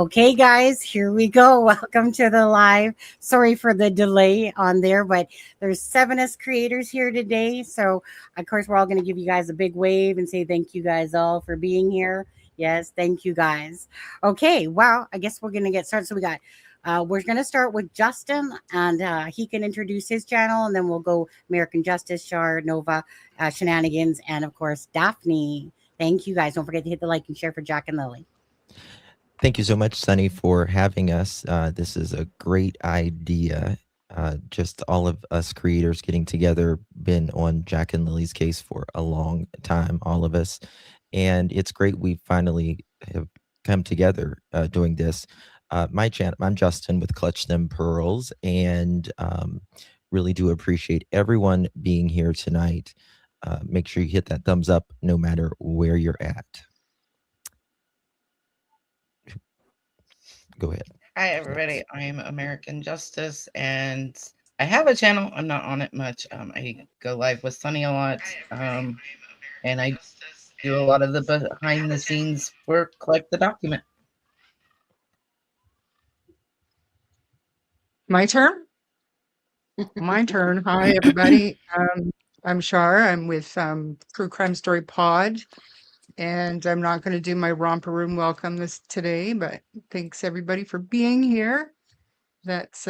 Okay, guys, here we go. Welcome to the live. Sorry for the delay on there, but there's 7 creators here today. So, of course, we're all going to give you guys a big wave and say thank you guys all for being here. Yes, thank you guys. Okay, well, I guess we're going to get started. So, we're going to start with Justin, and he can introduce his channel, and then we'll go American Justice, Shard, Nova, Shenanigans, and of course, Daphne. Thank you guys. Don't forget to hit the like and share for Jack and Lilly. Thank you so much, Sunny, for having us. This is a great idea. Just all of us creators getting together, been on Jack and Lily's case for a long time, all of us. And it's great we finally have come together doing this. My channel, I'm Justin with Clutch Them Pearls, and really do appreciate everyone being here tonight. Make sure you hit that thumbs up no matter where you're at. Go ahead. Hi, everybody. I'm American Justice, and I have a channel. I'm not on it much. I go live with Sunny a lot, and I do a lot of the behind-the-scenes work, like the document. My turn? My turn. Hi, everybody. I'm Shar. I'm with True Crime Story Pod. And I'm not going to do my romper room welcome today, but thanks everybody for being here. That's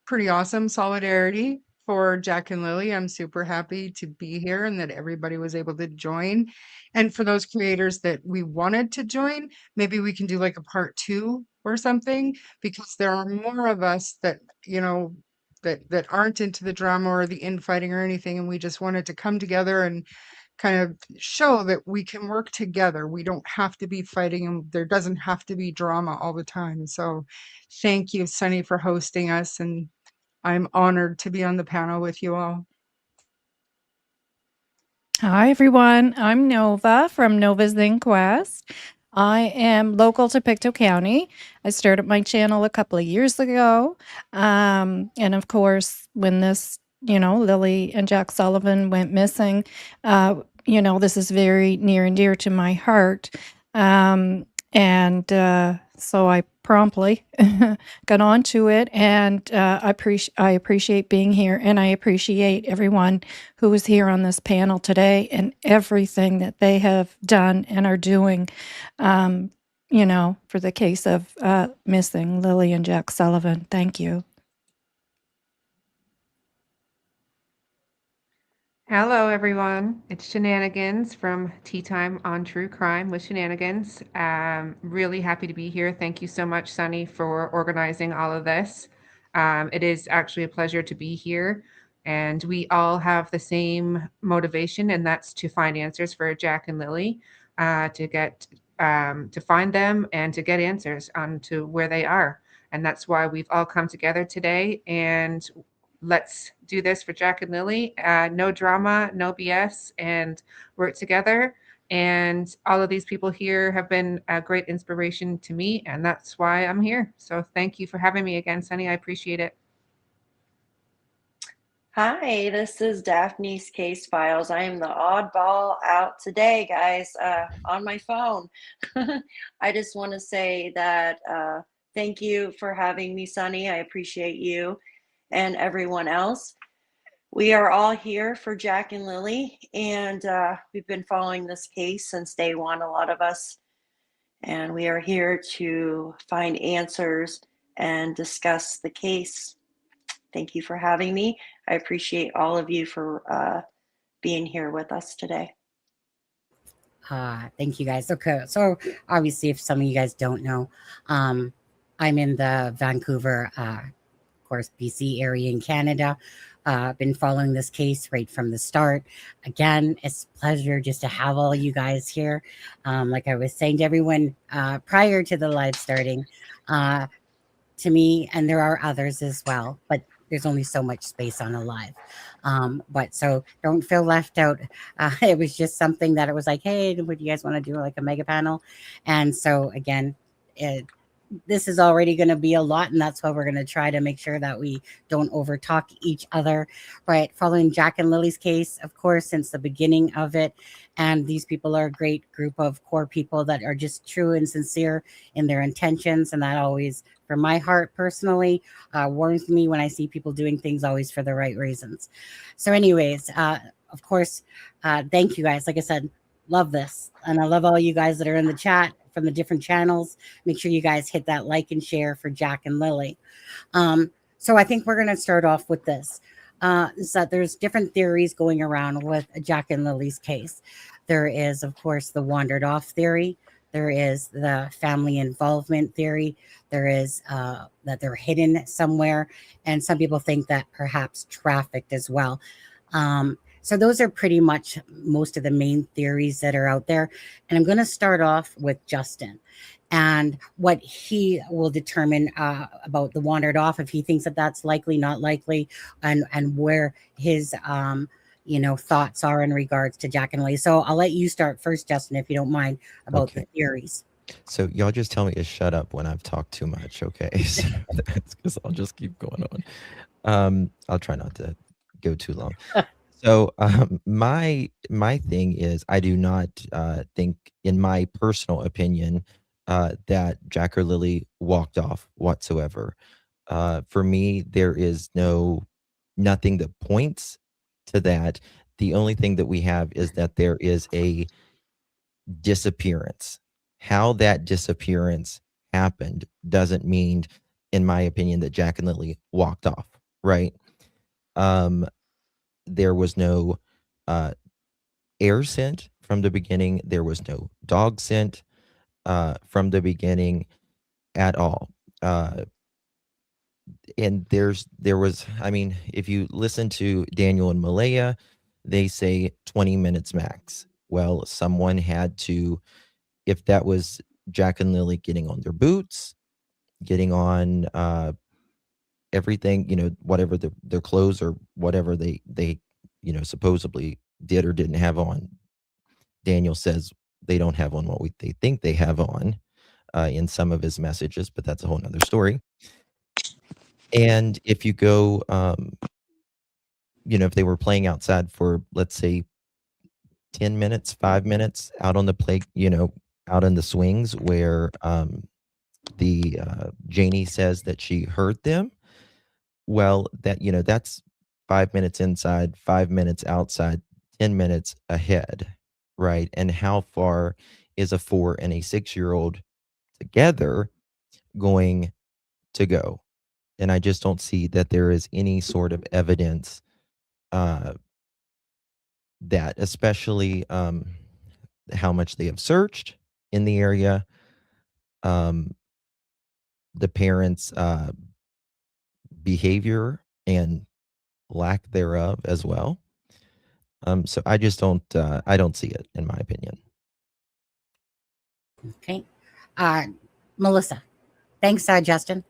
pretty awesome solidarity for Jack and Lilly. I'm super happy to be here and that everybody was able to join. And for those creators that we wanted to join, maybe we can do like a part 2 or something, because there are more of us that, you know, that aren't into the drama or the infighting or anything. And we just wanted to come together and kind of show that we can work together. We don't have to be fighting, and there doesn't have to be drama all the time. So thank you, Sunny, for hosting us, and I'm honored to be on the panel with you all. Hi, everyone. I'm Nova from Nova's Inquest. I am local to PICTOU County. I started my channel a couple of years ago. And of course, when this Lilly and Jack Sullivan went missing. This is very near and dear to my heart. So I promptly got onto it, and I appreciate being here, and I appreciate everyone who is here on this panel today and everything that they have done and are doing, for the case of missing Lilly and Jack Sullivan. Thank you. Hello, everyone. It's Shenanigans from Tea Time on True Crime with Shenanigans. Really happy to be here. Thank you so much, Sunny, for organizing all of this. It is actually a pleasure to be here. And we all have the same motivation, and that's to find answers for Jack and Lilly, to find them and to get answers on to where they are. And that's why we've all come together today, and let's do this for Jack and Lilly. No drama, no BS, and work together. And all of these people here have been a great inspiration to me, and that's why I'm here. So thank you for having me again, Sunny. I appreciate it. Hi, this is Daphne's Case Files. I am the oddball out today, guys, on my phone. I just want to say that thank you for having me, Sunny. I appreciate you and everyone else. We are all here for Jack and Lilly, and we've been following this case since day one, a lot of us, and we are here to find answers and discuss the case. Thank you for having me. I appreciate all of you for being here with us today. Thank you guys. Okay, so obviously, if some of you guys don't know, I'm in the Vancouver, of course, BC area in Canada. Been following this case right from the start. Again, it's a pleasure just to have all you guys here. Like I was saying to everyone prior to the live starting, to me, and there are others as well, but there's only so much space on a live. But so don't feel left out. It was just something that it was like, hey, would you guys want to do like a mega panel? And so again, this is already going to be a lot, and that's why we're going to try to make sure that we don't overtalk each other. But following Jack and Lily's case, of course, since the beginning of it, and these people are a great group of core people that are just true and sincere in their intentions, and that always, for my heart personally, warms me when I see people doing things always for the right reasons. So, anyways, of course, thank you guys. Like I said, love this, and I love all you guys that are in the chat from the different channels. Make sure you guys hit that like and share for Jack and Lily. So I think we're going to start off with this. Is that there's different theories going around with Jack and Lily's case. There is, of course, the wandered off theory. There is the family involvement theory. There is that they're hidden somewhere. And some people think that perhaps trafficked as well. So those are pretty much most of the main theories that are out there. And I'm going to start off with Justin and what he will determine about the wandered off, if he thinks that that's likely, not likely, and where his thoughts are in regards to Jack and Lilly. So I'll let you start first, Justin, if you don't mind, about the theories. So y'all just tell me to shut up when I've talked too much, okay? So that's because I'll just keep going on. I'll try not to go too long. So my thing is, I do not think, in my personal opinion, that Jack or Lily walked off whatsoever. For me, there is nothing that points to that. The only thing that we have is that there is a disappearance. How that disappearance happened doesn't mean, in my opinion, that Jack and Lily walked off, right? There was no air scent from the beginning. There was no dog scent from the beginning at all. And there was, I mean, if you listen to Daniel and Malaya, they say 20 minutes max. Well, someone had to, if that was Jack and Lily getting on their boots, getting on everything, whatever their clothes or whatever they supposedly did or didn't have on. Daniel says they don't have on what they think they have on in some of his messages, but that's a whole nother story. And if you go, if they were playing outside for, let's say, 10 minutes, 5 minutes out on the play, out in the swings where the Janie says that she heard them. Well, that's 5 minutes inside, 5 minutes outside, 10 minutes ahead, right? And how far is a 4 and a 6-year-old together going to go? And I just don't see that there is any sort of evidence that, especially how much they have searched in the area, the parents' behavior and lack thereof as well. So I just don't see it, in my opinion. Okay. Melissa. Thanks, Justin.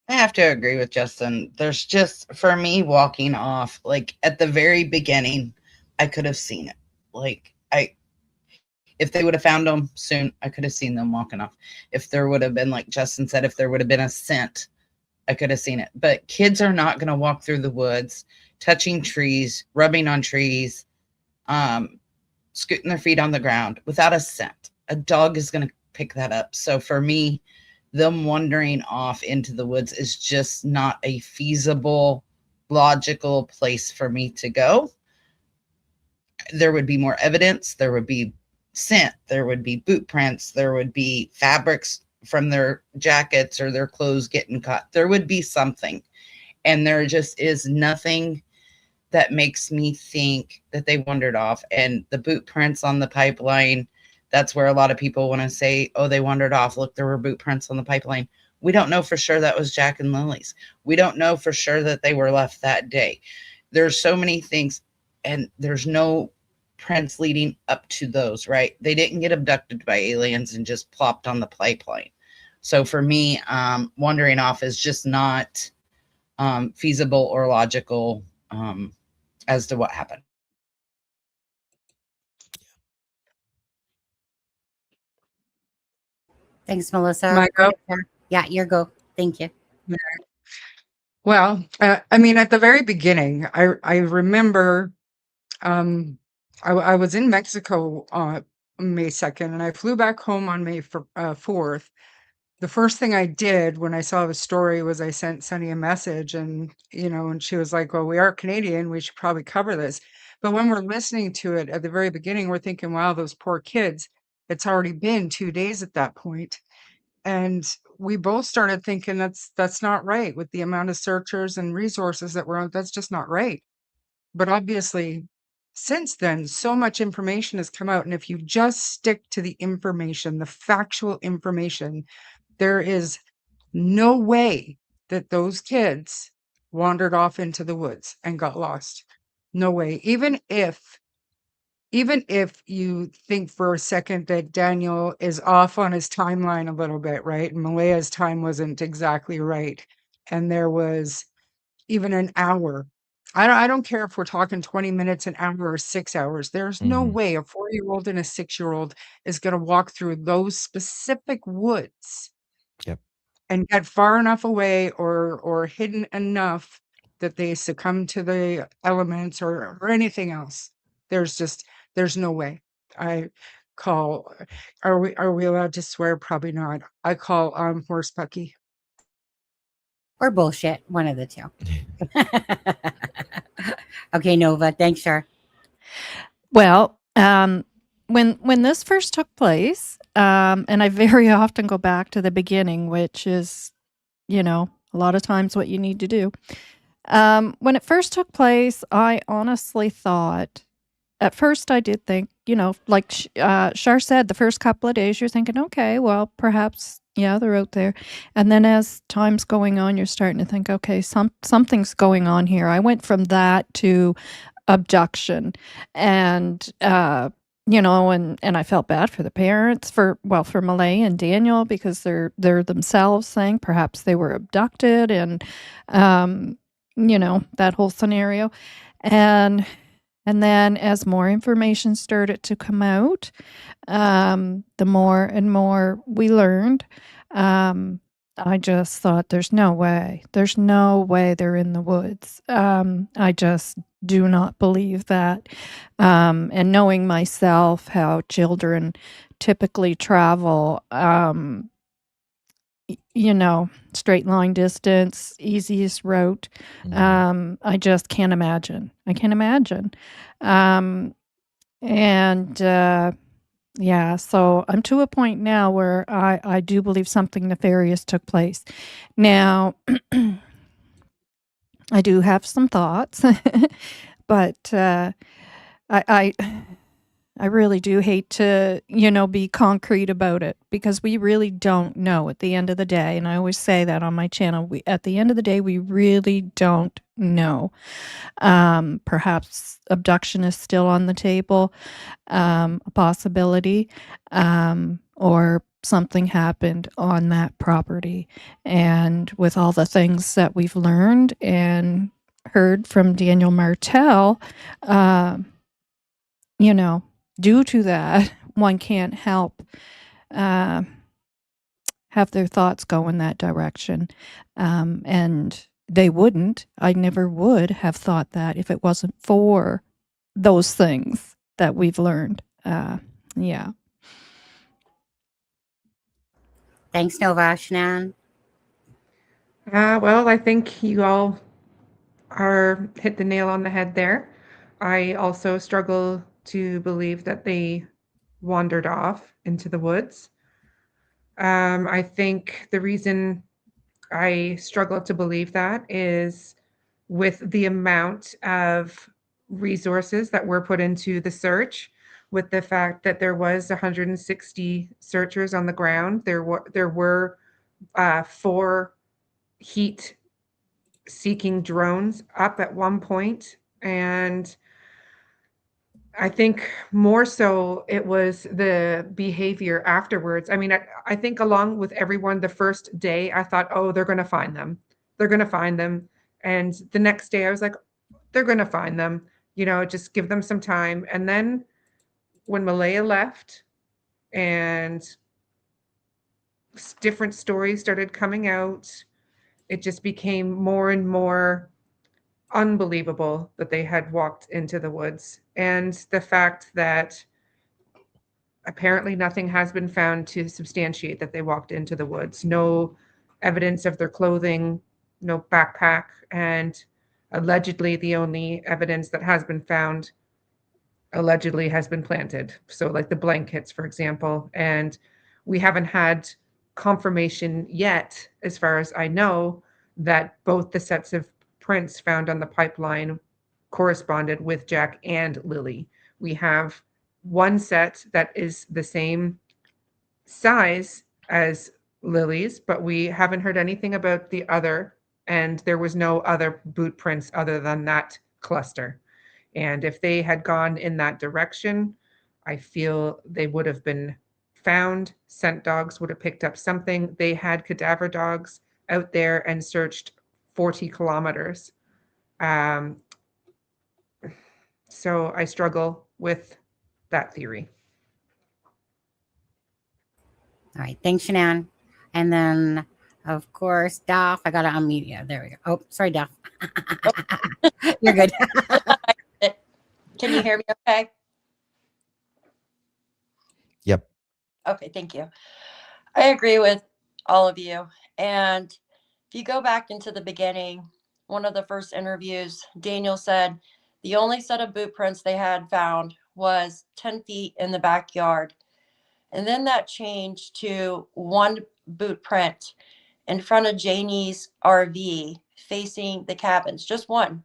I have to agree with Justin. There's just, for me, walking off, like at the very beginning, I could have seen it. Like if they would have found them soon, I could have seen them walking off. If there would have been, like Justin said, if there would have been a scent, I could have seen it. But kids are not going to walk through the woods, touching trees, rubbing on trees, scooting their feet on the ground without a scent. A dog is going to pick that up. So for me, them wandering off into the woods is just not a feasible, logical place for me to go. There would be more evidence. There would be scent. There would be boot prints. There would be fabrics from their jackets or their clothes getting cut. There would be something. And there just is nothing that makes me think that they wandered off. And the boot prints on the pipeline, that's where a lot of people want to say, oh, they wandered off. Look, there were boot prints on the pipeline. We don't know for sure that was Jack and Lily's. We don't know for sure that they were left that day. There's so many things, and there's no prints leading up to those, right? They didn't get abducted by aliens and just plopped on the pipeline. So for me, wandering off is just not feasible or logical as to what happened. Thanks, Melissa. My Go go. ahead, Sarah. Yeah, your go. Thank you. Well, I mean, at the very beginning, I remember I was in Mexico May 2nd, and I flew back home on May 4th. The first thing I did when I saw the story was I sent Sunny a message, and and she was like, "Well, we are Canadian. We should probably cover this." But when we're listening to it at the very beginning, we're thinking, "Wow, those poor kids." It's already been 2 days at that point, and we both started thinking that's not right with the amount of searchers and resources that were on. That's just not right. But obviously, since then, so much information has come out. And if you just stick to the information, the factual information, there is no way that those kids wandered off into the woods and got lost. No way. Even if you think for a second that Daniel is off on his timeline a little bit, right? Malaya's time wasn't exactly right. And there was even an hour. I don't care if we're talking 20 minutes, an hour, or 6 hours. There's no Mhm. way a 4-year-old and a 6-year-old is gonna walk through those specific woods Yep. and get far enough away or hidden enough that they succumb to the elements or anything else. There's no way. I call are we allowed to swear? Probably not. I call, horse pucky. Or bullshit. One of the two. Okay, Nova. Thanks, Char. Well, when this first took place, and I very often go back to the beginning, which is, a lot of times what you need to do. When it first took place, I honestly thought, at first I did think, like Shar said, the first couple of days you're thinking, okay, well, perhaps, yeah, they're out there. And then as time's going on, you're starting to think, okay, something's going on here. I went from that to abduction, and and I felt bad for the parents, for Malay and Daniel, because they're themselves saying perhaps they were abducted, and that whole scenario. And then as more information started to come out, the more and more we learned, I just thought, there's no way they're in the woods. I just do not believe that. And knowing myself, how children typically travel, straight line distance, easiest route. I just can't imagine. I can't imagine. And yeah, so I'm to a point now where I do believe something nefarious took place. Now, I do have some thoughts, but I I really do hate to, be concrete about it, because we really don't know at the end of the day. And I always say that on my channel. At the end of the day, we really don't know. Perhaps abduction is still on the table, a possibility, or something happened on that property. And with all the things that we've learned and heard from Daniel Martel, due to that, one can't help have their thoughts go in that direction. And they wouldn't. I never would have thought that if it wasn't for those things that we've learned. Yeah. Thanks, Nova. Shanann. Well, I think you all are hit the nail on the head there. I also struggle to believe that they wandered off into the woods. I think the reason I struggle to believe that is with the amount of resources that were put into the search, with the fact that there was 160 searchers on the ground. There were 4 heat seeking drones up at one point, and I think more so it was the behavior afterwards. I mean, I think along with everyone, the first day I thought, oh, they're going to find them. They're going to find them. And the next day I was like, they're going to find them, just give them some time. And then when Malaya left and different stories started coming out, it just became more and more unbelievable that they had walked into the woods. And the fact that apparently nothing has been found to substantiate that they walked into the woods. No evidence of their clothing, no backpack, and allegedly the only evidence that has been found allegedly has been planted. So like the blankets, for example, and we haven't had confirmation yet, as far as I know, that both the sets of prints found on the pipeline corresponded with Jack and Lilly. We have one set that is the same size as Lily's, but we haven't heard anything about the other, and there was no other boot prints other than that cluster. And if they had gone in that direction, I feel they would have been found. Scent dogs would have picked up something. They had cadaver dogs out there and searched 40 kilometers. So I struggle with that theory. All right. Thanks, Shanann. And then, of course, Duff. I got to unmute you. There we go. Oh, sorry, Duff. You're good. Can you hear me okay? Yep. Okay, thank you. I agree with all of you. And if you go back into the beginning, one of the first interviews, Daniel said the only set of boot prints they had found was 10 feet in the backyard. And then that changed to one boot print in front of Janie's RV facing the cabins, just one.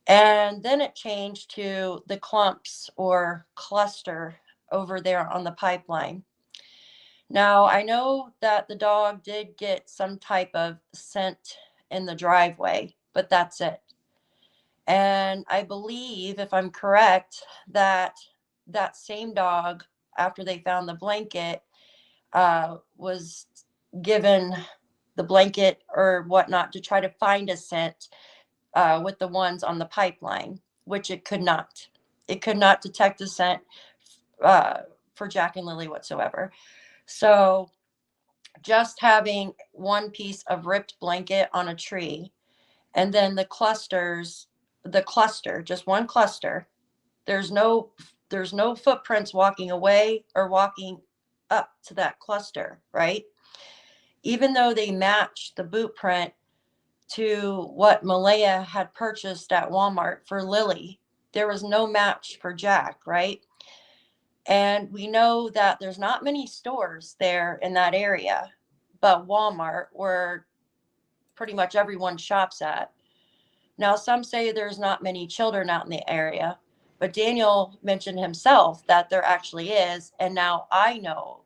And then it changed to the clumps or cluster over there on the pipeline. Now, I know that the dog did get some type of scent in the driveway, but that's it. And I believe, if I'm correct, that that same dog, after they found the blanket, was given the blanket or whatnot to try to find a scent with the ones on the pipeline, which it could not. It could not detect a scent for Jack and Lilly whatsoever. So just having one piece of ripped blanket on a tree, and then the cluster, just one cluster. There's no footprints walking away or walking up to that cluster, right? Even though they matched the boot print to what Malaya had purchased at Walmart for Lilly, there was no match for Jack, right? And we know that there's not many stores there in that area, but Walmart, where pretty much everyone shops at. Now, some say there's not many children out in the area, but Daniel mentioned himself that there actually is. And now I know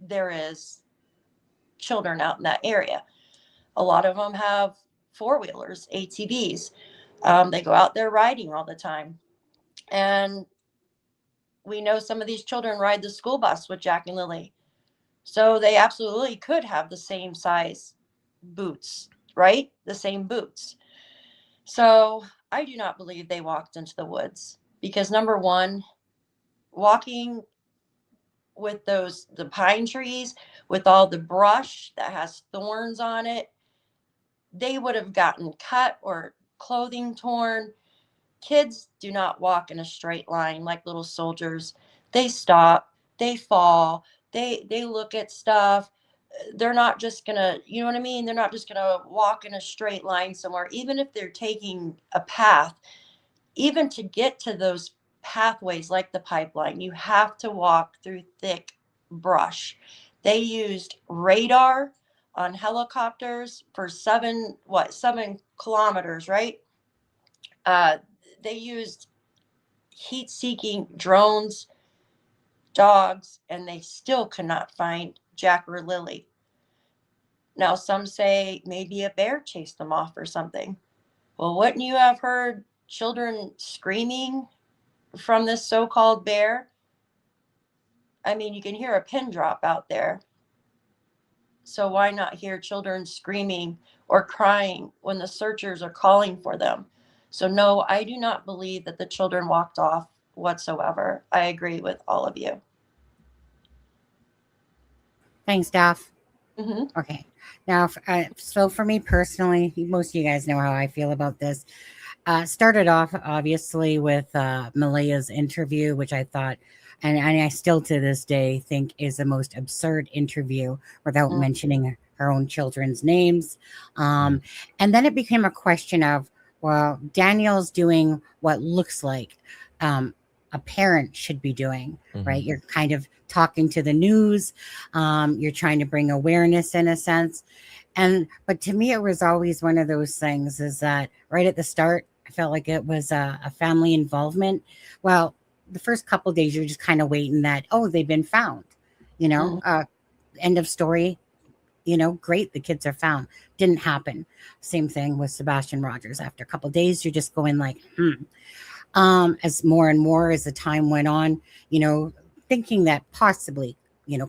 there is children out in that area. A lot of them have four-wheelers, ATVs. They go out there riding all the time. And we know some of these children ride the school bus with Jack and Lilly. So they absolutely could have the same size boots, right? The same boots. So I do not believe they walked into the woods because, number one, walking with the pine trees with all the brush that has thorns on it, they would have gotten cut or clothing torn. Kids do not walk in a straight line like little soldiers. They stop, they fall, they look at stuff. They're not just gonna, you know what I mean? They're not just gonna walk in a straight line somewhere, even if they're taking a path. Even to get to those pathways like the pipeline, you have to walk through thick brush. They used radar on helicopters for 7 kilometers, right? They used heat-seeking drones, dogs, and they still could not find Jack or Lilly. Now, some say maybe a bear chased them off or something. Well, wouldn't you have heard children screaming from this so-called bear? I mean, you can hear a pin drop out there. So why not hear children screaming or crying when the searchers are calling for them? So no, I do not believe that the children walked off whatsoever. I agree with all of you. Thanks, Steph. Hmm. Okay. Now, so for me personally, most of you guys know how I feel about this. Started off obviously with Malaya's interview, which I thought, and I still to this day think is the most absurd interview without mentioning her own children's names. And then it became a question of, well, Daniel's doing what looks like a parent should be doing, right? You're kind of talking to the news. You're trying to bring awareness in a sense. But to me, it was always one of those things is that right at the start, I felt like it was a family involvement. Well, the first couple days, you're just kind of waiting that, oh, they've been found, end of story, great. The kids are found. Didn't happen. Same thing with Sebastian Rogers. After a couple days, you're just going like, as more and more as the time went on, thinking that possibly,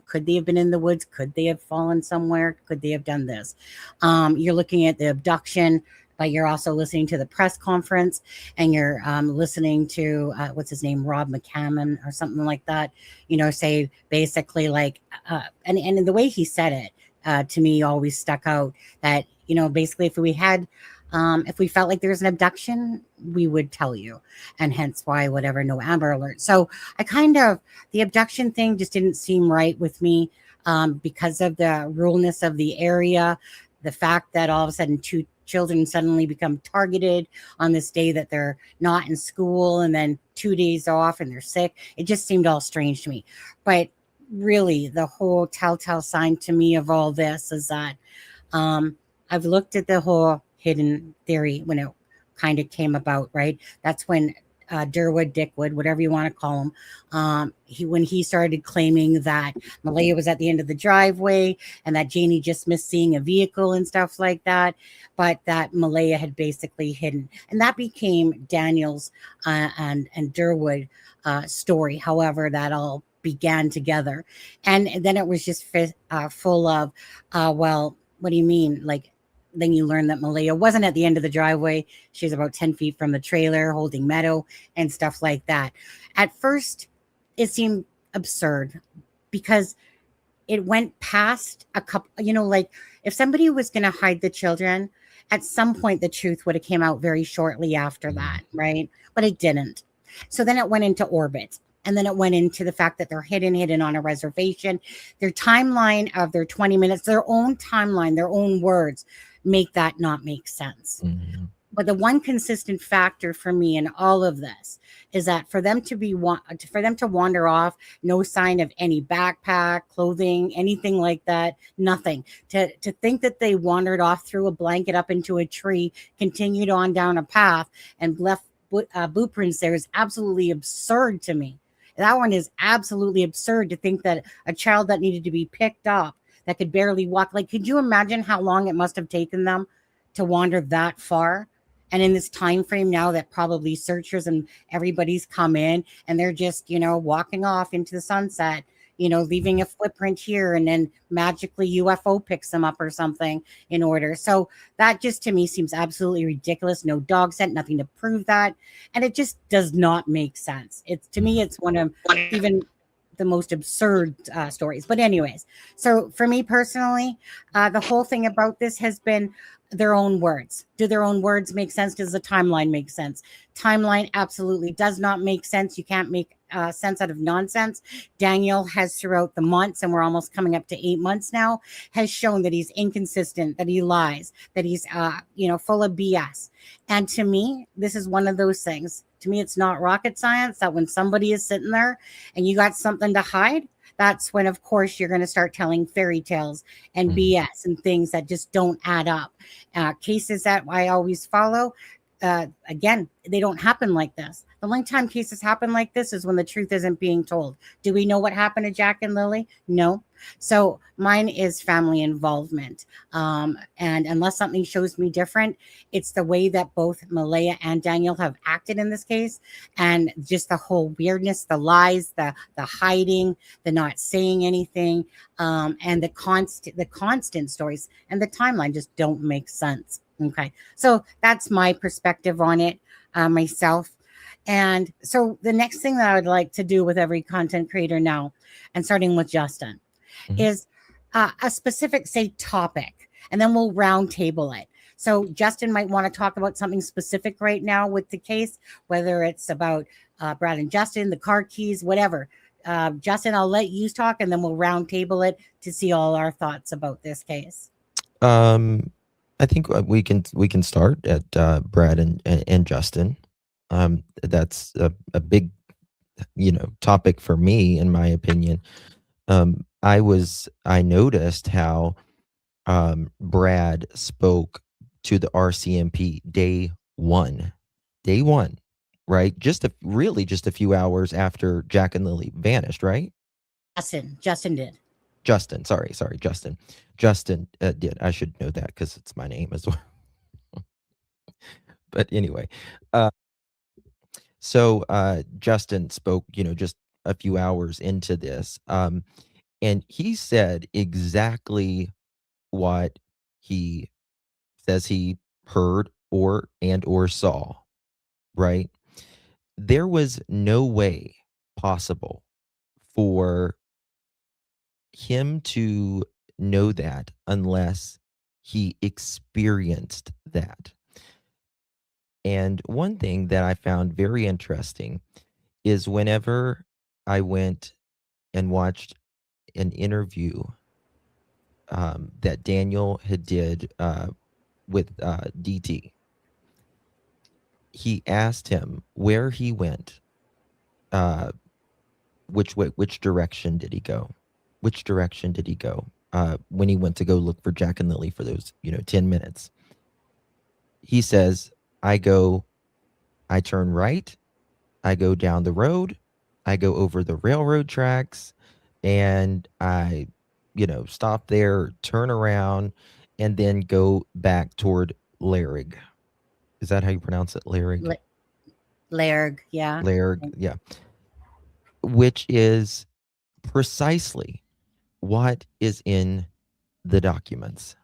could they have been in the woods? Could they have fallen somewhere? Could they have done this? You're looking at the abduction, but you're also listening to the press conference and you're listening to, what's his name? Rob McCammon or something like that, say basically like, and the way he said it, to me always stuck out that, basically if we felt like there was an abduction, we would tell you. And hence why whatever, no Amber Alert. So the abduction thing just didn't seem right with me because of the ruralness of the area. The fact that all of a sudden 2 children suddenly become targeted on this day that they're not in school and then 2 days off and they're sick. It just seemed all strange to me. But really the whole telltale sign to me of all this is that I've looked at the whole hidden theory when it kind of came about, right? That's when Durwood, Dickwood, whatever you want to call him, when he started claiming that Malaya was at the end of the driveway and that Janie just missed seeing a vehicle and stuff like that, but that Malaya had basically hidden. And that became Daniel's and Durwood story. However, that all began together. And then it was just full of, well, what do you mean? Like, then you learn that Malaya wasn't at the end of the driveway. She was about 10 feet from the trailer holding Meadow and stuff like that. At first, it seemed absurd because it went past a couple, like if somebody was going to hide the children, at some point the truth would have came out very shortly after that, right? But it didn't. So then it went into orbit. And then it went into the fact that they're hidden on a reservation. Their timeline of their 20 minutes, their own timeline, their own words make that not make sense. But the one consistent factor for me in all of this is that for them to wander off, no sign of any backpack, clothing, anything like that, nothing. To think that they wandered off through a blanket up into a tree, continued on down a path, and left boot prints there is absolutely absurd to me. That one is absolutely absurd to think that a child that needed to be picked up that could barely walk. Like, could you imagine how long it must have taken them to wander that far? And in this time frame now that probably searchers and everybody's come in and they're just, walking off into the sunset, leaving a footprint here and then magically UFO picks them up or something in order. So that just to me seems absolutely ridiculous. No dog scent, nothing to prove that. And it just does not make sense. To me, it's one of even the most absurd stories. But anyways, so for me personally, the whole thing about this has been their own words. Do their own words make sense? Does the timeline make sense? Timeline absolutely does not make sense. You can't make sense out of nonsense. Daniel has throughout the months, and we're almost coming up to 8 months now, has shown that he's inconsistent, that he lies, that he's full of BS. And to me, this is one of those things. To me, it's not rocket science that when somebody is sitting there and you got something to hide, that's when, of course, you're going to start telling fairy tales and BS and things that just don't add up. Cases that I always follow, again, they don't happen like this. The only time cases happen like this is when the truth isn't being told. Do we know what happened to Jack and Lilly? No. So mine is family involvement. And unless something shows me different, it's the way that both Malaya and Daniel have acted in this case. And just the whole weirdness, the lies, the hiding, the not saying anything, and the constant stories and the timeline just don't make sense. Okay. So that's my perspective on it myself. And so the next thing that I would like to do with every content creator now, and starting with Justin, is a specific, say, topic, and then we'll round table it. So Justin might want to talk about something specific right now with the case, whether it's about Brad and Justin, the car keys, whatever. Justin, I'll let you talk, and then we'll round table it to see all our thoughts about this case. I think we can start at Brad and Justin. That's a big, topic for me, in my opinion. I noticed how Brad spoke to the RCMP day one, right? Just a few hours after Jack and Lilly vanished, right? Justin did. Justin, sorry, Justin. Justin did. I should know that because it's my name as well. But anyway, so Justin spoke, just a few hours into this, and he said exactly what he says he heard or saw, right? There was no way possible for him to know that unless he experienced that. And one thing that I found very interesting is whenever I went and watched an interview that Daniel had did with DT, he asked him where he went, which direction did he go, when he went to go look for Jack and Lilly for those 10 minutes. He says, I turn right, I go down the road, I go over the railroad tracks, and I stop there, turn around, and then go back toward Larrig. Is that how you pronounce it? Larrig? Larrig, yeah. Larrig, yeah. Which is precisely what is in the documents.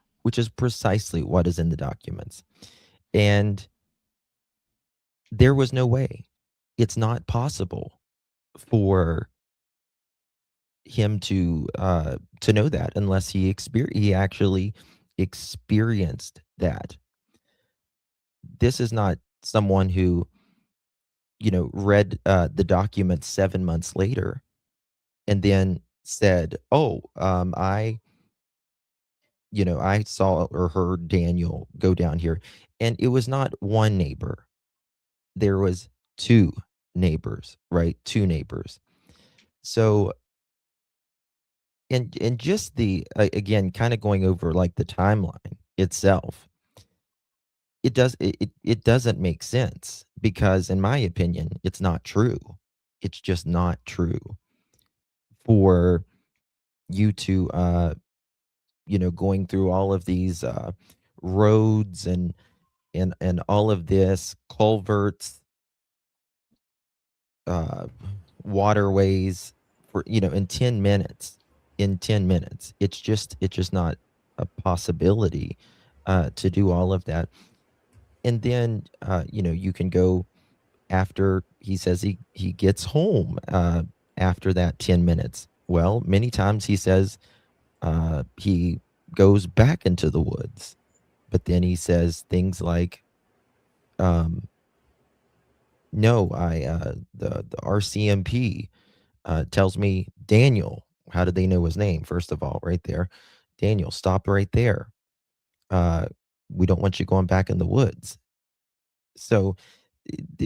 And there was no way. It's not possible for him to know that unless he actually experienced that. This is not someone who read the document 7 months later and then said, oh, I saw or heard Daniel go down here. And it was not one neighbor. There was two neighbors, right? Two neighbors. So, and just again, kind of going over like the timeline itself, it doesn't make sense because in my opinion, it's not true. It's just not true for you to, going through all of these roads and all of this culverts, waterways for in 10 minutes. It's just not a possibility to do all of that. And then you can go after he says he gets home after that 10 minutes. Well, many times he says he goes back into the woods, but then he says things like, no, the RCMP tells me, Daniel, how did they know his name? First of all, right there, Daniel, stop right there. We don't want you going back in the woods. So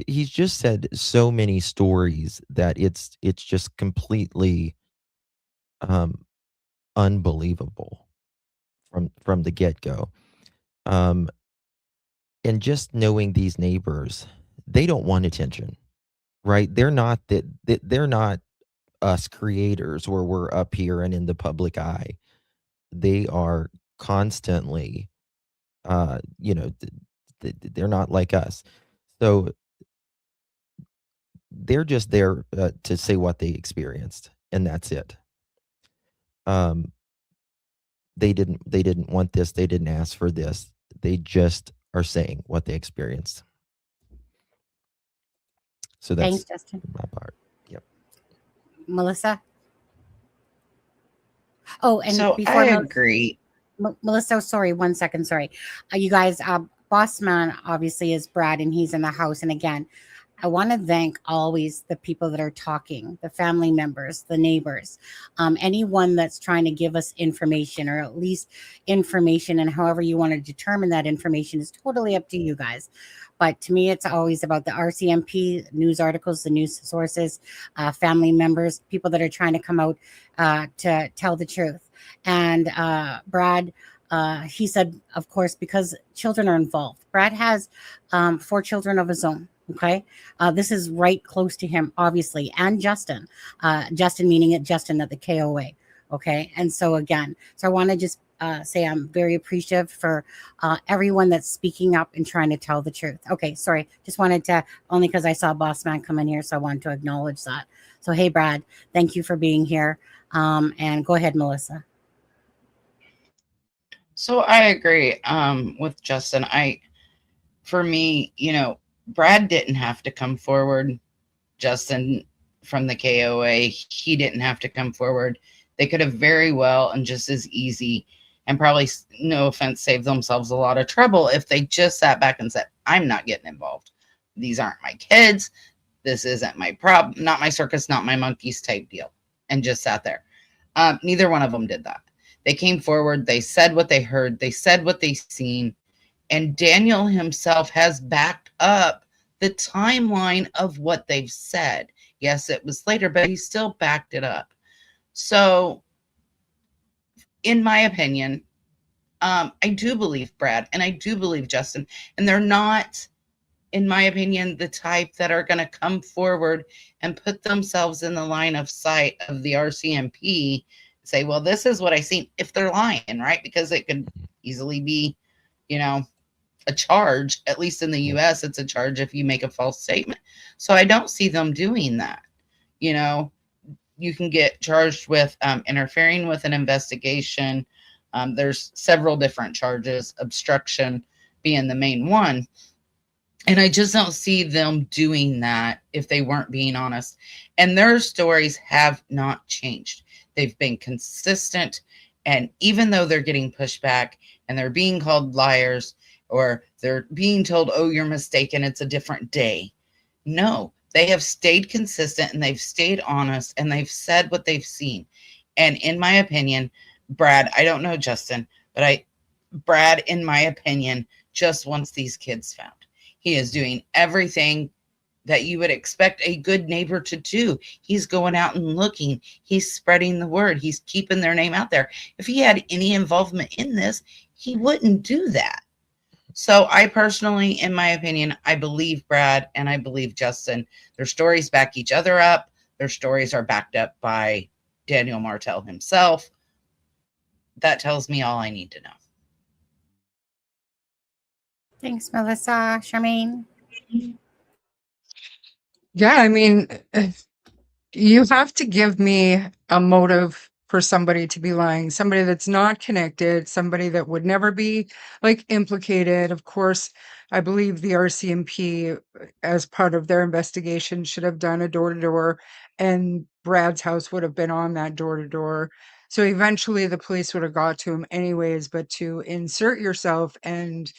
he's just said so many stories that it's just completely unbelievable from the get-go. And just knowing these neighbors, they don't want attention, right? They're not they're not us creators where we're up here and in the public eye. They are constantly they're not like us. So they're just there to say what they experienced, and that's it. They didn't want this. They didn't ask for this. They just are saying what they experienced. So that's Thanks, Justin. my part. Yep. Melissa? Oh, and So I before agree. Melissa, sorry, 1 second, sorry. You guys, boss man obviously is Brad, and he's in the house. And again, I want to thank always the people that are talking, the family members, the neighbors, anyone that's trying to give us information, or at least information, and however you want to determine that information is totally up to you guys. But to me, it's always about the RCMP news articles, the news sources, family members, people that are trying to come out to tell the truth. And Brad, he said, of course, because children are involved. Brad has 4 children of his own. Okay. This is right close to him, obviously. And Justin, Justin meaning it, Justin at the KOA. Okay. And so again, so I want to just say I'm very appreciative for everyone that's speaking up and trying to tell the truth. Okay. Sorry. Just wanted to, only because I saw Boss Man come in here. So I wanted to acknowledge that. So, hey, Brad, thank you for being here. And go ahead, Melissa. So I agree with Justin. For me, Brad didn't have to come forward. Justin from the KOA, he didn't have to come forward. They could have very well and just as easy, and probably, no offense, saved themselves a lot of trouble if they just sat back and said, I'm not getting involved. These aren't my kids. This isn't my problem, not my circus, not my monkeys type deal, and just sat there. Neither one of them did that. They came forward. They said what they heard. They said what they seen. And Daniel himself has backed up the timeline of what they've said. Yes, it was later, but he still backed it up. So, in my opinion, I do believe Brad and I do believe Justin. And they're not, in my opinion, the type that are going to come forward and put themselves in the line of sight of the RCMP, say, well, this is what I seen, if they're lying, right? Because it could easily be, a charge. At least in the US, it's a charge if you make a false statement. So I don't see them doing that. You can get charged with interfering with an investigation. There's several different charges, obstruction being the main one. And I just don't see them doing that if they weren't being honest. And their stories have not changed. They've been consistent. And even though they're getting pushed back and they're being called liars, or they're being told, oh, you're mistaken, it's a different day. No, they have stayed consistent and they've stayed honest and they've said what they've seen. And in my opinion, Brad, I don't know Justin, but Brad, in my opinion, just wants these kids found. He is doing everything that you would expect a good neighbor to do. He's going out and looking. He's spreading the word. He's keeping their name out there. If he had any involvement in this, he wouldn't do that. So I personally, in my opinion, I believe Brad and I believe Justin. Their stories back each other up. Their stories are backed up by Daniel Martel himself. That tells me all I need to know. Thanks, Melissa. Charmaine? Yeah, I mean, you have to give me a motive for somebody to be lying, somebody that's not connected, somebody that would never be implicated. Of course, I believe the RCMP, as part of their investigation, should have done a door-to-door, and Brad's house would have been on that door-to-door. So eventually the police would have got to him anyways, but to insert yourself and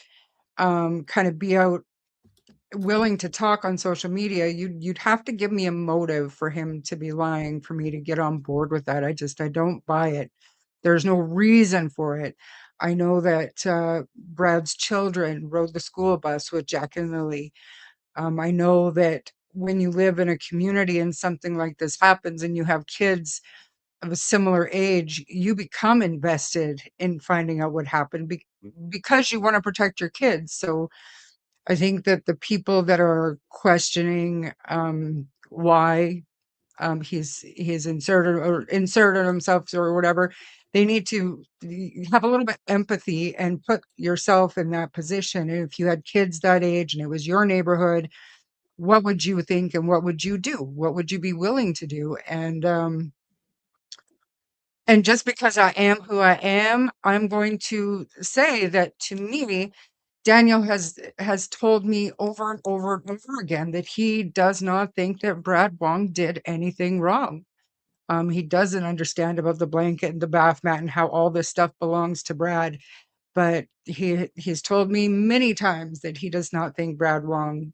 kind of be out willing to talk on social media, you'd have to give me a motive for him to be lying for me to get on board with that. I don't buy it. There's no reason for it. I know that Brad's children rode the school bus with Jack and Lilly. I know that when you live in a community and something like this happens and you have kids of a similar age, you become invested in finding out what happened because you want to protect your kids. So I think that the people that are questioning why he's inserted himself or whatever, they need to have a little bit empathy and put yourself in that position. And if you had kids that age and it was your neighborhood, what would you think and what would you do? What would you be willing to do? And just because I am who I am, I'm going to say that to me, Daniel has told me over and over and over again that he does not think that Brad Wong did anything wrong. He doesn't understand about the blanket and the bath mat and how all this stuff belongs to Brad. But he's told me many times that he does not think Brad Wong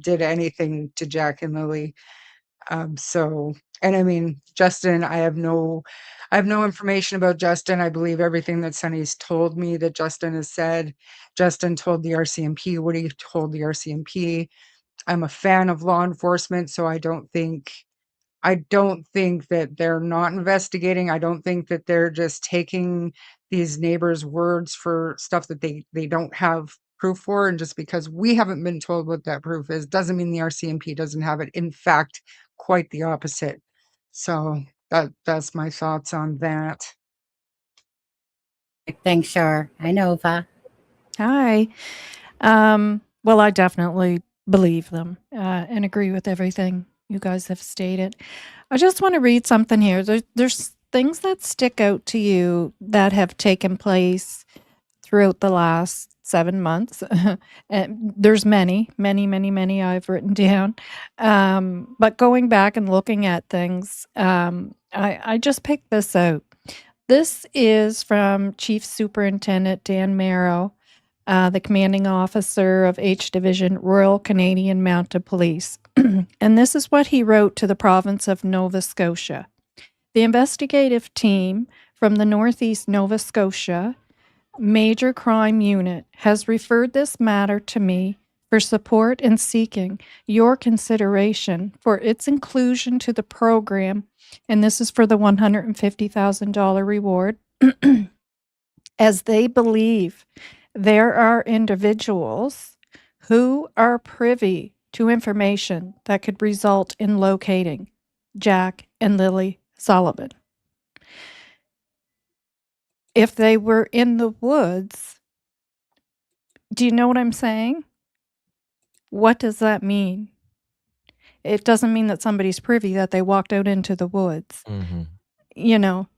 did anything to Jack and Lilly. So, and I mean, Justin, I have no information about Justin. I believe everything that Sonny's told me that Justin has said. Justin told the RCMP what he told the RCMP. I'm a fan of law enforcement, so I don't think that they're not investigating. I don't think that they're just taking these neighbors' words for stuff that they don't have proof for. And just because we haven't been told what that proof is, doesn't mean the RCMP doesn't have it. In fact, quite the opposite. So that's my thoughts on that. Thanks, Shar. I know, Va. Hi. Well, I definitely believe them and agree with everything you guys have stated. I just want to read something here. There's things that stick out to you that have taken place throughout the last 7 months. And there's many I've written down. But going back and looking at things, I just picked this out. This is from Chief Superintendent Dan Merrow, the commanding officer of H Division, Royal Canadian Mounted Police. And this is what he wrote to the province of Nova Scotia. The investigative team from the Northeast Nova Scotia Major Crime Unit has referred this matter to me for support in seeking your consideration for its inclusion to the program, and this is for the $150,000 reward, as they believe there are individuals who are privy to information that could result in locating Jack and Lilly Sullivan. If they were in the woods, do you know what I'm saying? What does that mean? It doesn't mean that somebody's privy that they walked out into the woods. Mm-hmm. You know,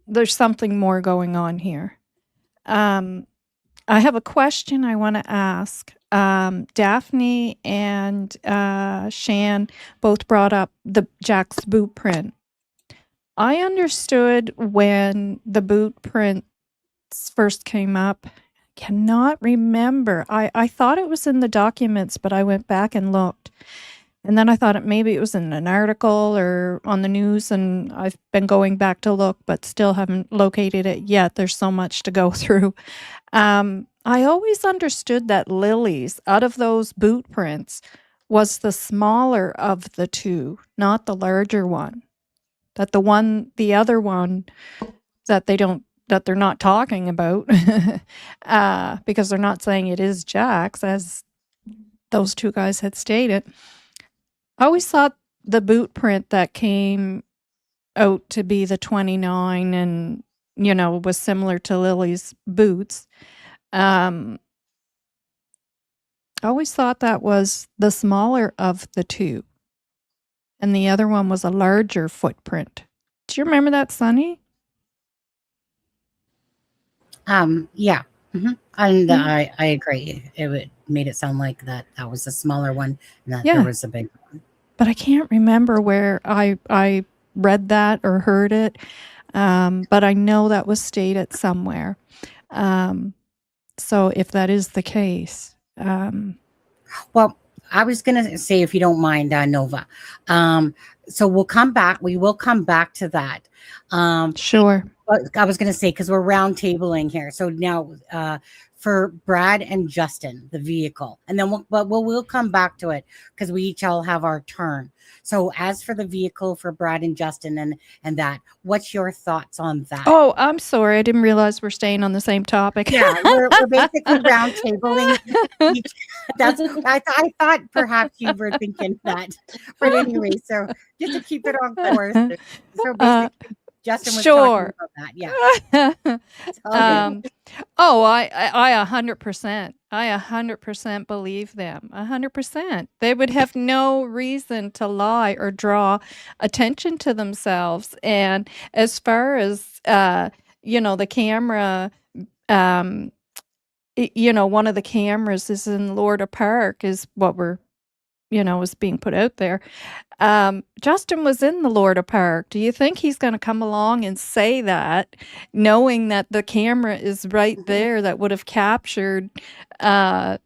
there's something more going on here. I have a question I want to ask. Daphne and Shan both brought up the Jack's boot print. I understood when the boot prints first came up. Cannot remember. I thought it was in the documents, but I went back and looked. And then I thought maybe it was in an article or on the news, and I've been going back to look, but still haven't located it yet. There's so much to go through. I always understood that Lilly's, out of those boot prints, was the smaller of the two, not the larger one. That the other one that they're not talking about, because they're not saying it is Jack's, as those two guys had stated. I always thought the boot print that came out to be the 29 and, was similar to Lily's boots. I always thought that was the smaller of the two. And the other one was a larger footprint. Do you remember that, Sonny? Yeah. Mm-hmm. And I agree. It made it sound like that was a smaller one and that there was a big one. But I can't remember where I read that or heard it. But I know that was stated somewhere. So if that is the case. Well, I was going to say, if you don't mind, Nova. So we will come back to that. Sure. I was going to say, because we're round tabling here. So now for Brad and Justin, the vehicle, and then we'll come back to it because we each all have our turn. So as for the vehicle for Brad and Justin and that, what's your thoughts on that? Oh, I'm sorry. I didn't realize we're staying on the same topic. Yeah, we're basically round tabling. I thought perhaps you were thinking that. But anyway, so just to keep it on course. So basically, Justin was talking about that. Yeah. I 100%. I 100% believe them. 100%. They would have no reason to lie or draw attention to themselves. And as far as the camera, one of the cameras is in Lorda Park, is what we're was being put out there. Justin was in the Lorda Park. Do you think he's going to come along and say that, knowing that the camera is right there that would have captured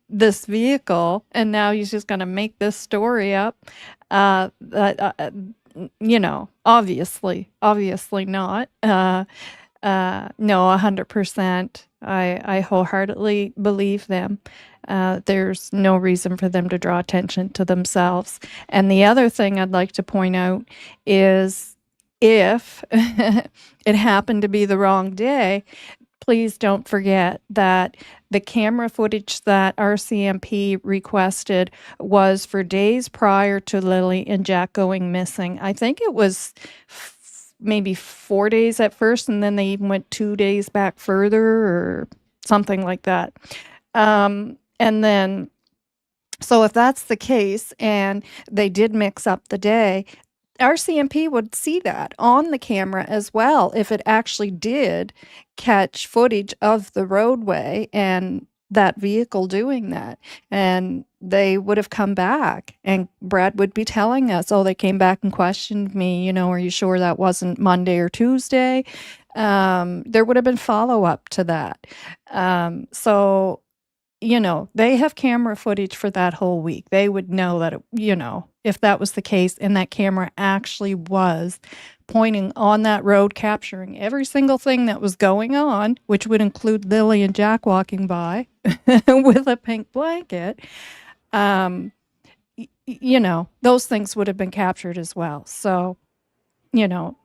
this vehicle, and now he's just going to make this story up? Obviously not. No, 100%. I wholeheartedly believe them. There's no reason for them to draw attention to themselves. And the other thing I'd like to point out is if it happened to be the wrong day, please don't forget that the camera footage that RCMP requested was for days prior to Lilly and Jack going missing. I think it was maybe 4 days at first, and then they even went 2 days back further or something like that. And then, so if that's the case and they did mix up the day, RCMP would see that on the camera as well if it actually did catch footage of the roadway and that vehicle doing that. And they would have come back, and Brad would be telling us, oh, they came back and questioned me, are you sure that wasn't Monday or Tuesday? There would have been follow-up to that. So they have camera footage for that whole week. They would know that, if that was the case and that camera actually was pointing on that road, capturing every single thing that was going on, which would include Lilly and Jack walking by with a pink blanket, those things would have been captured as well. So,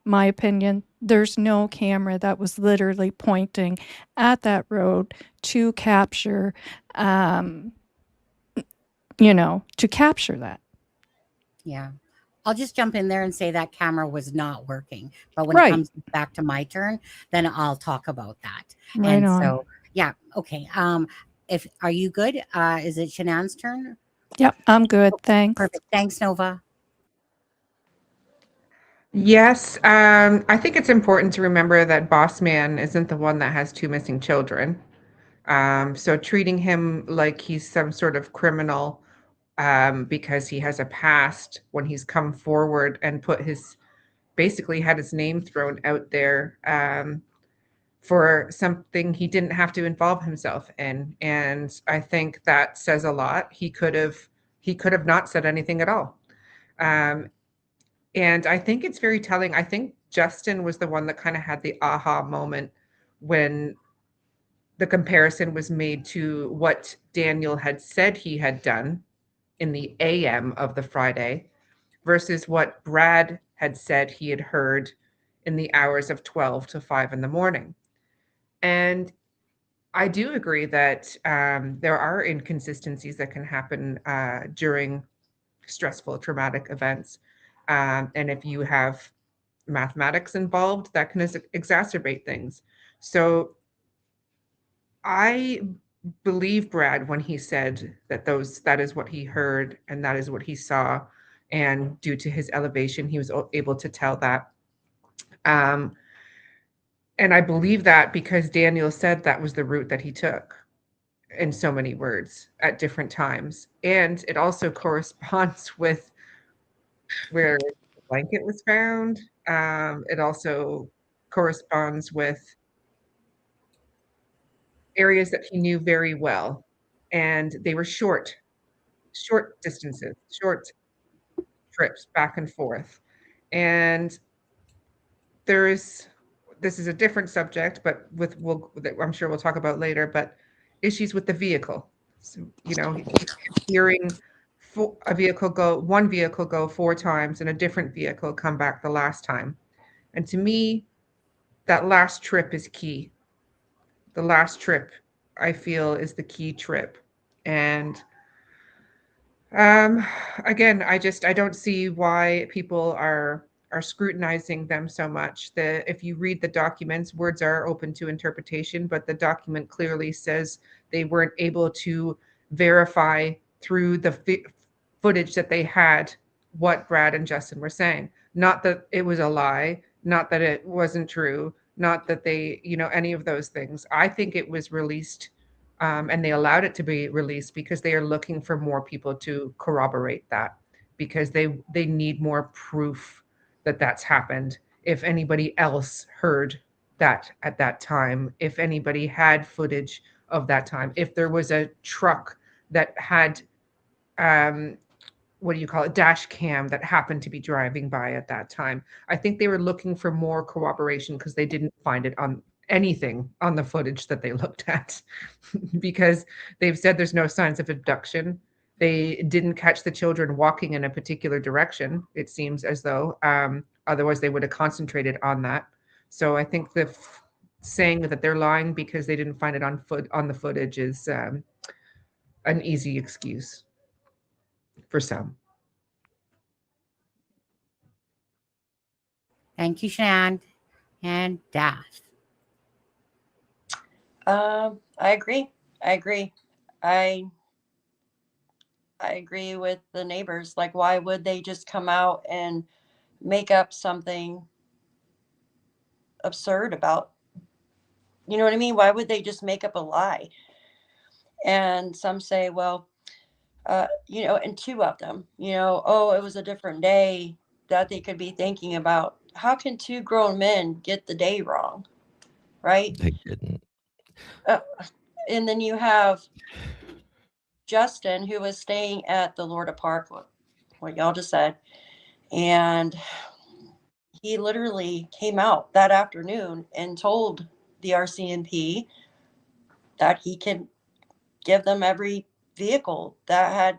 my opinion, there's no camera that was literally pointing at that road to capture, to capture that. Yeah. I'll just jump in there and say that camera was not working. But when Right. it comes back to my turn, then I'll talk about that. Right and on. so, yeah. Okay. Are you good? Is it Shanann's turn? Yep, I'm good. Thanks. Perfect. Thanks, Nova. Yes, I think it's important to remember that Boss Man isn't the one that has 2 missing children. So treating him like he's some sort of criminal because he has a past when he's come forward and basically had his name thrown out there for something he didn't have to involve himself in. And I think that says a lot. He could have not said anything at all. And I think it's very telling. I think Justin was the one that kind of had the aha moment when the comparison was made to what Daniel had said he had done in the AM of the Friday versus what Brad had said he had heard in the hours of 12 to 5 in the morning. And I do agree that there are inconsistencies that can happen during stressful, traumatic events. And if you have mathematics involved, that can exacerbate things. So I believe Brad when he said that that is what he heard and that is what he saw. And due to his elevation, he was able to tell that. And I believe that because Daniel said that was the route that he took in so many words at different times. And it also corresponds with where the blanket was found. It also corresponds with areas that he knew very well. And they were short distances, short trips back and forth. And this is a different subject, but I'm sure we'll talk about later, but issues with the vehicle. So, hearing one vehicle go 4 times and a different vehicle come back the last time. And to me, that last trip is key. The last trip, I feel, is the key trip. And again, I don't see why people are scrutinizing them so much. If you read the documents, words are open to interpretation, but the document clearly says they weren't able to verify through the footage that they had what Brad and Justin were saying. Not that it was a lie, not that it wasn't true, not that they, any of those things. I think it was released And they allowed it to be released because they are looking for more people to corroborate that, because they need more proof that that's happened. If anybody else heard that at that time, if anybody had footage of that time, if there was a truck that had what do you call it, dash cam that happened to be driving by at that time. I think they were looking for more corroboration because they didn't find it on anything on the footage that they looked at because they've said there's no signs of abduction. They didn't catch the children walking in a particular direction, it seems as though. Otherwise, they would have concentrated on that. So I think saying that they're lying because they didn't find it on the footage is an easy excuse for some. Thank you, Shan and Dash. I agree. I agree with the neighbors. Like, why would they just come out and make up something absurd about, you know what I mean? Why would they just make up a lie? And some say, well, and two of them, oh, it was a different day that they could be thinking about. How can two grown men get the day wrong? Right? They didn't. And then you have Justin, who was staying at the Lorda Park, what y'all just said, and he literally came out that afternoon and told the RCMP that he can give them every vehicle that had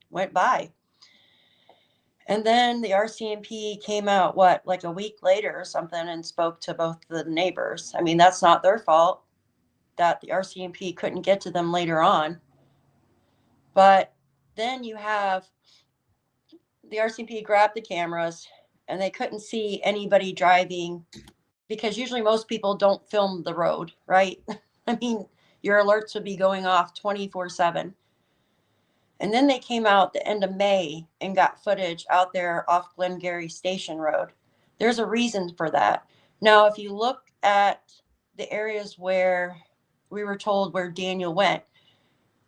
went by. And then the RCMP came out, like a week later or something, and spoke to both the neighbors. I mean, that's not their fault that the RCMP couldn't get to them later on. But then you have the RCMP grabbed the cameras and they couldn't see anybody driving, because usually most people don't film the road, right? I mean, your alerts would be going off 24/7. And then they came out the end of May and got footage out there off Glengarry Station Road. There's a reason for that. Now, if you look at the areas where we were told where Daniel went,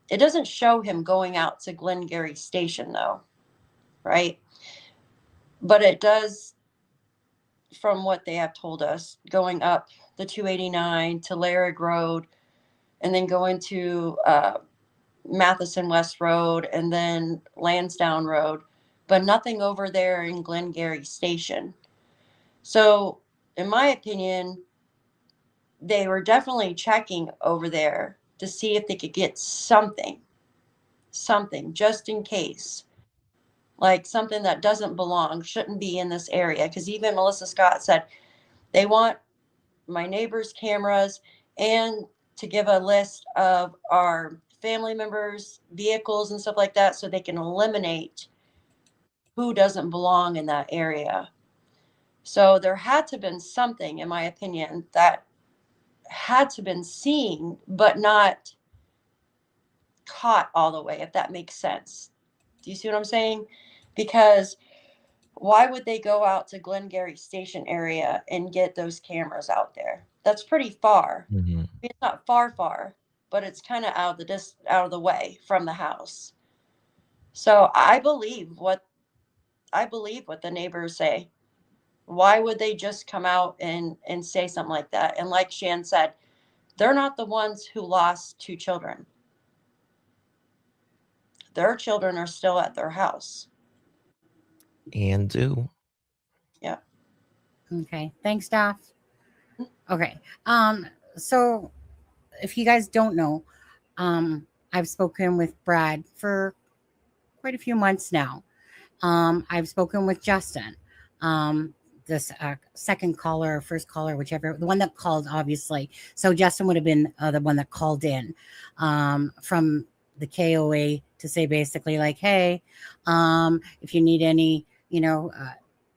it doesn't show him going out to Glengarry Station, though, right? But it does, from what they have told us, going up the 289 to Larrig Road and then going to Matheson West Road and then Landsdowne Road, but nothing over there in Glengarry Station. So, in my opinion, they were definitely checking over there to see if they could get something just in case, like something that doesn't belong, shouldn't be in this area. Because even Melissa Scott said they want my neighbors' cameras and to give a list of our family members' vehicles and stuff like that so they can eliminate who doesn't belong in that area. So there had to have been something, in my opinion, that had to have been seen but not caught all the way, if that makes sense. Do you see what I'm saying? Because why would they go out to Glengarry Station area and get those cameras out there? That's pretty far. Mhm. It's not far, but it's kind of out of the way from the house. So I believe what the neighbors say. Why would they just come out and say something like that? And like Shan said, they're not the ones who lost two children. Their children are still at their house. And do. Yeah. Okay. Thanks, Daff. Okay. So if you guys don't know, I've spoken with Brad for quite a few months now. I've spoken with Justin, this second caller or first caller, whichever, the one that called, obviously. So Justin would have been the one that called in from the KOA to say basically like, hey, if you need any,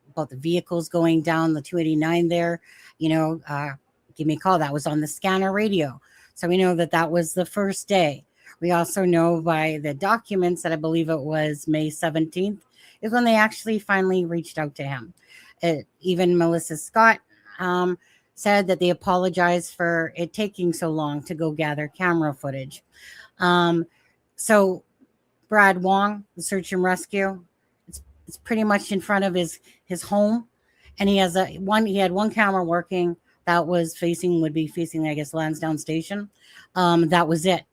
about the vehicles going down the 289 there, give me a call. That was on the scanner radio. So we know that was the first day. We also know by the documents that I believe it was May 17th is when they actually finally reached out to him. Even Melissa Scott said that they apologize for it taking so long to go gather camera footage. So Brad Wong, the search and rescue, it's pretty much in front of his home, and he has he had one camera working that would be facing, I guess, Landsdowne Station. That was it.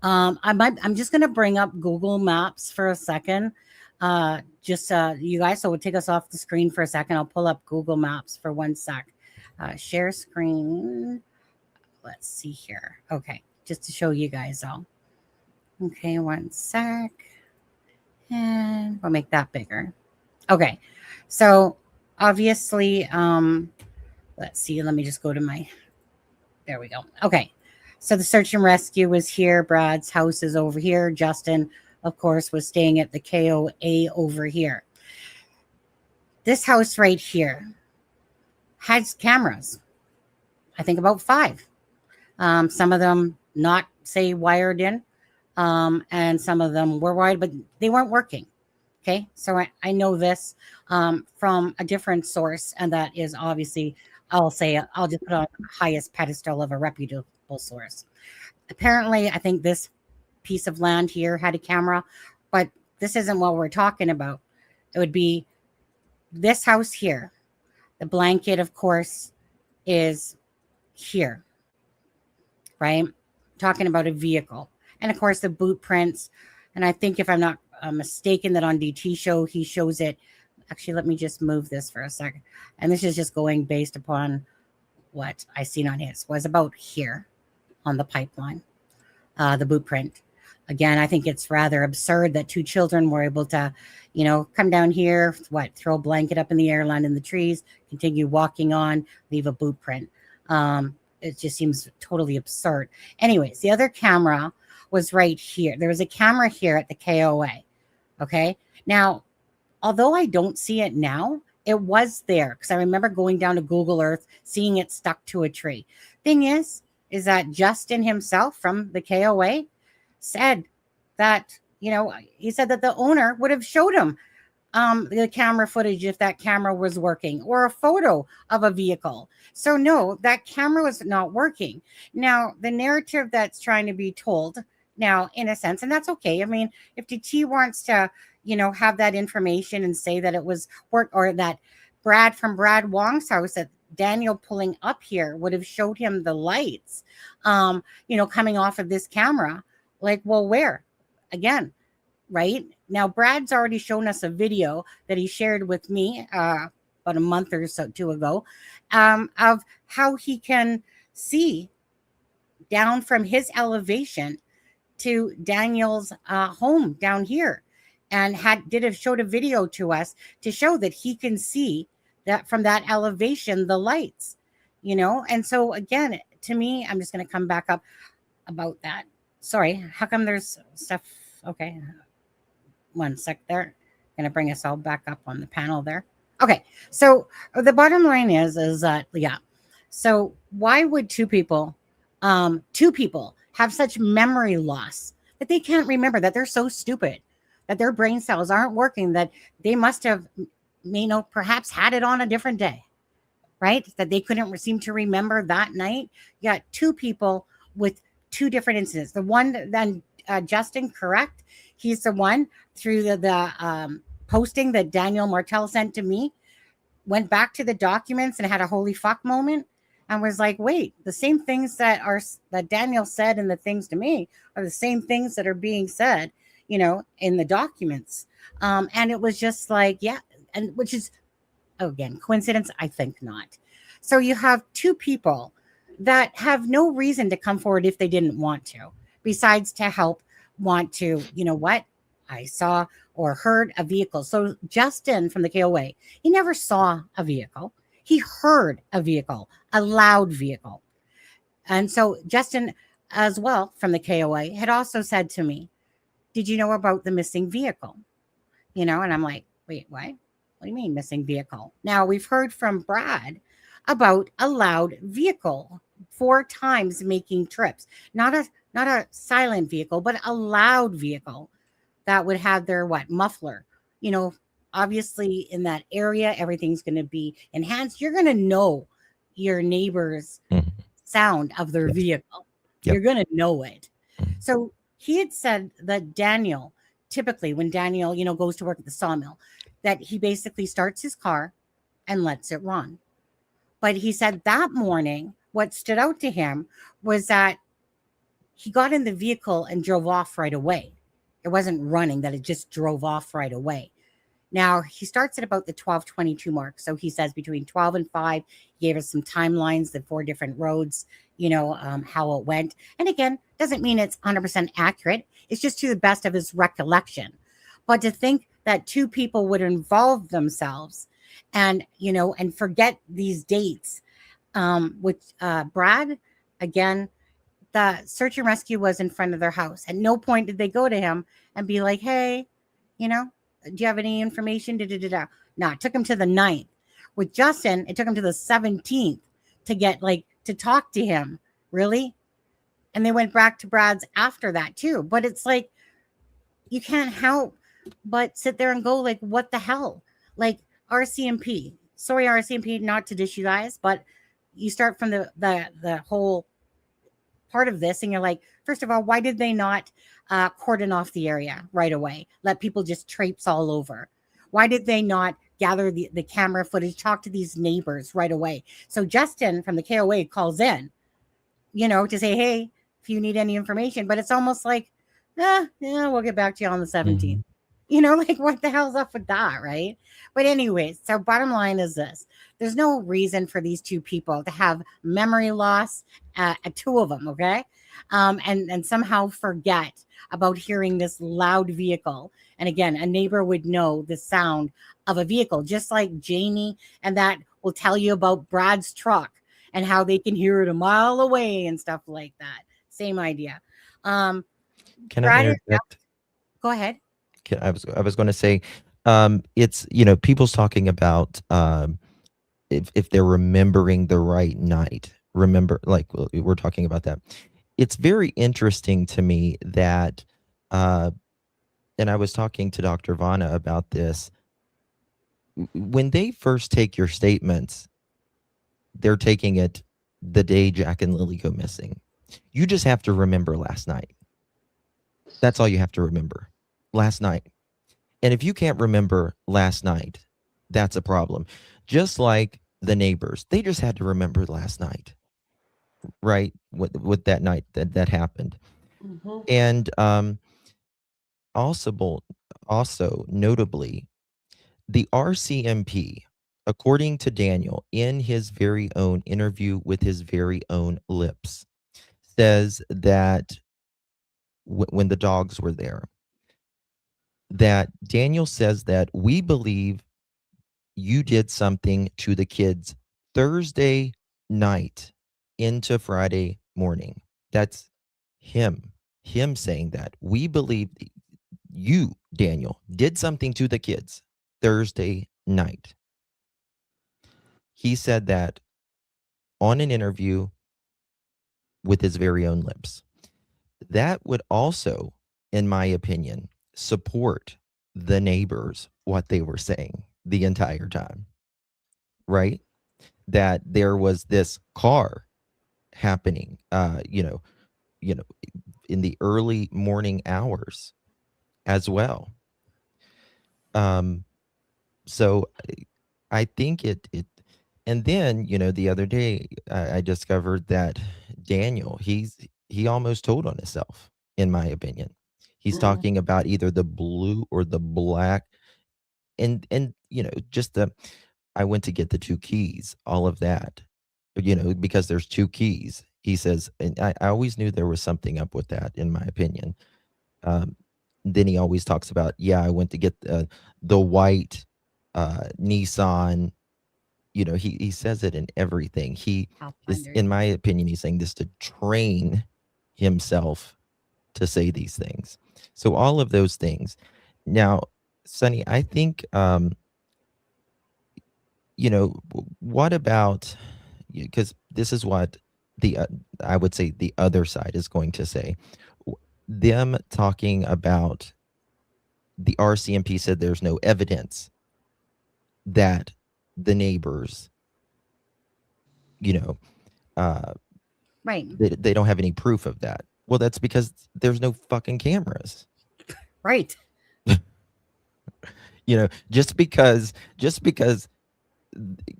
I'm just gonna bring up Google Maps for a second. You guys, so we'll take us off the screen for a second. I'll pull up Google Maps for 1 sec. Share screen. Let's see here. Okay, just to show you guys all. Okay, 1 sec. And we'll make that bigger. Okay, so obviously, let's see. Let me just go to there we go. Okay, so the search and rescue was here. Brad's house is over here. Justin, of course, was staying at the KOA over here. This house right here has cameras. I think about 5. Some of them not, say, wired in, and some of them were wired, but they weren't working. Okay, so I know this from a different source, and that is obviously, I'll just put on the highest pedestal of a reputable source. Apparently, I think this piece of land here had a camera, but this isn't what we're talking about. It would be this house here. The blanket, of course, is here, right? Talking about a vehicle. And of course, the boot prints. And I think, if I'm not mistaken, that on DT show, he shows it. Actually, let me just move this for a second. And this is just going based upon what I seen on his. Was about here on the pipeline, the boot print. Again, I think it's rather absurd that 2 children were able to, come down here, throw a blanket up in the air, land in the trees, continue walking on, leave a boot print. It just seems totally absurd. Anyways, the other camera was right here. There was a camera here at the KOA. Okay. Now, although I don't see it now, it was there because I remember going down to Google Earth, seeing it stuck to a tree. Thing is that Justin himself from the KOA said that, he said that the owner would have showed him the camera footage if that camera was working, or a photo of a vehicle. So no, that camera was not working. Now, the narrative that's trying to be told now, in a sense, and that's okay. I mean, if DT wants to, have that information and say that it was work, or that Brad from Brad Wong's house, that Daniel pulling up here would have showed him the lights, coming off of this camera. Like, well, where? Again, right? Now, Brad's already shown us a video that he shared with me about a month or so 2 ago, of how he can see down from his elevation to Daniel's home down here, and showed a video to us to show that he can see that from that elevation, the lights, And so again, to me, I'm just going to come back up about that. Sorry, how come there's stuff? Okay, 1 sec there. Going to bring us all back up on the panel there. Okay, so the bottom line is that, yeah. So why would two people have such memory loss that they can't remember, that they're so stupid, that their brain cells aren't working, that they must have, perhaps had it on a different day, right? That they couldn't seem to remember that night. You got 2 people with 2 different incidents. The one then Justin, correct? He's the one through the posting that Daniel Martel sent to me, went back to the documents and had a holy fuck moment and was like, wait, the same things that Daniel said and the things to me are the same things that are being said, in the documents. And it was just like, yeah, and which is, again, coincidence? I think not. So you have 2 people that have no reason to come forward if they didn't want to, besides to help, want to, I saw or heard a vehicle. So Justin from the KOA, he never saw a vehicle. He heard a vehicle, a loud vehicle. And so Justin as well from the KOA had also said to me, did you know about the missing vehicle? And I'm like, wait, what? What do you mean missing vehicle? Now we've heard from Brad about a loud vehicle 4 times making trips, not a silent vehicle, but a loud vehicle that would have their muffler. Obviously in that area, everything's going to be enhanced. You're going to know, your neighbor's Mhm. sound of their Yes. vehicle. Yep. You're going to know it. Mhm. So he had said that Daniel, typically when Daniel, goes to work at the sawmill, that he basically starts his car and lets it run. But he said that morning, what stood out to him was that he got in the vehicle and drove off right away. It wasn't running, that it just drove off right away. Now, he starts at about the 12:22 mark. So he says between 12 and 5, he gave us some timelines, the 4 different roads, how it went. And again, doesn't mean it's 100% accurate. It's just to the best of his recollection. But to think that 2 people would involve themselves and, and forget these dates, with Brad, again, the search and rescue was in front of their house. At no point did they go to him and be like, hey, do you have any information? No, it took him to the 9th. With Justin, it took him to the 17th to get to talk to him. Really? And they went back to Brad's after that too. But it's like, you can't help but sit there and go like, what the hell? Like RCMP. Sorry, RCMP, not to dish you guys, but you start from the whole part of this and you're like, first of all, why did they not cordon off the area right away? Let people just traipse all over. Why did they not gather the camera footage, talk to these neighbors right away? So Justin from the KOA calls in, to say, hey, if you need any information, but it's almost like, yeah, we'll get back to you on the 17th. Like what the hell's up with that, right? But anyways, so bottom line is this. There's no reason for these 2 people to have memory loss, 2 of them, okay? And somehow forget about hearing this loud vehicle. And again, a neighbor would know the sound of a vehicle, just like Jamie, and that will tell you about Brad's truck and how they can hear it a mile away and stuff like that. Same idea. Can Brad, I interject? go ahead. I was going to say, it's, people's talking about if they're remembering the right night. Remember, like we're talking about that. It's very interesting to me that, and I was talking to Dr. Vanna about this. When they first take your statements, they're taking it the day Jack and Lily go missing. You just have to remember last night. That's all you have to remember. Last night. And if you can't remember last night, that's a problem. Just like the neighbors, they just had to remember last night, right? With that night that happened. Mm-hmm. And also notably, the RCMP, according to Daniel, in his very own interview with his very own lips, says that when the dogs were there, that Daniel says that we believe you did something to the kids Thursday night into Friday morning. That's him saying that. We believe you, Daniel, did something to the kids Thursday night. He said that on an interview with his very own lips. That would also, in my opinion, support the neighbors, what they were saying the entire time, right? That there was this car happening, in the early morning hours as well. So I think it, and then, the other day I discovered that Daniel, he almost told on himself, in my opinion. He's talking about either the blue or the black, and just I went to get the 2 keys, all of that, because there's 2 keys. He says, and I always knew there was something up with that, in my opinion. Then he always talks about, I went to get the white Nissan. He says it in everything. He is, in my opinion, he's saying this to train himself to say these things. So all of those things. Now, Sonny, I think, what about, because this is what I would say the other side is going to say. Them talking about the RCMP said there's no evidence that the neighbors you know, Right. they don't have any proof of that. Well, that's because there's no fucking cameras. Right. You know, just because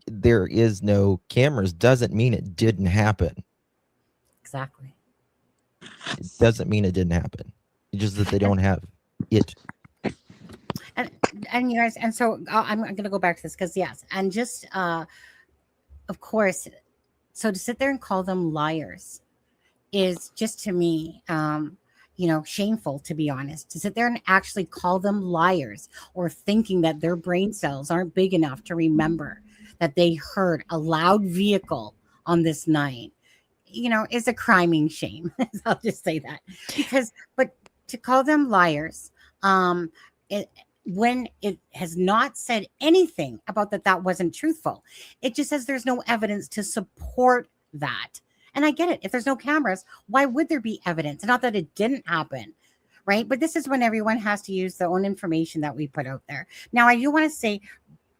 there is no cameras doesn't mean it didn't happen. Exactly. It doesn't mean it didn't happen. It's just that they don't have it. And you guys, and so I'm going to go back to this because yes, and just of course, so to sit there and call them liars is just to me, shameful, to be honest. To sit there and actually call them liars or thinking that their brain cells aren't big enough to remember that they heard a loud vehicle on this night, is a criming shame. I'll just say that but to call them liars, when it has not said anything about that wasn't truthful, it just says there's no evidence to support that. And I get it. If there's no cameras, why would there be evidence? Not that it didn't happen, right? But this is when everyone has to use their own information that we put out there. Now, I do want to say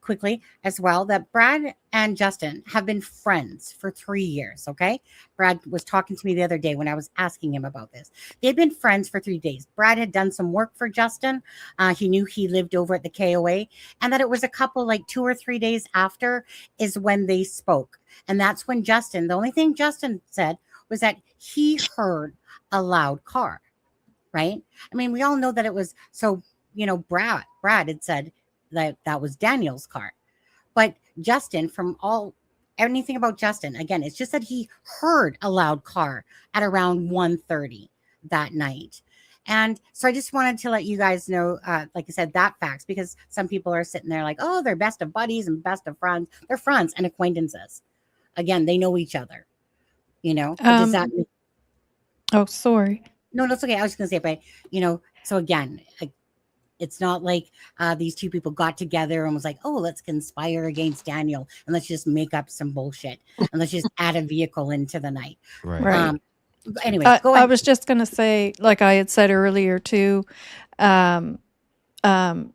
quickly as well that Brad and Justin have been friends for 3 years, okay? Brad was talking to me the other day when I was asking him about this. They'd been friends for 3 days. Brad had done some work for Justin. He knew he lived over at the KOA, and that it was a couple, like 2 or 3 days after is when they spoke. And that's when the only thing Justin said was that he heard a loud car, right? I mean, we all know that it was, so, Brad had said that was Daniel's car. But Justin, anything about Justin, again, it's just that he heard a loud car at around 1:30 that night. And so I just wanted to let you guys know, like I said, that facts, because some people are sitting there like, oh, they're best of buddies and best of friends. They're friends and acquaintances. Again, they know each other, does that mean? Oh, sorry. No, that's okay. I was just going to say, but, so again, it's not like these two people got together and was like, oh, let's conspire against Daniel and let's just make up some bullshit and let's just add a vehicle into the night. Right. Anyway, go ahead. I was just going to say, like I had said earlier too,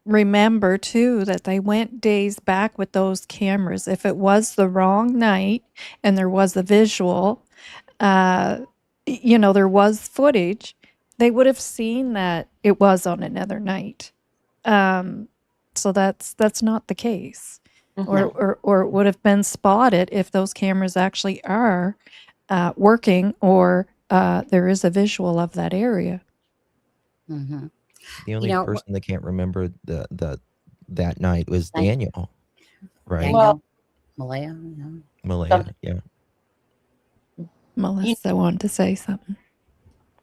remember too that they went days back with those cameras. If it was the wrong night and there was a visual, there was footage, they would have seen that it was on another night. So that's not the case. Or it would have been spotted if those cameras actually are working, or there is a visual of that area. Mm-hmm. The only person that can't remember that night was Daniel, right? Daniel, Malaya, Malaya, yeah. Melissa wanted to say something.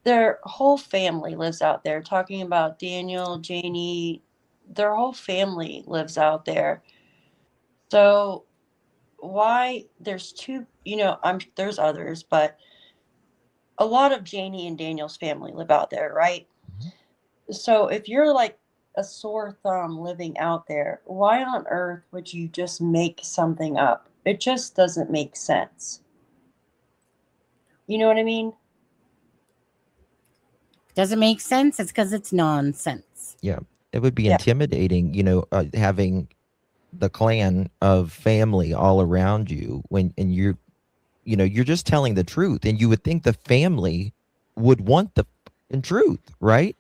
Their whole family lives out there. Talking about Daniel, Janie, their whole family lives out there. So why there's two, there's others, but a lot of Janie and Daniel's family live out there, right? So if you're like a sore thumb living out there, why on earth would you just make something up? It just doesn't make sense. You know what I mean? Doesn't make sense. It's because it's nonsense. Yeah. It would be intimidating, having the clan of family all around you and you're just telling the truth, and you would think the family would want the truth, right?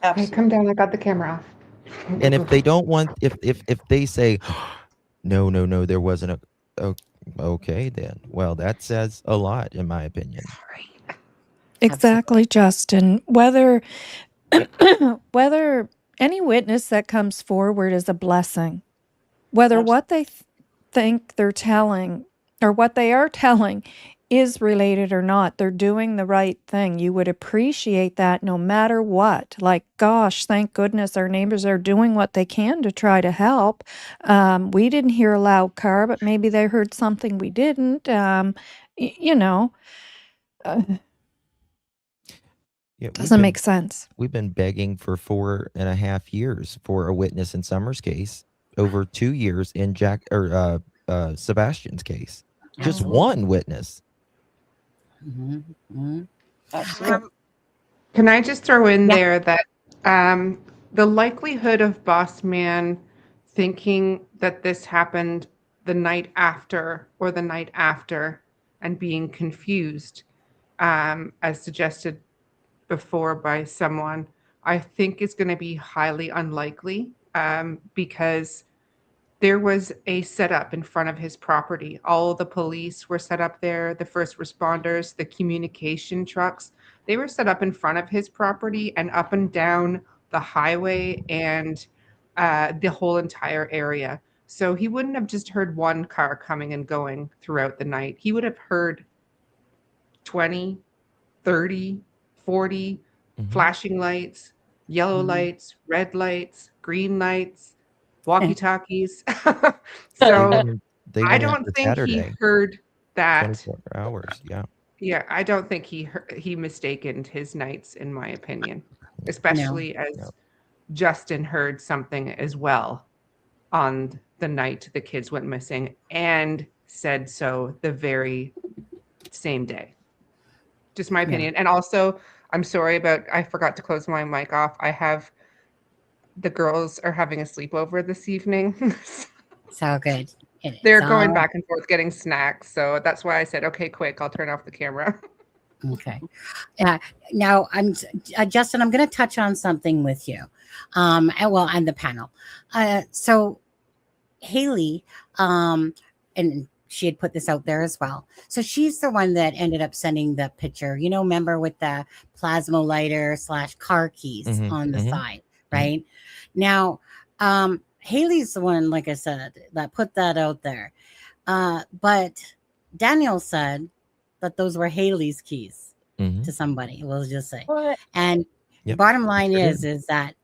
Hey, come down. I got the camera off. And if they don't want, if they say, no, there wasn't okay, then, well, that says a lot, in my opinion. Exactly, Justin. Whether any witness that comes forward is a blessing, whether what they think they're telling or what they are telling is related or not, they're doing the right thing. You would appreciate that no matter what. Like, gosh, thank goodness our neighbors are doing what they can to try to help. We didn't hear a loud car, but maybe they heard something we didn't. Doesn't make sense. We've been begging for 4.5 years for a witness in Summer's case, over 2 years in Jack or Sebastian's case. Just one witness. Mm-hmm. Can I just throw in there that the likelihood of Boss Man thinking that this happened the night after or the night after and being confused, as suggested before by someone, I think is going to be highly unlikely, because there was a setup in front of his property. All the police were set up there, the first responders, the communication trucks. They were set up in front of his property and up and down the highway and the whole entire area. So he wouldn't have just heard one car coming and going throughout the night. He would have heard 20, 30, 40 flashing lights, yellow lights, red lights, green lights, walkie-talkies. So I don't think he heard that. 24 hours, yeah. Yeah, I don't think he mistaken his nights, in my opinion, especially as Justin heard something as well on the night the kids went missing and said so the very same day. Just my opinion. And also, I'm sorry about, I forgot to close my mic off. The girls are having a sleepover this evening. So good. They're going back and forth getting snacks. So that's why I said, okay, quick, I'll turn off the camera. Okay. Now, Justin, I'm going to touch on something with you. And the panel. So Haley, and she had put this out there as well. So she's the one that ended up sending the picture, remember, with the plasma lighter / car keys on the side, right? Now, Haley's the one, like I said, that put that out there. But Daniel said that those were Haley's keys to somebody, we'll just say. What? And bottom line is that,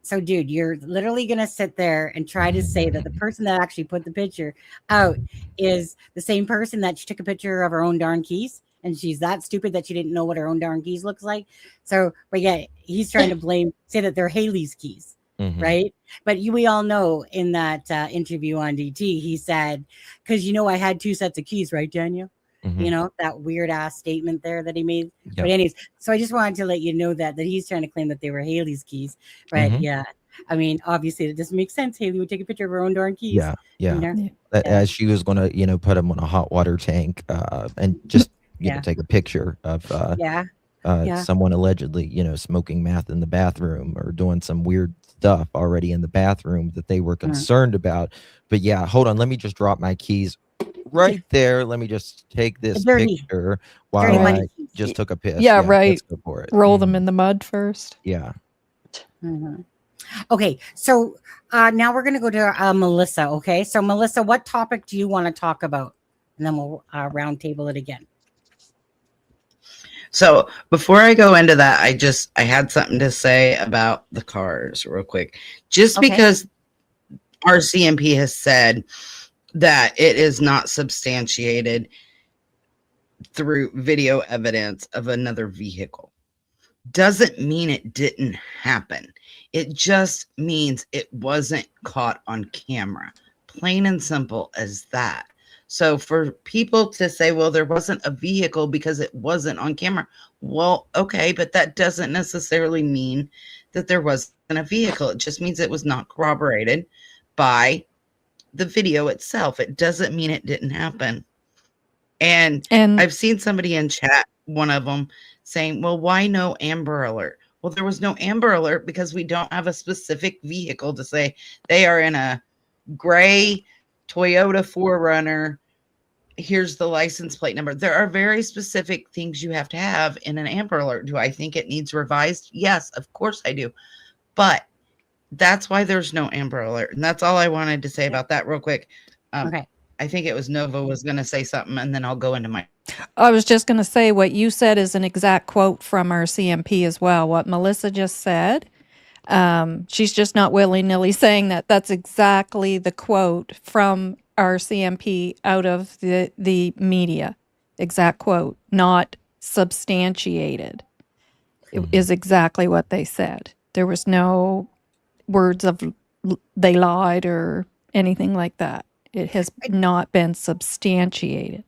so dude, you're literally going to sit there and try to say that the person that actually put the picture out is the same person that she took a picture of her own darn keys. And she's that stupid that she didn't know what her own darn keys looks like. So, but yeah, he's trying to say that they're Haley's keys. Right. But we all know in that interview on DT, he said, because, I had 2 sets of keys, right, Daniel? That weird ass statement there that he made. Yep. But anyways, so I just wanted to let you know that he's trying to claim that they were Haley's keys. But yeah, I mean, obviously it doesn't make sense. Haley would take a picture of her own darn keys. Yeah. As she was going to, put them on a hot water tank and just, take a picture of someone allegedly, smoking meth in the bathroom or doing some weird stuff already in the bathroom that they were concerned about. But yeah, hold on, let me just drop my keys right there. Let me just take this picture while I just took a piss. Yeah, right. Let's go for it. Roll them in the mud first. Yeah. Okay, so now we're going to go to Melissa. Okay, so Melissa, what topic do you want to talk about? And then we'll round table it again. So before I go into that, I had something to say about the cars real quick. Just because our CMP has said that it is not substantiated through video evidence of another vehicle doesn't mean it didn't happen. It just means it wasn't caught on camera. Plain and simple as that. So for people to say, well, there wasn't a vehicle because it wasn't on camera. Well, okay, but that doesn't necessarily mean that there wasn't a vehicle. It just means it was not corroborated by the video itself. It doesn't mean it didn't happen. And I've seen somebody in chat, one of them, saying, well, why no Amber Alert? Well, there was no Amber Alert because we don't have a specific vehicle to say they are in a gray Toyota 4Runner. Here's the license plate number. There are very specific things you have to have in an Amber Alert. Do I think it needs revised? Yes, of course I do. But that's why there's no Amber Alert. And that's all I wanted to say about that real quick. Okay. I think it was Nova was going to say something, and then I'll go into my... I was just going to say what you said is an exact quote from our CMP as well. What Melissa just said. She's just not willy-nilly saying that. That's exactly the quote from our CMP out of the media. Exact quote, not substantiated. It is exactly what they said. There was no words of they lied or anything like that. It has not been substantiated.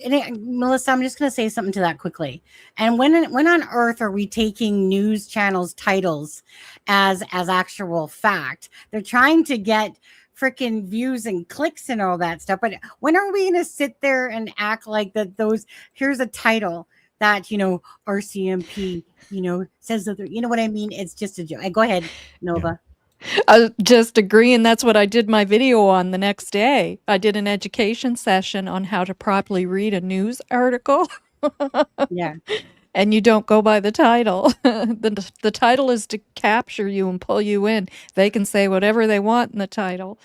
Melissa, I'm just going to say something to that quickly. And when on earth are we taking news channels titles as actual fact? They're trying to get freaking views and clicks and all that stuff. But when are we going to sit there and act like that? Here's a title that, RCMP, says that, you know what I mean? It's just a joke. Go ahead, Nova. I was just agreeing. That's what I did my video on the next day. I did an education session on how to properly read a news article. Yeah. And you don't go by the title. The title is to capture you and pull you in. They can say whatever they want in the title.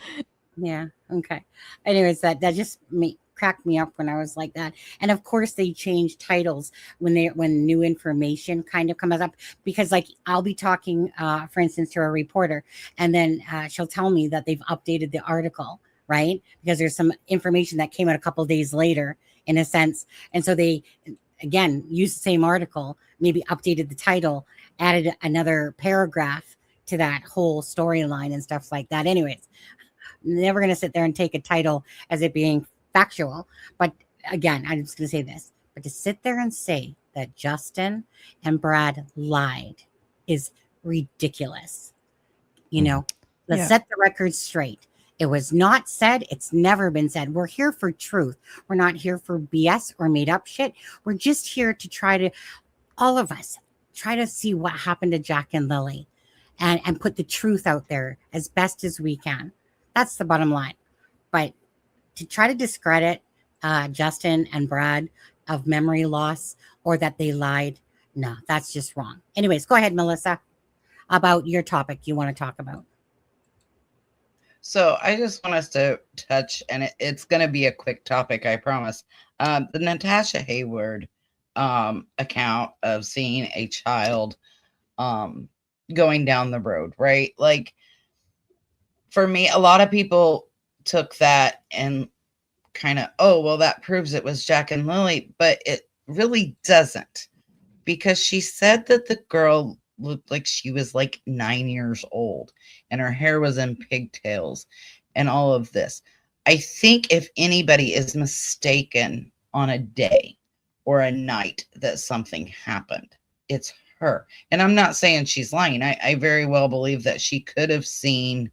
Yeah. Okay. Anyways, that just cracked me up when I was like that. And of course they change titles when new information kind of comes up, because like I'll be talking, for instance, to a reporter, and then she'll tell me that they've updated the article, right? Because there's some information that came out a couple of days later, in a sense. And so they, again, used the same article, maybe updated the title, added another paragraph to that whole storyline and stuff like that. Anyways, never going to sit there and take a title as it being factual. But again, I'm just going to say this. But to sit there and say that Justin and Brad lied is ridiculous. Let's set the record straight. It was not said. It's never been said. We're here for truth. We're not here for BS or made up shit. We're just here to all of us, try to see what happened to Jack and Lilly and put the truth out there as best as we can. That's the bottom line. But to try to discredit Justin and Brad of memory loss or that they lied, no, that's just wrong. Anyways, go ahead, Melissa, about your topic you want to talk about. So I just want us to touch, and it's going to be a quick topic, I promise. The Natasha Hayward account of seeing a child going down the road, right? Like, for me, a lot of people took that and kind of, oh, well, that proves it was Jack and Lilly, but it really doesn't, because she said that the girl looked like she was like 9 years old and her hair was in pigtails and all of this. I think if anybody is mistaken on a day or a night that something happened, it's her. And I'm not saying she's lying. I very well believe that she could have seen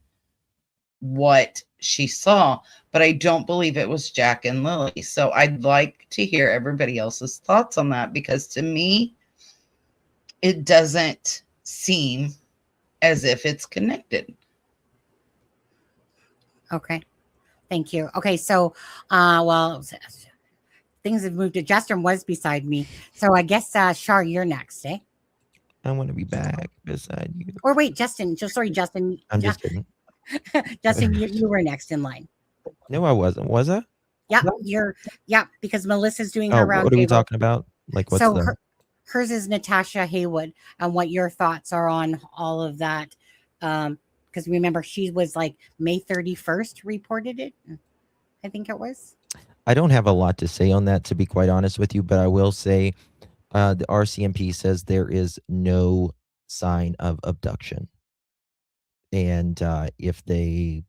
what she saw, but I don't believe it was Jack and Lilly. So I'd like to hear everybody else's thoughts on that, because to me, it doesn't seem as if it's connected. Okay. Thank you. Okay. So, well, things have moved. Justin was beside me. So I guess, Shar, you're next, eh? I want to be back beside you. Or wait, Justin. Sorry, Justin. I'm just kidding. Justin, you were next in line. No, I wasn't. Was I? Yeah, because Melissa's doing her round. What are we talking about? Like, what's hers is Natasha Haywood, and what your thoughts are on all of that. Because remember, she was like May 31st reported it. I think it was. I don't have a lot to say on that, to be quite honest with you, but I will say the RCMP says there is no sign of abduction. And if they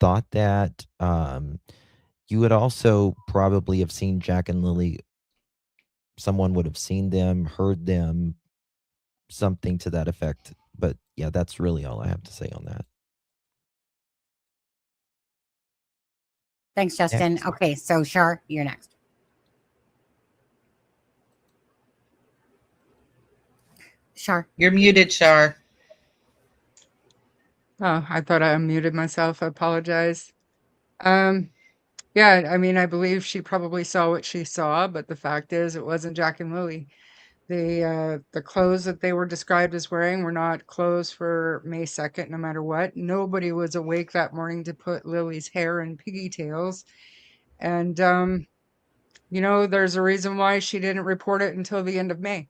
thought that, you would also probably have seen Jack and Lilly. Someone would have seen them, heard them, something to that effect. But yeah, that's really all I have to say on that. Thanks, Justin. Next. Okay, so Shar, you're next. Shar. You're muted, Shar. Oh, I thought I unmuted myself. I apologize. Yeah, I mean, I believe she probably saw what she saw, but the fact is it wasn't Jack and Lilly. The clothes that they were described as wearing were not clothes for May 2nd, no matter what. Nobody was awake that morning to put Lily's hair in pigtails. And, there's a reason why she didn't report it until the end of May.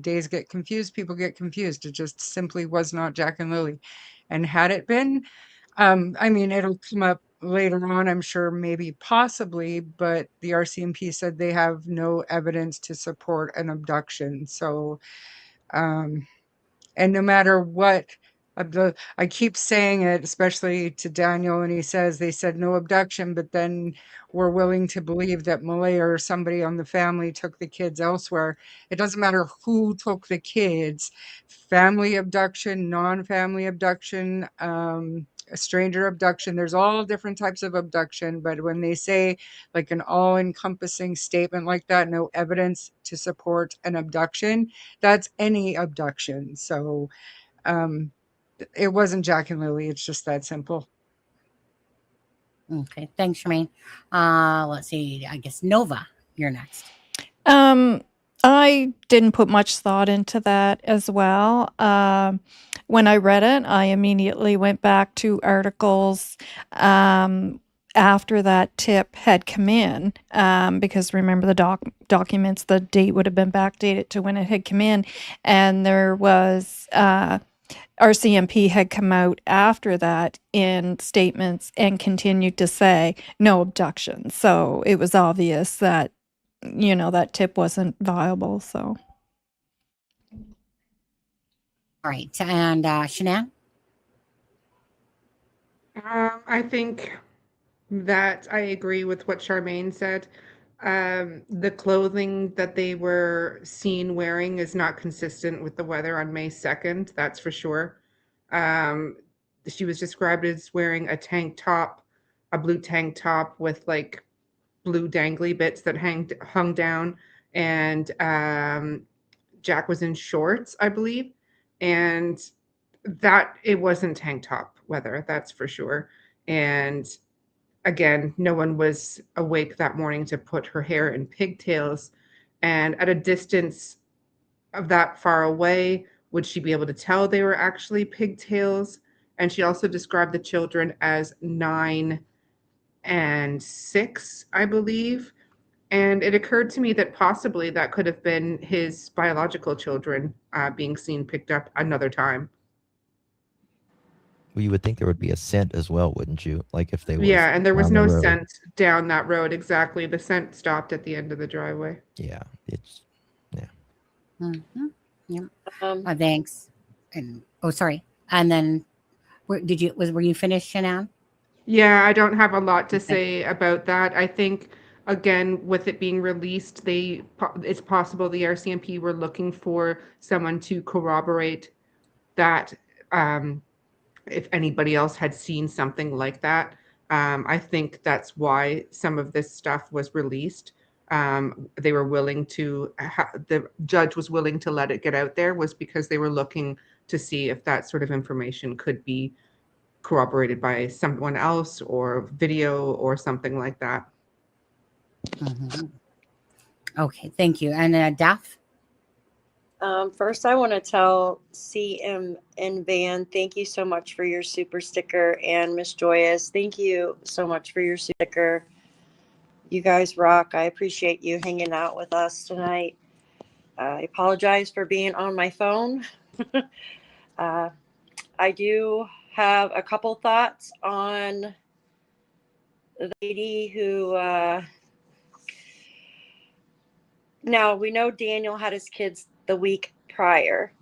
Days get confused, people get confused. It just simply was not Jack and Lilly. And had it been, I mean, it'll come up later on, I'm sure, maybe possibly, but the RCMP said they have no evidence to support an abduction. So, and no matter what I keep saying it, especially to Daniel, when he says they said no abduction, but then we're willing to believe that Malay or somebody on the family took the kids elsewhere. It doesn't matter who took the kids, family abduction, non-family abduction, a stranger abduction. There's all different types of abduction, but when they say like an all-encompassing statement like that, no evidence to support an abduction, that's any abduction. So it wasn't Jack and Lily. It's just that simple. Okay, thanks, Charmaine. Let's see. I guess Nova, you're next. I didn't put much thought into that as well. When I read it, I immediately went back to articles after that tip had come in, because remember the documents, the date would have been backdated to when it had come in, and there was RCMP had come out after that in statements and continued to say no abduction. So it was obvious that, that tip wasn't viable. So. All right. And Shanann? I think that I agree with what Charmaine said. The clothing that they were seen wearing is not consistent with the weather on May 2nd, that's for sure. She was described as wearing a tank top, a blue tank top with like blue dangly bits that hung down, and Jack was in shorts, I believe, and that it wasn't tank top weather, that's for sure. And again, no one was awake that morning to put her hair in pigtails, and at a distance of that far away, would she be able to tell they were actually pigtails? And she also described the children as 9 and 6, I believe. And it occurred to me that possibly that could have been his biological children being seen picked up another time. Well, you would think there would be a scent as well, wouldn't you? Like if they was Yeah, and there was down the no road. scent down that road. Exactly. The scent stopped at the end of the driveway. Yeah, it's Mm-hmm. Yep. Um, Thanks. And sorry. And then, were you finished, Shanann? Yeah, I don't have a lot to Okay. say about that. I think, again, with it being released, it's possible the RCMP were looking for someone to corroborate that, if anybody else had seen something like that. I think that's why some of this stuff was released. They were willing to, the judge was willing to let it get out there, was because they were looking to see if that sort of information could be corroborated by someone else or video or something like that. Mm-hmm. Okay, thank you. And Daph? First, I want to tell CM and Van, thank you so much for your super sticker. And Miss Joyous, thank you so much for your super sticker. You guys rock. I appreciate you hanging out with us tonight. I apologize for being on my phone. I do have a couple thoughts on the lady who, now we know Daniel had his kids the week prior,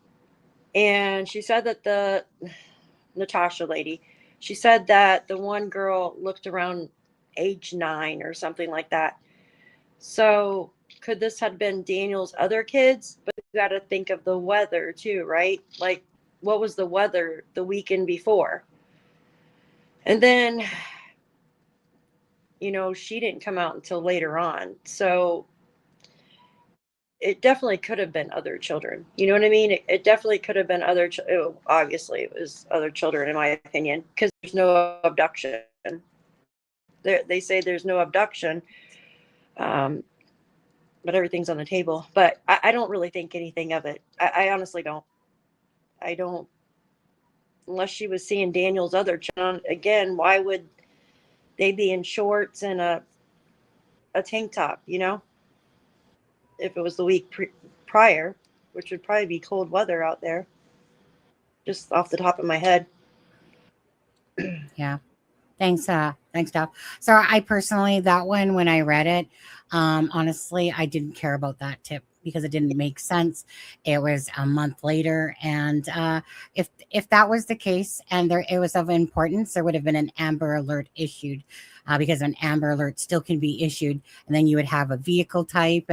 and she said that the Natasha lady, she said that the one girl looked around age 9 or something like that. So could this have been Daniel's other kids? But you got to think of the weather too, right? Like, what was the weather the weekend before? And then, she didn't come out until later on. So it definitely could have been other children. You know what I mean? It definitely could have been other. Obviously, it was other children, in my opinion, because there's no abduction. They say there's no abduction, but everything's on the table. But I don't really think anything of it. I honestly don't. I don't. Unless she was seeing Daniel's other children again, why would they be in shorts and a tank top? If it was the week prior, which would probably be cold weather out there, just off the top of my head. Yeah. Thanks, Daph. So I personally, that one, when I read it, honestly, I didn't care about that tip because it didn't make sense. It was a month later, and if that was the case and it was of importance, there would have been an Amber Alert issued, because an Amber Alert still can be issued, and then you would have a vehicle type,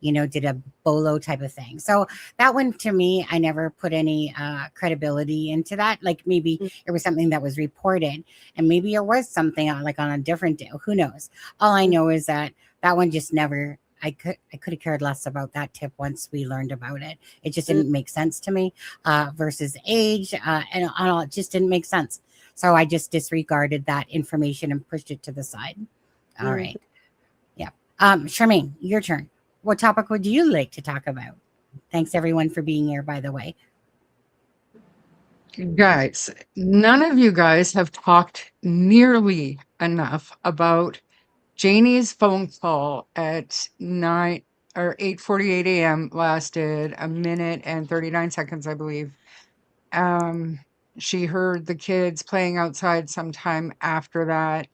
did a BOLO type of thing. So that one, to me, I never put any credibility into that. Like maybe it was something that was reported, and maybe it was something like on a different day. Who knows? All I know is that one just never. I could have cared less about that tip once we learned about it. It just didn't make sense to me, versus age, and all. It just didn't make sense. So I just disregarded that information and pushed it to the side. All right. Yeah. Charmaine, your turn. What topic would you like to talk about? Thanks everyone for being here, by the way. Guys, none of you guys have talked nearly enough about Janie's phone call at 9 or 8:48 a.m. lasted a minute and 39 seconds, I believe. She heard the kids playing outside sometime after that.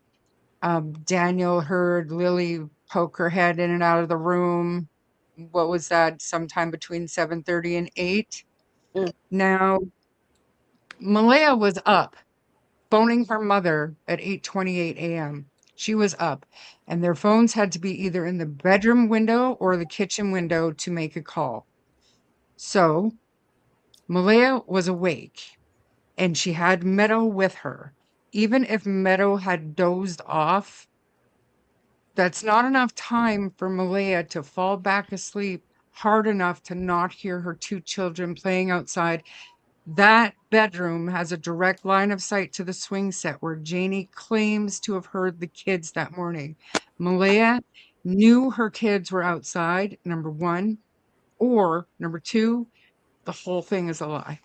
Daniel heard Lily poke her head in and out of the room. What was that? Sometime between 7:30 and 8. Now, Malaya was up, phoning her mother at 8:28 a.m. She was up, and their phones had to be either in the bedroom window or the kitchen window to make a call. So, Malaya was awake, and she had Meadow with her. Even if Meadow had dozed off, that's not enough time for Malaya to fall back asleep hard enough to not hear her two children playing outside. That bedroom has a direct line of sight to the swing set where Janie claims to have heard the kids that morning. Malaya knew her kids were outside, number one, or number two, the whole thing is a lie.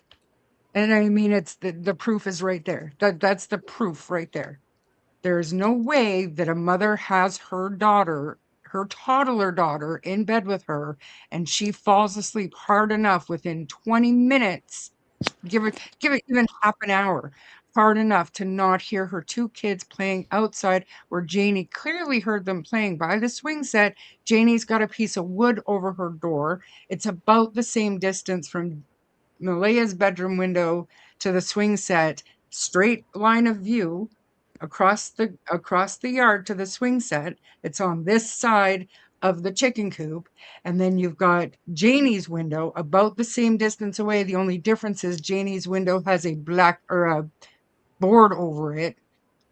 And I mean, it's the proof is right there. That's the proof right there. There's no way that a mother has her daughter, her toddler daughter, in bed with her, and she falls asleep hard enough within 20 minutes, give it even half an hour, hard enough to not hear her two kids playing outside where Janie clearly heard them playing by the swing set. Janie's got a piece of wood over her door. It's about the same distance from Malaya's bedroom window to the swing set, straight line of view across the yard to the swing set. It's on this side of the chicken coop, and then you've got Janie's window about the same distance away. The only difference is Janie's window has a black or a board over it,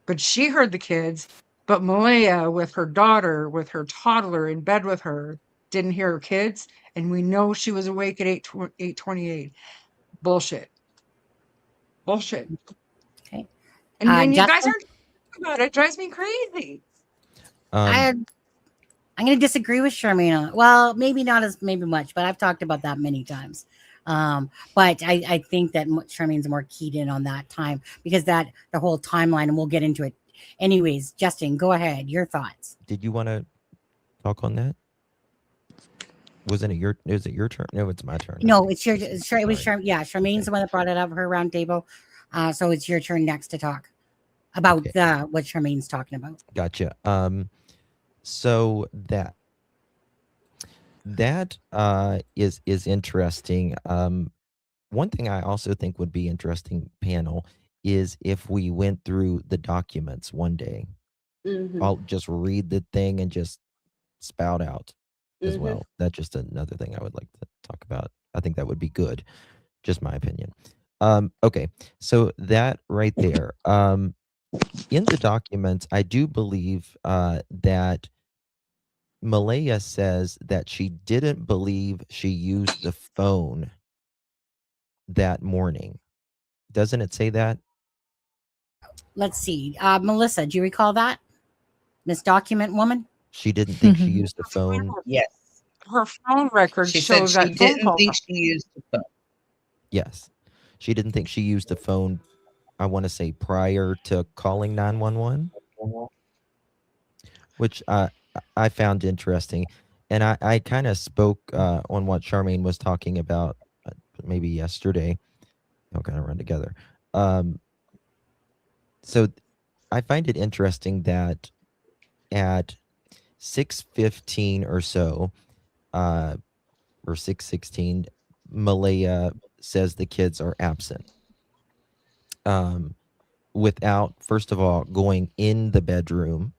but she heard the kids. But Malaya, with her daughter, with her toddler in bed with her, didn't hear her kids, and we know she was awake at 8:28. Bullshit. Okay. And then you guys Justin? aren't talking about it. It drives me crazy. I'm going to disagree with Charmaine. Well, maybe not as much, but I've talked about that many times. But I think that Charmaine's more keyed in on that time because the whole timeline, and we'll get into it. Anyways, Justin, go ahead. Your thoughts. Did you want to talk on that? Is it your turn? No, it's my turn. No, it's your. It was Charmaine's the one that brought it up, her round table. So it's your turn next to talk about what Charmaine's talking about. Gotcha. So that is interesting. One thing I also think would be interesting, panel, is if we went through the documents one day. I'll just read the thing and just spout out as well. That's just another thing I would like to talk about. I think that would be good. Just my opinion. Okay, so that right there. In the documents, I do believe that Malaya says that she didn't believe she used the phone that morning. Doesn't it say that? Let's see. Melissa, do you recall that? Miss Document Woman? She didn't think she used the phone. Yes. Her phone records She said show she that phone didn't call. think she used the phone. Yes. She didn't think she used the phone, I want to say, prior to calling 911, which I found interesting. And I kind of spoke on what Charmaine was talking about maybe yesterday. They'll kind of run together. So I find it interesting that at 6:15 or so, or 6:16, Malaya says the kids are absent. Without, first of all, going in the bedroom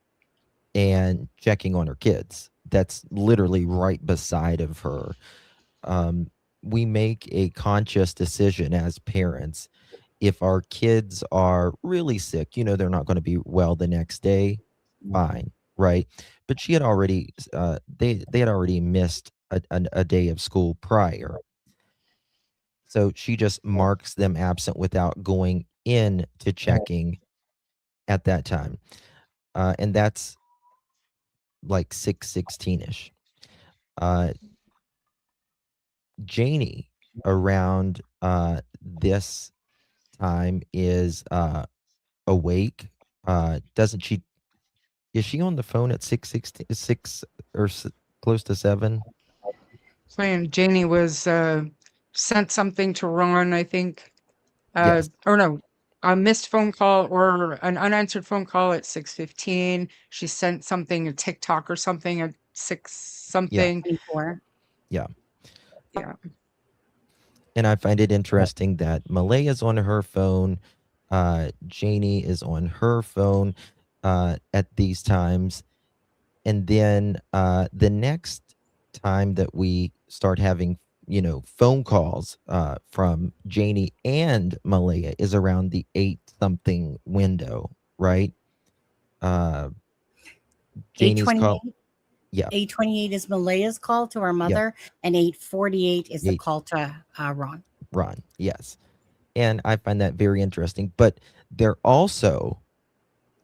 and checking on her kids. That's literally right beside of her. We make a conscious decision as parents. If our kids are really sick, they're not going to be well the next day, fine, right? But she had already, they had already missed a day of school prior. So she just marks them absent without going in to checking at that time. And that's like 6:16ish. Janie around this time is awake. Doesn't she? Is she on the phone at 6:16, 6 or close to 7? Saying Janie was sent something to Ron, I think. Yes. Or no, a missed phone call or an unanswered phone call at 6:15. She sent something, a TikTok or something at 6 something. 24. Yeah. Yeah. And I find it interesting that Malaya's on her phone. Janie is on her phone at these times. And then the next time that we start having, phone calls from Janie and Malaya is around the 8-something window, right? Janie's call. 8:28. Yeah. 8:28 is Malaya's call to our mother, and 8:48 is the call to Ron. Ron, yes. And I find that very interesting. But they're also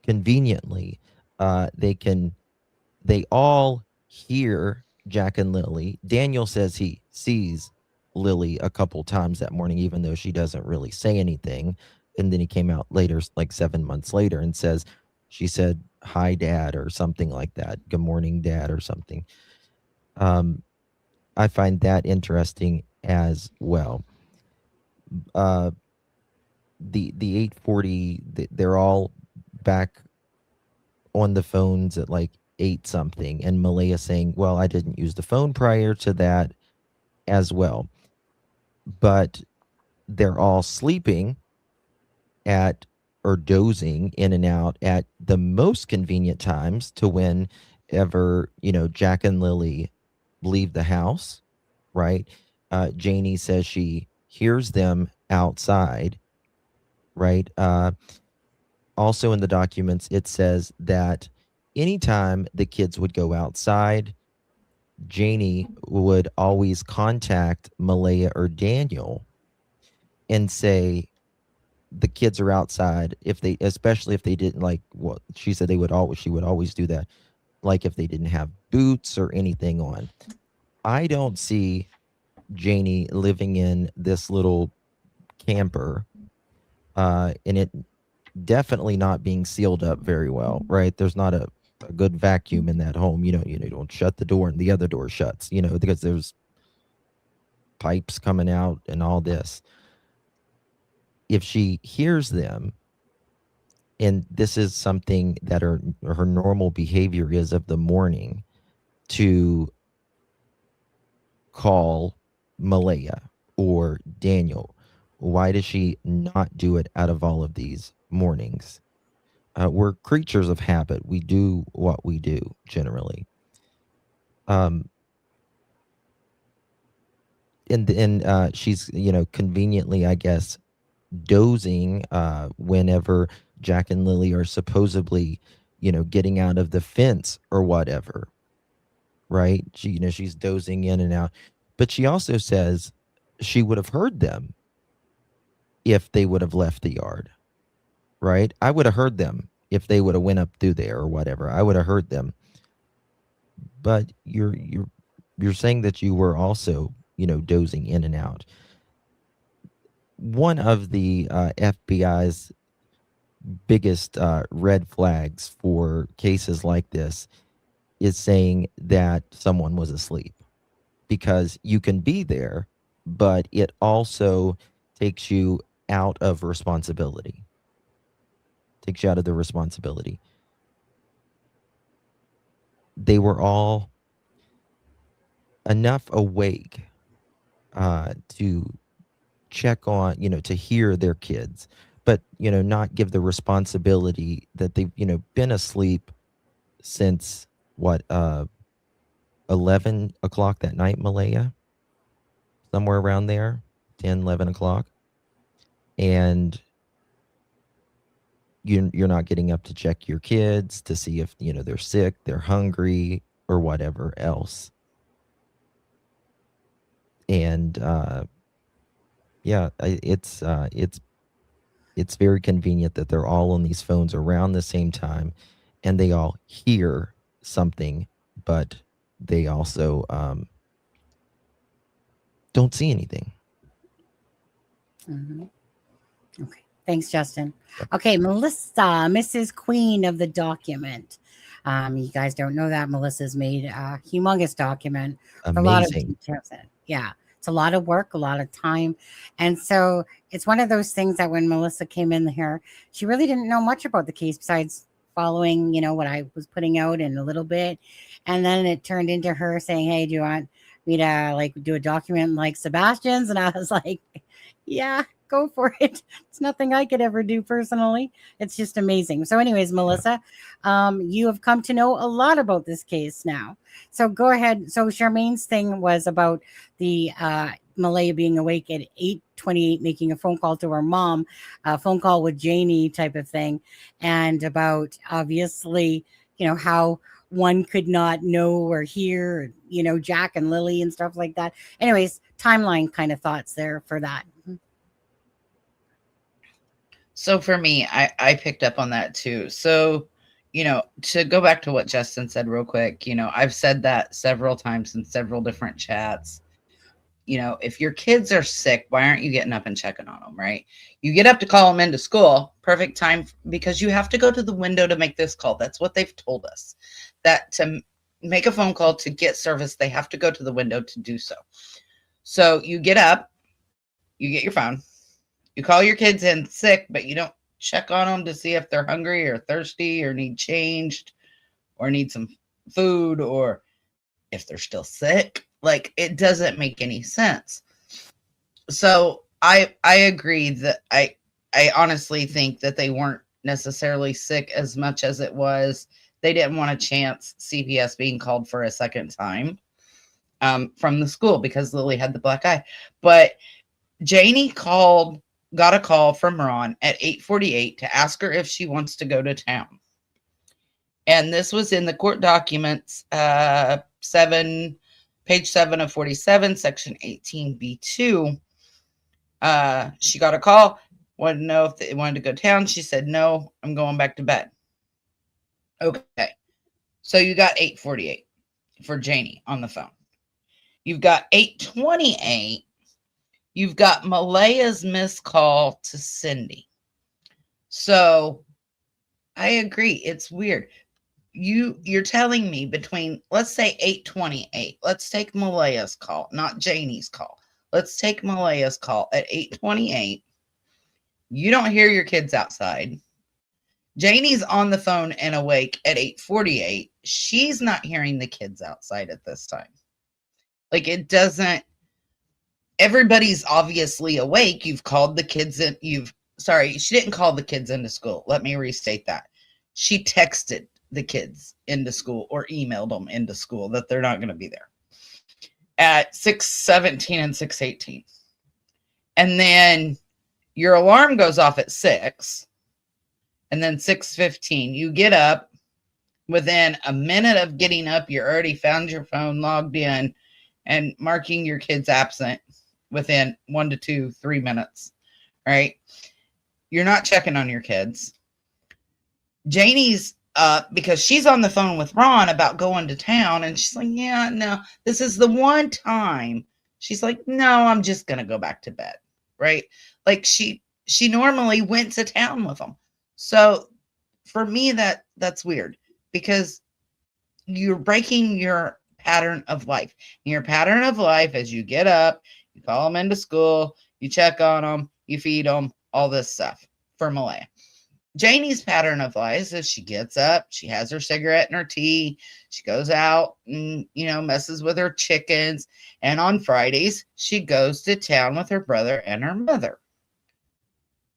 conveniently, they all hear Jack and Lilly. Daniel says he sees Lilly a couple times that morning, even though she doesn't really say anything. And then he came out later, like 7 months later, and says, she said, "Hi, Dad," or something like that. "Good morning, Dad," or something. I find that interesting as well. The 8:40, they're all back on the phones at like 8 something, and Malaya saying, "Well, I didn't use the phone prior to that as well." But they're all sleeping at, or dozing in and out at the most convenient times to whenever, Jack and Lilly leave the house, right? Janie says she hears them outside, right? Also in the documents, it says that anytime the kids would go outside, Janie would always contact Malaya or Daniel and say, the kids are outside, especially if they didn't, like what she said, she would always do that, like if they didn't have boots or anything on. I don't see Janie living in this little camper, and it definitely not being sealed up very well, right? There's not a good vacuum in that home. You don't shut the door and the other door shuts, because there's pipes coming out and all this. If she hears them, and this is something that her normal behavior is of the morning, to call Malaya or Daniel, why does she not do it out of all of these mornings? We're creatures of habit. We do what we do generally. And then she's, conveniently, I guess, dozing whenever Jack and Lilly are supposedly, getting out of the fence or whatever, right? She's dozing in and out. But she also says she would have heard them if they would have left the yard, right? I would have heard them if they would have went up through there or whatever. I would have heard them. But you're saying that you were also, dozing in and out. One of the FBI's biggest red flags for cases like this is saying that someone was asleep, because you can be there, but it also takes you out of responsibility. Takes you out of the responsibility. They were all enough awake to check on, to hear their kids, but, not give the responsibility that they've, been asleep since what, 11 o'clock that night, Malaya, somewhere around there, 10, 11 o'clock. And you're not getting up to check your kids to see if, they're sick, they're hungry, or whatever else. And, yeah, it's very convenient that they're all on these phones around the same time, and they all hear something, but they also don't see anything. Mhm. Okay. Thanks, Justin. Okay, Melissa, Mrs. Queen of the document. You guys don't know that Melissa's made a humongous document with a lot of Amazing. details in it. Yeah, it's a lot of work, a lot of time. And so it's one of those things that when Melissa came in here, she really didn't know much about the case besides following, what I was putting out in a little bit. And then it turned into her saying, hey, do you want me to like do a document like Sebastian's? And I was like, yeah, go for it. It's nothing I could ever do personally. It's just amazing. So anyways, Melissa, you have come to know a lot about this case now. So go ahead. So Charmaine's thing was about the Malaya being awake at 8:28, making a phone call to her mom, a phone call with Janie type of thing. And about obviously, how one could not know or hear, Jack and Lilly and stuff like that. Anyways, timeline kind of thoughts there for that. So for me, I picked up on that too. So, to go back to what Justin said real quick, I've said that several times in several different chats. If your kids are sick, why aren't you getting up and checking on them, right? You get up to call them into school, perfect time, because you have to go to the window to make this call. That's what they've told us, that to make a phone call to get service, they have to go to the window to do so. So you get up, you get your phone, you call your kids in sick, but you don't check on them to see if they're hungry or thirsty or need changed or need some food or if they're still sick. Like, it doesn't make any sense. So I agree that I honestly think that they weren't necessarily sick as much as it was they didn't want to chance CPS being called for a second time from the school because Lily had the black eye. But Janie got a call from Ron at 8:48 to ask her if she wants to go to town. And this was in the court documents, page 7 of 47, section 18B2. She got a call, wanted to know if they wanted to go to town. She said, no, I'm going back to bed. Okay. So you got 8:48 for Janie on the phone. You've got 8:28. You've got Malaya's missed call to Cindy. So I agree. It's weird. You're telling me between, let's say 8:28. Let's take Malaya's call, not Janie's call. Let's take Malaya's call at 8:28. You don't hear your kids outside. Janie's on the phone and awake at 8:48. She's not hearing the kids outside at this time. Like, it doesn't. Everybody's obviously awake. You've called the kids in. She didn't call the kids into school. Let me restate that. She texted the kids into school or emailed them into school that they're not going to be there at 6:17 and 6:18. And then your alarm goes off at 6. And then 6:15, you get up. Within a minute of getting up, you already found your phone, logged in, and marking your kids absent within 1 to 2, 3 minutes, right? You're not checking on your kids. Janie's because she's on the phone with Ron about going to town, and she's like, yeah, no, this is the one time. She's like, no, I'm just going to go back to bed, right? Like, she normally went to town with them. So for me, that's weird because you're breaking your pattern of life. Your pattern of life is you get up, you call them into school, you check on them, you feed them, all this stuff for Malaya. Janie's pattern of life is she gets up, she has her cigarette and her tea, she goes out and, messes with her chickens. And on Fridays, she goes to town with her brother and her mother.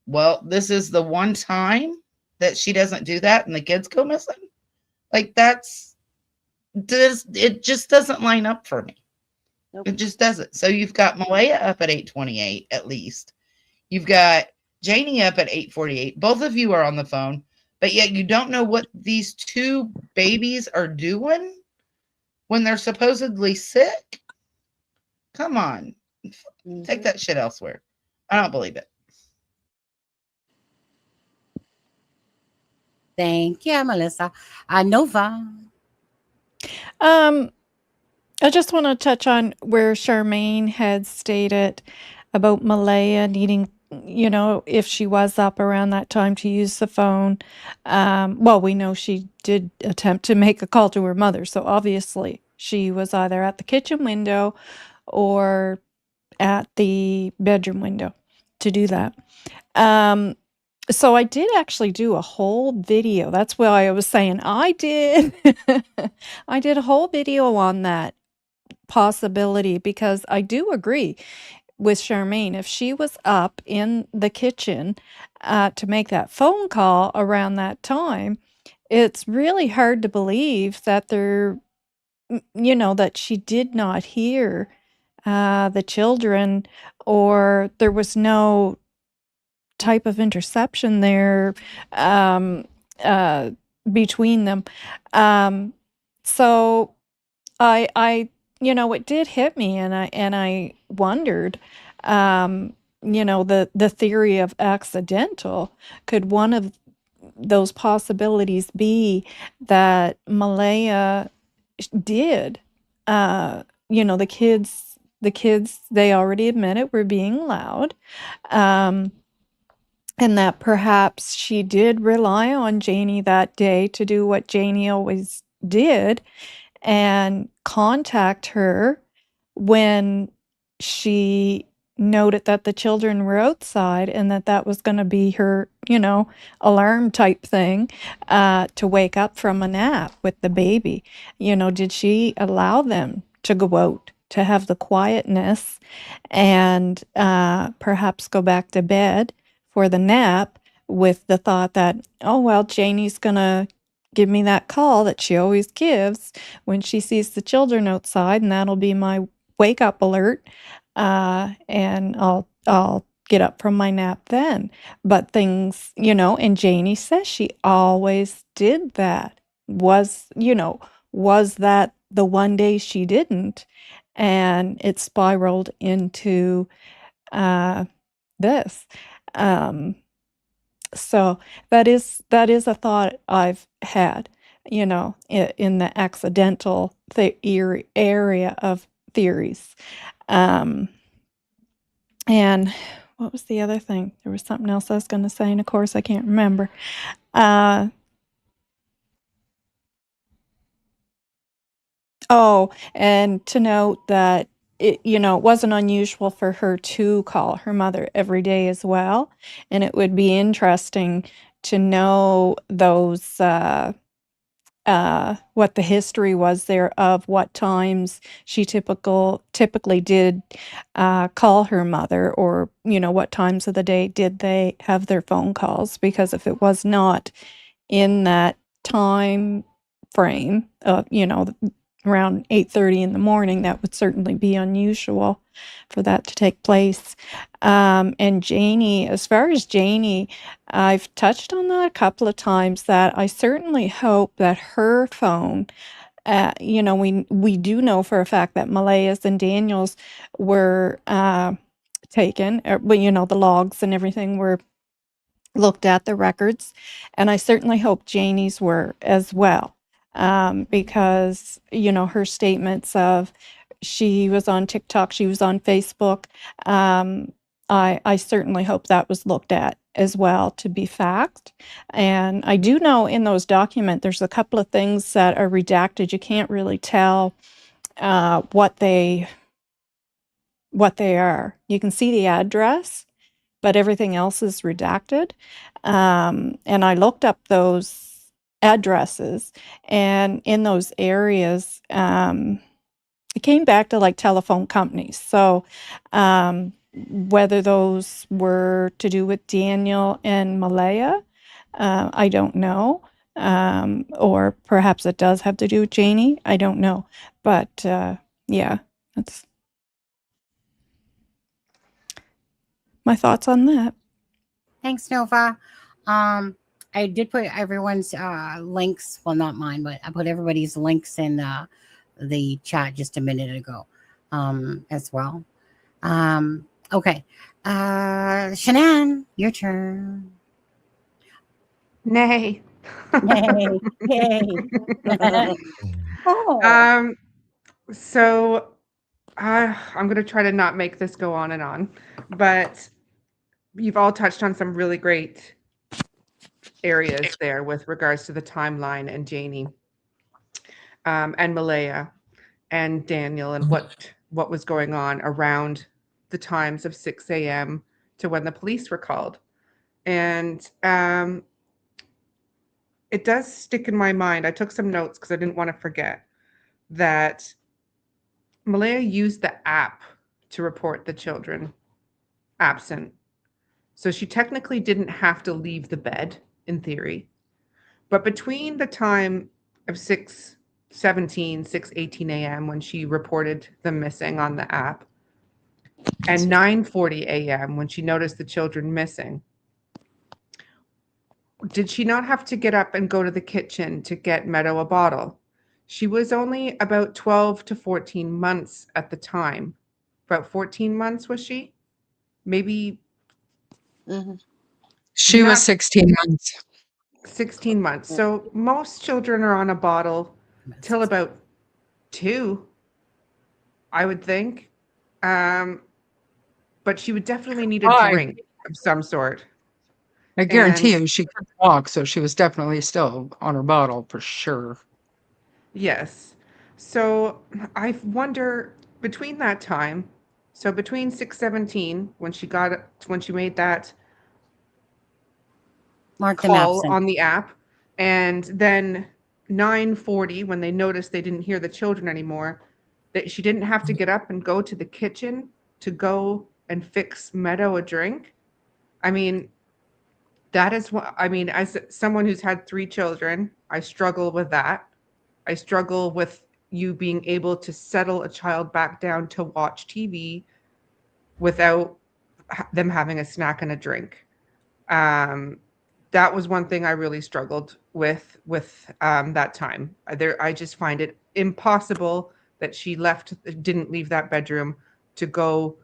Well, this is the one time that she doesn't do that and the kids go missing. Like it just doesn't line up for me. Nope. It just doesn't. So you've got Malaya up at 8:28 at least. You've got Janie up at 8:48. Both of you are on the phone, but yet you don't know what these two babies are doing when they're supposedly sick. Come on. Take that shit elsewhere. I don't believe it. Thank you, Melissa. Nova. I just want to touch on where Charmaine had stated about Malaya needing, if she was up around that time to use the phone. Well, we know she did attempt to make a call to her mother. So obviously she was either at the kitchen window or at the bedroom window to do that. So I did actually do a whole video. That's why I was saying I did. I did a whole video on that possibility because I do agree with Charmaine. If she was up in the kitchen to make that phone call around that time, it's really hard to believe that that she did not hear the children, or there was no type of interception there between them. So I it did hit me, and I wondered, the theory of accidental. Could one of those possibilities be that Malaya did, the kids, they already admitted were being loud, and that perhaps she did rely on Janie that day to do what Janie always did and contact her when she noted that the children were outside, and that was going to be her, alarm type thing to wake up from a nap with the baby. Did she allow them to go out to have the quietness and perhaps go back to bed for the nap with the thought that, oh, well, Janie's going to give me that call that she always gives when she sees the children outside, and that'll be my wake up alert, and I'll get up from my nap then. But things, and Janie says she always did that. Was that the one day she didn't, and it spiraled into this? So that is a thought I've had, in the accidental area of theories. And what was the other thing? There was something else I was going to say, and of course I can't remember. And to note that it wasn't unusual for her to call her mother every day as well. And it would be interesting to know those, what the history was there of what times she typically did call her mother, or, what times of the day did they have their phone calls. Because if it was not in that time frame of, around 8:30 in the morning, that would certainly be unusual for that to take place. And Janie, as far as Janie, I've touched on that a couple of times, that I certainly hope that her phone, we do know for a fact that Malaya's and Daniel's were taken, but the logs and everything were looked at, the records, and I certainly hope Janie's were as well. Because, her statements of she was on TikTok, she was on Facebook, I certainly hope that was looked at as well to be fact. And I do know in those documents, there's a couple of things that are redacted. You can't really tell what they are. You can see the address, but everything else is redacted. And I looked up those addresses, and in those areas, it came back to like telephone companies. So whether those were to do with Daniel and Malaya, I don't know. Or perhaps it does have to do with Janie. I don't know. But yeah, that's my thoughts on that. Thanks, Nova. I did put everyone's links. Well, not mine, but I put everybody's links in the chat just a minute ago as well. Okay. Shanann, your turn. Nay. Yay. Yay. Oh, So I'm going to try to not make this go on and on, but you've all touched on some really great areas there with regards to the timeline and Janie and Malaya and Daniel and what was going on around the times of 6 a.m. to when the police were called. And it does stick in my mind. I took some notes because I didn't want to forget that Malaya used the app to report the children absent. So she technically didn't have to leave the bed in theory. But between the time of 6:17, 6:18 a.m. when she reported them missing on the app and 9:40 a.m. when she noticed the children missing, did she not have to get up and go to the kitchen to get Meadow a bottle? She was only about 12 to 14 months at the time. About 14 months, was she? Maybe She Not- was 16 months. 16 months. So most children are on a bottle till about 2, I would think. But she would definitely need a Five. drink of some sort. I guarantee you she couldn't walk, so she was definitely still on her bottle for sure. Yes. So I wonder between that time, so between 6:17 when she made that Mark them call absent. on the app, and then 9:40 when they noticed they didn't hear the children anymore, that she didn't have to get up and go to the kitchen to go and fix Meadow a drink. I mean, that is what I mean, as someone who's had 3 children, I struggle with that. I struggle with you being able to settle a child back down to watch TV without them having a snack and a drink. That was one thing I really struggled with that time. I just find it impossible that she didn't leave that bedroom to go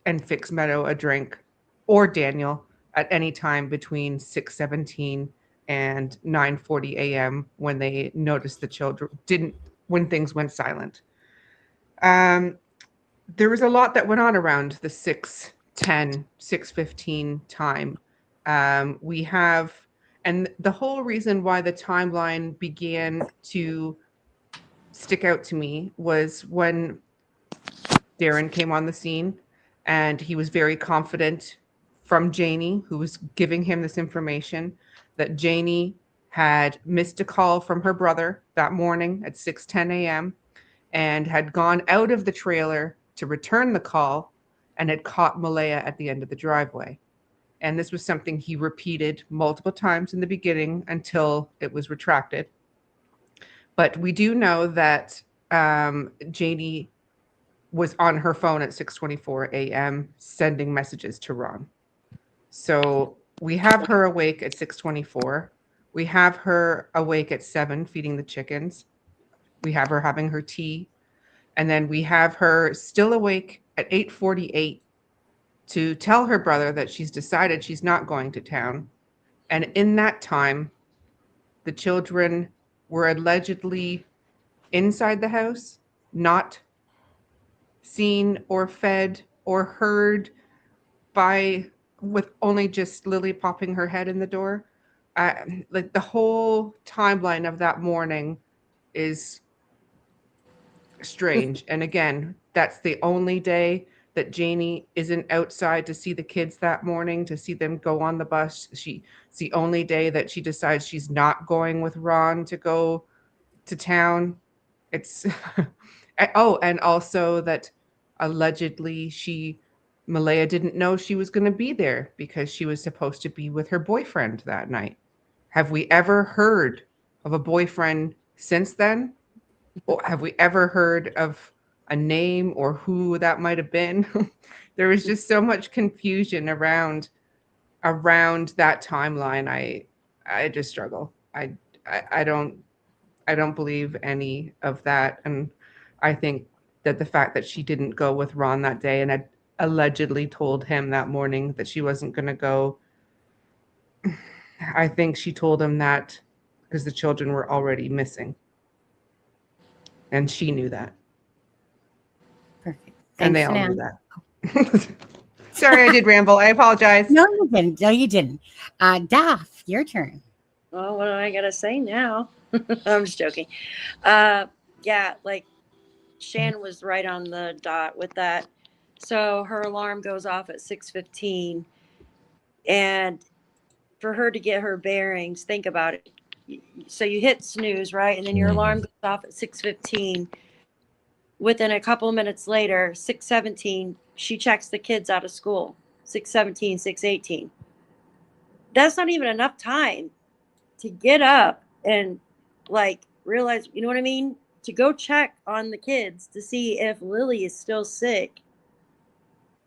and fix Meadow a drink or Daniel at any time between 6:17 and 9:40 a.m. when they noticed the children when things went silent. There was a lot that went on around the 6:10, 6:15 time. And the whole reason why the timeline began to stick out to me was when Darren came on the scene, and he was very confident from Janie, who was giving him this information, that Janie had missed a call from her brother that morning at 6:10 a.m. and had gone out of the trailer to return the call and had caught Malaya at the end of the driveway. And this was something he repeated multiple times in the beginning until it was retracted. But we do know that Janie was on her phone at 6:24 a.m. sending messages to Ron. So we have her awake at 6:24. We have her awake at 7 feeding the chickens. We have her having her tea. And then we have her still awake at 8:48 to tell her brother that she's decided she's not going to town. And in that time, the children were allegedly inside the house, not seen or fed or heard with only just Lily popping her head in the door. Like the whole timeline of that morning is strange. And again, that's the only day that Janie isn't outside to see the kids that morning, to see them go on the bus. It's the only day that she decides she's not going with Ron to go to town. It's oh, and also that allegedly Malaya didn't know she was going to be there because she was supposed to be with her boyfriend that night. Have we ever heard of a boyfriend since then? Or have we ever heard of a name or who that might have been? There was just so much confusion around that timeline. I just struggle. I don't believe any of that. And I think that the fact that she didn't go with Ron that day and had allegedly told him that morning that she wasn't going to go, I think she told him that because the children were already missing. And she knew that. Perfect. And Thanks, they all knew Nan. that. Sorry, I did ramble. I apologize. No, you didn't. No, you didn't. Daph, your turn. Well, what do I gotta say now? I'm just joking. Yeah, like Shan was right on the dot with that. So her alarm goes off at 6:15, and for her to get her bearings, think about it. So you hit snooze, right? And then your alarm goes off at 6:15. Within a couple of minutes later, 6:17, she checks the kids out of school. 6:17, 6:18. That's not even enough time to get up and like realize, you know what I mean? To go check on the kids to see if Lily is still sick.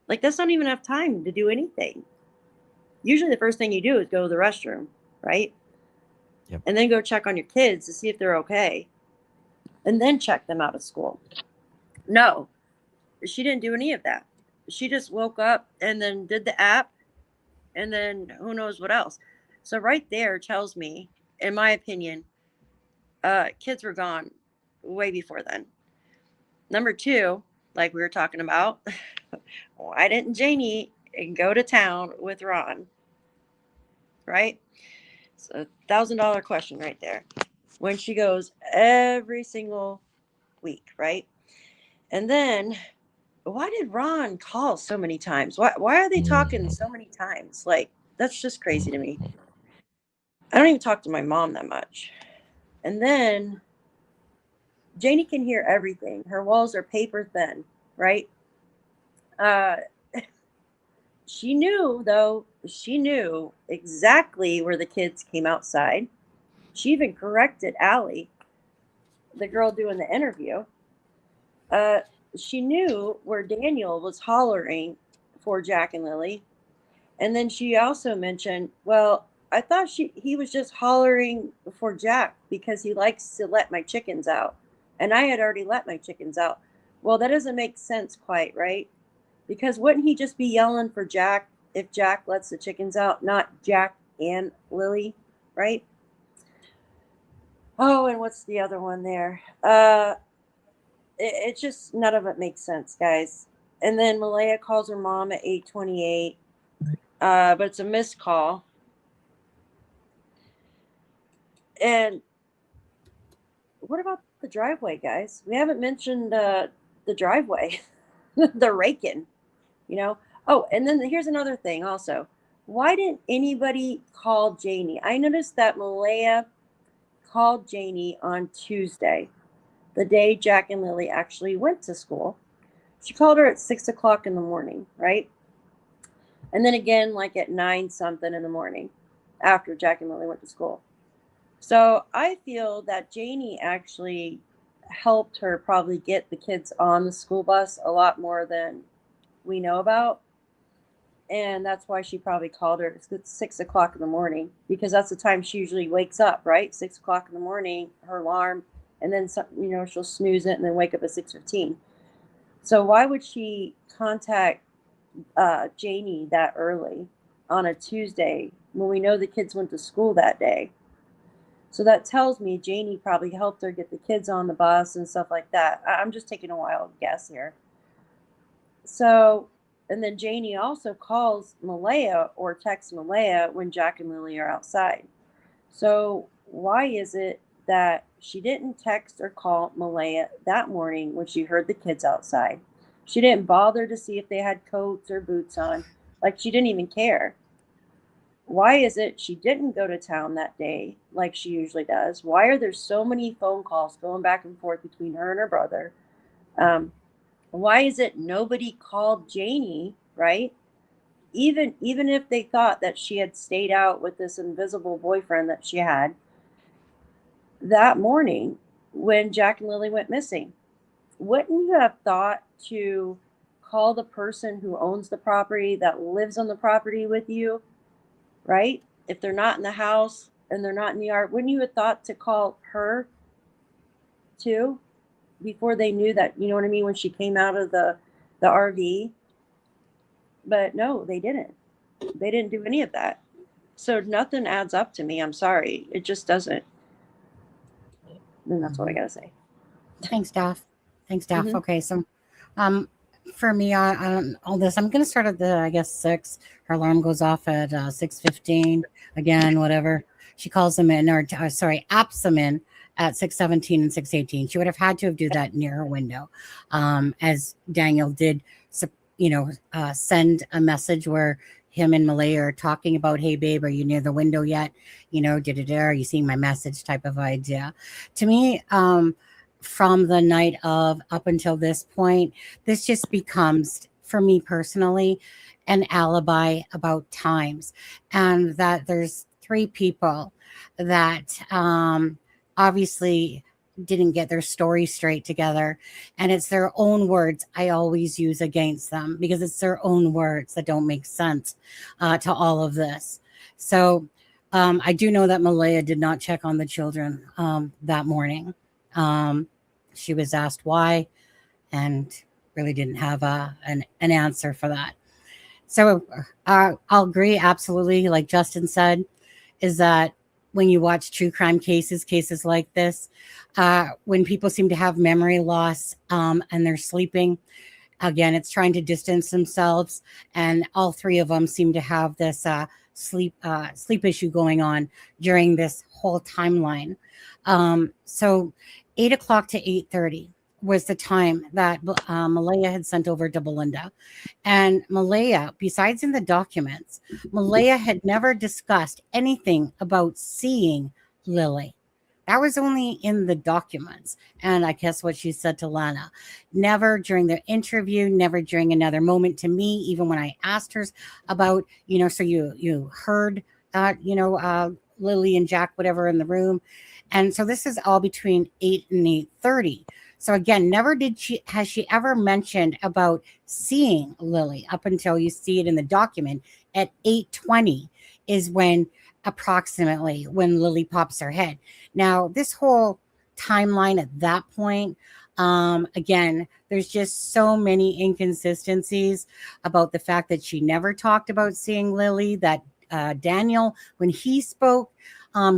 Like, that's not even enough time to do anything. Usually the first thing you do is go to the restroom, right? Yep. And then go check on your kids to see if they're okay. And then check them out of school. No, she didn't do any of that. She just woke up and then did the app and then who knows what else. So right there tells me, in my opinion, kids were gone way before then. Number two, like we were talking about, why didn't Janie go to town with Ron? Right? It's $1,000 question right there. When she goes every single week, right? And then why did Ron call so many times? Why are they talking so many times? Like, that's just crazy to me. I don't even talk to my mom that much. And then Janie can hear everything. Her walls are paper thin, right? She knew exactly where the kids came outside. She even corrected Allie, the girl doing the interview. She knew where Daniel was hollering for Jack and Lilly. And then she also mentioned, well, I thought he was just hollering for Jack because he likes to let my chickens out. And I had already let my chickens out. Well, that doesn't make sense quite, right? Because wouldn't he just be yelling for Jack if Jack lets the chickens out, not Jack and Lily, right? Oh, and what's the other one there? It just, none of it makes sense, guys. And then Malaya calls her mom at 8:28, but it's a missed call. And what about the driveway, guys? We haven't mentioned the driveway, the raking, you know? Oh, and then here's another thing also. Why didn't anybody call Janie? I noticed that Malaya called Janie on Tuesday, the day Jack and Lily actually went to school. She called her at 6 o'clock in the morning, right? And then again, like at 9 something in the morning after Jack and Lily went to school. So I feel that Janie actually helped her probably get the kids on the school bus a lot more than we know about. And that's why she probably called her. It's 6 o'clock in the morning because that's the time she usually wakes up, right? 6 o'clock in the morning, her alarm, and then she'll snooze it and then wake up at 6:15. So why would she contact Janie that early on a Tuesday when we know the kids went to school that day? So that tells me Janie probably helped her get the kids on the bus and stuff like that. I'm just taking a wild guess here. So, and then Janie also calls Malaya or texts Malaya when Jack and Lily are outside. So why is it that she didn't text or call Malaya that morning when she heard the kids outside? She didn't bother to see if they had coats or boots on. Like, she didn't even care. Why is it she didn't go to town that day like she usually does? Why are there so many phone calls going back and forth between her and her brother? Why is it nobody called Janie, right? Even if they thought that she had stayed out with this invisible boyfriend that she had that morning when Jack and Lilly went missing. Wouldn't you have thought to call the person who owns the property, that lives on the property with you, right? If they're not in the house and they're not in the yard, wouldn't you have thought to call her too before they knew that, you know what I mean, when she came out of the RV? But no, they didn't. They didn't do any of that. So nothing adds up to me. I'm sorry. It just doesn't. And that's what I got to say. Thanks, Daph. Mhm. Okay, so for me on all this, I'm going to start at the, I guess, 6. Her alarm goes off at 6:15. Again, whatever. She calls them in, or apps them in at 6:17 and 6:18. She would have had to have do that near her window, as Daniel did, send a message where him and Malaya are talking about, hey, babe, are you near the window yet? Are you seeing my message type of idea? To me, from the night of up until this point, this just becomes, for me personally, an alibi about times, and that there's 3 people that obviously didn't get their story straight together, and it's their own words I always use against them, because it's their own words that don't make sense to all of this. So I do know that Malaya did not check on the children that morning. She was asked why, and really didn't have an answer for that. So I'll agree absolutely, like Justin said, is that when you watch true crime cases like this, when people seem to have memory loss and they're sleeping, again, it's trying to distance themselves, and all 3 of them seem to have this sleep issue going on during this whole timeline. So 8 o'clock to 8:30 was the time that Malaya had sent over to Belinda. And Malaya, besides in the documents, Malaya had never discussed anything about seeing Lilly. That was only in the documents. And I guess what she said to Lana, never during the interview, never during another moment to me, even when I asked her about, so you heard, Lilly and Jack, whatever, in the room. And so this is all between 8 and 8:30. So again, never has she ever mentioned about seeing Lilly up until you see it in the document at 8:20 is when approximately when Lilly pops her head. Now, this whole timeline at that point, again, there's just so many inconsistencies about the fact that she never talked about seeing Lilly, that Daniel, when he spoke,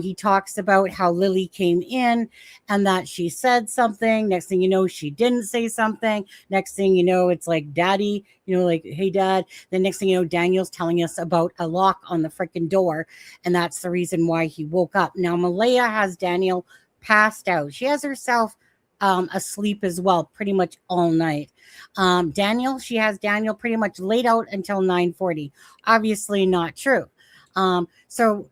he talks about how Lilly came in and that she said something. Next thing you know, she didn't say something. Next thing you know, it's like, daddy, like, hey, dad. The next thing you know, Daniel's telling us about a lock on the freaking door. And that's the reason why he woke up. Now, Malaya has Daniel passed out. She has herself asleep as well, pretty much all night. She has Daniel pretty much laid out until 9:40. Obviously not true. So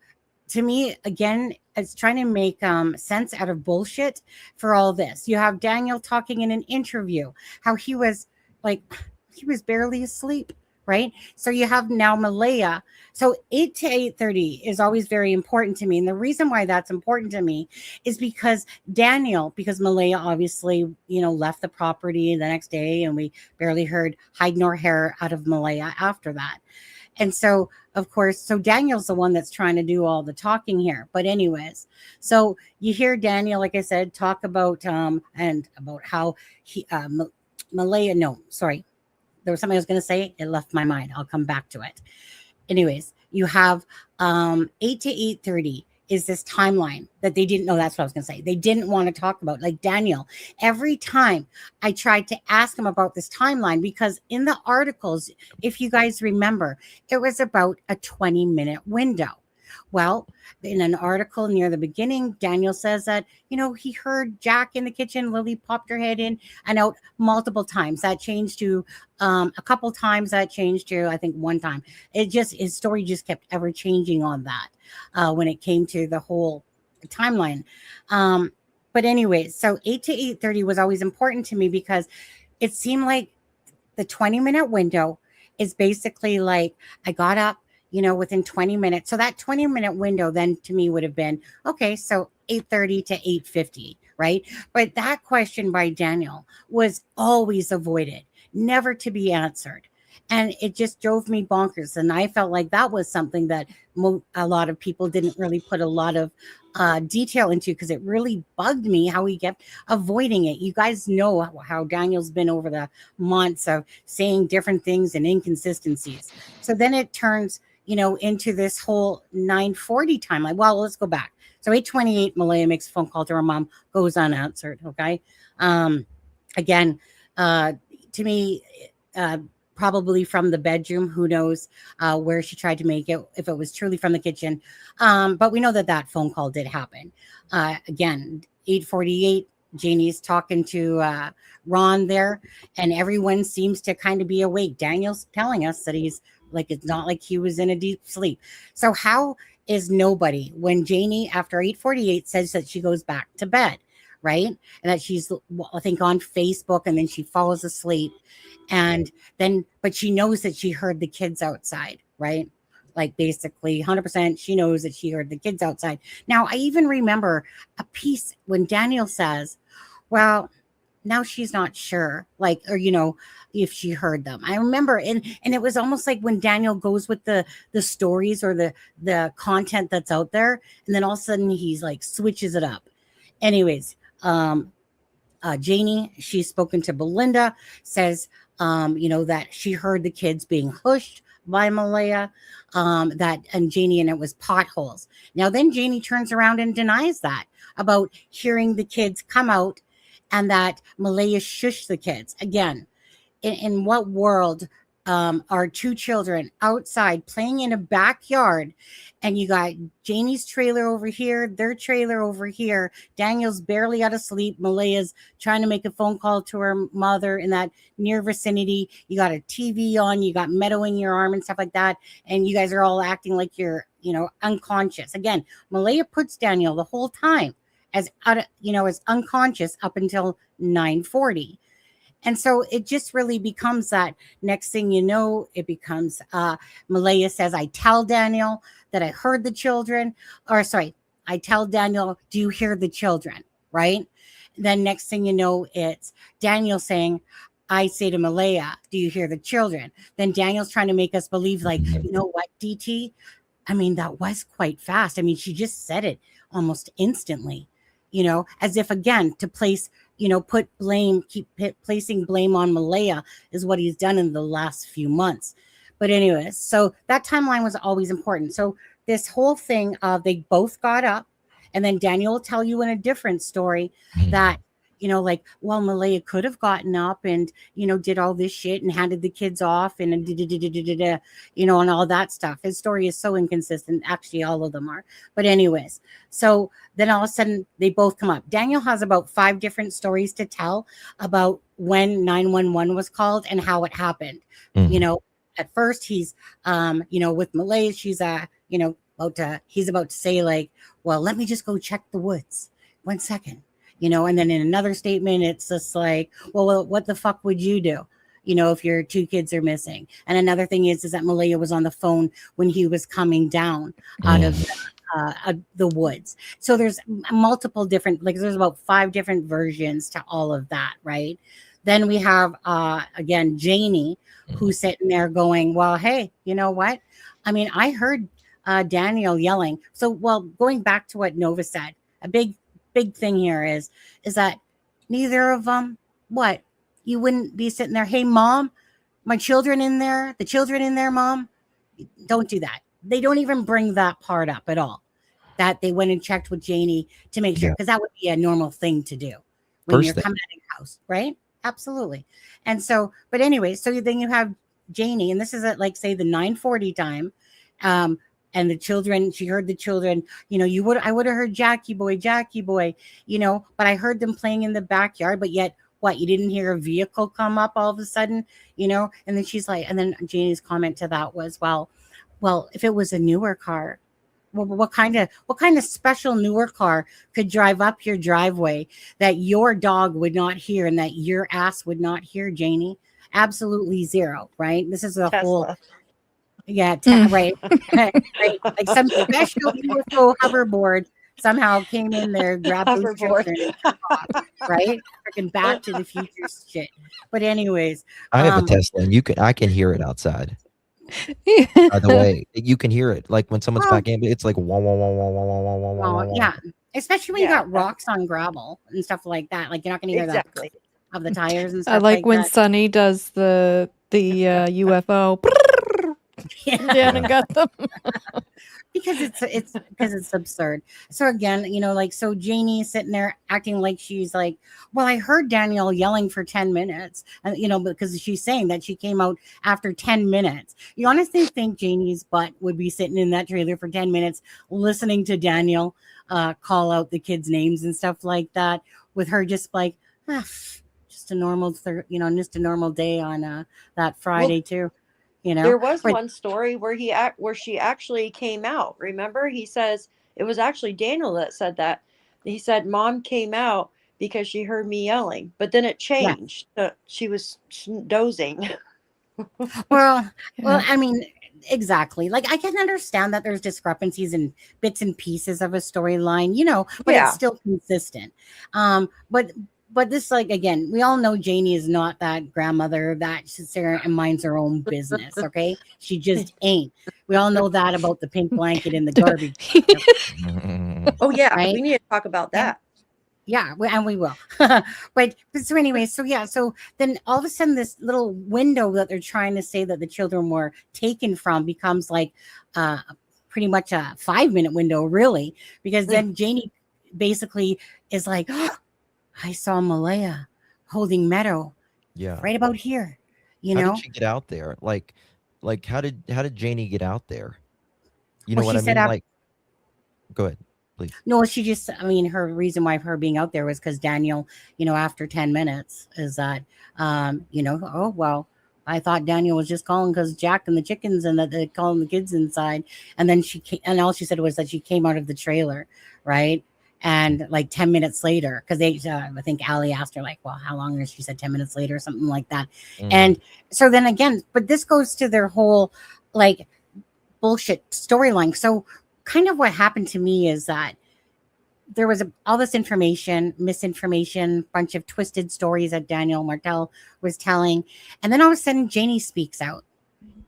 to me, again, it's trying to make sense out of bullshit for all this. You have Daniel talking in an interview, how he was barely asleep, right? So you have now Malaya. So 8 to 8:30 is always very important to me. And the reason why that's important to me is because Malaya obviously, left the property the next day, and we barely heard hide nor hair out of Malaya after that. And so, of course, Daniel's the one that's trying to do all the talking here. But anyways, so you hear Daniel, like I said, talk about and about how he Malaya. No, sorry, there was something I was going to say. It left my mind. I'll come back to it. Anyways, you have 8 to 8:30 is this timeline that they didn't know. That's what I was going to say. They didn't want to talk about, like Daniel. Every time I tried to ask him about this timeline, because in the articles, if you guys remember, it was about a 20-minute window. Well, in an article near the beginning, Daniel says that, he heard Jack in the kitchen. Lilly popped her head in and out multiple times. That changed to a couple times. That changed to, I think, one time. His story just kept ever changing on that when it came to the whole timeline. But anyway, so 8 to 8:30 was always important to me because it seemed like the 20-minute window is basically like I got up, within 20 minutes. So that 20-minute window then to me would have been, okay, so 8:30 to 8:50, right? But that question by Daniel was always avoided, never to be answered. And it just drove me bonkers. And I felt like that was something that a lot of people didn't really put a lot of detail into, because it really bugged me how he kept avoiding it. You guys know how Daniel's been over the months of saying different things and inconsistencies. So then it turns, into this whole 9:40 timeline. Well, let's go back. So 8:28, Malaya makes a phone call to her mom, goes unanswered. Okay. Again, to me, probably from the bedroom. Who knows where she tried to make it, if it was truly from the kitchen. But we know that phone call did happen. Again, 8:48, Janie's talking to Ron there, and everyone seems to kind of be awake. Daniel's telling us that he's like, it's not like he was in a deep sleep. So how is nobody, when Janie, after 8:48, says that she goes back to bed, right? And that she's, I think, on Facebook, and then she falls asleep. And then, but she knows that she heard the kids outside, right? Like basically 100%, she knows that she heard the kids outside. Now, I even remember a piece when Daniel says, well, now she's not sure, like, or, if she heard them. I remember, and it was almost like when Daniel goes with the stories or the content that's out there, and then all of a sudden he's like switches it up. Anyways, Janie, she's spoken to Belinda, says, that she heard the kids being hushed by Malaya, and Janie, and it was potholes. Now then Janie turns around and denies that about hearing the kids come out, and that Malaya shushed the kids. Again, in what world are two children outside playing in a backyard, and you got Janie's trailer over here, their trailer over here, Daniel's barely out of sleep, Malaya's trying to make a phone call to her mother in that near vicinity, you got a TV on, you got meadow in your arm and stuff like that, and you guys are all acting like you're unconscious. Again, Malaya puts Daniel the whole time as as unconscious up until 9:40. And so it just really becomes that next thing you know, it becomes Malaya says, I tell Daniel that I heard the children, or sorry, I tell Daniel, do you hear the children? Right? Then next thing you know, it's Daniel saying, I say to Malaya, do you hear the children? Then Daniel's trying to make us believe, like, you know what, DT? I mean, that was quite fast. I mean, she just said it almost instantly, as if, again, to place, put blame, placing blame on Malaya is what he's done in the last few months. But anyways, so that timeline was always important. So this whole thing of they both got up, and then Daniel will tell you in a different story that, like, well, Malaya could have gotten up and, did all this shit and handed the kids off and and all that stuff. His story is so inconsistent. Actually, all of them are. But anyways, so then all of a sudden they both come up. Daniel has about 5 different stories to tell about when 911 was called and how it happened. At first he's, with Malaya, she's, he's about to say, like, well, let me just go check the woods. 1 second. And then in another statement, it's just like, well, what the fuck would you do, if your 2 kids are missing? And another thing is that Malaya was on the phone when he was coming down out of the woods. So there's multiple different, like, there's about 5 different versions to all of that, right? Then we have, again, Janie, who's sitting there going, well, hey, you know what? I mean, I heard Daniel yelling. So, well, going back to what Nova said, a big thing here is that neither of them, what, you wouldn't be sitting there, hey mom, my children in there, the children in there, mom. Don't do that. They don't even bring that part up at all, that they went and checked with Janie to make sure, because that would be a normal thing to do when you're coming out of your house, right? Absolutely. And so, but anyway, so then you have Janie, and this is at, like, say, the 9:40 time. And the children, she heard the children, I would have heard Jackie boy, but I heard them playing in the backyard. But yet, what, you didn't hear a vehicle come up all of a sudden, And then she's like, and then Janie's comment to that was, well, if it was a newer car, well, what kind of special newer car could drive up your driveway that your dog would not hear and that your ass would not hear, Janie? Absolutely zero, right? This is a whole. Tesla. Yeah, right. Right. Like some special UFO hoverboard somehow came in there, grabbed those Hoverboard. children, and took off, right? Freaking Back to the Future shit. But anyways, I have a Tesla, and I can hear it outside. By the way, you can hear it. Like when someone's back in, it's like wah, wah, wah, wah, wah, wah, wah, wah, wah. yeah, especially when you got rocks on gravel and stuff like that. Like you're not going to hear Exactly. that of the tires and stuff. I like when that. Sunny does the UFO. Yeah, and got them. Because it's absurd. So again, so Janie is sitting there acting like she's like, well, I heard Daniel yelling for 10 minutes, and because she's saying that she came out after 10 minutes. You honestly think Janie's butt would be sitting in that trailer for 10 minutes listening to Daniel call out the kids' names and stuff like that, with her just like, just a normal, just a normal day on that Friday too. There was one story where she actually came out. Remember, he says it was actually Daniel that said that. He said, Mom came out because she heard me yelling, but then it changed. She was dozing. Well, I mean, exactly. Like I can understand that there's discrepancies in bits and pieces of a storyline, but it's still consistent. But this, like, again, we all know Janie is not that grandmother that sits there and minds her own business. Okay. She just ain't. We all know that about the pink blanket in the garbage. Oh yeah. Right? We need to talk about that. Yeah. And we will. but so anyway, so then all of a sudden this little window that they're trying to say that the children were taken from becomes like pretty much a 5-minute window, really, because then Janie basically is like, I saw Malaya holding Meadow. Yeah. Right about here. How did she get out there? Like how did Janie get out there? You know Well, what she I said mean? Go ahead, please. No, she just, her reason why her being out there was because Daniel, after 10 minutes is that, oh, well, I thought Daniel was just calling because Jack and the chickens and that they're calling the kids inside. And then and all she said was that she came out of the trailer, right? And like 10 minutes later, because I think Allie asked her, like, well, how long is she said 10 minutes later, something like that. And so then again, but this goes to their whole like bullshit storyline. So kind of what happened to me is that there was all this misinformation, bunch of twisted stories that Daniel Martel was telling. And then all of a sudden Janie speaks out.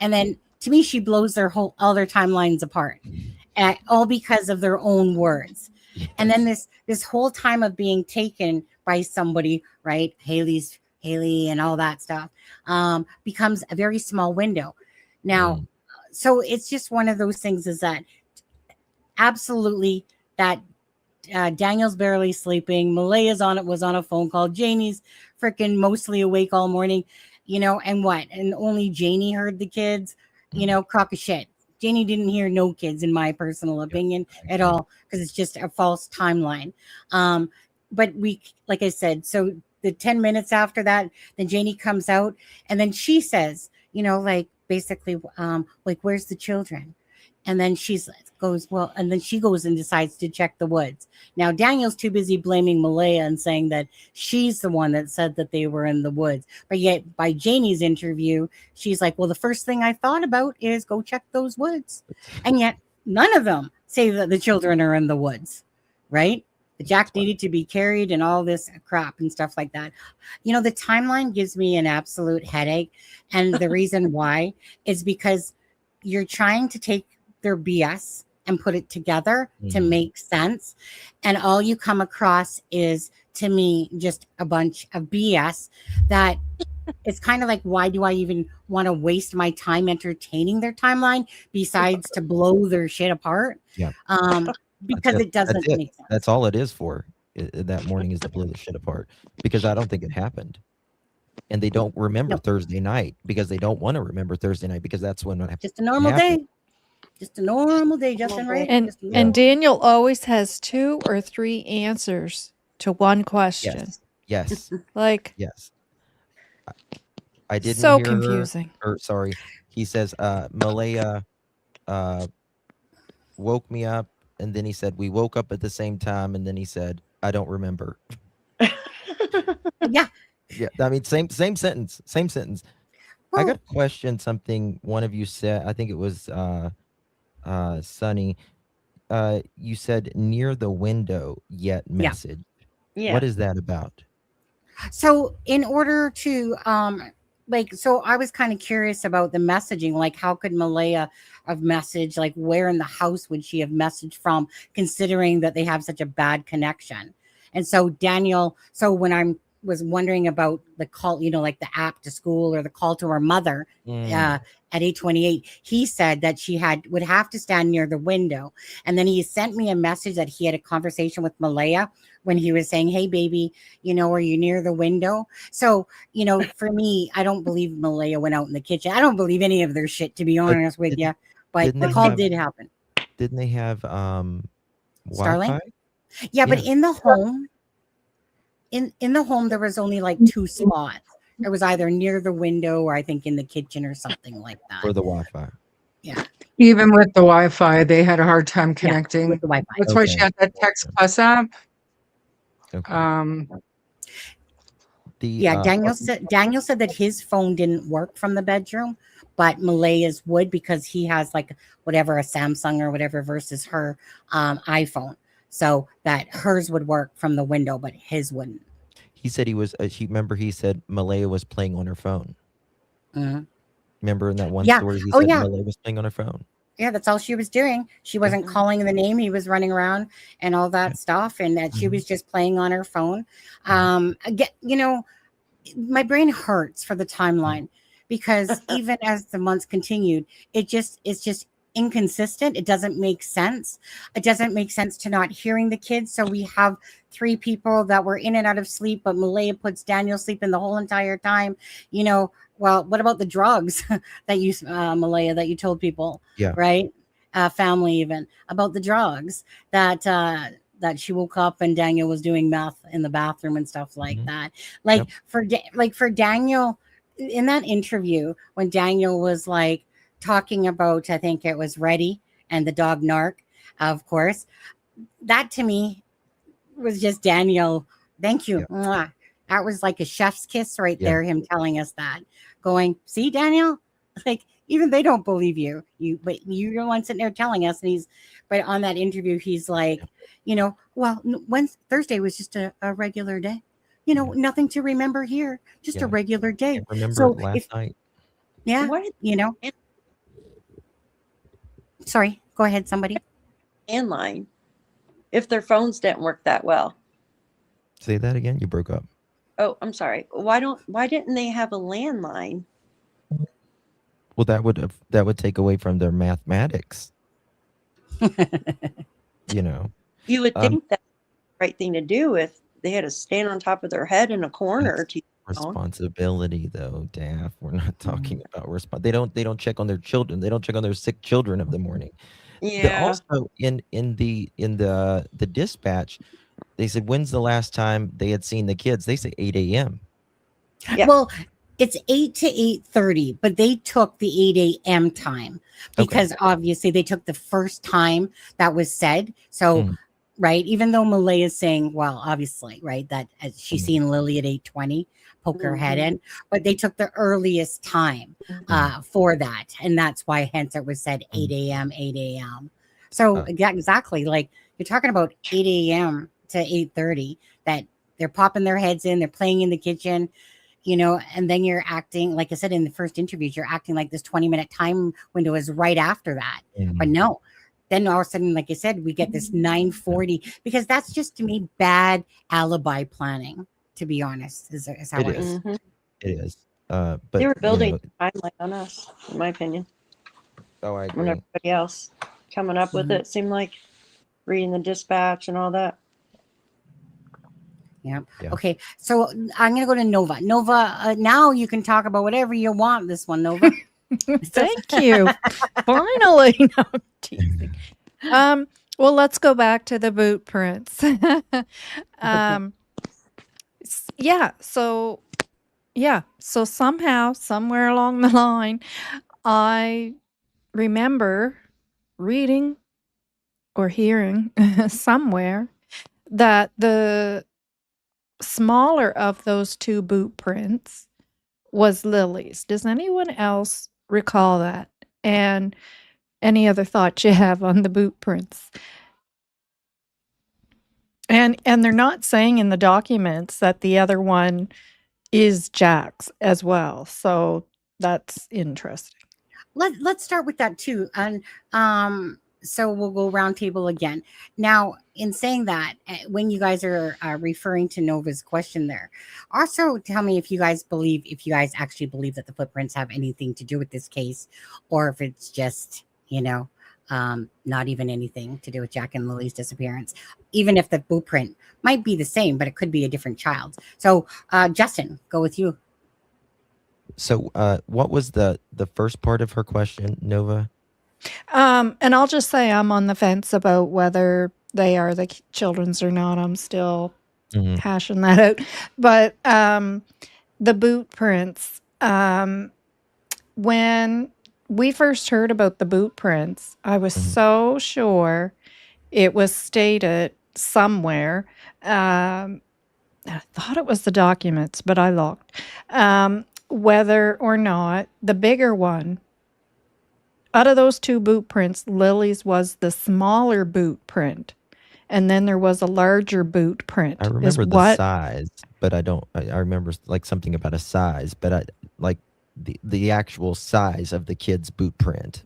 And then to me, she blows all their timelines apart, all because of their own words. Yes. And then this whole time of being taken by somebody, right? Haley and all that stuff becomes a very small window. Now, so it's just one of those things is that absolutely that Daniel's barely sleeping. Malaya's was on a phone call. Janie's freaking mostly awake all morning, and what? And only Janie heard the kids, crock of shit. Janie didn't hear no kids, in my personal opinion, at all, because it's just a false timeline. But like I said, so the 10 minutes after that, then Janie comes out and then she says, like basically, like, where's the children? And then she goes and decides to check the woods. Now, Daniel's too busy blaming Malaya and saying that she's the one that said that they were in the woods. But yet by Janie's interview, she's like, well, the first thing I thought about is go check those woods. And yet none of them say that the children are in the woods, right? The Jack needed to be carried and all this crap and stuff like that. The timeline gives me an absolute headache. And the reason why is because you're trying to take their BS and put it together to make sense. And all you come across is, to me, just a bunch of BS that it's kind of like, why do I even want to waste my time entertaining their timeline besides to blow their shit apart? Yeah. Because it doesn't make sense. That's all it is for that morning, is to blow the shit apart, because I don't think it happened. And they don't remember Thursday night because they don't want to remember Thursday night, because that's when it happened. Just a normal day. Just a normal day, Justin, right? And Just a Yeah. and normal- Daniel always has 2 or 3 answers to one question. Yes. Like Yes. I didn't so hear confusing. her. Or sorry, he says, Malaya woke me up, and then he said we woke up at the same time, and then he said I don't remember. Yeah. Yeah, I mean same sentence. I got to question something one of you said. I think it was Sunny. You said near the window yet message. Yeah. What is that about? So in order to so I was kind of curious about the messaging, like how could Malaya have messaged, like where in the house would she have messaged from, considering that they have such a bad connection. And so Daniel, so when I was wondering about the call, like the app to school or the call to her mother at 8:28, he said that she would have to stand near the window. And then he sent me a message that he had a conversation with Malaya when he was saying, hey baby, are you near the window? So, for me, I don't believe Malaya went out in the kitchen. I don't believe any of their shit, to be honest with you. But the call did happen. Didn't they have Starlink? Wi-Fi? Yeah, but in the home, in the home, there was only like 2 spots. It was either near the window or I think in the kitchen or something like that. For the Wi-Fi. Yeah. Even with the Wi-Fi, they had a hard time connecting. With the Wi-Fi. That's why she had that Text Plus app. Okay. Daniel said that his phone didn't work from the bedroom, but Malaya's would, because he has like whatever, a Samsung or whatever versus her iPhone. So that hers would work from the window, but his wouldn't. He said he said Malaya was playing on her phone. Mhm. Remember in that one Yeah. story he Oh, said yeah. Malaya was playing on her phone. Yeah, that's all she was doing. She wasn't calling the name. He was running around and all that stuff, and that she was just playing on her phone. Again, my brain hurts for the timeline, because even as the months continued, it's just inconsistent. It doesn't make sense. It doesn't make sense to not hearing the kids. So we have 3 people that were in and out of sleep, but Malaya puts Daniel sleeping the whole entire time. Well, what about the drugs that you, Malaya, that you told people? Yeah. Right. Family, even about the drugs that she woke up and Daniel was doing meth in the bathroom and stuff like that. Like for Daniel in that interview, when Daniel was like talking about, I think it was Reddy and the dog Narc, of course, that to me was just Daniel. Thank you. Mwah. That was like a chef's kiss right there. Him telling us that, going, see, Daniel, like even they don't believe you, but you're the one sitting there telling us. And but on that interview, he's like, well, Thursday was just a regular day, nothing to remember here, just a regular day. I remember last night. Yeah. Sorry, go ahead, somebody. Landline, if their phones didn't work that well. Say that again. You broke up. Oh, I'm sorry. Why didn't they have a landline? Well, that would take away from their mathematics. You would think that's the right thing to do if they had to stand on top of their head in a corner. Responsibility, though, Daff. We're not talking about They don't check on their children. They don't check on their sick children of the morning. Yeah. Also, in the dispatch, they said, when's the last time they had seen the kids? They say 8 a.m. Yeah. Well, it's 8 to 8:30, but they took the 8 a.m. time because obviously they took the first time that was said. So, right, even though Malaya is saying, well, obviously, right, that she's seen Lily at 8:20, poke her head in, but they took the earliest time for that. And that's why, hence, it was said 8 a.m., 8 a.m. So, exactly, like you're talking about 8 a.m. to 8:30, that they're popping their heads in, they're playing in the kitchen, and then you're acting, like I said in the first interviews, you're acting like this 20-minute time window is right after that. But no, then all of a sudden, like I said, we get this 9:40, because that's just, to me, bad alibi planning, to be honest, is how it is. It is. But they were building a timeline on us, in my opinion. Oh, I agree. When everybody else coming up with it seemed like, reading the dispatch and all that. Yeah. Okay. So I'm going to go to Nova. Nova, now you can talk about whatever you want this one, Nova. Thank you. Finally. No, I'm teasing. Well, let's go back to the boot prints. Yeah. So somehow, somewhere along the line, I remember reading or hearing somewhere that the smaller of those two boot prints was Lily's. Does anyone else recall that? And any other thoughts you have on the boot prints? And they're not saying in the documents that the other one is Jack's as well. So that's interesting. Let's start with that too. And so we'll go round table again. Now, in saying that, when you guys are referring to Nova's question there, also tell me if you guys actually believe that the footprints have anything to do with this case, or if it's just, not even anything to do with Jack and Lily's disappearance, even if the boot print might be the same, but it could be a different child. So, Justin, go with you. So, what was the first part of her question, Nova? And I'll just say I'm on the fence about whether they are the children's or not. I'm still hashing that out. But the boot prints, when we first heard about the boot prints, I was so sure it was stated somewhere. I thought it was the documents, but I looked. Whether or not the bigger one, out of those two boot prints, Lily's was the smaller boot print. And then there was a larger boot print. I remember the size, but I don't. I remember like something about a size, but I like the actual size of the kid's boot print.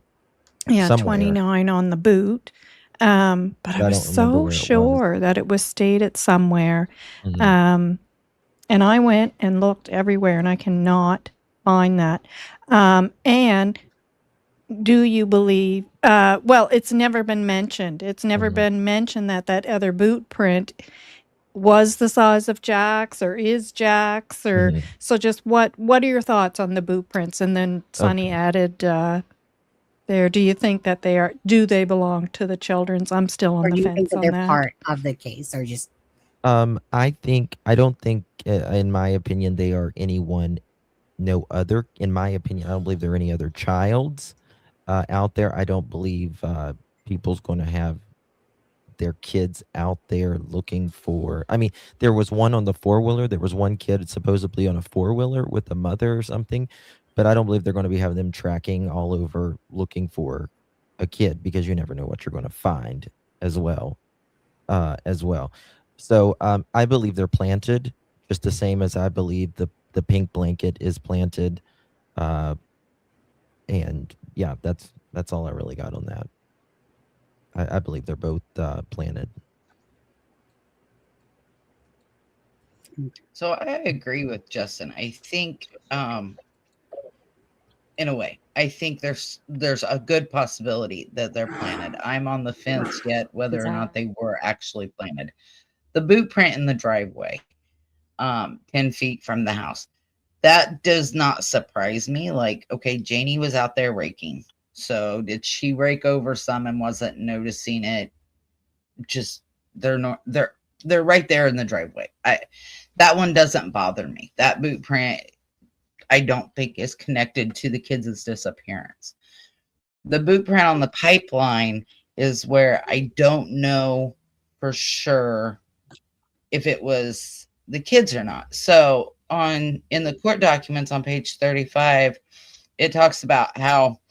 Yeah, somewhere. 29 on the boot. But I was so sure that it was stated somewhere. And I went and looked everywhere, and I cannot find that. And do you believe? Well, it's never been mentioned. It's never been mentioned that that other boot print was the size of Jack's or is Jack's, or so. Just what are your thoughts on the boot prints? And then Sunny added there. Do you think that they are? Do they belong to the Chldren's? I'm still on the fence think that on they're that. part of the case, or just? I don't think, in my opinion, they are anyone, no other. In my opinion, I don't believe there are any other childs out there. I don't believe people's going to have their kids out there looking for. I mean, there was one on the four-wheeler. There was one kid supposedly on a four-wheeler with a mother or something, but I don't believe they're going to be having them tracking all over looking for a kid, because you never know what you're going to find as well. So I believe they're planted, just the same as I believe the pink blanket is planted. And yeah, that's all I really got on that. I believe they're both planted. So I agree with Justin. I think, in a way, I think there's a good possibility that they're planted. I'm on the fence yet whether or not they were actually planted. The boot print in the driveway, 10 feet from the house, that does not surprise me. Like, okay, Janie was out there raking. So did she rake over some and wasn't noticing it? Just they're right there in the driveway. That one doesn't bother me. That boot print, I don't think is connected to the kids' disappearance. The boot print on the pipeline is where I don't know for sure if it was the kids or not. So in the court documents on page 35, it talks about how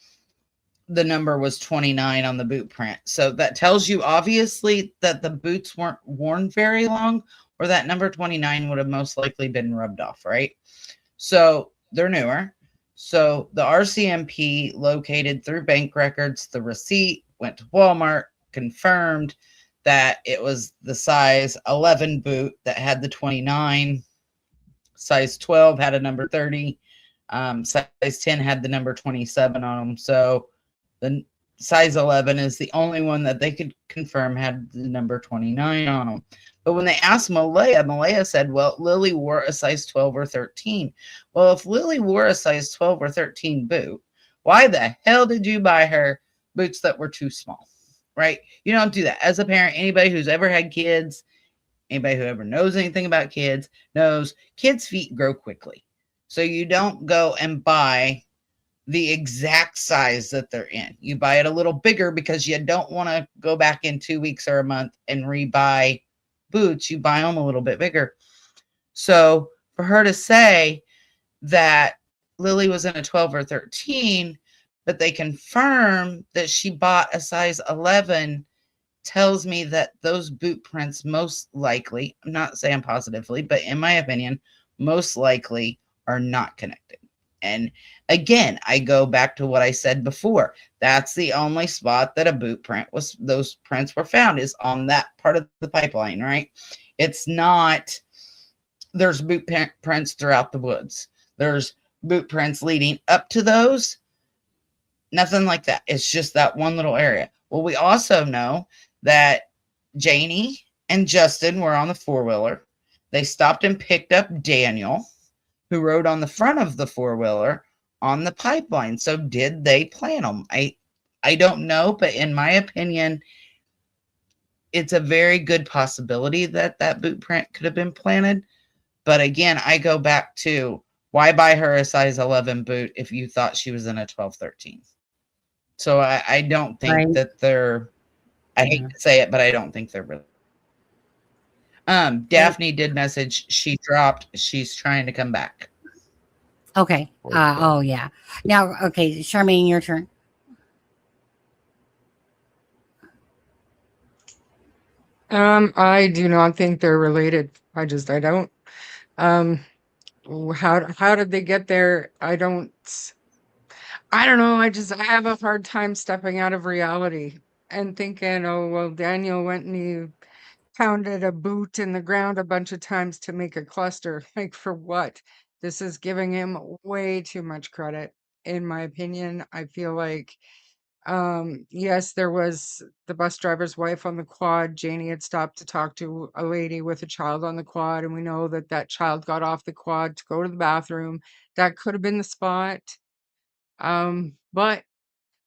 the number was 29 on the boot print. So that tells you obviously that the boots weren't worn very long, or that number 29 would have most likely been rubbed off, right? So they're newer. So the RCMP located through bank records the receipt, went to Walmart, confirmed that it was the size 11 boot that had the 29, size 12 had a number 30, size 10 had the number 27 on them. So the size 11 is the only one that they could confirm had the number 29 on them. But when they asked Malaya said, well, Lily wore a size 12 or 13. Well, if Lily wore a size 12 or 13 boot, Why the hell did you buy her boots that were too small? Right? You don't do that. As a parent, anybody who's ever had kids, anybody who ever knows anything about kids knows kids' feet grow quickly. So you don't go and buy the exact size that they're in. You buy it a little bigger because you don't want to go back in 2 weeks or a month and rebuy boots. You buy them a little bit bigger. So for her to say that Lily was in a 12 or 13, but they confirm that she bought a size 11, tells me that those boot prints most likely, I'm not saying positively, but in my opinion, most likely are not connected. And again, I go back to what I said before. That's the only spot that a boot print was, those prints were found, is on that part of the pipeline, right? It's not, there's boot prints throughout the woods. There's boot prints leading up to those. Nothing like that. It's just that one little area. Well, we also know that Janie and Justin were on the four-wheeler. They stopped and picked up Daniel, who rode on the front of the four-wheeler on the pipeline. So did they plant them? I don't know, but in my opinion, it's a very good possibility that that boot print could have been planted. But again, I go back to, why buy her a size 11 boot if you thought she was in a 12, 13? So I don't think that they're, I hate to say it, but I don't think they're really. Daphne did message, she dropped, she's trying to come back. Okay. Oh yeah. Now, okay, Charmaine, your turn. I do not think they're related. I don't. How did they get there? I don't know. I have a hard time stepping out of reality and thinking, oh, well, Daniel went and he pounded a boot in the ground a bunch of times to make a cluster. Like, for what? This is giving him way too much credit, in my opinion. I feel like, yes, there was the bus driver's wife on the quad. Janie had stopped to talk to a lady with a child on the quad, and we know that that child got off the quad to go to the bathroom. That could have been the spot. But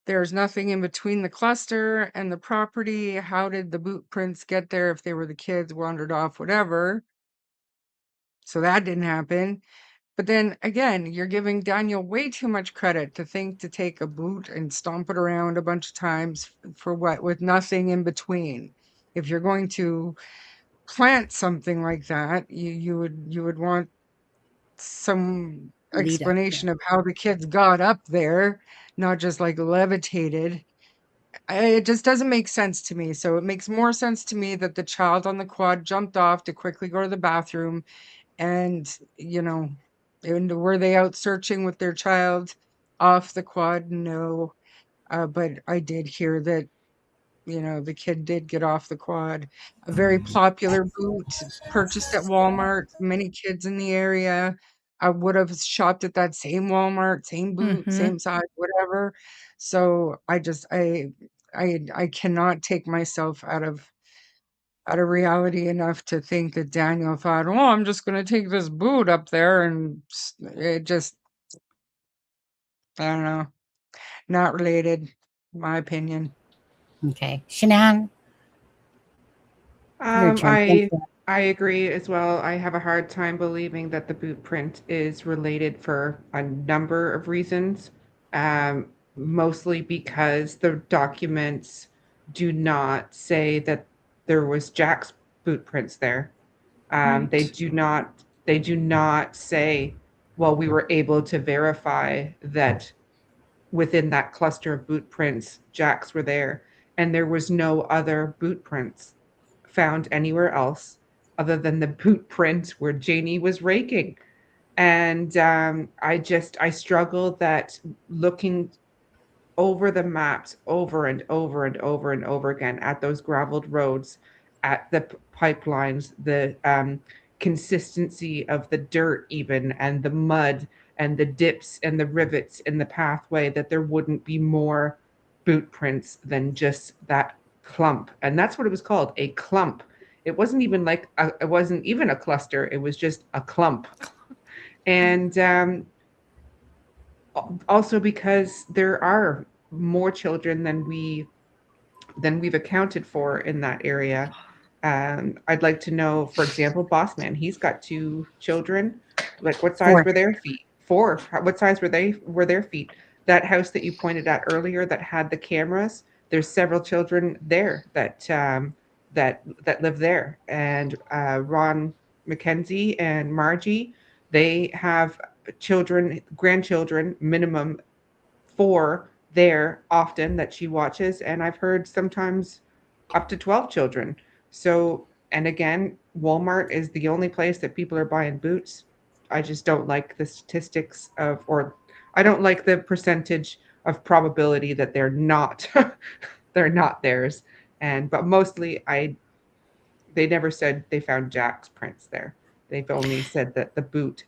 there's nothing in between the cluster and the property. How did the boot prints get there if they were the kids wandered off, whatever? So that didn't happen. But then again, you're giving Daniel way too much credit to think to take a boot and stomp it around a bunch of times for what, with nothing in between. If you're going to plant something like that, you would want some explanation of how the kids got up there, not just like levitated. It just doesn't make sense to me. So it makes more sense to me that the child on the quad jumped off to quickly go to the bathroom, and and were they out searching with their child off the quad? No. But I did hear that the kid did get off the quad. A very popular boot, purchased at Walmart. Many kids in the area would have shopped at that same Walmart, same boot, same size, whatever. So I cannot take myself out of reality enough to think that Daniel thought, oh, I'm just going to take this boot up there, and it just, I don't know, not related, in my opinion. Okay. Shanann? Your turn. Thank you. I agree as well. I have a hard time believing that the boot print is related for a number of reasons, mostly because the documents do not say that there was Jack's boot prints there. They do not say, well, we were able to verify that within that cluster of boot prints, Jack's were there, and there was no other boot prints found anywhere else other than the boot print where Janie was raking. And I struggle that looking over the maps over and over and over and over again at those graveled roads, at the pipelines, the consistency of the dirt even, and the mud and the dips and the rivets in the pathway, that there wouldn't be more boot prints than just that clump. And that's what it was called, a clump. It wasn't even like it wasn't even a cluster, it was just a clump. And Also because there are more children than we've accounted for in that area. I'd like to know, for example, Bossman. He's got 2 children. Like, what size 4. were their feet? 4. What size were their feet? That house that you pointed at earlier that had the cameras. There's several children there that live there. And Ron McKenzie and Margie, they have grandchildren, minimum 4 there often that she watches, and I've heard sometimes up to 12 children. So, and again, Walmart is the only place that people are buying boots. I just don't like the statistics or I don't like the percentage of probability that they're not they're not theirs. But mostly they never said they found Jack's prints there. They've only said that the boot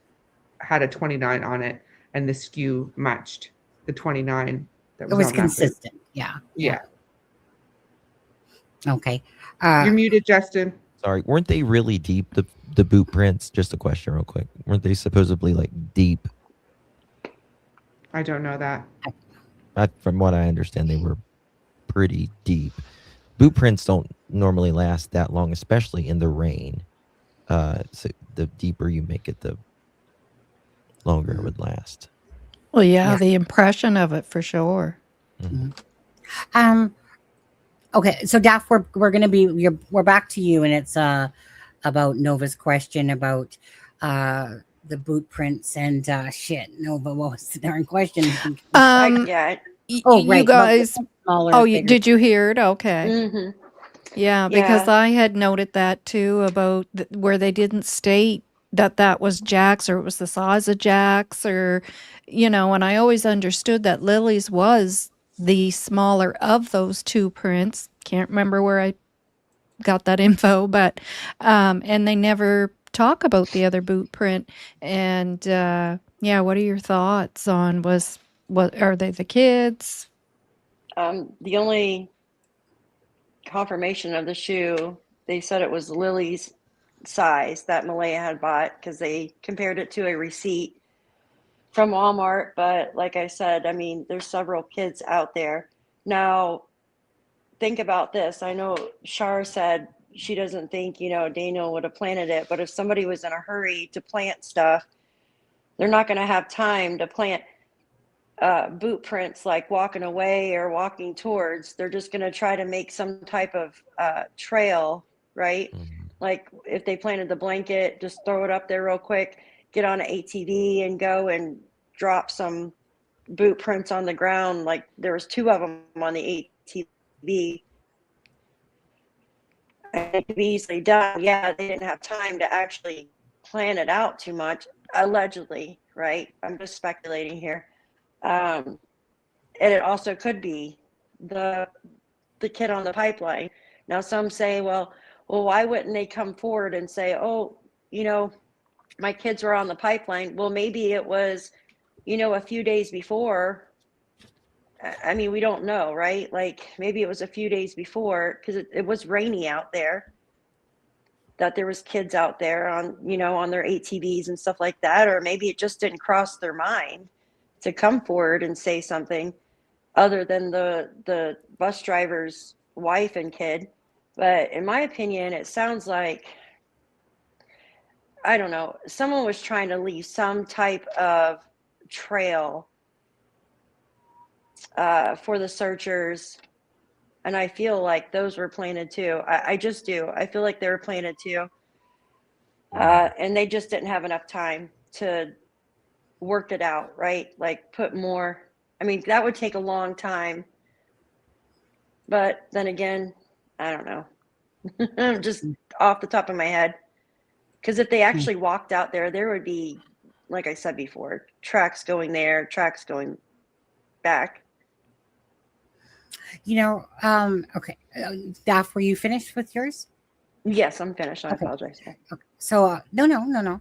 had a 29 on it and the SKU matched the 29 that was It was on that boot. consistent. Yeah. Yeah. Okay. You're muted, Justin. Sorry, weren't they really deep, the boot prints? Just a question real quick. Weren't they supposedly like deep? I don't know that. From what I understand, they were pretty deep. Boot prints don't normally last that long, especially in the rain. So the deeper you make it, the longer it would last. Well, yeah, Yeah. the impression of it for sure. Okay, so Daph, we're back to you, and it's about Nova's question about the boot prints and shit. Nova, what was the darn question? Yeah. Oh, right. You guys. Smaller, Oh, bigger. did you hear it? Okay. Mm-hmm. Yeah, because Yeah. I had noted that too about where they didn't state that was Jack's or it was the size of Jack's or, and I always understood that Lily's was the smaller of those 2 prints. Can't remember where I got that info, but, and they never talk about the other boot print. And, yeah, what are your thoughts on what are they the kids? The only confirmation of the shoe, they said it was Lily's size that Malaya had bought because they compared it to a receipt from Walmart. But like I said, I mean, there's several kids out there. Now, think about this. I know Shar said she doesn't think, Daniel would have planted it, but if somebody was in a hurry to plant stuff, they're not going to have time to plant boot prints like walking away or walking towards. They're just going to try to make some type of trail, right? Like if they planted the blanket, just throw it up there real quick, get on an ATV and go and drop some boot prints on the ground. Like there was 2 of them on the ATV. And it could be easily done. Yeah, they didn't have time to actually plan it out too much, allegedly, right? I'm just speculating here. And it also could be the kid on the pipeline. Now some say, well, why wouldn't they come forward and say, oh, my kids were on the pipeline? Well, maybe it was, a few days before. I mean, we don't know, right? Like maybe it was a few days before because it was rainy out there, that there was kids out there on, on their ATVs and stuff like that. Or maybe it just didn't cross their mind to come forward and say something other than the bus driver's wife and kid. But in my opinion, it sounds like, I don't know, someone was trying to leave some type of trail for the searchers. And I feel like those were planted too. I just do. I feel like they were planted too. And they just didn't have enough time to work it out, right? Like put more. I mean, that would take a long time. But then again, I don't know. Just off the top of my head. Because if they actually walked out there, there would be, like I said before, tracks going there, tracks going back. Okay. Daph, were you finished with yours? Yes, I'm finished. I apologize. Okay. So, no.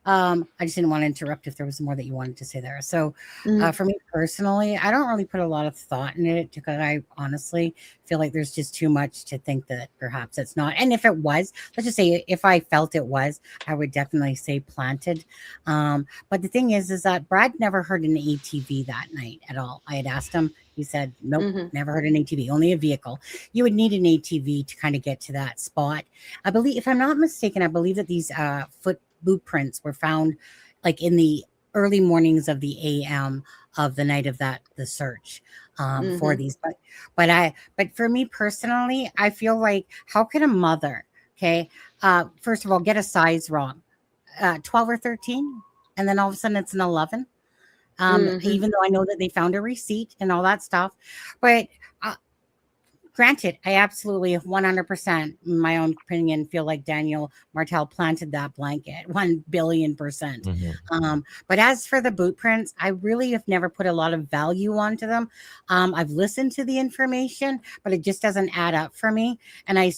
I just didn't want to interrupt if there was more that you wanted to say there. So, Mhm. for me personally, I don't really put a lot of thought in it because I honestly feel like there's just too much to think that perhaps it's not. And if it was, let's just say if I felt it was, I would definitely say planted. But the thing is that Brad never heard an ATV that night at all. I had asked him. He said, nope, Mhm. never heard an ATV, only a vehicle. You would need an ATV to kind of get to that spot. I believe, if I'm not mistaken, I believe that these foot boot prints were found like in the early mornings of the AM of the night of the search for Mhm. these. But for me personally, I feel like, how can a mother, okay, first of all, get a size wrong, 12 or 13, and then all of a sudden it's an 11. Mhm. Even though I know that they found a receipt and all that stuff, but granted, I absolutely 100%, in my own opinion, feel like Daniel Martel planted that blanket 1,000,000,000%. Mhm. But as for the boot prints, I really have never put a lot of value onto them. I've listened to the information, but it just doesn't add up for me. And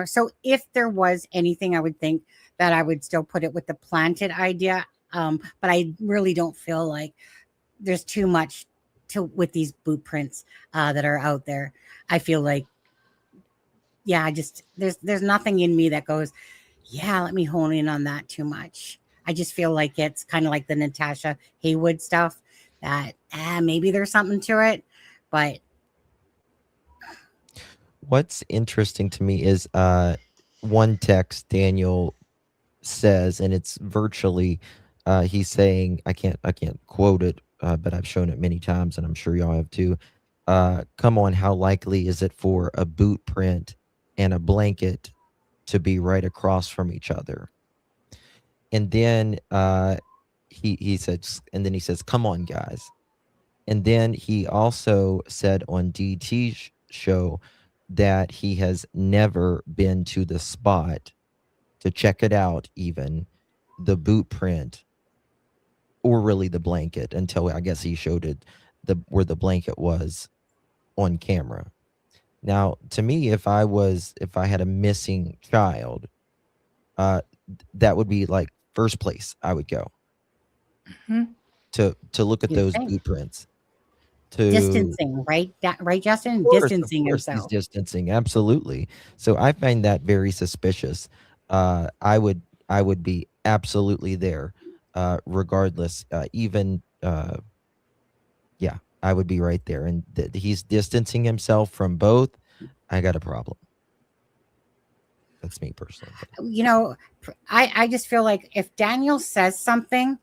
so if there was anything, I would think that I would still put it with the planted idea. But I really don't feel like there's too much with these boot prints that are out there. I feel like, yeah, I just there's nothing in me that goes, yeah, let me hone in on that too much. I just feel like it's kind of like the Natasha Haywood stuff that maybe there's something to it, but What's interesting to me is one text Daniel says, and it's virtually he's saying, I can't quote it, but I've shown it many times, and I'm sure y'all have too. Come on, how likely is it for a boot print and a blanket to be right across from each other? And then he says, and then he says, come on, guys. And then he also said on DT's show that he has never been to the spot to check it out, even the boot print or really the blanket, until I guess he showed it where the blanket was on camera. Now, to me, if I had a missing child, uh, that would be like first place I would go Mhm. to look at you those think boot prints. To distancing, right? Right, Justin, Of distancing course, he's yourself. distancing. Absolutely. So I find that very suspicious. I would be absolutely there, regardless. Even yeah, I would be right there. And he's distancing himself from both. I got a problem. That's me personally. But You know, I just feel like if Daniel says something,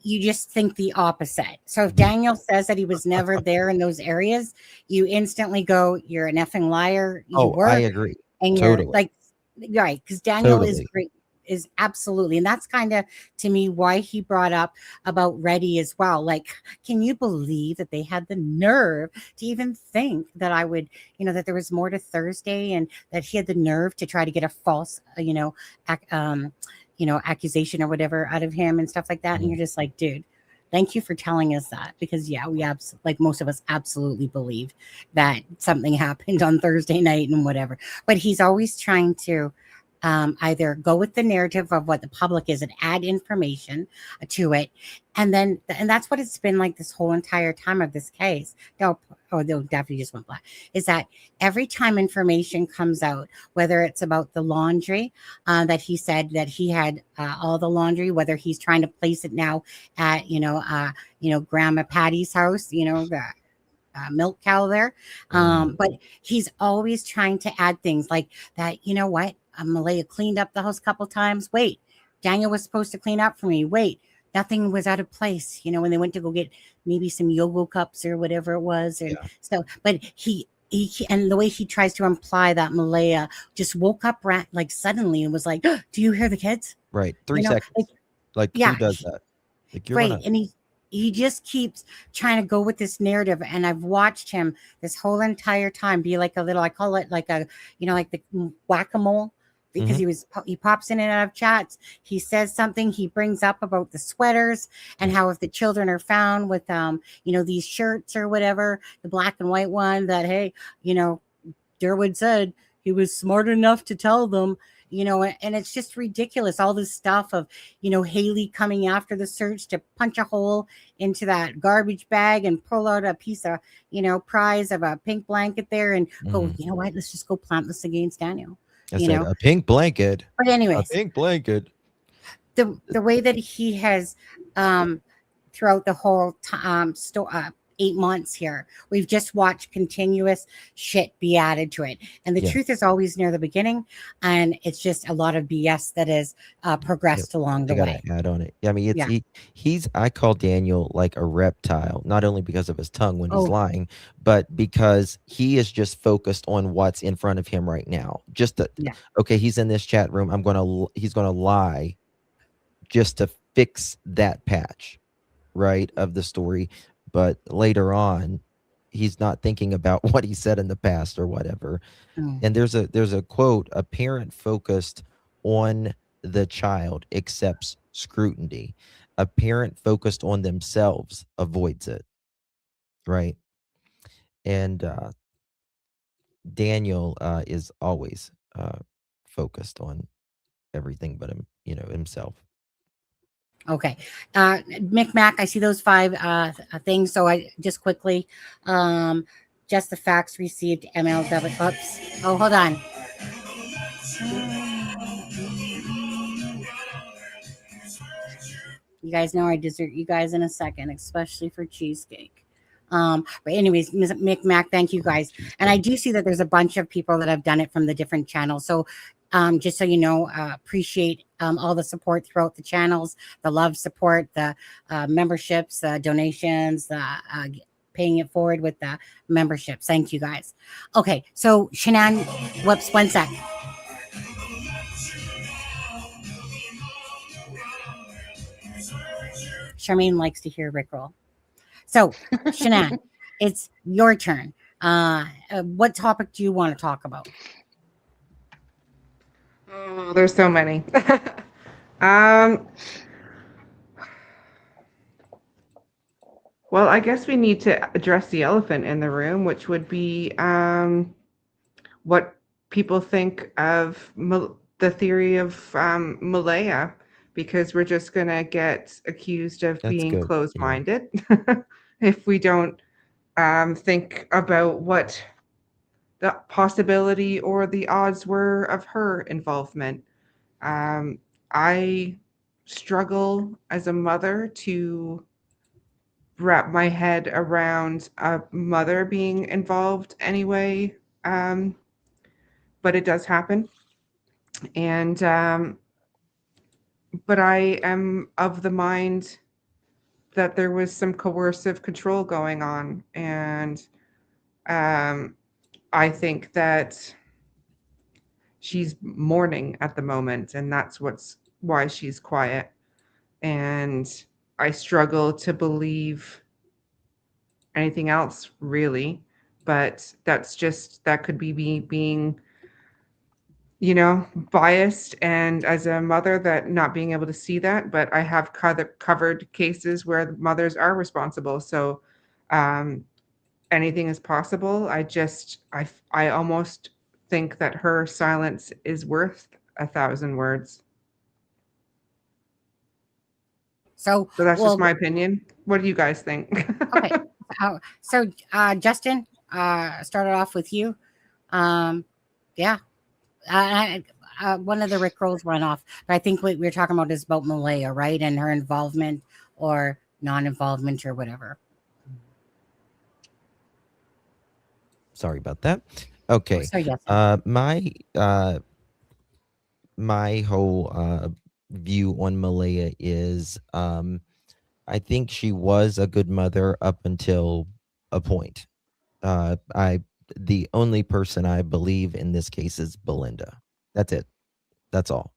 you just think the opposite. So if Daniel says that he was never there in those areas, you instantly go, you're an effing liar. You oh, I were, agree. and you're Totally. like, right, because Daniel is Totally. great, is absolutely, and that's kind of to me why he brought up about Reddy as well. Like, can you believe that they had the nerve to even think that I would, that there was more to Thursday, and that he had the nerve to try to get a false, accusation or whatever out of him and stuff like that. And Mhm. you're just like, dude, thank you for telling us that, because yeah, we like most of us absolutely believe that something happened on Thursday night and whatever. But he's always trying to either go with the narrative of what the public is and add information to it, and that's what it's been like this whole entire time of this case. They'll definitely just went black. Is that every time information comes out, whether it's about the laundry, that he said that he had all the laundry, whether he's trying to place it now at Grandma Patty's house, the milk cow there. Mhm. But he's always trying to add things like that. You know what? Malaya cleaned up the house a couple times. Wait, Daniel was supposed to clean up for me. Wait, nothing was out of place. When they went to go get maybe some yogo cups or whatever it was. And Yeah. so, but he and the way he tries to imply that Malaya just woke up like suddenly and was like, do you hear the kids? Right. 3 Like, seconds. Like yeah, who does that? Like you're right. gonna. And he just keeps trying to go with this narrative. And I've watched him this whole entire time be like a little, I call it like a, like the whack-a-mole, because Mhm. he pops in and out of chats. He says something, he brings up about the sweaters and how if the children are found with, these shirts or whatever, the black and white one, that, hey, Durwood said he was smart enough to tell them, you know, and it's just ridiculous. All this stuff of, you know, Haley coming after the search to punch a hole into that garbage bag and pull out a piece of, you know, prize of a pink blanket there and go, you know what, let's just go plant this against Daniel. I you said know, a pink blanket. but A anyways, pink blanket. the way that he has throughout the whole 8 months here, we've just watched continuous shit be added to it, and the Yeah. truth is always near the beginning, and it's just a lot of BS that is progressed along the They gotta way. add on it. I mean, it's Yeah. he's I call Daniel like a reptile, not only because of his tongue when he's Oh. lying, but because he is just focused on what's in front of him right now. Just that, Yeah. okay, he's in this chat room. He's gonna lie just to fix that patch, right, of the story. But later on, he's not thinking about what he said in the past or whatever. And there's a quote: a parent focused on the child accepts scrutiny. A parent focused on themselves avoids it. Right. And Daniel is always focused on everything but himself. Okay. Mick Mac, I see those 5 things. So I just quickly, just the facts received MLW. Oops. Oh, hold on. You guys know I desert you guys in a second, especially for cheesecake. But anyways, Mick Mac, thank you guys. And I do see that there's a bunch of people that have done it from the different channels. So just so you know, appreciate all the support throughout the channels, the love support, the memberships, donations, paying it forward with the memberships. Thank you guys. Okay, so Shanann, whoops, one sec. Charmaine likes to hear Rickroll. So, Shanann, it's your turn. What topic do you want to talk about? Oh, there's so many. Well, I guess we need to address the elephant in the room, which would be what people think of the theory of Malaya, because we're just going to get accused of being closed-minded if we don't think about what the possibility or the odds were of her involvement. I struggle as a mother to wrap my head around a mother being involved anyway, but it does happen. And but I am of the mind that there was some coercive control going on, and I think that she's mourning at the moment, and that's why she's quiet. And I struggle to believe anything else, really, but that could be me being, biased, and as a mother, that not being able to see that. But I have covered cases where mothers are responsible, so anything is possible. I almost think that her silence is worth 1,000 words. So that's just my opinion. What do you guys think? Okay. So Justin, started off with you. Yeah. One of the Rickrolls went off, but I think what we were talking about is about Malaya, right? And her involvement or non-involvement or whatever. Sorry about that. Okay. So yes. My whole view on Malaya is I think she was a good mother up until a point. The only person I believe in this case is Belinda. That's it. That's all.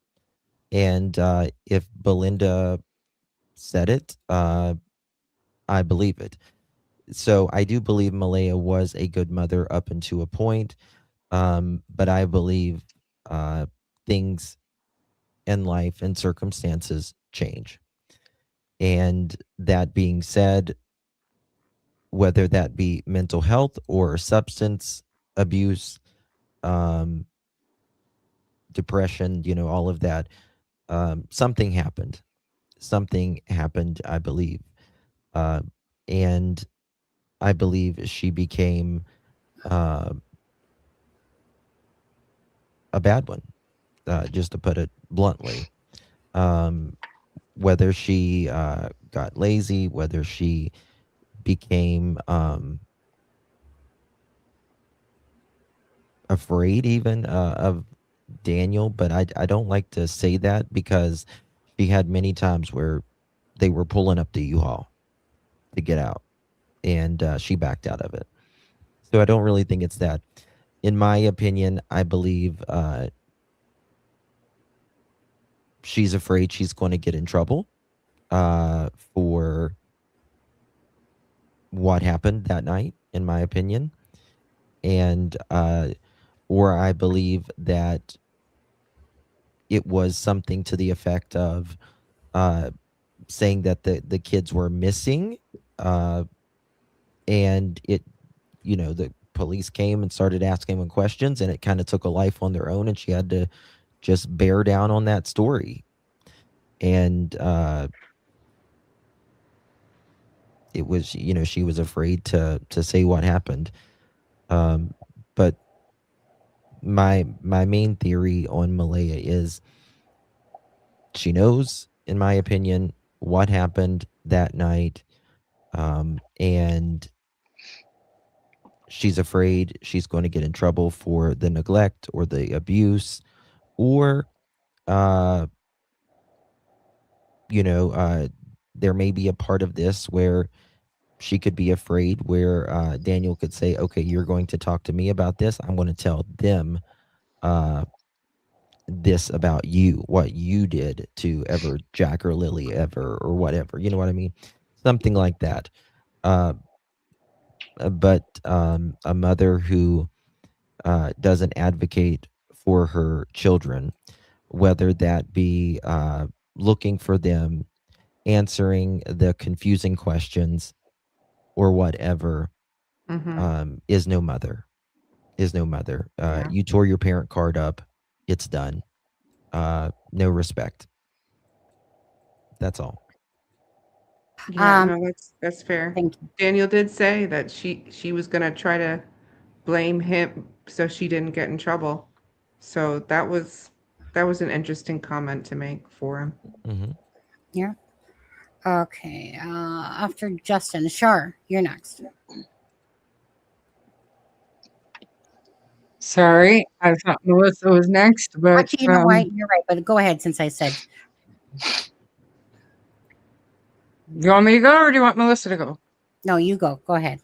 And if Belinda said it, I believe it. So I do believe Malaya was a good mother up until a point. But I believe things in life and circumstances change. And that being said, whether that be mental health or substance abuse, depression, all of that. Something happened. Something happened, I believe. And I believe she became uh, a bad one, just to put it bluntly. Whether she got lazy, whether she became afraid even of Daniel, but I don't like to say that because she had many times where they were pulling up the U-Haul to get out, and she backed out of it. So I don't really think it's that. In my opinion, I believe she's afraid she's going to get in trouble for what happened that night, in my opinion. And or I believe that it was something to the effect of saying that the kids were missing, and the police came and started asking them questions, and it kind of took a life on their own, and she had to just bear down on that story. And it was, she was afraid to say what happened. But my main theory on Malaya is she knows, in my opinion, what happened that night, and she's afraid she's going to get in trouble for the neglect or the abuse, or there may be a part of this where she could be afraid, where Daniel could say, okay, you're going to talk to me about this. I'm going to tell them this about you, what you did to ever Jack or Lily ever, or whatever. You know what I mean? Something like that. But a mother who doesn't advocate for her children, whether that be looking for them, answering the confusing questions, or whatever, is no mother. Is no mother. Yeah. You tore your parent card up. It's done. No respect. That's all. Yeah, Um, no, that's fair. Thank you. Daniel did say that she was gonna try to blame him so she didn't get in trouble. So that was an interesting comment to make for him. Mm-hmm. Yeah. Okay. After Justin, Shar, you're next. Sorry, I thought Melissa was next, but Actually, you know what? You're right, but go ahead since I said. you want me to go or do you want Melissa to go? No, you go. Go ahead.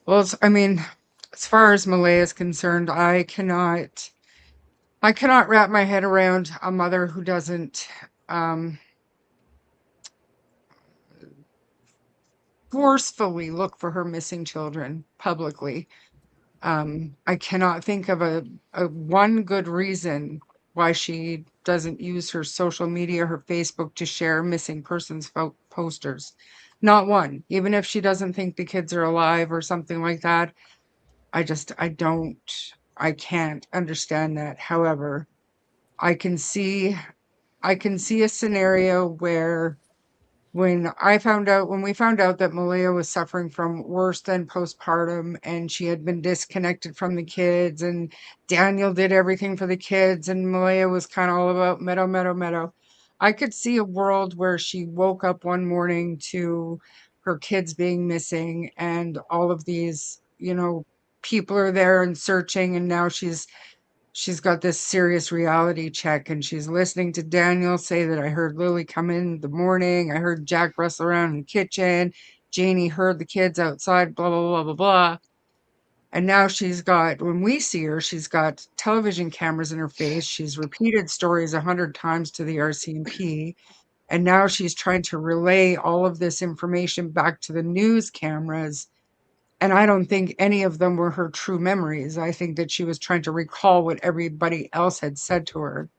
Well, as far as Malaya is concerned, I cannot wrap my head around a mother who doesn't forcefully look for her missing children publicly. I cannot think of a one good reason why she doesn't use her social media, her Facebook, to share missing persons posters. Not one. Even if she doesn't think the kids are alive or something like that, I can't understand that. However, I can see a scenario where when we found out that Malaya was suffering from worse than postpartum and she had been disconnected from the kids, and Daniel did everything for the kids and Malaya was kind of all about meadow. I could see a world where she woke up one morning to her kids being missing and all of these, people are there and searching, and now she's got this serious reality check, and she's listening to Daniel say that I heard Lily come in the morning. I heard Jack wrestle around in the kitchen. Janie heard the kids outside, blah, blah, blah, blah, blah. And now when we see her, she's got television cameras in her face. She's repeated stories 100 times to the RCMP. And now she's trying to relay all of this information back to the news cameras. And I don't think any of them were her true memories. I think that she was trying to recall what everybody else had said to her.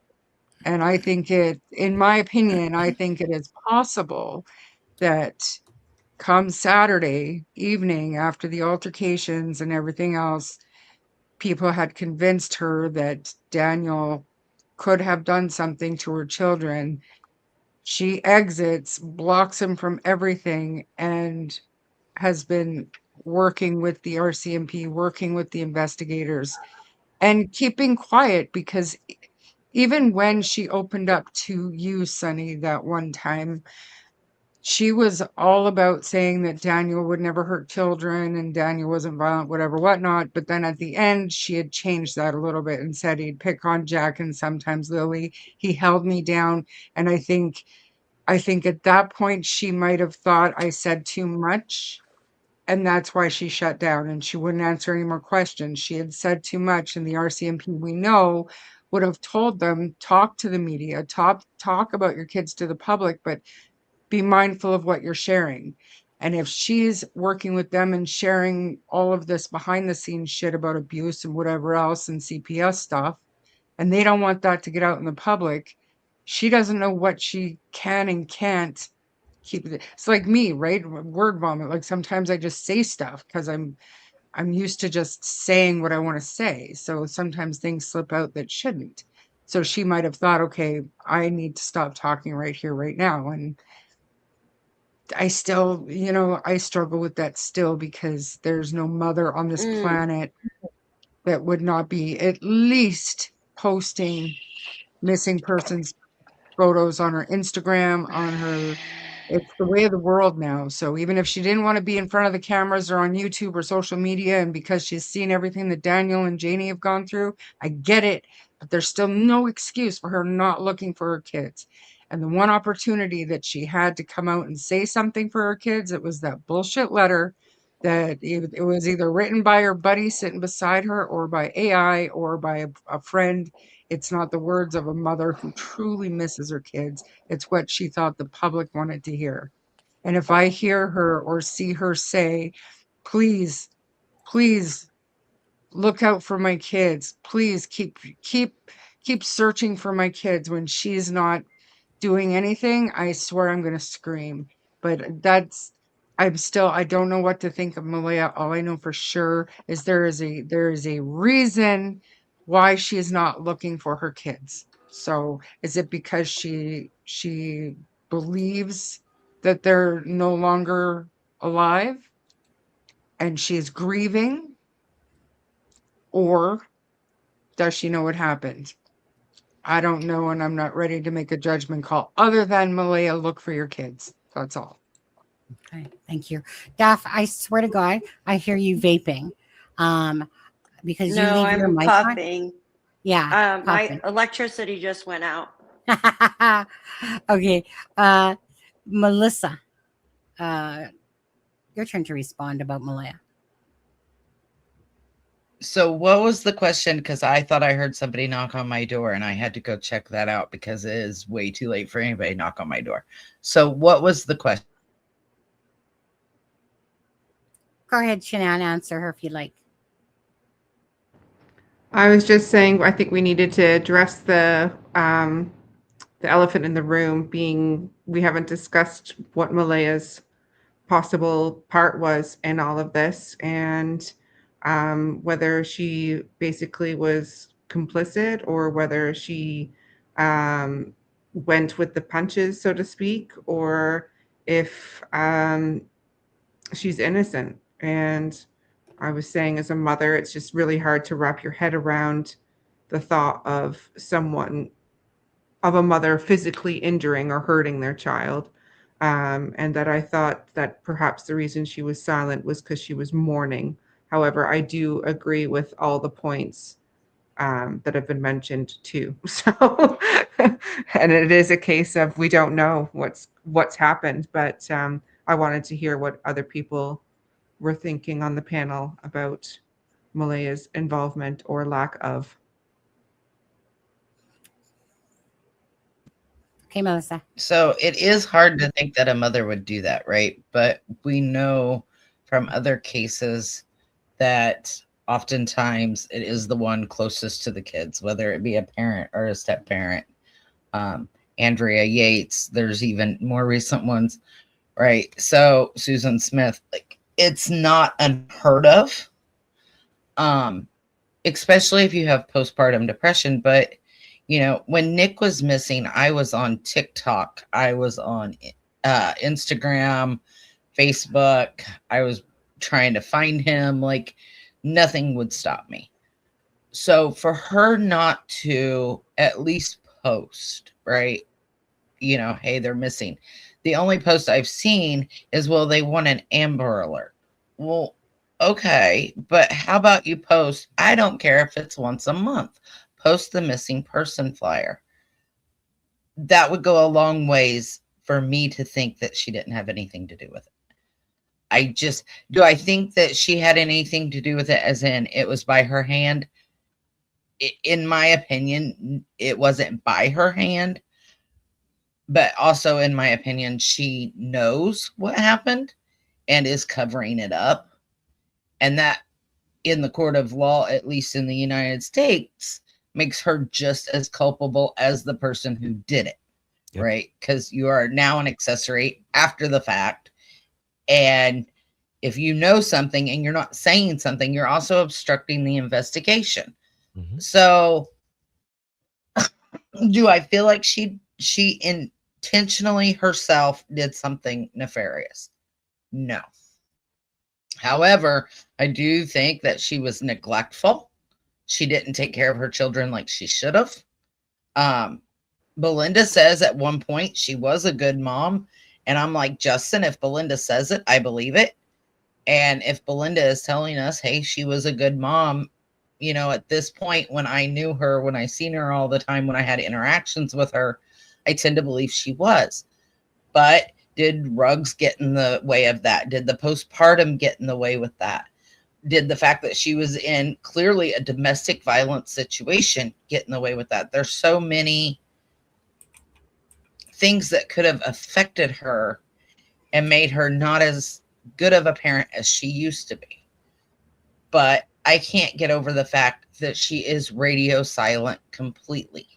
And I think in my opinion, I think it is possible that come Saturday evening after the altercations and everything else, people had convinced her that Daniel could have done something to her children, she exits, blocks him from everything, and has been working with the RCMP, working with the investigators, and keeping quiet, because even when she opened up to you, Sonny, that one time, she was all about saying that Daniel would never hurt children and Daniel wasn't violent, whatever, whatnot. But then at the end, she had changed that a little bit and said he'd pick on Jack and sometimes Lilly. He held me down. And I think at that point, she might have thought I said too much. And that's why she shut down and she wouldn't answer any more questions. She had said too much, and the RCMP, we know, would have told them, talk to the media, talk about your kids to the public, but be mindful of what you're sharing. And if she's working with them and sharing all of this behind the scenes shit about abuse and whatever else and CPS stuff, and they don't want that to get out in the public, she doesn't know what she can and can't keep it. It's like me, right? Word vomit. Like sometimes I just say stuff because I'm used to just saying what I want to say. So sometimes things slip out that shouldn't. So she might have thought, okay, I need to stop talking right here, right now. And I still, I struggle with that still, because there's no mother on this planet that would not be at least posting missing persons photos on her Instagram, it's the way of the world now. So even if she didn't want to be in front of the cameras or on YouTube or social media, and because she's seen everything that Daniel and Janie have gone through, I get it, but there's still no excuse for her not looking for her kids. And the one opportunity that she had to come out and say something for her kids, it was that bullshit letter that it was either written by her buddy sitting beside her or by AI or by a friend. It's not the words of a mother who truly misses her kids. It's what she thought the public wanted to hear. And if I hear her or see her say, please, please look out for my kids, please keep searching for my kids, when she's not doing anything, I swear I'm going to scream. But I don't know what to think of Malaya. All I know for sure is there is a reason why she is not looking for her kids. So is it because she believes that they're no longer alive and she's grieving, or does she know what happened? I don't know, and I'm not ready to make a judgment call other than, Malaya, look for your kids. That's all. Okay, thank you. Daph, I swear to God, I hear you vaping. Because you No, leave your I'm mic on. puffing. Yeah. My electricity just went out. Okay. Melissa, your turn to respond about Malaya. So what was the question? Because I thought I heard somebody knock on my door and I had to go check that out because it is way too late for anybody to knock on my door. So what was the question? Go ahead, Shanann, answer her if you like. I was just saying, I think we needed to address the elephant in the room, being we haven't discussed what Malaya's possible part was in all of this, and whether she basically was complicit or whether she went with the punches, so to speak, or if she's innocent. And I was saying, as a mother, it's just really hard to wrap your head around the thought of a mother physically injuring or hurting their child. And that I thought that perhaps the reason she was silent was because she was mourning. However, I do agree with all the points that have been mentioned too. So, and it is a case of we don't know what's happened, but I wanted to hear what other people were thinking on the panel about Malaya's involvement or lack of. Okay, Melissa. So it is hard to think that a mother would do that, right? But we know from other cases that oftentimes it is the one closest to the kids, whether it be a parent or a step parent. Andrea Yates, there's even more recent ones, right? So Susan Smith, like, it's not unheard of. especially if you have postpartum depression. But, when Nick was missing, I was on TikTok, I was on Instagram, Facebook. I was trying to find him. Like, nothing would stop me. So for her not to at least post, right? Hey, they're missing. The only post I've seen is, well, they want an Amber Alert. Well, okay, but how about you post, I don't care if it's once a month, post the missing person flyer. That would go a long ways for me to think that she didn't have anything to do with it. Do I think that she had anything to do with it, as in it was by her hand? In my opinion, it wasn't by her hand. But also, in my opinion, she knows what happened and is covering it up. And that, in the court of law, at least in the United States, makes her just as culpable as the person who did it. Yep. Right? Because you are now an accessory after the fact. And if you know something and you're not saying something, you're also obstructing the investigation. Mm-hmm. So do I feel like she intentionally herself did something nefarious? No. However, I do think that she was neglectful. She didn't take care of her children like she should have. Belinda says at one point she was a good mom. And I'm like, Justin, if Belinda says it, I believe it. And if Belinda is telling us, hey, she was a good mom, at this point, when I knew her, when I seen her all the time, when I had interactions with her, I tend to believe she was. But did Ruggs get in the way of that? Did the postpartum get in the way with that? Did the fact that she was in clearly a domestic violence situation get in the way with that? There's so many things that could have affected her and made her not as good of a parent as she used to be. But I can't get over the fact that she is radio silent completely.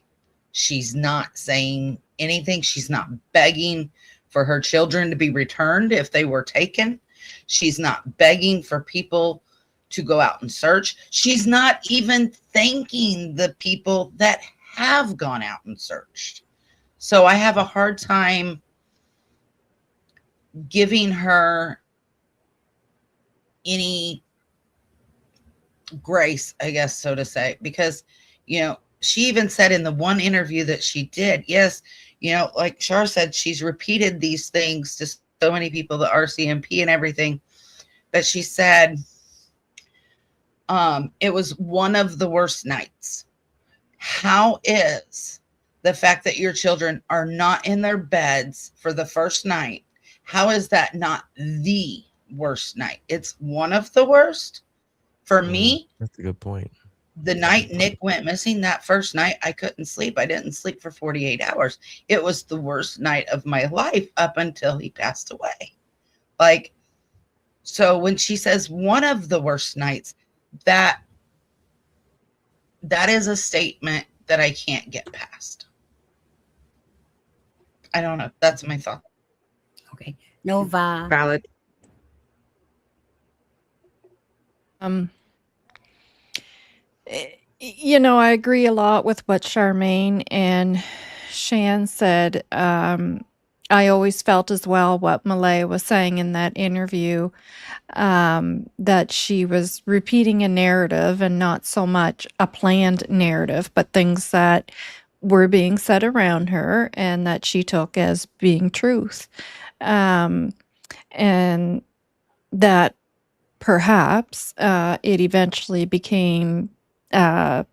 She's not saying anything. She's not begging for her children to be returned if they were taken. She's not begging for people to go out and search. She's not even thanking the people that have gone out and searched. So I have a hard time giving her any grace, I guess, so to say, because, she even said in the one interview that she did, yes, like Char said, she's repeated these things to so many people, the RCMP and everything, that she said it was one of the worst nights. How is the fact that your children are not in their beds for the first night, how is that not the worst night? It's one of the worst. For me, that's a good point. The night Nick went missing, that first night, I couldn't sleep. I didn't sleep for 48 hours. It was the worst night of my life up until he passed away. Like, so when she says one of the worst nights, that is a statement that I can't get past. I don't know. That's my thought. Okay. Nova. Valid. I agree a lot with what Charmaine and Shan said. I always felt as well what Malay was saying in that interview, that she was repeating a narrative and not so much a planned narrative, but things that were being said around her and that she took as being truth. And that perhaps it eventually became the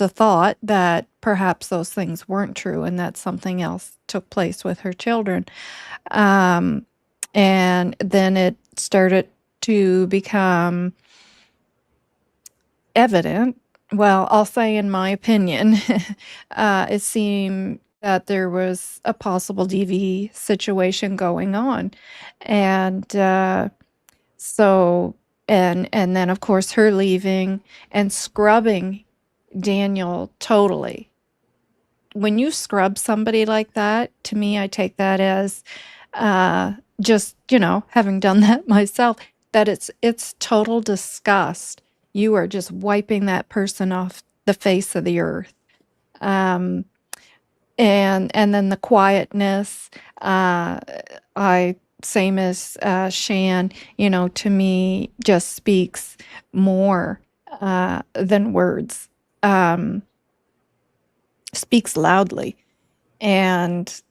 thought that perhaps those things weren't true and that something else took place with her children. And then it started to become evident. Well, I'll say in my opinion, it seemed that there was a possible DV situation going on. And so, and then of course her leaving and scrubbing Daniel totally. When you scrub somebody like that, to me, I take that as just, you know, having done that myself, that it's total disgust. You are just wiping that person off the face of the earth. Um, and then the quietness, I same as Shan, you know, to me just speaks more than words. Speaks loudly, and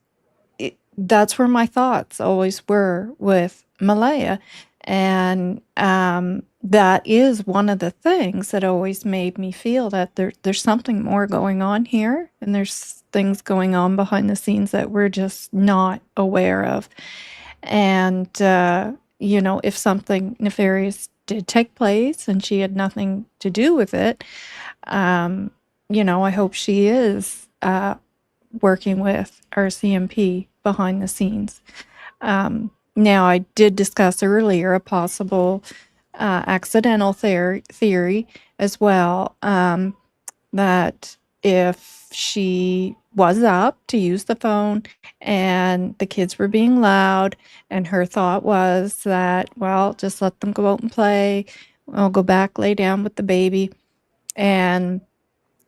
that's where my thoughts always were with Malaya. And that is one of the things that always made me feel that there's something more going on here, and there's things going on behind the scenes that we're just not aware of. And, you know, if something nefarious did take place and she had nothing to do with it, you know, I hope she is working with our CMP behind the scenes. Now, I did discuss earlier a possible accidental theory as well, that if she was up to use the phone and the kids were being loud, and her thought was that, well, just let them go out and play, I'll go back, lay down with the baby, and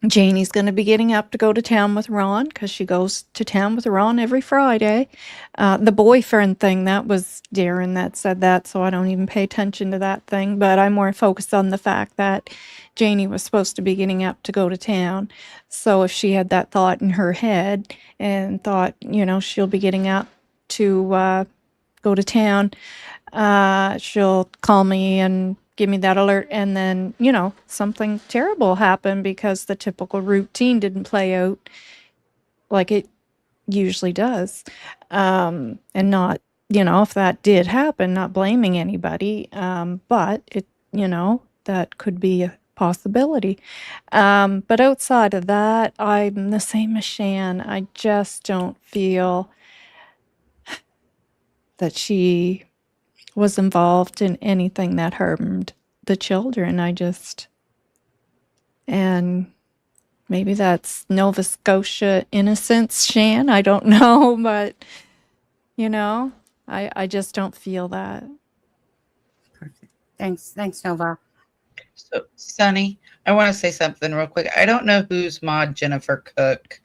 Janie's going to be getting up to go to town with Ron, because she goes to town with Ron every Friday. The boyfriend thing, that was Darren that said that, so I don't even pay attention to that thing. But I'm more focused on the fact that Janie was supposed to be getting up to go to town. So if she had that thought in her head and thought, you know, she'll be getting up to go to town, she'll call me and give me that alert, and then, you know, something terrible happened because the typical routine didn't play out like it usually does. And not, you know, if that did happen, not blaming anybody, but it, you know, that could be a possibility. But outside of that, I'm the same as Shan. I just don't feel that she was involved in anything that harmed the children. And maybe that's Nova Scotia innocence, Shan. I don't know, but, you know, I just don't feel that. Perfect. Thanks, Nova. So, Sunny, I want to say something real quick. I don't know whose mod Jennifer Cook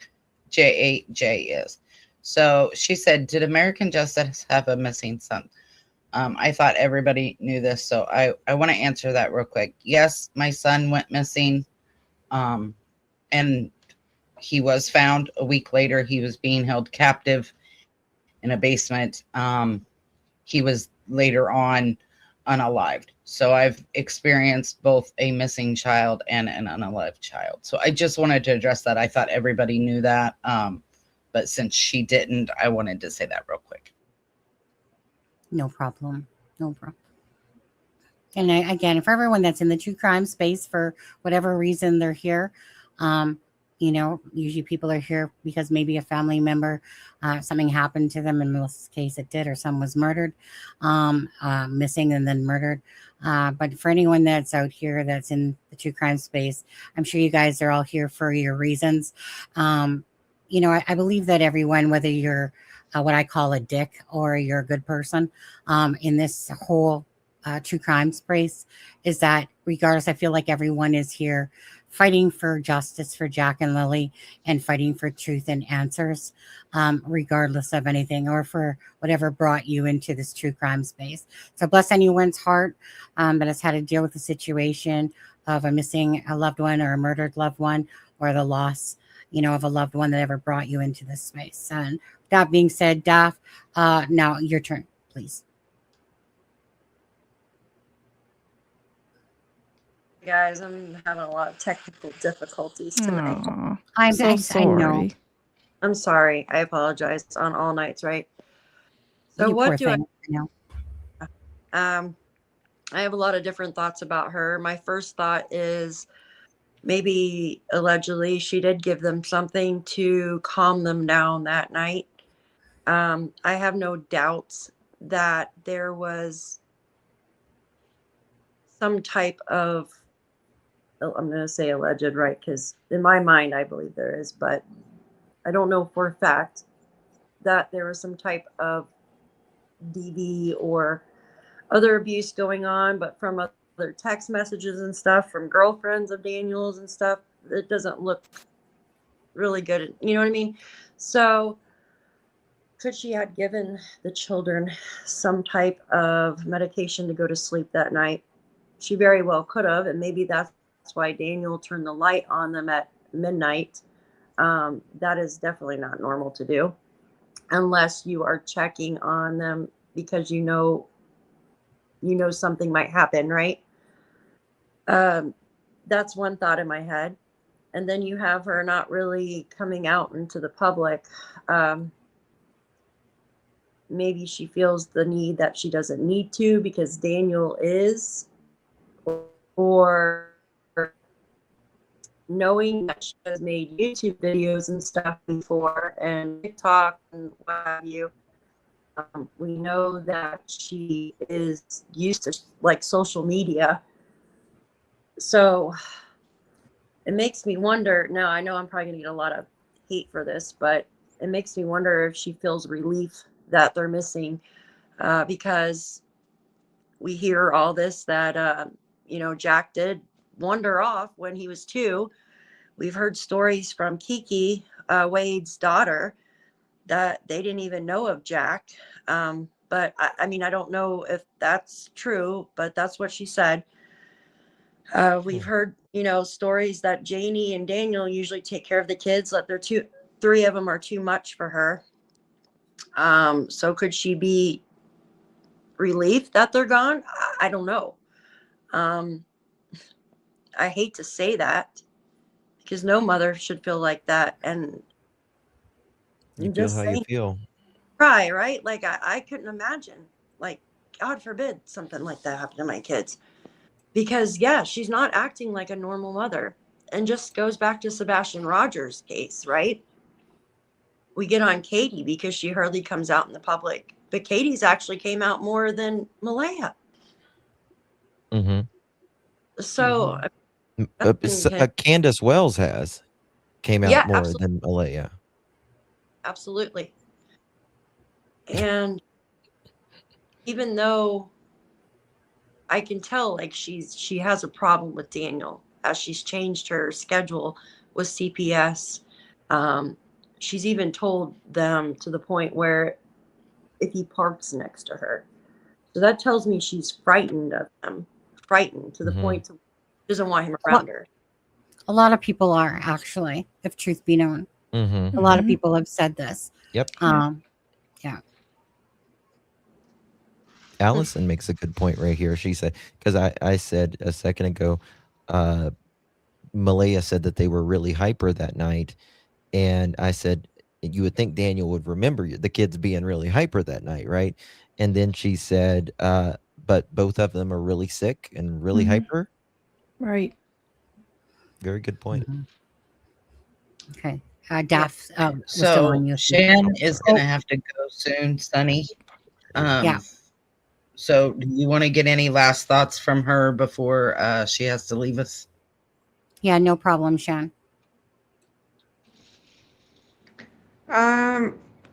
J8J is. So she said, did American Justice have a missing son? I thought everybody knew this, so I want to answer that real quick. Yes, my son went missing, and he was found a week later. He was being held captive in a basement. He was later on unalived. So I've experienced both a missing child and an unalived child. So I just wanted to address that. I thought everybody knew that, but since she didn't, I wanted to say that real quick. No problem. No problem. And again, for everyone that's in the true crime space, for whatever reason they're here, you know, usually people are here because maybe a family member, something happened to them. In Melissa's case, it did, or someone was murdered, missing and then murdered. But for anyone that's out here that's in the true crime space, I'm sure you guys are all here for your reasons. You know, I believe that everyone, whether you're what I call a dick or you're a good person, in this whole true crime space, is that regardless, I feel like everyone is here fighting for justice for Jack and Lilly and fighting for truth and answers, regardless of anything or for whatever brought you into this true crime space. So bless anyone's heart that has had to deal with the situation of a missing a loved one or a murdered loved one, or the loss, you know, of a loved one that ever brought you into this space. And that being said, Daph, now your turn, please. Guys, I'm having a lot of technical difficulties tonight. Aw, I'm so I know. sorry. I'm sorry. I apologize. It's on all nights, right? So You what poor do thing. I know. I have a lot of different thoughts about her. My first thought is maybe allegedly she did give them something to calm them down that night. I have no doubts that there was some type of, I'm going to say alleged, right? Because in my mind, I believe there is, but I don't know for a fact that there was some type of DV or other abuse going on, but from other text messages and stuff from girlfriends of Daniel's and stuff, it doesn't look really good. You know what I mean? So could she have given the children some type of medication to go to sleep that night? She very well could have, and maybe that's why Daniel turned the light on them at midnight. That is definitely not normal to do unless you are checking on them because you know something might happen, right? That's one thought in my head. And then you have her not really coming out into the public. Maybe she feels the need that she doesn't need to because Daniel is, or knowing that she has made YouTube videos and stuff before and TikTok and what have you. We know that she is used to like social media. So it makes me wonder. Now, I know I'm probably going to get a lot of hate for this, but it makes me wonder if she feels relief that they're missing because we hear all this that, Jack did wander off when he was 2. We've heard stories from Kiki, Wade's daughter, that they didn't even know of Jack. But I mean, I don't know if that's true, but that's what she said. We've heard, stories that Janie and Daniel usually take care of the kids, that they're 3 of them are too much for her. So could she be relieved that they're gone? I don't know. I hate to say that because no mother should feel like that. And You feel how you feel. Cry, right? Like I couldn't imagine, like, God forbid something like that happened to my kids. Because she's not acting like a normal mother. And just goes back to Sebastian Rogers' case, right? We get on Katie because she hardly comes out in the public. But Katie's actually came out more than Malaya. Mm-hmm. So Candace Wells came out more than Malaya. Absolutely. And even though I can tell like she has a problem with Daniel as she's changed her schedule with CPS. She's even told them to the point where if he parks next to her. So that tells me she's frightened of him, to the point to doesn't want him around her. A lot of people are, actually, if truth be known. Mm-hmm. A lot of people have said this. Yep. Yeah. Allison makes a good point right here. She said, because I said a second ago, Malaya said that they were really hyper that night. And I said, you would think Daniel would remember the kids being really hyper that night, right? And then she said, but both of them are really sick and really hyper. Right. Very good point. Okay. Daff. So Shan is going to have to go soon, Sunny. So do you want to get any last thoughts from her before she has to leave us? Yeah, no problem, Shan.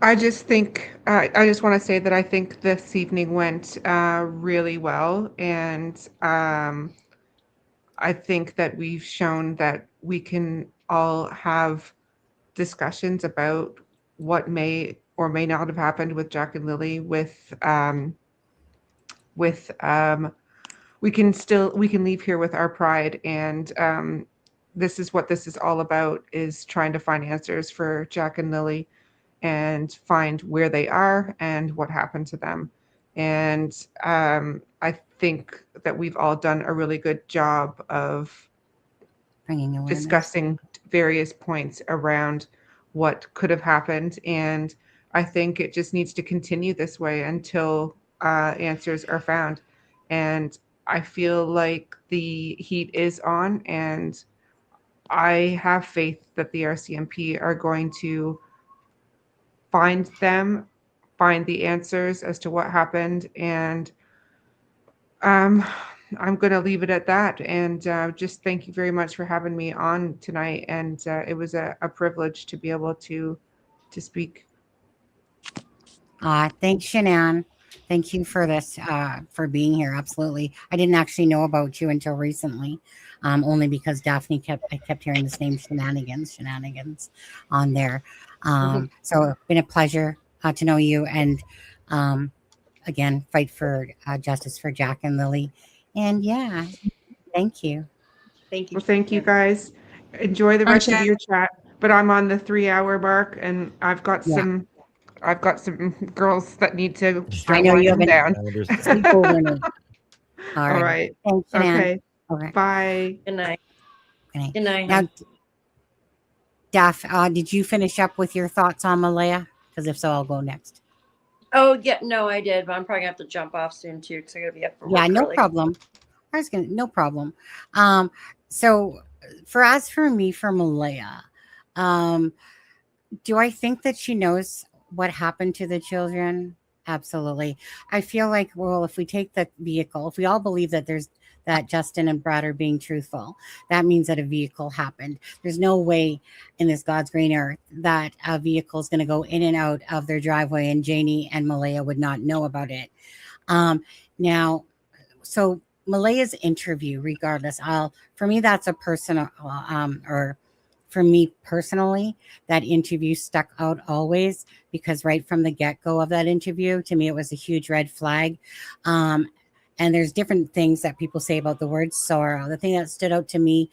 I just think I just want to say that I think this evening went really well, and I think that we've shown that we can all have discussions about what may or may not have happened with Jack and Lilly. We can leave here with our pride, and this is what this is all about: is trying to find answers for Jack and Lilly, and find where they are and what happened to them. And I think that we've all done a really good job of bringing awareness, discussing various points around what could have happened. And I think it just needs to continue this way until answers are found. And I feel like the heat is on, and I have faith that the RCMP are going to find the answers as to what happened. And I'm going to leave it at that. And just thank you very much for having me on tonight. And it was a privilege to be able to speak. Thanks, Shanann. Thank you for this, for being here. Absolutely. I didn't actually know about you until recently, only because I kept hearing this name shenanigans on there. So it's been a pleasure to know you, and again, fight for justice for Jack and Lilly. And yeah, thank you. Thank you. Well, thank you guys. Enjoy the rest of your chat. But I'm on the 3-hour mark, and I've got Yeah. some girls that need to I start know you have winding an down. sleepover night. All All right. right. Thanks, Shanann. Okay. Okay. Bye. Good night. Okay. Good night. Now, Daph, did you finish up with your thoughts on Malaya? Because if so, I'll go next. Oh yeah, no, I did, but I'm probably gonna have to jump off soon too because I gotta be up for work. Yeah, no early. problem. No problem. So for me, for Malaya, do I think that she knows what happened to the children? Absolutely. I feel like, well, if we take the vehicle, if we all believe that Justin and Brad are being truthful, that means that a vehicle happened. There's no way in this God's green earth that a vehicle is going to go in and out of their driveway and Janie and Malaya would not know about it. Now, so Malaya's interview, regardless, for me, that's a personal, or for me personally, that interview stuck out always, because right from the get-go of that interview, to me, it was a huge red flag. And there's different things that people say about the word sorrow. The thing that stood out to me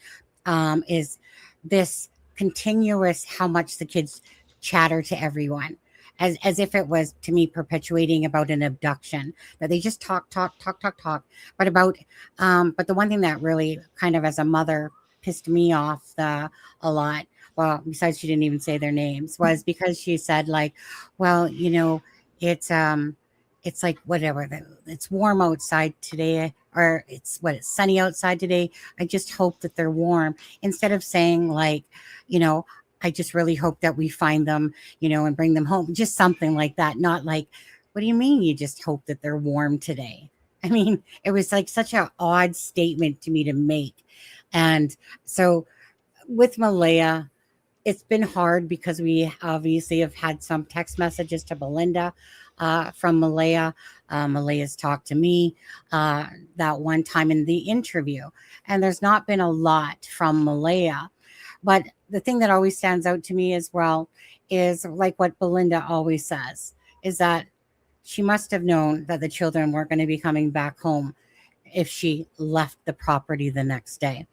is this continuous, how much the kids chatter to everyone, as if it was, to me, perpetuating about an abduction, that they just talk, but the one thing that really kind of, as a mother, pissed me off a lot, well, besides she didn't even say their names, was because she said, like, well, it's like, whatever, it's warm outside today, or it's sunny outside today, I just hope that they're warm, instead of saying, like, I just really hope that we find them, and bring them home, just something like that. Not like, what do you mean you just hope that they're warm today? I mean, it was like such an odd statement to me to make. And so with Malaya, it's been hard because we obviously have had some text messages to Belinda from Malaya. Malaya's talked to me that one time in the interview, and there's not been a lot from Malaya. But the thing that always stands out to me as well is, like what Belinda always says, is that she must have known that the children weren't going to be coming back home if she left the property the next day.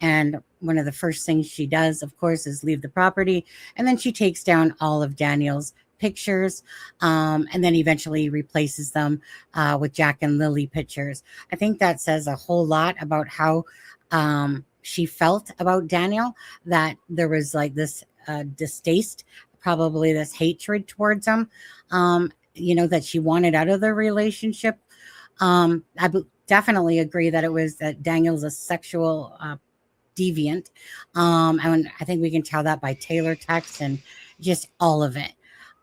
And one of the first things she does, of course, is leave the property. And then she takes down all of Daniel's pictures, and then eventually replaces them with Jack and Lilly pictures. I think that says a whole lot about how she felt about Daniel, that there was like this distaste, probably this hatred towards him, that she wanted out of the relationship. I definitely agree that Daniel's a sexual deviant. And I think we can tell that by Taylor text and just all of it.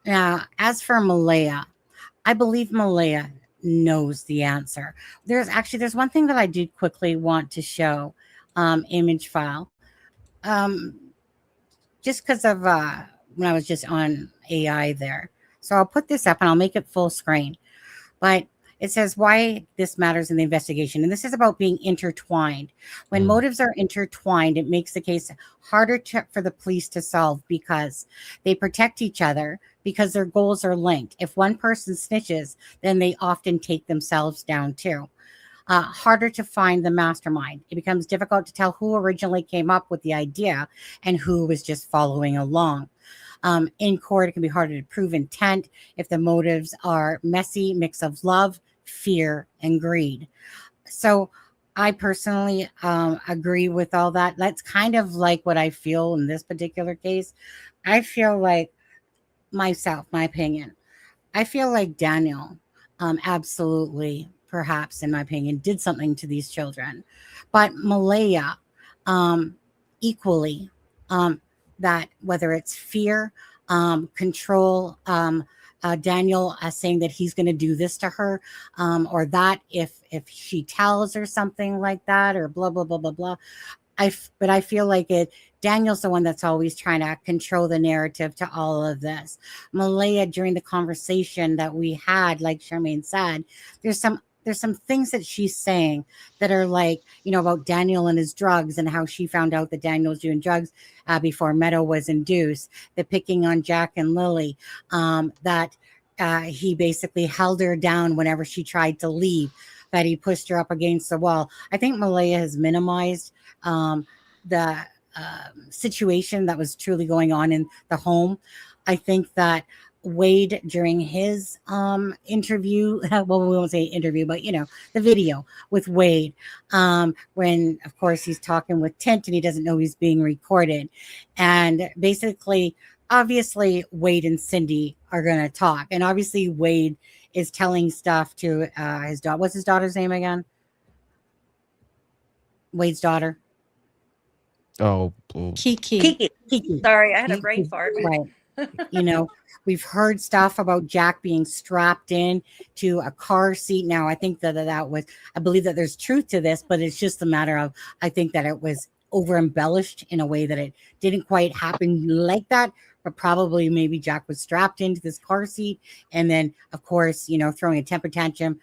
Now, as for Malaya, I believe Malaya knows the answer. There's one thing that I did quickly want to show, image file, just because of when I was just on AI there. So I'll put this up and I'll make it full screen. But it says why this matters in the investigation. And this is about being intertwined. When motives are intertwined, it makes the case harder for the police to solve, because they protect each other, because their goals are linked. If one person snitches, then they often take themselves down too. Harder to find the mastermind. It becomes difficult to tell who originally came up with the idea and who was just following along. In court, it can be harder to prove intent if the motives are messy mix of love, fear, and greed. So I personally agree with all that. That's kind of like what I feel in this particular case. I feel like my opinion, I feel like Daniel absolutely, perhaps in my opinion, did something to these children. But Malaya, equally, that whether it's fear, control, Daniel saying that he's going to do this to her, or that if she tells or something like that, or blah blah blah blah blah. But I feel like it Daniel's the one that's always trying to control the narrative to all of this. Malaya, during the conversation that we had, like Charmaine said, there's some things that she's saying that are like, about Daniel and his drugs and how she found out that Daniel was doing drugs before Meadow was induced, the picking on Jack and Lilly, that he basically held her down whenever she tried to leave, that he pushed her up against the wall. I think Malaya has minimized the situation that was truly going on in the home. I think that Wade, during his interview, well, we won't say interview, but the video with Wade, when of course he's talking with Tint and he doesn't know he's being recorded, and basically, obviously, Wade and Cindy are going to talk, and obviously Wade is telling stuff to his daughter. What's his daughter's name again? Wade's daughter. Oh, Kiki. Kiki. Sorry, I had a brain fart. Right. We've heard stuff about Jack being strapped in to a car seat. Now, I think that was, I believe that there's truth to this, but it's just a matter of, I think that it was over embellished in a way that it didn't quite happen like that, but probably maybe Jack was strapped into this car seat and then, of course, throwing a temper tantrum,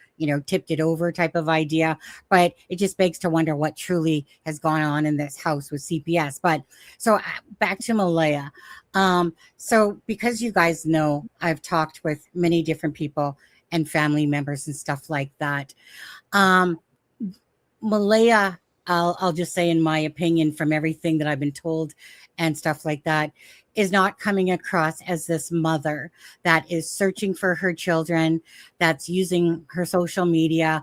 tipped it over type of idea. But it just begs to wonder what truly has gone on in this house with CPS. But so back to Malaya. So because you guys know, I've talked with many different people and family members and stuff like that. Malaya, I'll just say, in my opinion, from everything that I've been told and stuff like that, is not coming across as this mother that is searching for her children, that's using her social media.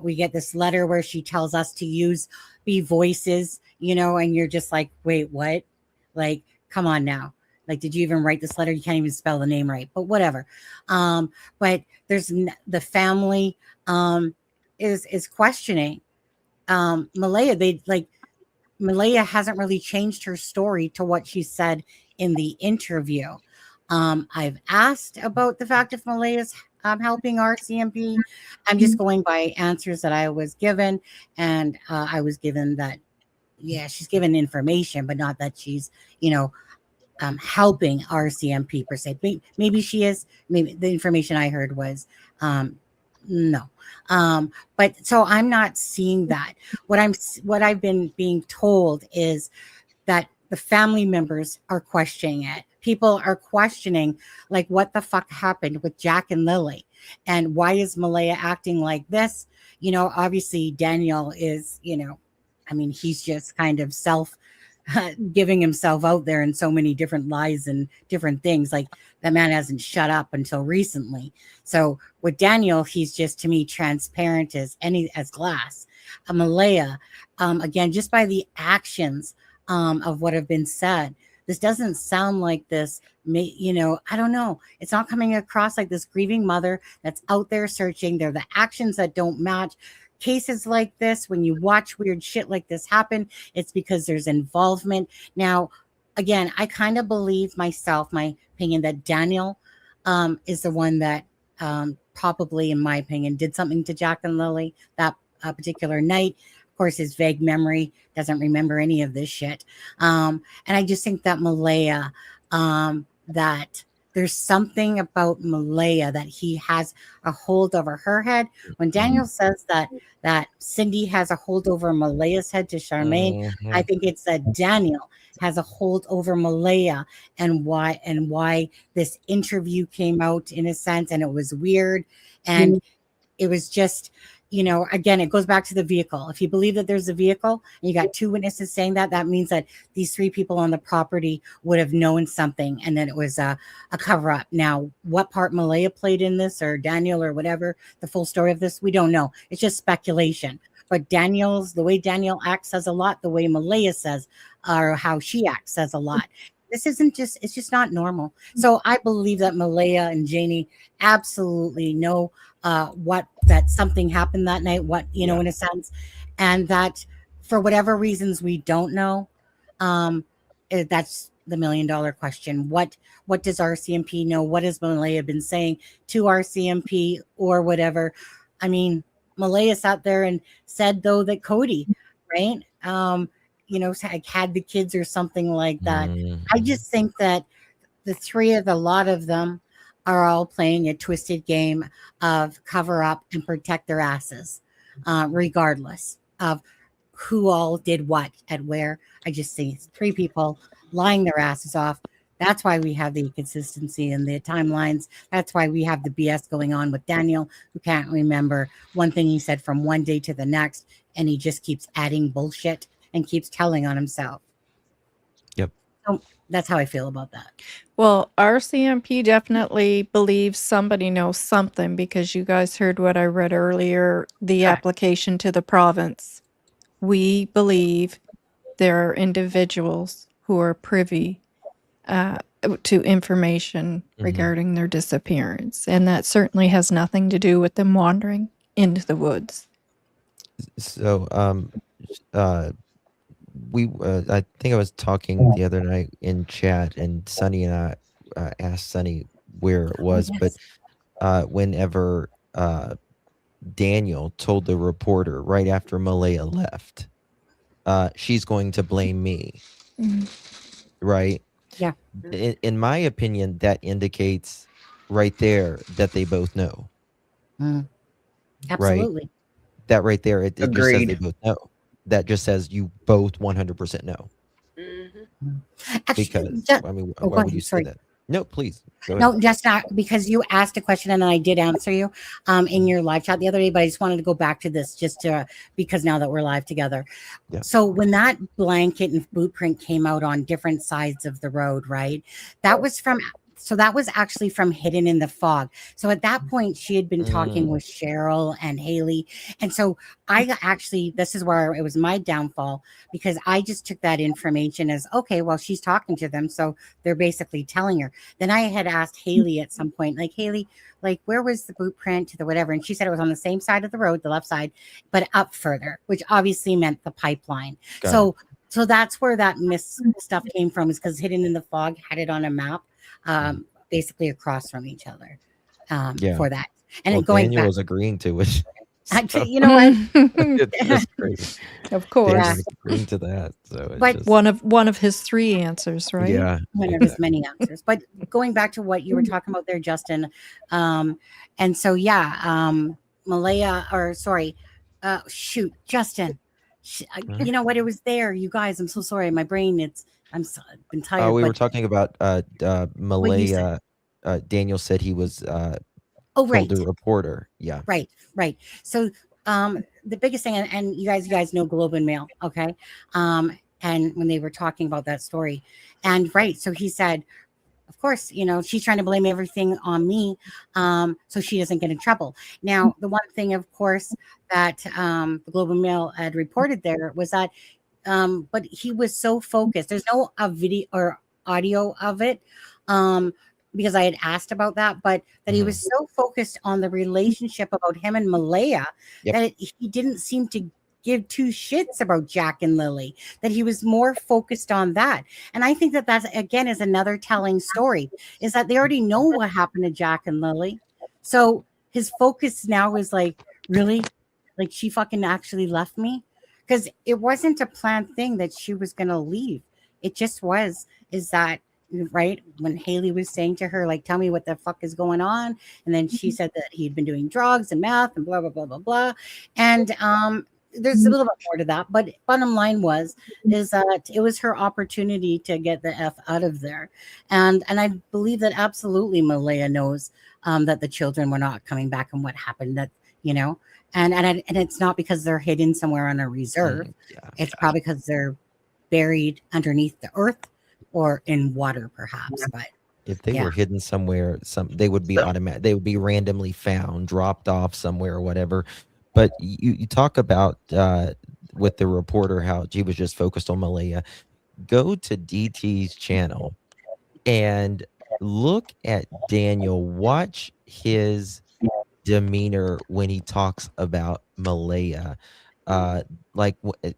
We get this letter where she tells us to be voices, and you're just like, wait, what? Like, come on now. Like, did you even write this letter? You can't even spell the name right, but whatever. But there's the family is questioning Malaya. Malaya hasn't really changed her story to what she said in the interview. I've asked about the fact if Malaya's helping RCMP. I'm just going by answers that I was given, and I was given that, yeah, she's given information, but not that she's, helping RCMP per se. Maybe she is. Maybe the information I heard was no. But so I'm not seeing that. What I've been being told is that the family members are questioning it. People are questioning, like, what the fuck happened with Jack and Lilly, and why is Malaya acting like this? Obviously Daniel is, he's just kind of giving himself out there in so many different lies and different things. Like, that man hasn't shut up until recently. So with Daniel, he's just, to me, transparent as glass. Malaya, again, just by the actions of what have been said, this doesn't sound like this. I don't know. It's not coming across like this grieving mother that's out there searching. They're the actions that don't match. Cases like this, when you watch weird shit like this happen, it's because there's involvement. Now, again, I kind of believe myself, my opinion, that Daniel is the one that probably, in my opinion, did something to Jack and Lilly that particular night. Of course, his vague memory doesn't remember any of this shit. And I just think that Malaya, that there's something about Malaya that he has a hold over her head. When Daniel says that Cindy has a hold over Malaya's head to Charmaine, I think it's that Daniel has a hold over Malaya, and why this interview came out, in a sense, and it was weird, and it was just, again, it goes back to the vehicle. If you believe that there's a vehicle and you got two witnesses saying that means that these three people on the property would have known something, and then it was a cover up. Now, what part Malaya played in this, or Daniel, or whatever, the full story of this, we don't know. It's just speculation. But the way Daniel acts says a lot. The way Malaya says, or how she acts, says a lot. It's just not normal. So I believe that Malaya and Janie absolutely know that something happened that night, in a sense, and that for whatever reasons we don't know, that's the $1 million question. What does RCMP know? What has Malaya been saying to RCMP or whatever? I mean, Malaya sat there and said, though, that Cody, right, had the kids or something like that. I Mhm. just think that a lot of them are all playing a twisted game of cover up and protect their asses, regardless of who all did what at where. I just see it's 3 people lying their asses off. That's why we have the inconsistency in the timelines. That's why we have the BS going on with Daniel, who can't remember one thing he said from one day to the next, and he just keeps adding bullshit and keeps telling on himself. Yep. So that's how I feel about that. Well, RCMP definitely believes somebody knows something because you guys heard what I read earlier, the Correct. application to the province. We believe there are individuals who are privy to information regarding their disappearance, and that certainly has nothing to do with them wandering into the woods. So, I think I was talking the other night in chat, and Sunny and I asked Sunny where it was, yes. but whenever Daniel told the reporter right after Malaya left, she's going to blame me, right? Yeah. In my opinion, that indicates right there that they both know, right? Absolutely. That right there, it just says they Agreed. both know. That just says you both 100% know. Actually, Because, I mean, go why would ahead. you say Sorry. that? No, please. Go ahead. No, just not because you asked a question and I did answer you in your live chat the other day, but I just wanted to go back to this just to because now that we're live together. Yeah. So when that blanket and boot print came out on different sides of the road, right? That was actually from Hidden in the Fog. So at that point, she had been talking with Cheryl and Haley. And so this is where it was my downfall because I just took that information as, okay, well, she's talking to them. So they're basically telling her. Then I had asked Haley at some point, like, Haley, like, where was the boot print to the whatever? And she said it was on the same side of the road, the left side, but up further, which obviously meant the pipeline. Got So that's where that stuff came from, is because Hidden in the Fog had it on a map, basically across from each other for that. And well, then going Daniel back, was agreeing to it. actually, you know what? It's just crazy. Of course. Daniel was agreeing to that. So it's But just, One of his 3 answers, right? yeah. One of his many answers. But going back to what you were talking about there, Justin, and so Malaya, or sorry, Justin. You know what? It was there, you guys. I'm so sorry. My brain, I've been tired. We but were talking about what you said. Malaya. Daniel said he was right. told the reporter. Yeah. Right. So the biggest thing, and you guys know Globe and Mail, okay? And when they were talking about that story, and right, so he said, of course, she's trying to blame everything on me, so she doesn't get in trouble. Now, the one thing, of course, that the Globe and Mail had reported there was that, but he was so focused. There's no video or audio of it. Because I had asked about that, but that he was so focused on the relationship about him and Malaya that he didn't seem to give 2 shits about Jack and Lilly, that he was more focused on that. And I think that again is another telling story, is that they already know what happened to Jack and Lilly. So his focus now is like, really? Like, she fucking actually left me? Because it wasn't a planned thing that she was going to leave. It just is that, right, when Haley was saying to her, like, tell me what the fuck is going on, and then she said that he'd been doing drugs and meth and blah blah blah blah blah, and there's a little bit more to that, but bottom line is that it was her opportunity to get the F out of there, and I believe that absolutely Malaya knows that the children were not coming back and what happened, that and it's not because they're hidden somewhere on a reserve. It's probably because they're buried underneath the earth or in water, perhaps. But if they were hidden somewhere, they would be automatic. They would be randomly found, dropped off somewhere or whatever. But you talk about with the reporter how she was just focused on Malaya. Go to DT's channel and look at Daniel. Watch his demeanor when he talks about Malaya.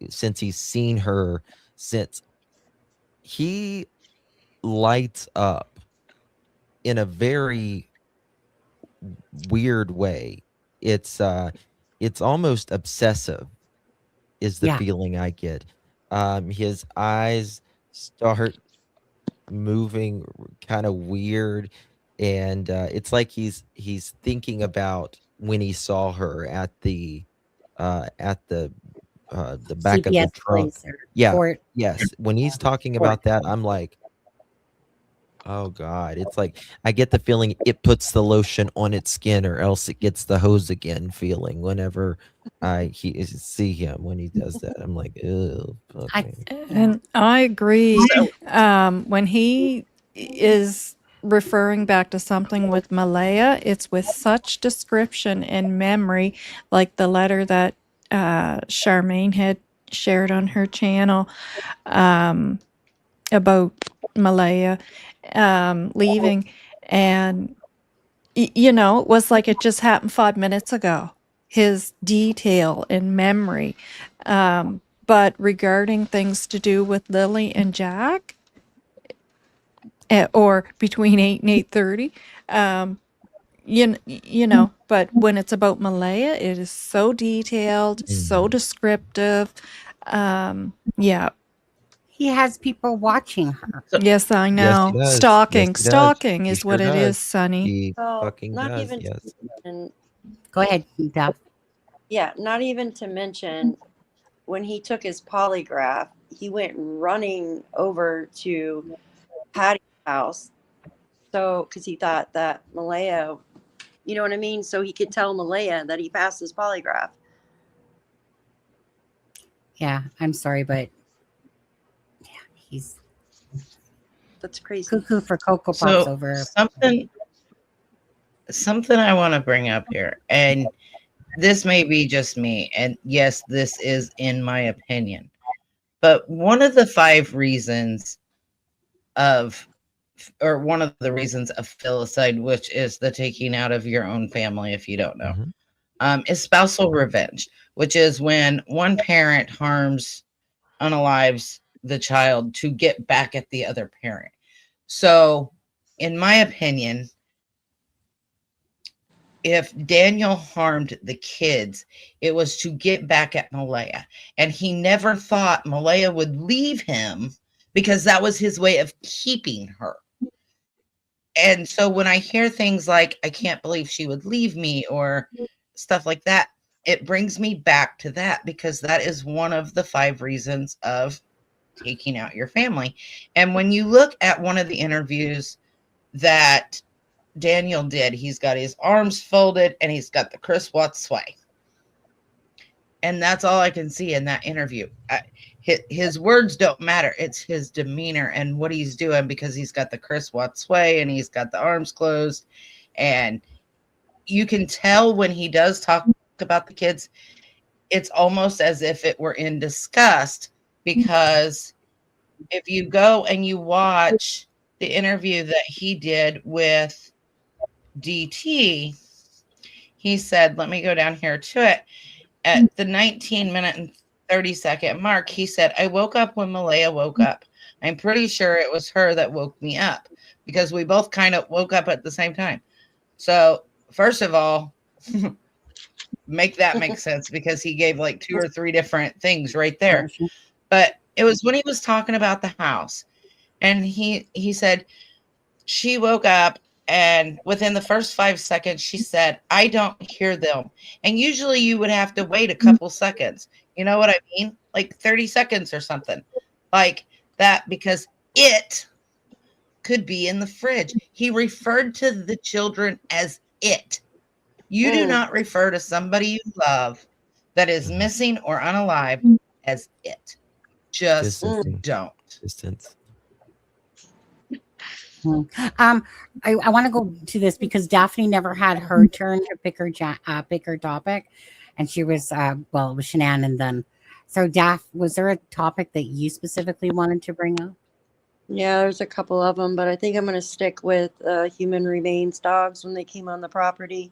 Since he's seen her since. He lights up in a very weird way. It's almost obsessive is the feeling I get. His eyes start moving kind of weird, and it's like he's thinking about when he saw her at the back of the CPS trunk. place or Yeah, court. yes. When he's talking Court. about that, I'm like, oh God. It's like I get the feeling it puts the lotion on its skin or else it gets the hose again feeling whenever see him when he does that. I'm like, ew. I, Okay. And I agree. So, When he is referring back to something with Malaya, it's with such description and memory, like the letter that Charmaine had shared on her channel about Malaya leaving. And, you know, it was like it just happened 5 minutes ago. His detail and memory. But regarding things to do with Lilly and Jack, or between 8 and 8:30, you know, but when it's about Malaya, it is so detailed, so descriptive. Yeah. he has people watching her. so Yes, I Yes, he know. does. Yes, Stalking. he does. Stalking He is sure what it does. is, Sonny. He So fucking not does. even Yes. and Go ahead, Duff. yeah, not even to mention when he took his polygraph, he went running over to Patty's house. So, because he thought that Malaya, you know what I mean? So he could tell Malaya that he passed his polygraph. Yeah, I'm sorry, but yeah, he's That's crazy. cuckoo for Cocoa Pops so over. something I want to bring up here, and this may be just me, and yes, this is in my opinion, but one of the 5 reasons of, or one of the reasons of filicide, which is the taking out of your own family, if you don't know, is spousal revenge, which is when one parent harms, unalives the child to get back at the other parent. So, in my opinion, if Daniel harmed the kids, it was to get back at Malaya. And he never thought Malaya would leave him because that was his way of keeping her. And so when I hear things like, I can't believe she would leave me, or stuff like that, it brings me back to that, because that is one of the 5 reasons of taking out your family. And when you look at one of the interviews that Daniel did, he's got his arms folded and he's got the Chris Watts sway. And that's all I can see in that interview. His words don't matter. It's his demeanor and what he's doing, because he's got the Chris Watts sway and he's got the arms closed. And you can tell when he does talk about the kids, it's almost as if it were in disgust, because if you go and you watch the interview that he did with DT, he said, let me go down here to it. At the 19-minute and 30-second mark, he said, I woke up when Malaya woke up. I'm pretty sure it was her that woke me up, because we both kind of woke up at the same time. So, first of all, make that make sense, because he gave like 2 or 3 different things right there. But it was when he was talking about the house, and he said she woke up, and within the first 5 seconds, she said, I don't hear them. And usually you would have to wait a couple seconds. You know what I mean? Like 30 seconds or something like that, because it could be in the fridge. He referred to the children as it. You do not refer to somebody you love that is missing or unalive as it. Just don't. Distance. I want to go to this because Daphne never had her turn to pick her topic, and she was well, it was Shanann then. So, Daph, was there a topic that you specifically wanted to bring up? Yeah, there's a couple of them, but I think I'm going to stick with human remains dogs when they came on the property.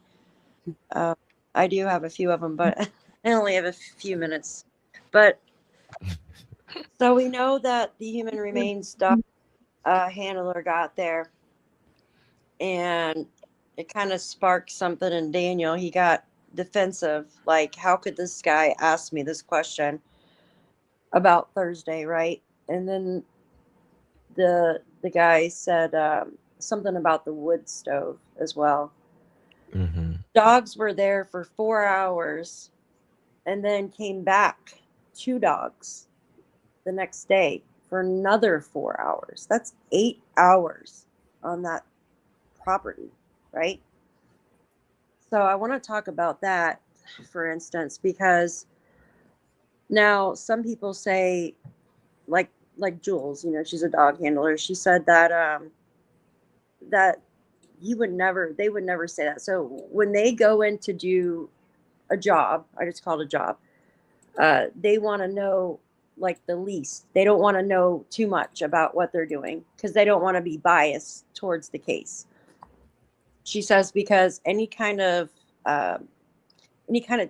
I do have a few of them, but I only have a few minutes. But so we know that the human remains dog handler got there, and it kind of sparked something in Daniel. He got defensive, like, how could this guy ask me this question? about Thursday, right? And then the guy said something about the wood stove as well. Mm-hmm. Dogs were there for 4 hours and then came back, 2 dogs, the next day for another 4 hours. That's 8 hours on that property, right? So I want to talk about that, for instance, because now some people say, like Jules, she's a dog handler. She said that they would never say that. So when they go in to do a job, I just call it a job, they want to know like the least. They don't want to know too much about what they're doing because they don't want to be biased towards the case. She says because any kind of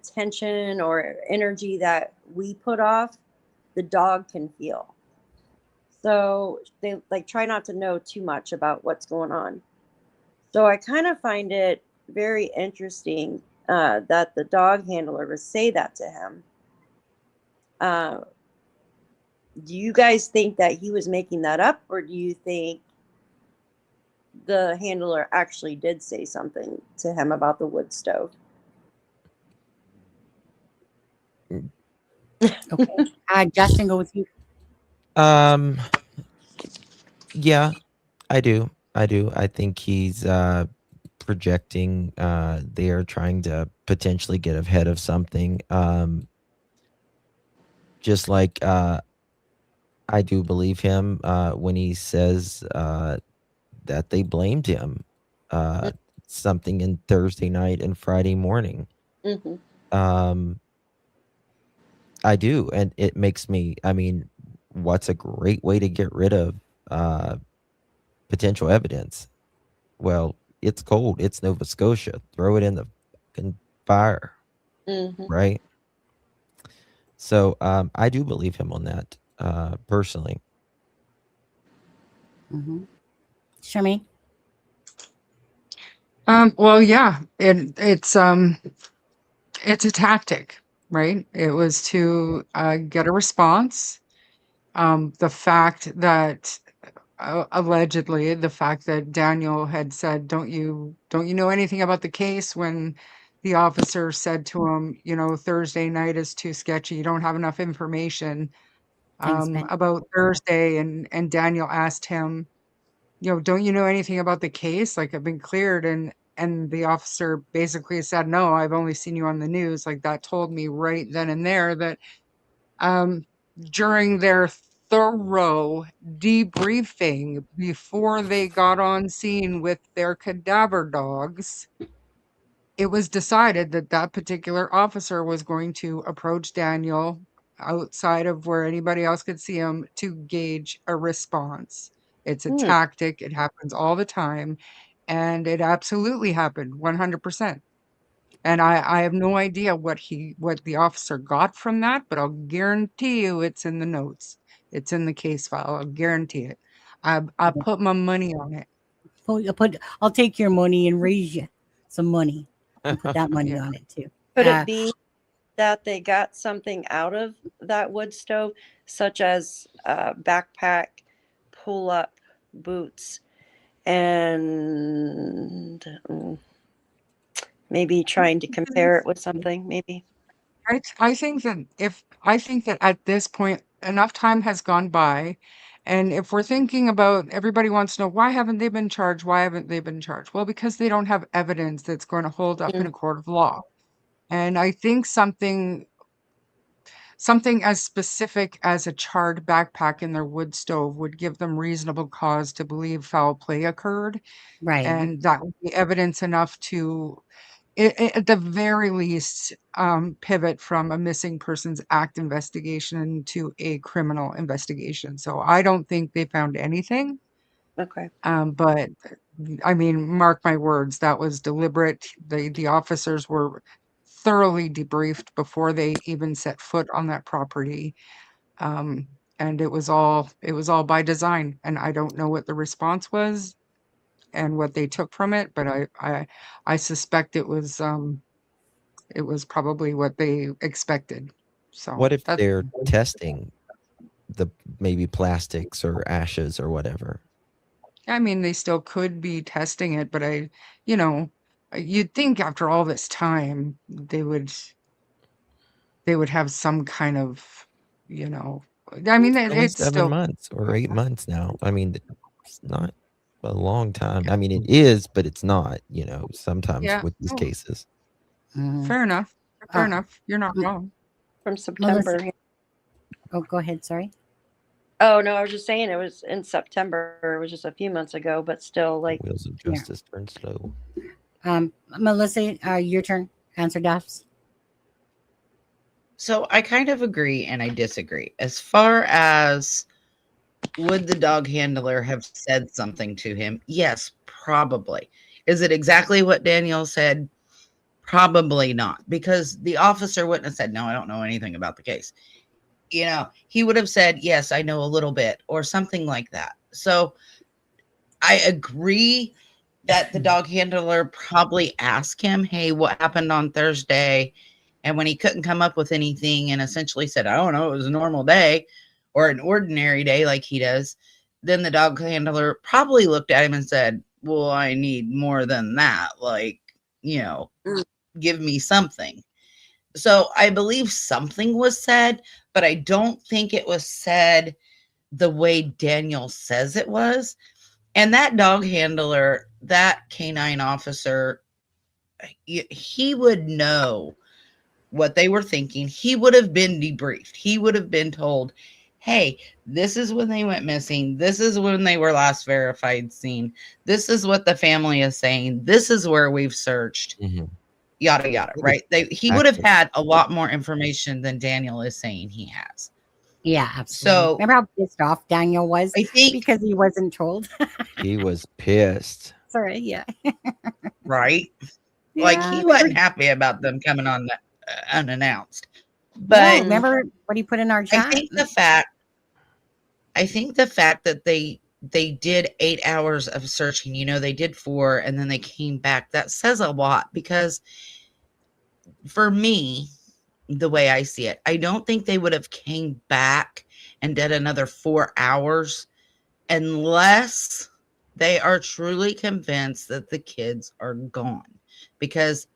tension or energy that we put off, the dog can feel. So they like try not to know too much about what's going on. So I kind of find it very interesting that the dog handler would say that to him. Do you guys think that he was making that up, or do you think the handler actually did say something to him about the wood stove? Okay. Justin, go with you. Yeah, I do. I think he's projecting. They are trying to potentially get ahead of something. Just like I do believe him when he says that they blamed him something in Thursday night and Friday morning. Mm-hmm. I do, and it makes me. I mean, what's a great way to get rid of potential evidence? Well, it's cold. It's Nova Scotia. Throw it in the fucking fire, Mm-hmm. right? So I do believe him on that personally. Mm-hmm. Shami? Well, yeah, it's a tactic, right? It was to get a response. The fact that allegedly the fact that Daniel had said, don't you know anything about the case, when the officer said to him, Thursday night is too sketchy, you don't have enough information Thanks, Ben. about Thursday, and Daniel asked him, don't you know anything about the case? Like, I've been cleared. And the officer basically said, no, I've only seen you on the news. Like, that told me right then and there that during their thorough debriefing before they got on scene with their cadaver dogs, it was decided that that particular officer was going to approach Daniel outside of where anybody else could see him to gauge a response. It's a tactic. It happens all the time. And it absolutely happened 100%. And I have no idea what the officer got from that, but I'll guarantee you it's in the notes. It's in the case file. I'll guarantee it. I put my money on it. I'll take your money and raise you some money and put that money Yeah. on it too. Could it be that they got something out of that wood stove, such as backpack, pull-up boots, and maybe trying to compare it with something? Maybe. I think that at this point enough time has gone by, and if we're thinking about, everybody wants to know, why haven't they been charged? Why haven't they been charged? Well, because they don't have evidence that's going to hold up in a court of law. And I think something as specific as a charred backpack in their wood stove would give them reasonable cause to believe foul play occurred, Right. and that would be evidence enough to, at the very least, pivot from a missing persons act investigation to a criminal investigation. So I don't think they found anything. Okay. But I mean, mark my words, that was deliberate. The officers were thoroughly debriefed before they even set foot on that property. And it was all by design. And I don't know what the response was and what they took from it, but I suspect it was probably what they expected. So What if that's they're testing the maybe plastics or ashes or whatever. I mean, they still could be testing it, but you'd think after all this time they would have some kind of, I mean, It's only it's 7 still, months or 8 months now. I mean, it's not a long time. I mean, it is, but it's not, sometimes yeah, with these oh, cases. Mhm. fair enough. Fair Uh, enough. You're not m- wrong. From September. Melissa. Oh, go ahead. Sorry. Oh no, I was just saying it was in September. It was just a few months ago, but still, The like, wheels of Yeah. justice turn slow. Melissa, your turn. Answer Daph's. So I kind of agree and I disagree. As far as would the dog handler have said something to him? Yes, probably. Is it exactly what Danielle said? Probably not, because the officer wouldn't have said, no, I don't know anything about the case. He would have said, yes, I know a little bit, or something like that. So I agree that the dog handler probably asked him, hey, what happened on Thursday? And when he couldn't come up with anything and essentially said, I don't know, it was a normal day or an ordinary day like he does, then the dog handler probably looked at him and said, well, I need more than that. Like, give me something. So I believe something was said, but I don't think it was said the way Daniel says it was. And that dog handler, that canine officer, he would know what they were thinking. He would have been debriefed. He would have been told, hey, this is when they went missing. This is when they were last verified seen. This is what the family is saying. This is where we've searched. Mm-hmm. Yada, yada, right? He would have had a lot more information than Daniel is saying he has. Yeah, absolutely. So remember how pissed off Daniel was I think, because he wasn't told? He was pissed. Sorry. Yeah. right? Yeah, Like he wasn't happy about them coming on unannounced. But remember what he put in our chat? I think the fact that they did 8 hours of searching, they did 4 and then they came back, that says a lot, because for me, the way I see it, I don't think they would have came back and did another 4 hours unless they are truly convinced that the kids are gone, because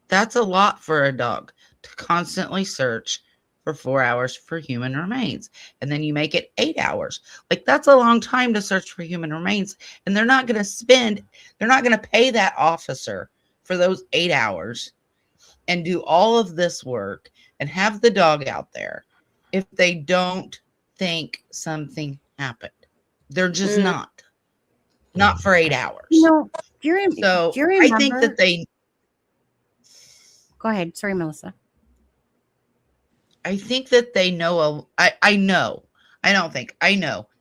that's a lot for a dog to constantly search for 4 hours for human remains. And then you make it 8 hours. Like, that's a long time to search for human remains. And they're not going to pay that officer for those 8 hours and do all of this work and have the dog out there if they don't think something happened. They're just not for 8 hours. Do you remember? I think that they... Go ahead. Sorry, Melissa. I think that they know. I know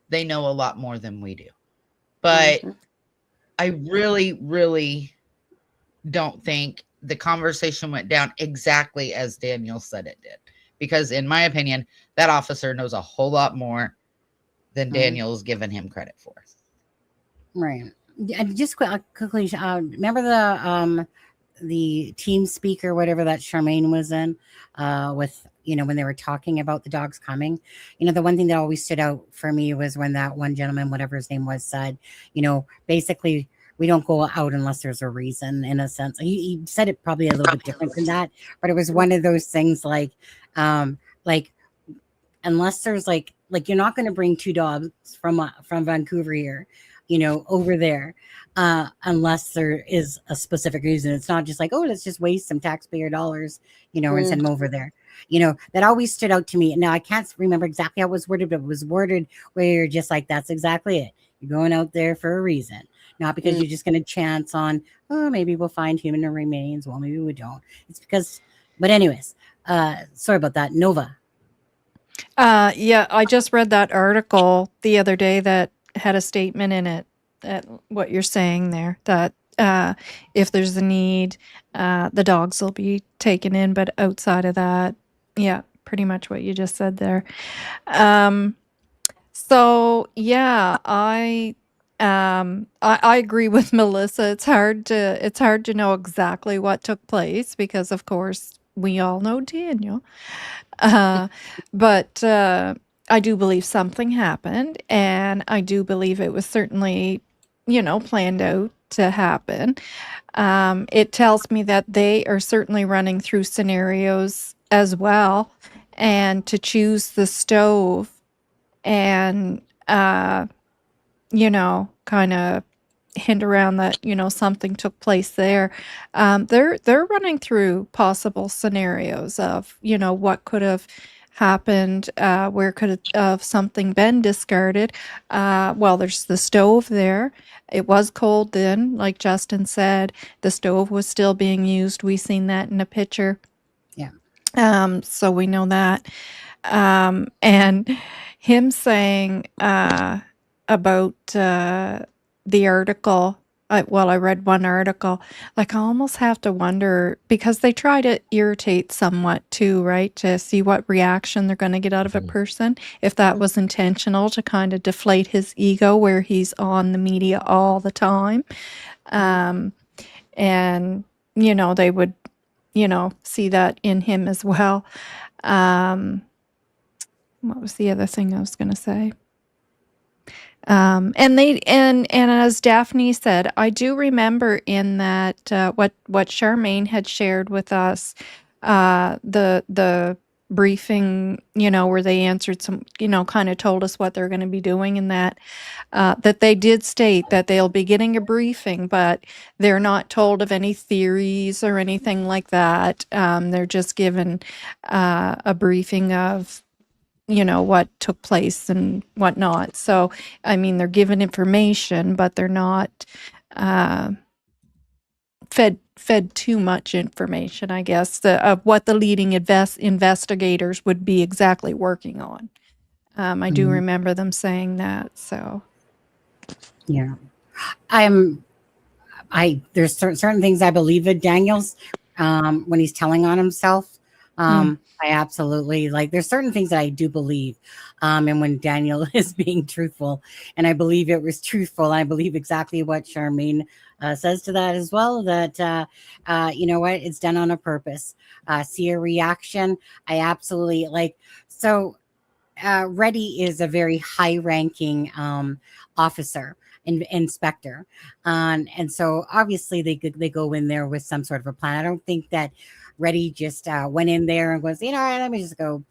they know a lot more than we do. But I really, really don't think the conversation went down exactly as Daniel said it did. Because in my opinion, that officer knows a whole lot more than Daniel's given him credit for. Right. Just quickly, remember the team speaker, whatever that Charmaine was in, with, when they were talking about the dogs coming, the one thing that always stood out for me was when that one gentleman, whatever his name was, said, basically, we don't go out unless there's a reason, in a sense. He said it probably a little bit different than that, but it was one of those things like unless there's like you're not going to bring 2 dogs from Vancouver here, over there, unless there is a specific reason. It's not just like, oh, let's just waste some taxpayer dollars, and send them over there. That always stood out to me. Now, I can't remember exactly how it was worded, but it was worded where you're just like, that's exactly it. You're going out there for a reason, not because you're just going to chance on, oh, maybe we'll find human remains. Well, maybe we don't. It's because, but anyways, sorry about that. Nova. Yeah, I just read that article the other day that had a statement in it, that what you're saying there, that if there's a need, the dogs will be taken in, but outside of that, yeah, pretty much what you just said there. So yeah, I agree with Melissa. It's hard to know exactly what took place because, of course, we all know Daniel. But I do believe something happened, and I do believe it was certainly, planned out to happen. It tells me that they are certainly running through scenarios as well, and to choose the stove and, kind of hint around that, something took place there. They're running through possible scenarios of, what could have happened, where could have something been discarded. Well, there's the stove there. It was cold then, like Justin said. The stove was still being used. We seen that in a picture. Yeah. So we know that. And him saying about the article. I read one article. Like, I almost have to wonder, because they try to irritate somewhat too, right? To see what reaction they're going to get out of a person. If that was intentional to kind of deflate his ego, where he's on the media all the time. And, they would, see that in him as well. What was the other thing I was going to say? And as Daphne said, I do remember in that what Charmaine had shared with us, the briefing, where they answered some, kind of told us what they're going to be doing, and that they did state that they'll be getting a briefing, but they're not told of any theories or anything like that. They're just given a briefing of what took place and whatnot. So, I mean, they're given information, but they're not fed too much information, I guess, of what the leading investigators would be exactly working on. I do remember them saying that. So, yeah, there's certain things I believe in Daniel's when he's telling on himself. I absolutely, like, there's certain things that I do believe. And when Daniel is being truthful, and I believe it was truthful, I believe exactly what Charmaine says to that as well, that, you know what, it's done on a purpose. See a reaction. I absolutely like, so Reddy is a very high ranking officer. Inspector. And so obviously they go in there with some sort of a plan. I don't think that Reddy just went in there and was, let me just go,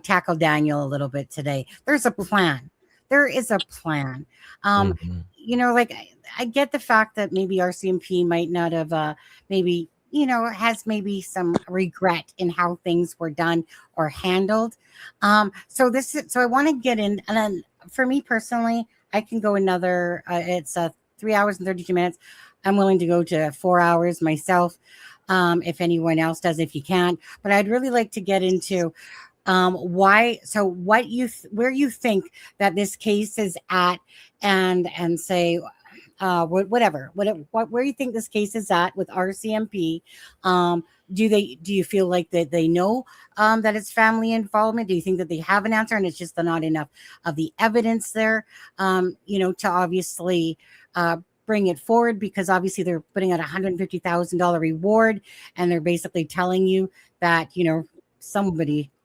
tackle Daniel a little bit today. There's a plan. There is a plan. Like, I get the fact that maybe RCMP might not have maybe, has maybe some regret in how things were done or handled. So I want to get in, and then for me personally, I can go another, it's 3 hours and 32 minutes. I'm willing to go to 4 hours myself. If anyone else does, if you can't, but I'd really like to get into where you think that this case is at, and say where you think this case is at with RCMP. Do you feel like that they know that it's family involvement? Do you think that they have an answer and it's just not enough of the evidence there, to obviously bring it forward? Because obviously they're putting out $150,000 reward, and they're basically telling you that,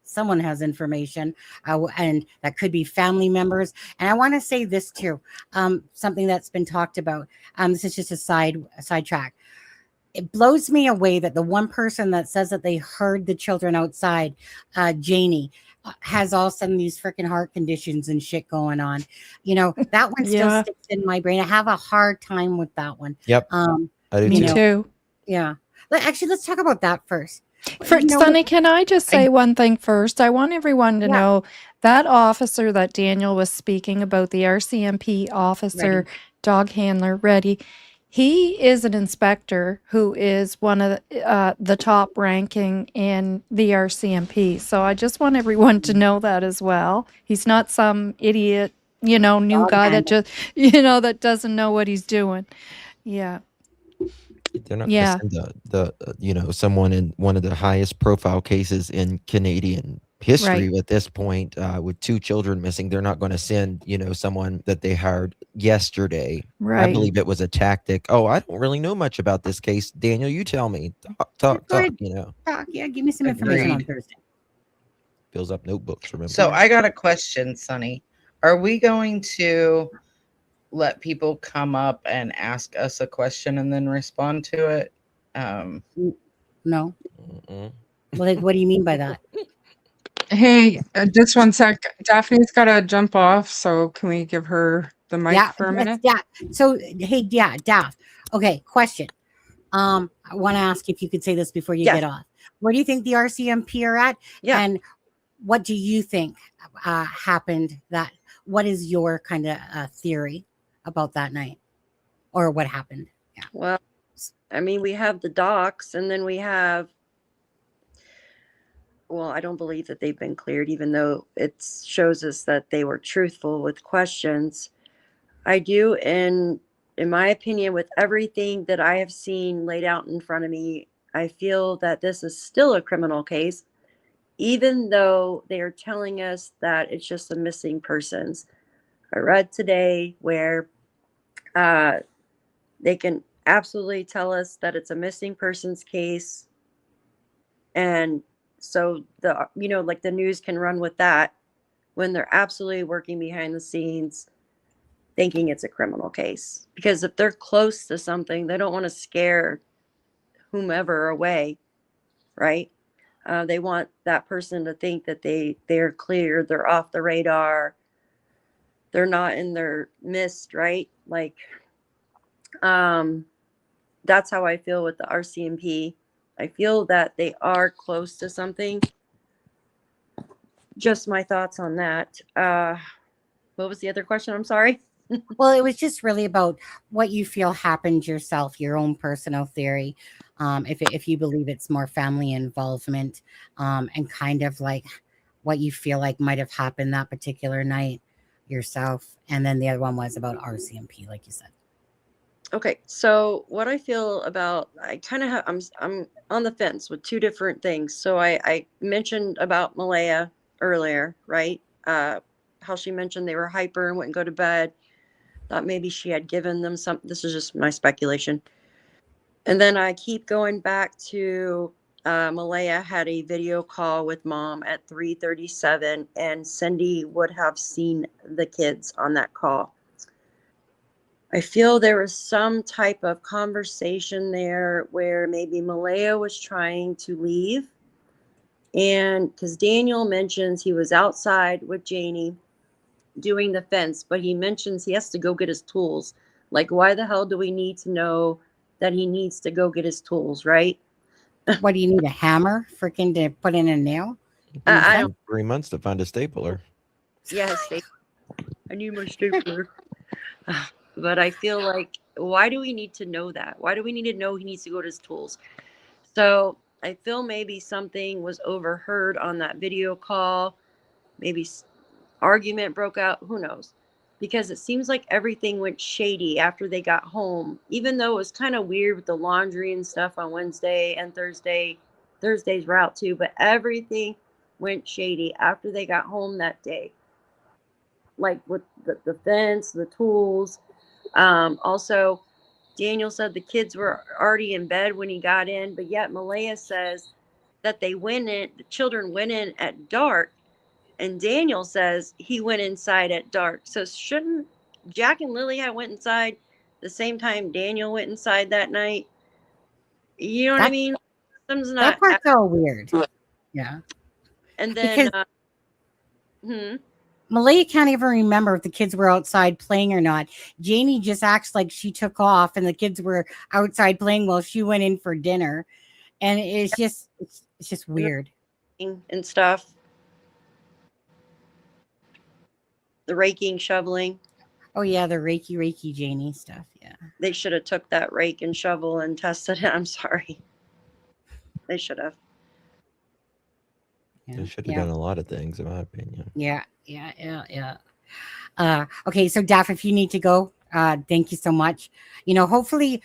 someone has information, and that could be family members. And I want to say this too, something that's been talked about. This is just a sidetrack. It blows me away that the one person that says that they heard the children outside, Janie, has all some of these freaking heart conditions and shit going on. That one still sticks in my brain. I have a hard time with that one. Yep. I do me too. Yeah. Actually, let's talk about that first. Sonny, can I just say one thing first? I want everyone to know that officer that Daniel was speaking about, the RCMP officer, dog handler, Reddy, he is an inspector who is one of the top ranking in the RCMP. So I just want everyone to know that as well. He's not some idiot, new dog guy handler that just, that doesn't know what he's doing. Yeah. They're not going to send the someone in one of the highest profile cases in Canadian history at this point, with 2 children missing. They're not going to send, someone that they hired yesterday. Right. I believe it was a tactic. Oh, I don't really know much about this case. Daniel, you tell me. Talk. Talk. Yeah, give me some information on Thursday. fills up notebooks. Remember? So I got a question, Sonny. Are we going to let people come up and ask us a question and then respond to it? No. Mm-mm. Well, like, what do you mean by that? Hey, just one sec. Daphne's got to jump off, so can we give her the mic for a minute? Yeah. So, hey, yeah, Daph. Okay, question. I want to ask if you could say this before you get off. Where do you think the RCMP are at? Yeah. And what do you think happened? What is your kind of theory about that night, or what happened? Yeah. Well, I mean, we have the docs, and then we have. Well, I don't believe that they've been cleared, even though it shows us that they were truthful with questions. I do, in my opinion, with everything that I have seen laid out in front of me, I feel that this is still a criminal case, even though they are telling us that it's just a missing persons. I read today where they can absolutely tell us that it's a missing persons case, and so like the news can run with that when they're absolutely working behind the scenes thinking it's a criminal case. Because if they're close to something, they don't want to scare whomever away, right? They want that person to think that they're clear, they're off the radar, they're not in their midst, right? Like, that's how I feel with the RCMP. I feel that they are close to something. Just my thoughts on that. What was the other question? I'm sorry. Well, it was just really about what you feel happened yourself, your own personal theory. If you believe it's more family involvement, and kind of like what you feel like might have happened that particular night yourself. And then the other one was about RCMP, like you said. Okay, so what I feel about, I kind of have, I'm on the fence with two different things. So I mentioned about Malaya earlier, right? How she mentioned they were hyper and wouldn't go to bed. Thought maybe she had given them some. This is just my speculation. And then I keep going back to Malaya had a video call with mom at 3:37, and Cindy would have seen the kids on that call. I feel there was some type of conversation there where maybe Malaya was trying to leave. And because Daniel mentions he was outside with Janie doing the fence, but he mentions he has to go get his tools. Like, why the hell do we need to know that he needs to go get his tools, right? What do you need, a hammer freaking to put in a nail? I don't. 3 months to find a stapler. Yes, I need my stapler. But I feel like, why do we need to know that? Why do we need to know he needs to go to his tools? So I feel maybe something was overheard on that video call. Maybe argument broke out. Who knows? Because it seems like everything went shady after they got home, even though it was kind of weird with the laundry and stuff on Wednesday and Thursday. Thursday's route too, but everything went shady after they got home that day. Like with the fence, the tools. Also, Daniel said the kids were already in bed when he got in, but yet Malaya says that the children went in at dark, and Daniel says he went inside at dark. So shouldn't Jack and Lilly have went inside the same time Daniel went inside that night? You know what I mean? Something's not. That part's all weird. Yeah. And then, Malaya can't even remember if the kids were outside playing or not. Janie just acts like she took off and the kids were outside playing while she went in for dinner. And it's just weird. And stuff. The raking, shoveling. Oh yeah, the reiki Janie stuff. Yeah. They should have took that rake and shovel and tested it. I'm sorry. They should have. They should have done a lot of things, in my opinion. Yeah. Okay, so Daph, if you need to go, thank you so much. Hopefully,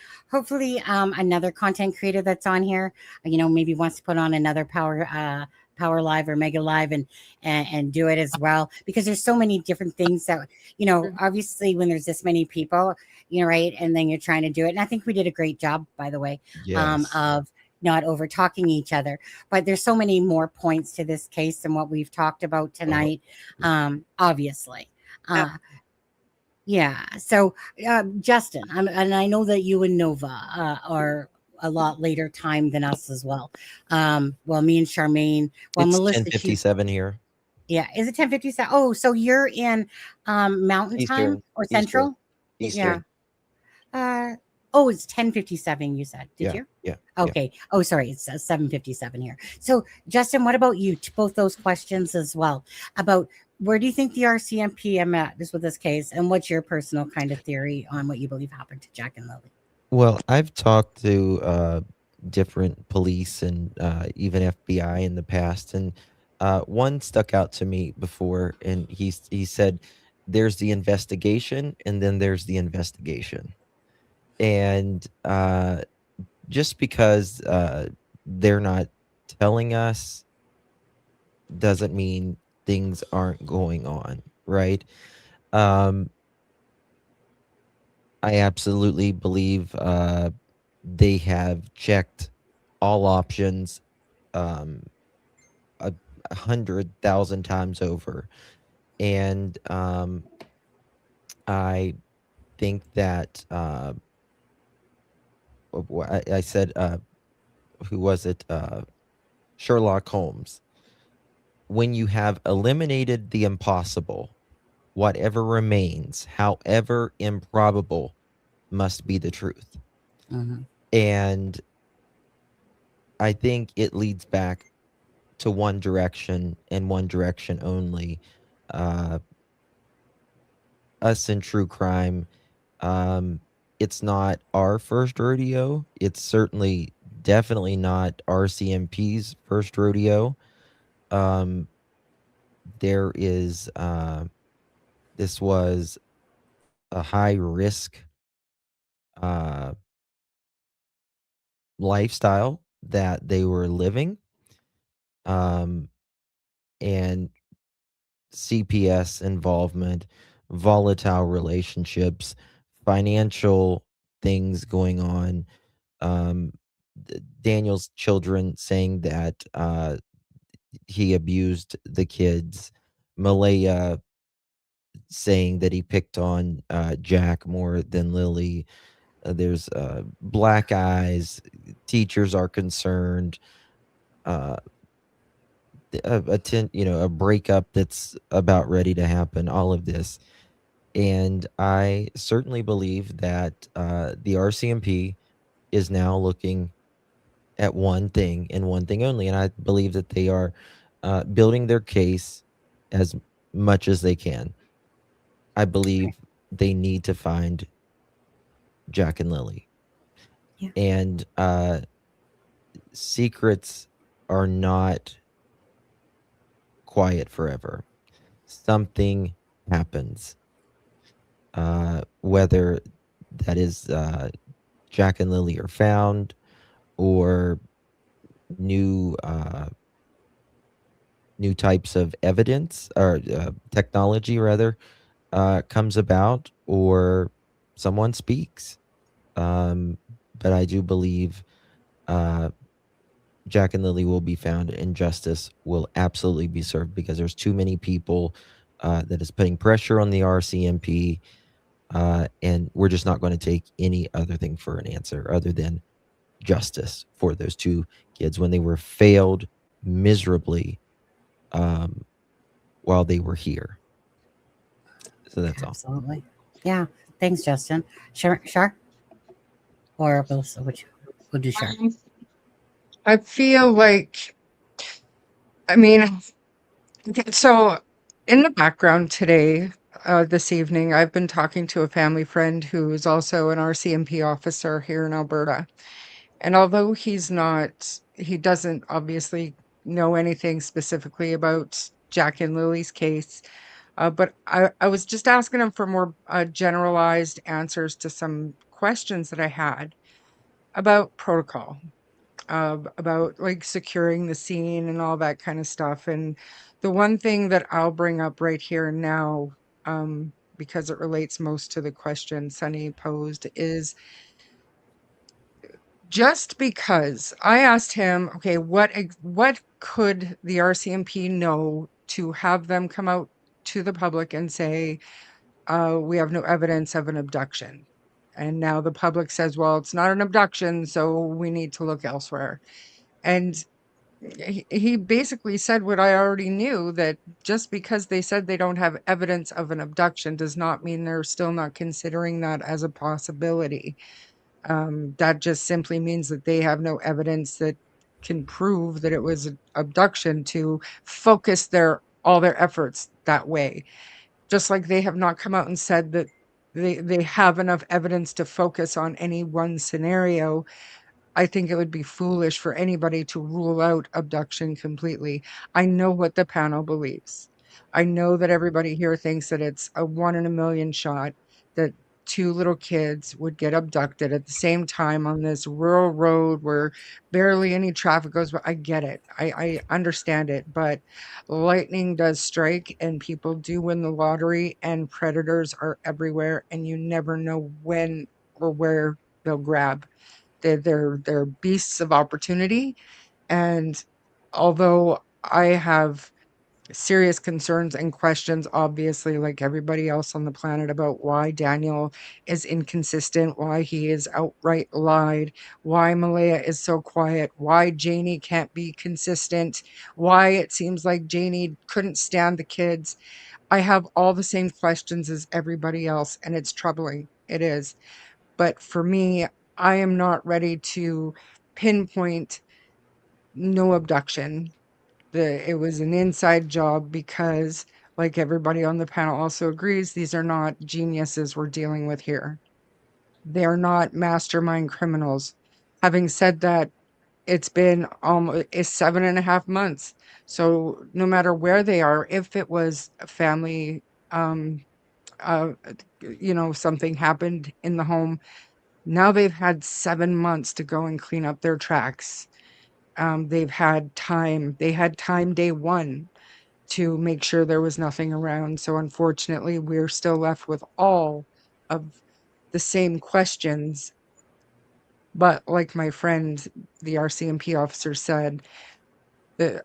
another content creator that's on here, maybe wants to put on another Power Live or Mega Live and do it as well, because there's so many different things that, obviously when there's this many people, right, and then you're trying to do it. And I think we did a great job, by the way, Yes. of not over talking each other. But there's so many more points to this case than what we've talked about tonight, obviously. Yeah. So, Justin, and I know that you and Nova are a lot later time than us as well. Well, me and Charmaine. Well, It's Melissa, she's 10:57 here. yeah. Is it 10:57? Oh, so you're in Mountain Time Eastern. or Eastern. Central? Yeah. Eastern. Oh, it's 10:57. You said, did Yeah. you? Yeah. Okay. Oh, sorry. It's 7:57 here. So, Justin, what about you? Both those questions as well about where do you think the RCMP is with this case, and what's your personal kind of theory on what you believe happened to Jack and Lilly? Well, I've talked to different police and even FBI in the past, and one stuck out to me before, and he said, "There's the investigation, and then there's the investigation." And just because they're not telling us doesn't mean things aren't going on, right? Um, I absolutely believe they have checked all options um, 100,000 times over, and I think that I said, who was it? Sherlock Holmes. When you have eliminated the impossible, whatever remains, however improbable, must be the truth. And I think it leads back to one direction and one direction only. Us in true crime, it's not our first rodeo. It's certainly definitely not RCMP's first rodeo. There is this was a high risk lifestyle that they were living, and CPS involvement, volatile relationships, financial things going on. Daniel's children saying that he abused the kids. Malaya saying that he picked on Jack more than Lilly. There's black eyes. Teachers are concerned. A breakup that's about ready to happen. All of this, and I certainly believe that the RCMP is now looking at one thing and one thing only, and I believe that they are building their case as much as they can. I believe they need to find Jack and Lilly. Yeah. And secrets are not quiet forever. Something happens. Whether that is Jack and Lilly are found, or new types of evidence or technology rather comes about, or someone speaks. But I do believe Jack and Lilly will be found, and justice will absolutely be served, because there's too many people that is putting pressure on the RCMP, and we're just not going to take any other thing for an answer other than justice for those two kids when they were failed miserably while they were here. So that's all. Absolutely. Yeah. Thanks, Justin. Shar? Or Melissa, would do Shar? I feel like, I mean, so in the background today, this evening, I've been talking to a family friend who is also an RCMP officer here in Alberta. And although he doesn't obviously know anything specifically about Jack and Lily's case, but I was just asking him for more generalized answers to some questions that I had about protocol, about like securing the scene and all that kind of stuff. And the one thing that I'll bring up right here and now, because it relates most to the question Sunny posed, is just because I asked him, okay, what could the RCMP know to have them come out to the public and say, we have no evidence of an abduction. And now the public says, well, it's not an abduction, so we need to look elsewhere. And he basically said what I already knew, that just because they said they don't have evidence of an abduction does not mean they're still not considering that as a possibility. That just simply means that they have no evidence that can prove that it was an abduction to focus all their efforts that way. Just like they have not come out and said that they have enough evidence to focus on any one scenario. I think it would be foolish for anybody to rule out abduction completely. I know what the panel believes. I know that everybody here thinks that it's a 1 in a million shot that 2 little kids would get abducted at the same time on this rural road where barely any traffic goes by. I get it. I understand it. But lightning does strike and people do win the lottery, and predators are everywhere, and you never know when or where they'll grab. They're beasts of opportunity. And although I have serious concerns and questions, obviously, like everybody else on the planet, about why Daniel is inconsistent, why he is outright lied, why Malaya is so quiet, why Janie can't be consistent, why it seems like Janie couldn't stand the kids. I have all the same questions as everybody else, and it's troubling. It is. But for me, I am not ready to pinpoint no abduction. It was an inside job because, like everybody on the panel also agrees, these are not geniuses we're dealing with here. They're not mastermind criminals. Having said that, it's been almost 7.5 months. So no matter where they are, if it was a family, something happened in the home, now they've had 7 months to go and clean up their tracks. They've had time. They had time day one to make sure there was nothing around. So unfortunately, we're still left with all of the same questions. But like my friend, the RCMP officer, said,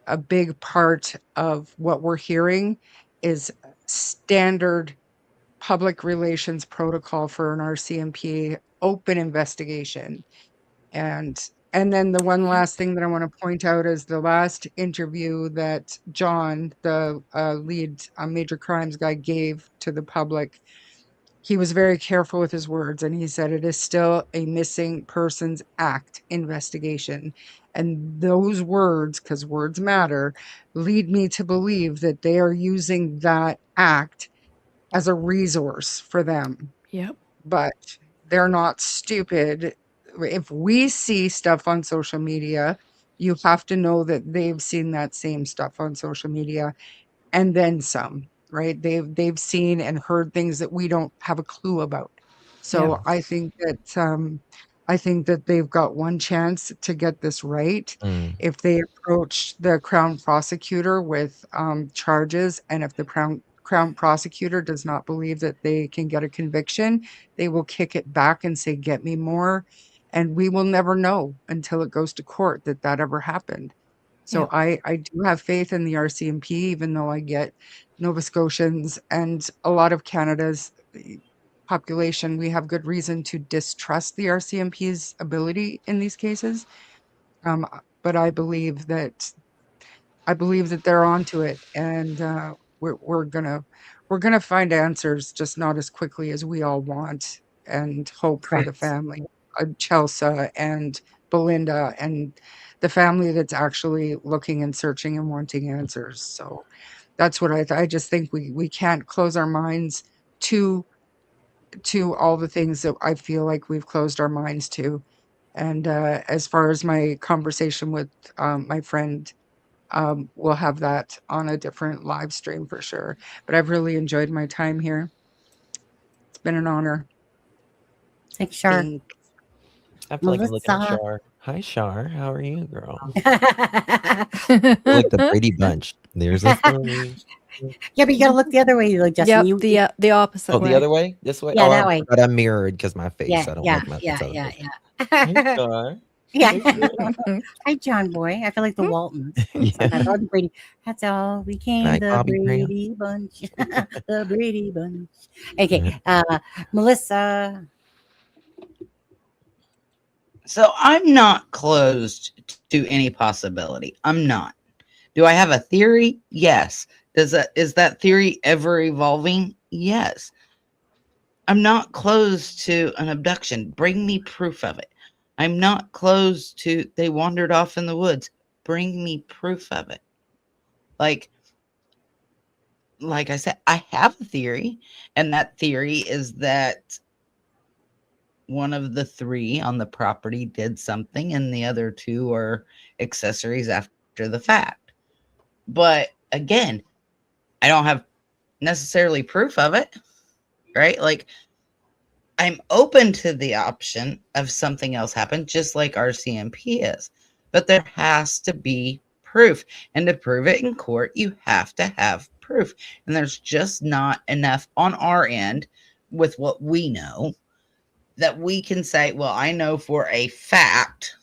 a big part of what we're hearing is standard public relations protocol for an RCMP open investigation. And then the one last thing that I want to point out is the last interview that John, the lead major crimes guy, gave to the public. He was very careful with his words, and he said it is still a missing persons act investigation. And those words, because words matter, lead me to believe that they are using that act as a resource for them. Yep. But they're not stupid. If we see stuff on social media, you have to know that they've seen that same stuff on social media and then some, right? They've seen and heard things that we don't have a clue about. So Yeah. I think that they've got one chance to get this right. If they approach the Crown prosecutor with charges, and if the Crown prosecutor does not believe that they can get a conviction, they will kick it back and say, get me more. And we will never know until it goes to court that ever happened. So I do have faith in the RCMP, even though I get Nova Scotians and a lot of Canada's population, we have good reason to distrust the RCMP's ability in these cases. But I believe that they're onto it, and we're gonna find answers, just not as quickly as we all want and hope for the Correct. family, Chelsea and Belinda, and the family that's actually looking and searching and wanting answers. So that's what I just think we can't close our minds to all the things that I feel like we've closed our minds to. And as far as my conversation with my friend, we'll have that on a different live stream for sure. But I've really enjoyed my time here. It's been an honor. Thanks, Shar. I feel like I'm looking at Melissa. Shar. Hi, Shar. How are you, girl? Yeah, Like the Brady Bunch. There's a story. but you gotta look the other way, though, Justin. Yep, the opposite Oh, way. the other way? This way? Yeah, oh, that way. But I'm mirrored because my face. Yeah, I don't yeah, like my yeah, face. yeah, Hey, yeah. Shar. Yeah. Hi, John Boy. I feel like the Waltons. Yeah. That's all the Brady. That's all we came. Like The Bobby Brown. Brady Bunch. The Brady Bunch. Okay. Melissa. So I'm not closed to any possibility. I'm not. Do I have a theory? Yes. Is that theory ever evolving? Yes. I'm not closed to an abduction. Bring me proof of it. I'm not closed to they wandered off in the woods. Bring me proof of it. Like I said, I have a theory, and that theory is that one of the three on the property did something and the other two are accessories after the fact. But again, I don't have necessarily proof of it, right? Like, I'm open to the option of something else happened, just like RCMP is, but there has to be proof. And to prove it in court, you have to have proof. And there's just not enough on our end with what we know that we can say, well, I know for a fact,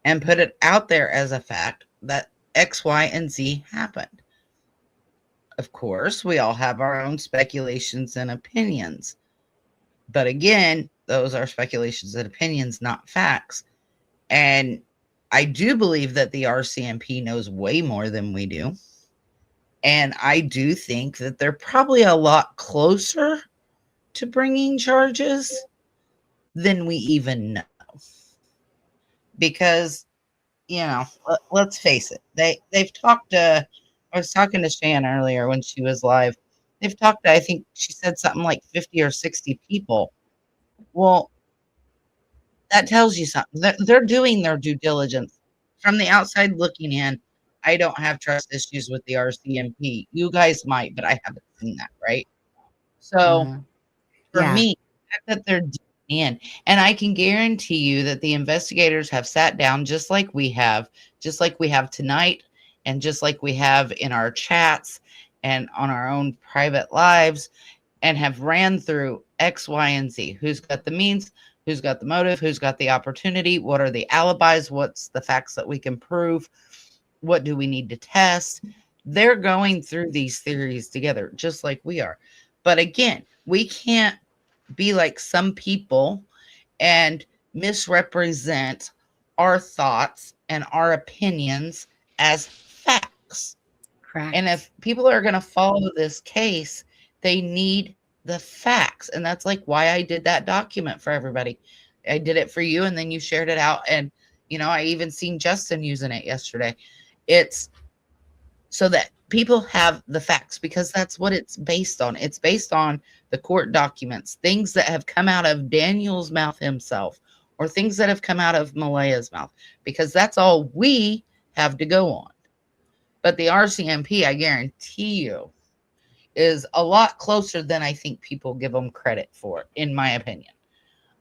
and put it out there as a fact that X, Y, and Z happened. Of course, we all have our own speculations and opinions. But again, those are speculations and opinions, not facts. And I do believe that the RCMP knows way more than we do. And I do think that they're probably a lot closer to bringing charges than we even know. Because, let's face it, they've talked to, I was talking to Shan earlier when she was live. They've talked to, I think she said something like 50 or 60 people. Well, that tells you something. They're doing their due diligence. From the outside looking in, I don't have trust issues with the RCMP. You guys might, but I haven't seen that, right? So for me, the fact that they're in, and I can guarantee you that the investigators have sat down just like we have tonight, and just like we have in our chats and on our own private lives, and have ran through X, Y, and Z. Who's got the means? Who's got the motive? Who's got the opportunity? What are the alibis? What's the facts that we can prove? What do we need to test? They're going through these theories together, just like we are. But again, we can't be like some people and misrepresent our thoughts and our opinions as facts. Correct. And if people are going to follow this case, they need the facts. And that's like why I did that document for everybody. I did it for you, and then you shared it out. And, I even seen Justin using it yesterday. It's so that people have the facts, because that's what it's based on. It's based on the court documents, things that have come out of Daniel's mouth himself, or things that have come out of Malaya's mouth, because that's all we have to go on. But the RCMP, I guarantee you, is a lot closer than I think people give them credit for, in my opinion.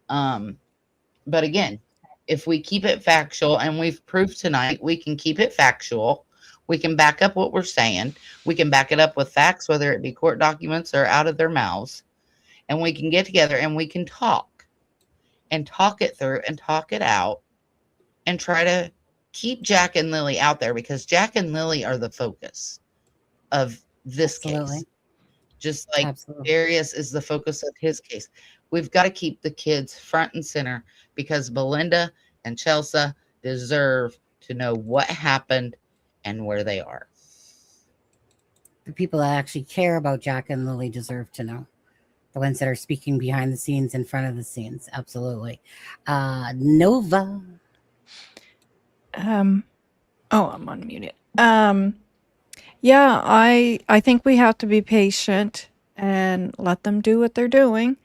But again, if we keep it factual, and we've proved tonight, we can keep it factual. We can back up what we're saying. We can back it up with facts, whether it be court documents or out of their mouths. And we can get together and we can talk it through and talk it out and try to keep Jack and Lilly out there, because Jack and Lilly are the focus of this case. Just like Darius is the focus of his case. We've got to keep the kids front and center, because Belinda and Chelsea deserve to know what happened and where they are. The people that actually care about Jack and Lilly deserve to know. The ones that are speaking behind the scenes, in front of the scenes. Absolutely. Nova. I'm unmuted. Yeah, I think we have to be patient and let them do what they're doing.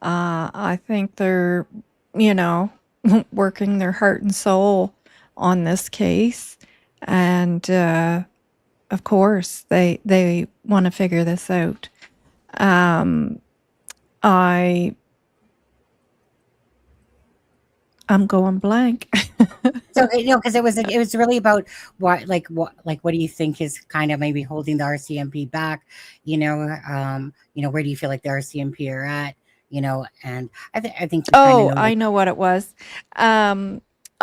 I think they're, working their heart and soul on this case. And of course, they want to figure this out. I'm going blank. So because it was really about what do you think is kind of maybe holding the RCMP back? Where do you feel like the RCMP are at? And I think. I know what it was.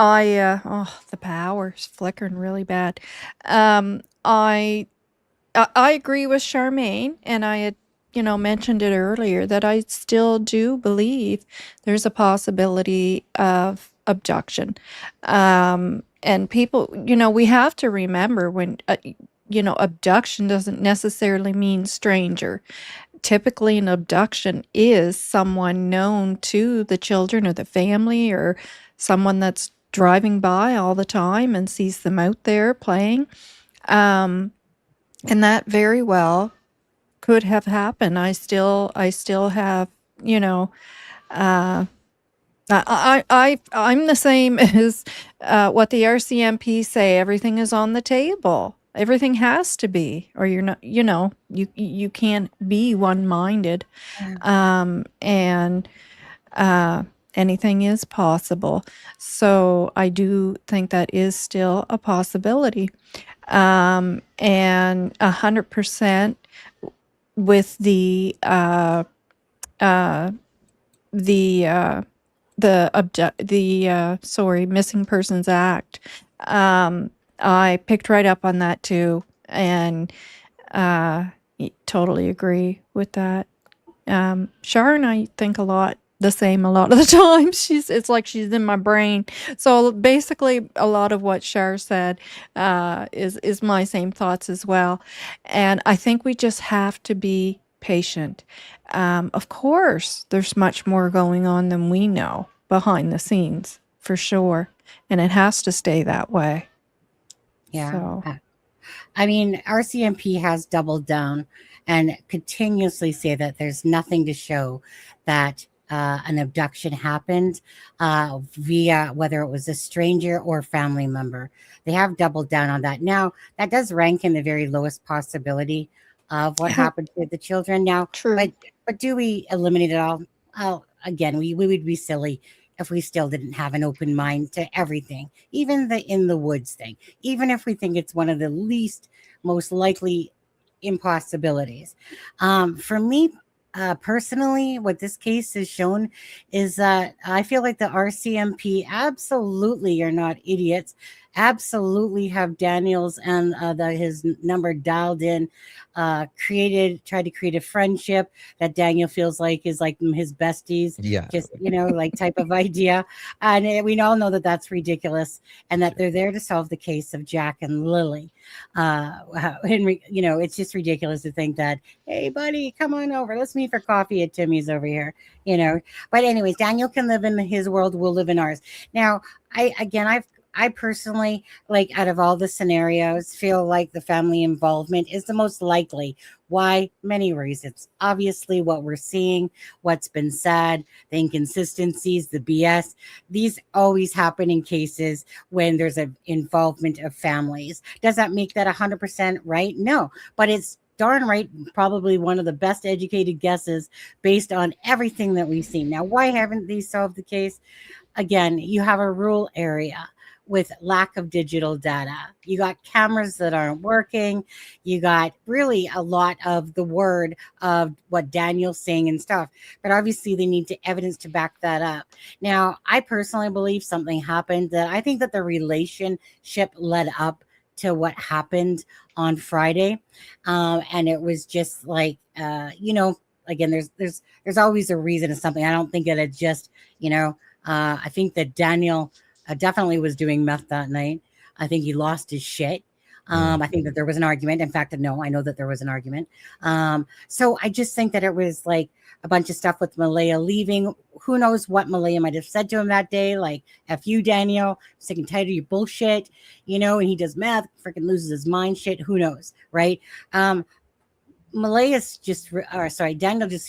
the power's flickering really bad. I agree with Charmaine, and I had, mentioned it earlier that I still do believe there's a possibility of abduction. And people, we have to remember when, abduction doesn't necessarily mean stranger. Typically, an abduction is someone known to the children or the family, or someone that's driving by all the time and sees them out there playing. And that very well could have happened. I still have, uh, I'm the same as what the RCMP say. Everything is on the table. Everything has to be, or you're not. You can't be one-minded, and anything is possible. So I do think that is still a possibility. And 100% with the Missing Persons Act. I picked right up on that too, and totally agree with that. Shar and I think a lot of the time. It's like she's in my brain. So basically, a lot of what Shar said is my same thoughts as well. And I think we just have to be patient. Of course, there's much more going on than we know behind the scenes, for sure. And it has to stay that way. Yeah. So. I mean, RCMP has doubled down and continuously say that there's nothing to show that an abduction happened via whether it was a stranger or family member. They have doubled down on that. Now, that does rank in the very lowest possibility of what happened to the children. Now, True. But do we eliminate it all? Again, we would be silly if we still didn't have an open mind to everything, even the in the woods thing, even if we think it's one of the most likely impossibilities. For me, personally, what this case has shown is that I feel like the RCMP absolutely are not idiots, absolutely have Daniel's and his number dialed in, tried to create a friendship that Daniel feels like is like his besties, Yeah. just, like type of idea. And we all know that that's ridiculous, and that they're there to solve the case of Jack and Lilly. It's just ridiculous to think that, hey, buddy, come on over. Let's meet for coffee at Timmy's over here, But anyways, Daniel can live in his world. We'll live in ours. Now, I personally, like, out of all the scenarios, feel like the family involvement is the most likely. Why? Many reasons. Obviously, what we're seeing, what's been said, the inconsistencies, the BS, these always happen in cases when there's an involvement of families. Does that make that 100% right? No, but it's darn right, probably one of the best educated guesses based on everything that we've seen. Now, why haven't these solved the case? Again, you have a rural area with lack of digital data. You got cameras that aren't working. You got really a lot of the word of what Daniel's saying and stuff. But obviously they need evidence to back that up. Now, I personally believe something happened that I think that the relationship led up to what happened on Friday. And it was just like, again, there's always a reason to something. I don't think that it just, I think that Daniel definitely was doing meth that night. I think he lost his shit. I think that there was an argument. In fact, no, I know that there was an argument. So I just think that it was like a bunch of stuff with Malaya leaving. Who knows what Malaya might have said to him that day? Like, F you, Daniel. I'm sick and tired of your bullshit. And he does meth, freaking loses his mind shit. Who knows? Right. Daniel just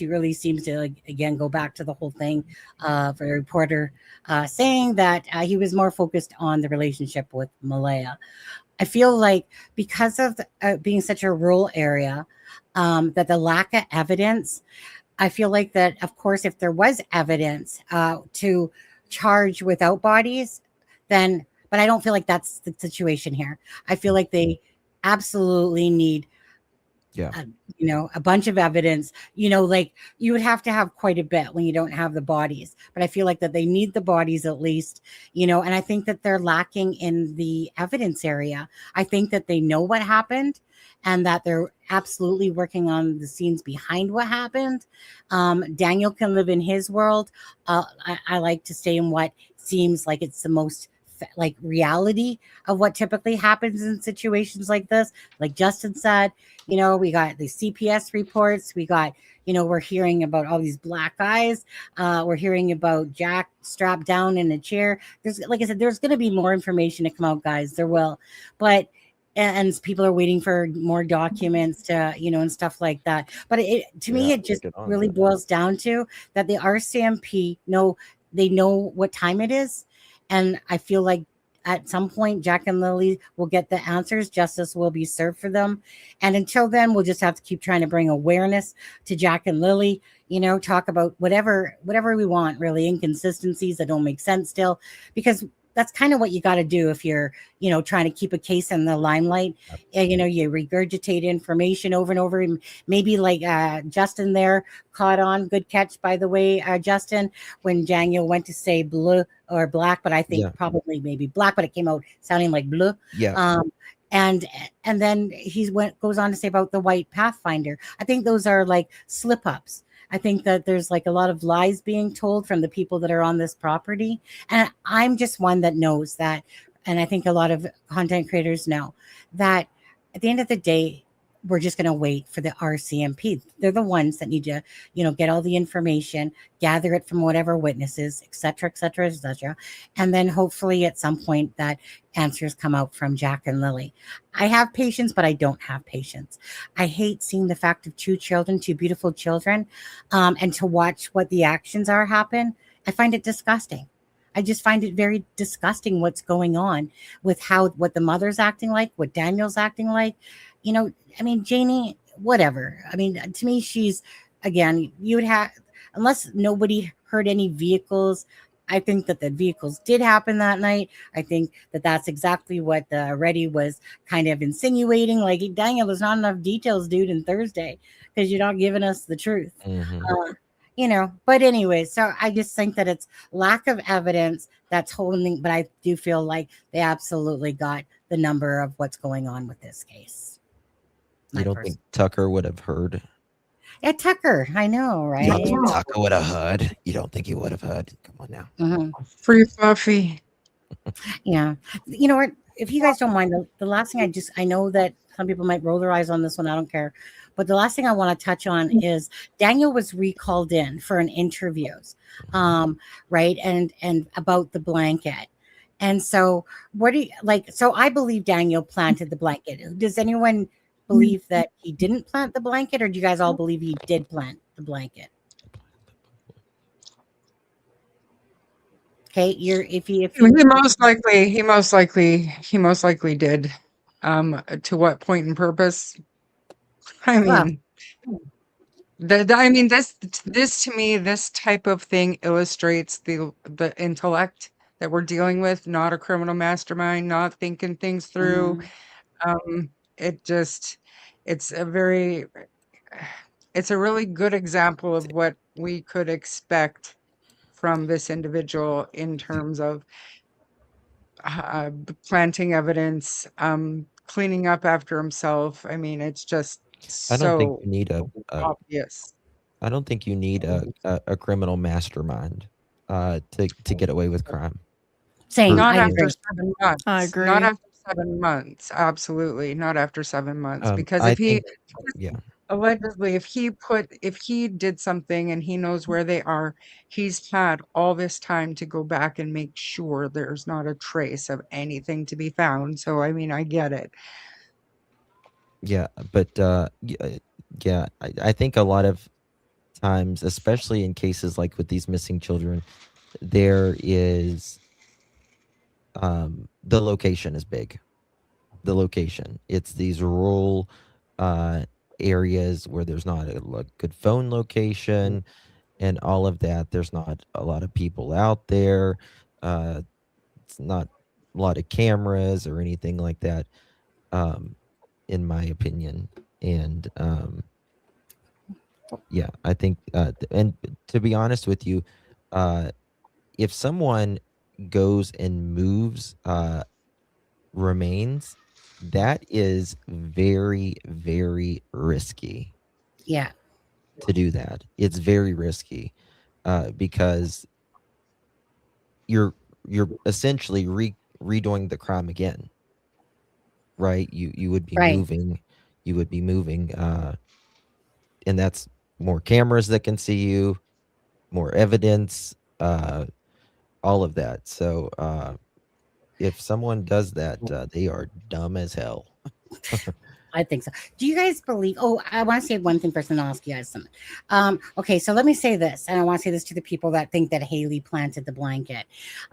really seems to, again, go back to the whole thing for the reporter saying that he was more focused on the relationship with Malaya. I feel like because of being such a rural area, that the lack of evidence, I feel like that, of course, if there was evidence to charge without bodies, then, but I don't feel like that's the situation here. I feel like they absolutely need Yeah. You know, a bunch of evidence, you know, like you would have to have quite a bit when you don't have the bodies. But I feel like that they need the bodies at least, you know, and I think that they're lacking in the evidence area. I think that they know what happened and that they're absolutely working on the scenes behind what happened. Daniel can live in his world. I like to stay in what seems like it's the most like reality of what typically happens in situations like this. Like Justin said, you know, we got the CPS reports. We got, you know, we're hearing about all these black eyes. We're hearing about Jack strapped down in a chair. There's, like I said, there's going to be more information to come out, guys. There will, but and people are waiting for more documents to, you know, and stuff like that. But it, to me, Yeah, it just get on really that. boils down to that the RCMP know, they know what time it is, and I feel like at some point, Jack and Lilly will get the answers. Justice will be served for them. And until then, we'll just have to keep trying to bring awareness to Jack and Lilly, you know, talk about whatever we want, really, inconsistencies that don't make sense still, because that's kind of what you got to do if you're, you know, trying to keep a case in the limelight. You know, you regurgitate information over and over. And maybe like Justin there caught on. Good catch, by the way, Justin, when Daniel went to say blue or black, but I think Yeah. probably maybe black, but it came out sounding like blue. Yeah. And then he goes on to say about the white Pathfinder. I think those are like slip ups. I think that there's like a lot of lies being told from the people that are on this property. And I'm just one that knows that. And I think a lot of content creators know that at the end of the day, we're just going to wait for the RCMP. They're the ones that need to, you know, get all the information, gather it from whatever witnesses, et cetera, et cetera, et cetera. And then hopefully at some point that answers come out from Jack and Lilly. I have patience, but I don't have patience. I hate seeing the fact of two beautiful children, and to watch what the actions are happen. I find it disgusting. I just find it very disgusting what's going on with what the mother's acting like, what Daniel's acting like. You know, I mean, Janie, whatever. I mean, to me, she's, again, you would have, unless nobody heard any vehicles. I think that the vehicles did happen that night. I think that that's exactly what Reddy was kind of insinuating. Like, Daniel, there's not enough details, dude, in Thursday because you're not giving us the truth. You know, but anyway, so I just think that it's lack of evidence that's holding, but I do feel like they absolutely got the number of what's going on with this case. You don't think Tucker would have heard? Yeah, Tucker, I know, You don't right? think Tucker would have heard? You don't think he would have heard? Come on now. Free Fluffy. Yeah. You know what? If you guys don't mind, the last thing I know that some people might roll their eyes on this one. I don't care. But the last thing I want to touch on is Daniel was recalled in for an interview, right? And about the blanket. And so what do you like? So I believe Daniel planted the blanket. Does anyone believe that he didn't plant the blanket, or do you guys all believe he did plant the blanket? Okay, if he most likely did. To what point and purpose? I mean, this to me, this type of thing illustrates the intellect that we're dealing with, not a criminal mastermind, not thinking things through. It's a really good example of what we could expect from this individual in terms of planting evidence, cleaning up after himself. I mean, it's just I don't think so you need obvious. I don't think you need a criminal mastermind to get away with crime. Same. Not I after agree. 7 months. I agree. Not after 7 months. Absolutely not after 7 months. Because I if he think, yeah, allegedly, if he did something and he knows where they are, he's had all this time to go back and make sure there's not a trace of anything to be found. So I mean, I get it. yeah, but yeah, I think a lot of times, especially in cases like with these missing children, there is the location is big. The location, it's these rural areas where there's not a good phone location and all of that. There's not a lot of people out there. It's not a lot of cameras or anything like that, in my opinion. And yeah, I think, and to be honest with you, if someone goes and moves remains, that is very, very risky Yeah. to do that. It's very risky because you're essentially redoing the crime again, right? You would be Right. moving, and that's more cameras that can see you, more evidence, all of that. So if someone does that, they are dumb as hell. I think so. Do you guys believe? Oh, I want to say one thing first, and I'll ask you guys something. Okay, so let me say this, and I want to say this to the people that think that Haley planted the blanket.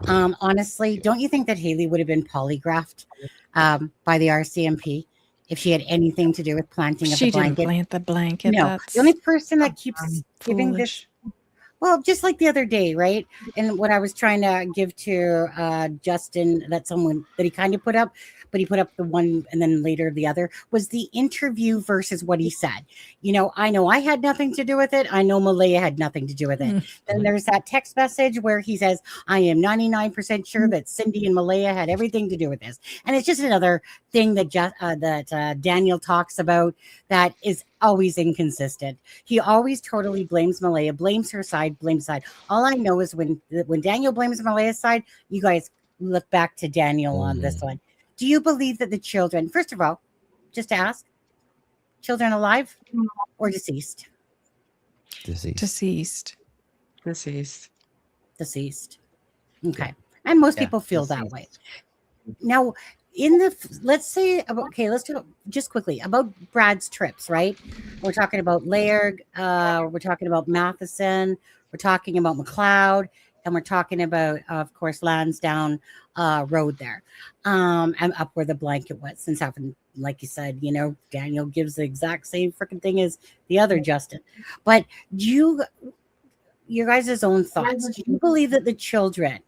Honestly, don't you think that Haley would have been polygraphed by the RCMP if she had anything to do with planting of She the didn't blanket? plant the blanket. No, That's the only person that keeps giving this. foolish. Well, just like the other day, right? And what I was trying to give to Justin, that someone that he kind of put up, but he put up the one and then later the other, was the interview versus what he said. I know I had nothing to do with it. I know Malaya had nothing to do with it. Then there's that text message where he says, I am 99% sure that Cindy and Malaya had everything to do with this. And it's just another thing that Daniel talks about that is always inconsistent. He always totally blames Malaya, blames her side, blames side. All I know is when Daniel blames Malaya's side, you guys look back to Daniel on this one. Do you believe that the children, first of all, just to ask, children alive or deceased? Deceased. Okay. And most Yeah, people feel that deceased. way. Now, let's say, let's talk just quickly about Brad's trips, right? We're talking about Laird, we're talking about Matheson, we're talking about McLeod, and we're talking about, of course, Lansdowne Road there, and up where the blanket was. Since having, like you said, Daniel gives the exact same freaking thing as the other Justin. But your guys' own thoughts. Do you believe that the children,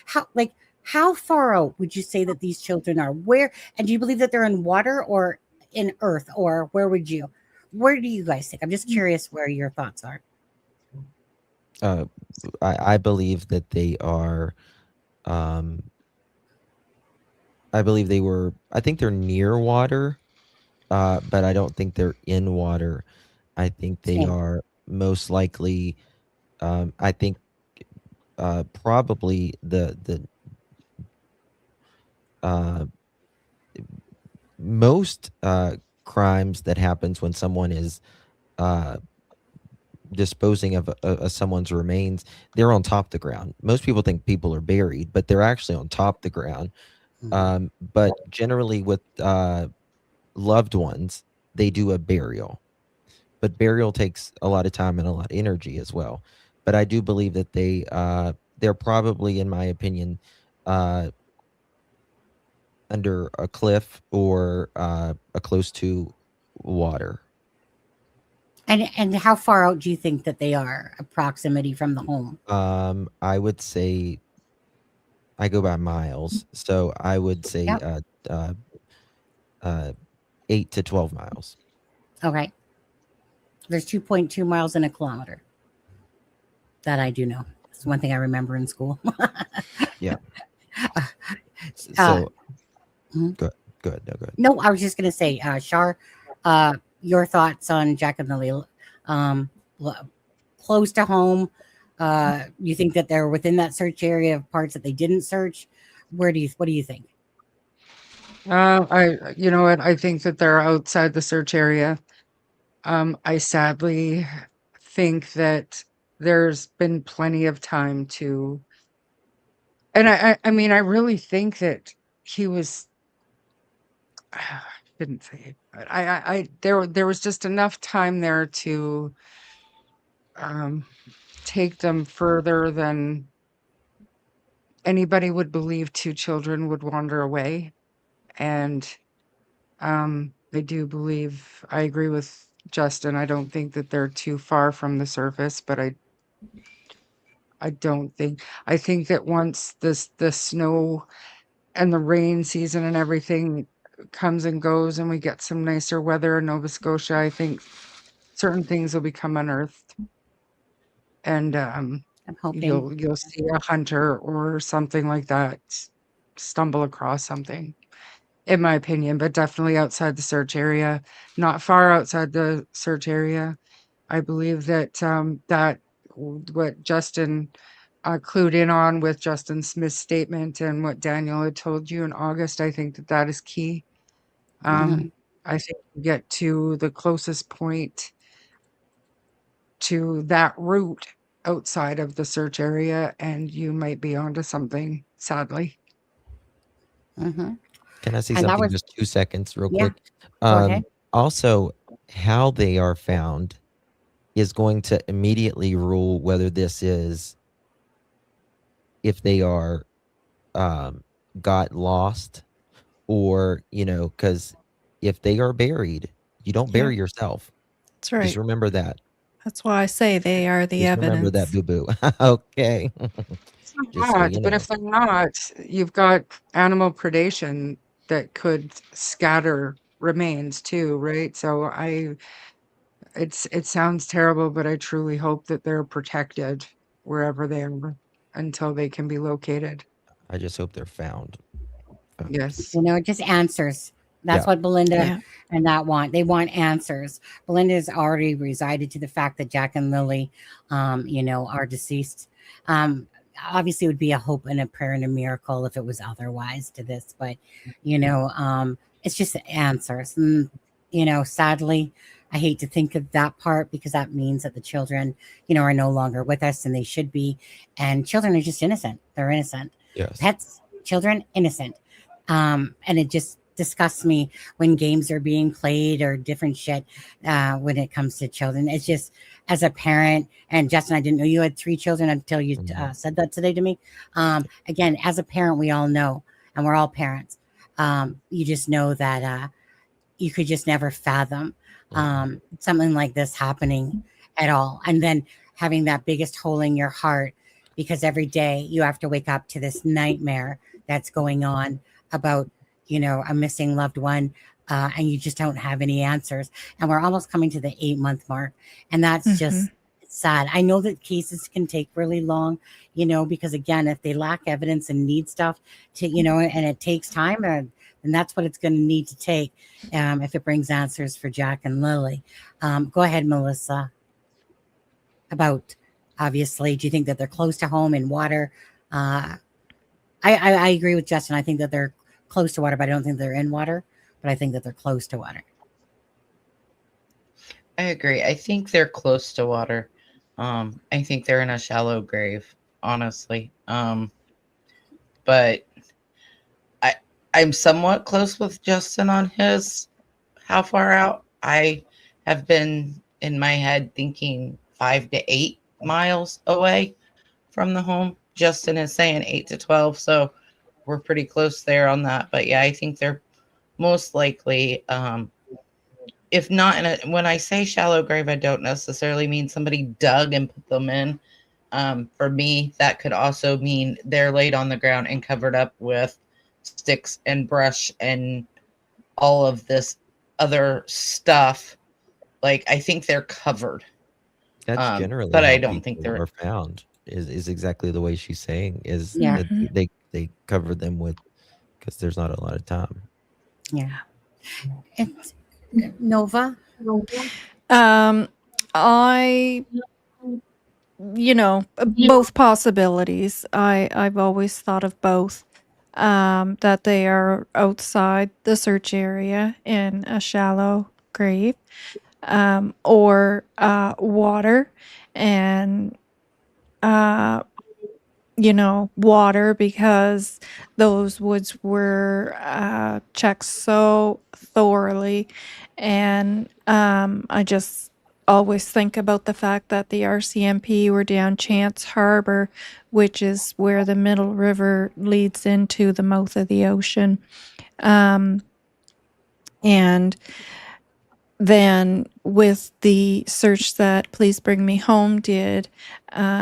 how far out would you say that these children are? Where, and do you believe that they're in water or in earth, or where do you guys think? I'm just curious where your thoughts are. I believe that they are. I think they're near water, but I don't think they're in water. I think they Same. are most likely. I think probably the most crimes that happens when someone is disposing of someone's remains, they're on top of the ground. Most people think people are buried, but they're actually on top of the ground. But generally with loved ones, they do a burial. But burial takes a lot of time and a lot of energy as well. But I do believe that they're probably, in my opinion, under a cliff or close to water. And how far out do you think that they are, proximity from the home? I would say, I go by miles, so I would say 8 to 12 miles. Okay. There's 2.2 miles in a kilometer. That I do know. It's one thing I remember in school. Yeah. So go ahead. No, go ahead. No, I was just going to say, Shar, your thoughts on Jack and Lilly, close to home. You think that they're within that search area of parts that they didn't search? What do you think? I think that they're outside the search area. I sadly think that there's been plenty of time to, and I mean, I really think that he was, I didn't say it, but there was just enough time there to take them further than anybody would believe. Two children would wander away. And I do believe, I agree with Justin. I don't think that they're too far from the surface, but I think that once the snow and the rain season and everything comes and goes and we get some nicer weather in Nova Scotia, I think certain things will become unearthed. And I'm hoping. you'll see a hunter or something like that stumble across something, in my opinion, but definitely outside the search area, not far outside the search area. I believe that what Justin clued in on with Justin Smith's statement and what Daniel had told you in August, I think that that is key. Mhm. I think you get to the closest point to that route outside of the search area, and you might be onto something, sadly. Mhm. Can I say And that something was, just 2 seconds real yeah, quick? go ahead. Also, how they are found is going to immediately rule whether this is if they are got lost or, because if they are buried, you don't Yeah, bury yourself. that's Just right. remember that. That's why I say they are the Just remember that, evidence. boo-boo. Okay. Just so Not, you but know. if they're not, you've got animal predation that could scatter remains too, right? So it sounds terrible, but I truly hope that they're protected wherever they are until they can be located. I just hope they're found. Yes. Just answers. That's Yeah. what Belinda Yeah. and that want. They want answers. Belinda's already resided to the fact that Jack and Lily, are deceased. Obviously, it would be a hope and a prayer and a miracle if it was otherwise to this, but it's just answers. And sadly, I hate to think of that part because that means that the children, are no longer with us and they should be. And children are just innocent. They're innocent. Yes. Pets, children, innocent. And it just disgusts me when games are being played or different shit when it comes to children. It's just, as a parent, and Justin, I didn't know you had 3 children until you said that today to me. Again, as a parent, we all know, and we're all parents. You just know that you could just never fathom something like this happening at all. And then having that biggest hole in your heart because every day you have to wake up to this nightmare that's going on about, a missing loved one. And you just don't have any answers. And we're almost coming to the 8-month mark. And that's just sad. I know that cases can take really long, because again, if they lack evidence and need stuff to, and it takes time, and that's what it's going to need to take if it brings answers for Jack and Lily. Go ahead, Melissa. About, obviously, do you think that they're close to home in water? I agree with Justin. I think that they're close to water, but I don't think they're in water. But I think that they're close to water. I agree. I think they're close to water. I think they're in a shallow grave, honestly. But I'm somewhat close with Justin on his how far out. I have been in my head thinking 5 to 8 miles away from the home. Justin is saying 8 to 12, so we're pretty close there on that. But yeah, I think they're most likely, if not when I say shallow grave, I don't necessarily mean somebody dug and put them in. For me, that could also mean they're laid on the ground and covered up with sticks and brush and all of this other stuff. Like, I think they're covered. That's generally but how I don't think people they're are found. Is exactly the way she's saying. Is Yeah. that they cover them with because there's not a lot of time. Yeah. It's Nova. I, both possibilities. I've always thought of both. That they are outside the search area in a shallow grave, or water, and water because those woods were checked so thoroughly. And I just always think about the fact that the RCMP were down Chance Harbor, which is where the Middle River leads into the mouth of the ocean. And then with the search that Please Bring Me Home did,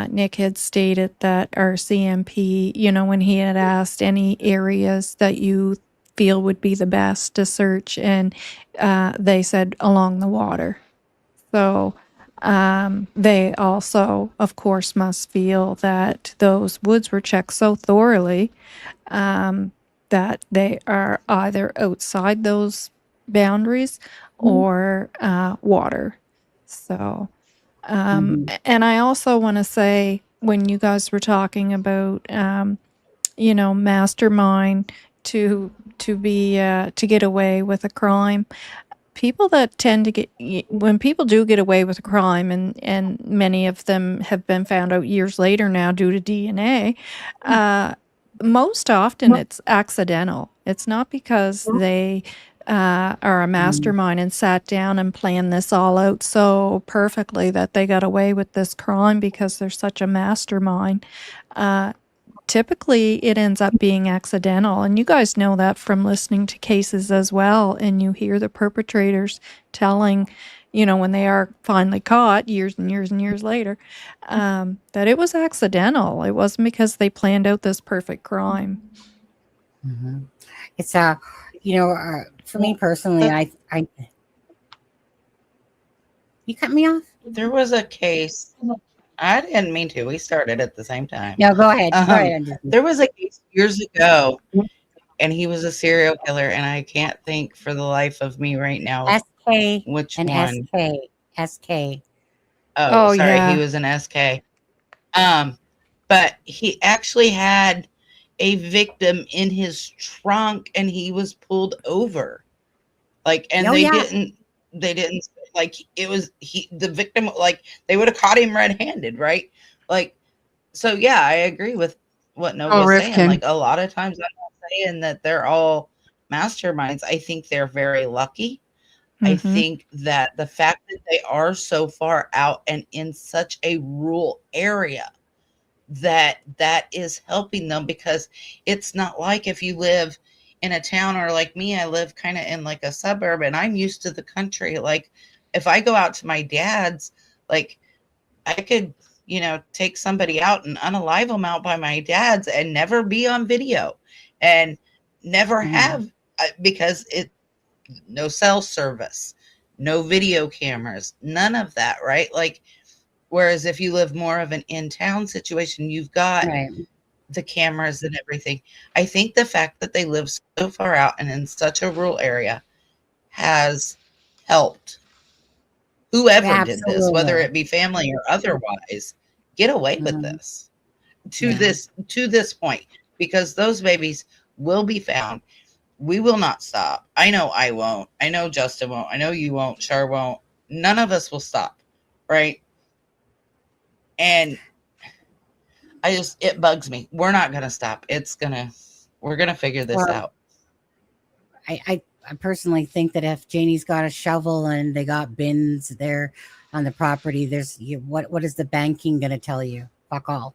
Nick had stated that our CMP, when he had asked any areas that you feel would be the best to search, and they said along the water. So they also, of course, must feel that those woods were checked so thoroughly that they are either outside those boundaries or water. So, and I also want to say, when you guys were talking about, mastermind to be to get away with a crime, people that tend to when people do get away with a crime, and many of them have been found out years later now due to DNA, most often it's accidental. It's not because they are a mastermind and sat down and planned this all out so perfectly that they got away with this crime because they're such a mastermind. Typically, it ends up being accidental. And you guys know that from listening to cases as well. And you hear the perpetrators telling, when they are finally caught years and years and years later, that it was accidental. It wasn't because they planned out this perfect crime. It's for me personally, I you cut me off. There was a case. I didn't mean to. We started at the same time. No, go ahead. Go ahead. There was a case years ago, and he was a serial killer, and I can't think for the life of me right now SK which and one. SK. Oh, sorry, yeah. he was an SK. But he actually had a victim in his trunk, and he was pulled over. And they didn't it was the victim, they would have caught him red-handed, right? So yeah, I agree with what Nova was saying. A lot of times I'm not saying that they're all masterminds. I think they're very lucky. I think that the fact that they are so far out and in such a rural area, that is helping them, because it's not like if you live in a town, or like me, I live kind of in a suburb, and I'm used to the country. If I go out to my dad's, I could, take somebody out and unalive them out by my dad's and never be on video, and never have, because no cell service, no video cameras, none of that, right? Whereas if you live more of an in-town situation, you've got the cameras and everything. I think the fact that they live so far out and in such a rural area has helped whoever did this, whether it be family or otherwise, get away with this to this point, because those babies will be found. We will not stop. I know I won't. I know Justin won't. I know you won't. Char won't. None of us will stop, right? And it bugs me. We're not going to stop. We're going to figure this out. I personally think that if Janie's got a shovel and they got bins there on the property, what is the banking going to tell you? Fuck all.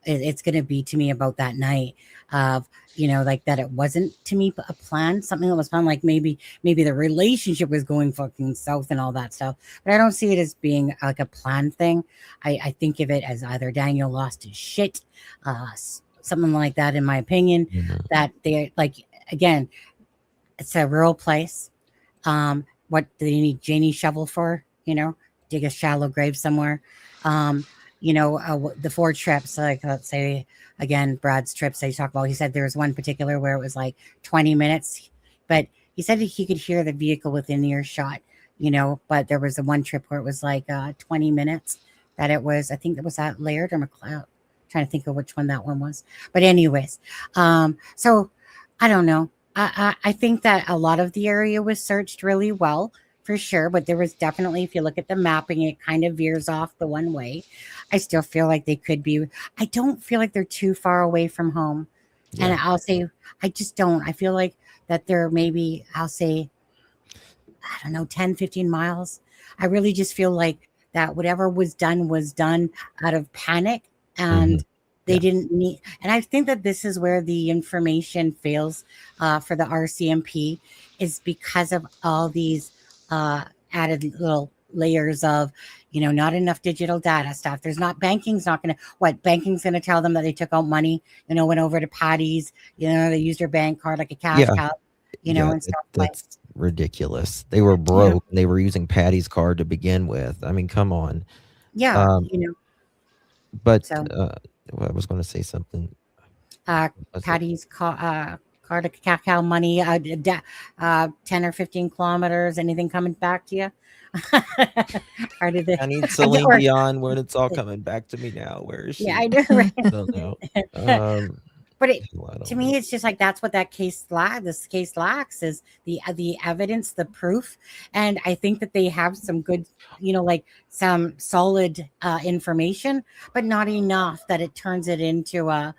It's going to be to me about that night of, that it wasn't to me a plan, something that was planned, maybe the relationship was going fucking south and all that stuff. But I don't see it as being a planned thing. I think of it as either Daniel lost his shit, something like that, in my opinion, that they're again, it's a rural place. What do they need Janie shovel for? Dig a shallow grave somewhere. The 4 trips, let's say, again, Brad's trips that he talked about, he said there was one particular where it was 20 minutes, but he said he could hear the vehicle within earshot, but there was a one trip where it was 20 minutes that it was, I think that was at Laird or McLeod. Trying to think of which one that one was. But anyways, so I don't know. I think that a lot of the area was searched really well, for sure, but there was definitely, if you look at the mapping, it kind of veers off the one way. I still feel like they could be. I don't feel like they're too far away from home. And I'll say, I just don't. I feel like that they're maybe, I'll say, I don't know, 10, 15 miles. I really just feel like that whatever was done out of panic, and they didn't need. And I think that this is where the information fails for the RCMP, is because of all these added little layers of, not enough digital data stuff. There's not, banking's not going to, banking's going to tell them that they took out money, went over to Patty's, they used their bank card like a cash Yeah. cow, and stuff like. That's ridiculous. They were broke. And they were using Patty's card to begin with. I mean, come on. Yeah, But so I was going to say something. Patty's card of cacao money, 10 or 15 kilometers, anything coming back to you? Or did I need Celine Dion when it's all coming back to me now. Where is she? Yeah, I know, right? I don't know. But to me, it's just like that's what that case lacks. This case lacks is the evidence, the proof, and I think that they have some good, like some solid information, but not enough that it turns it into a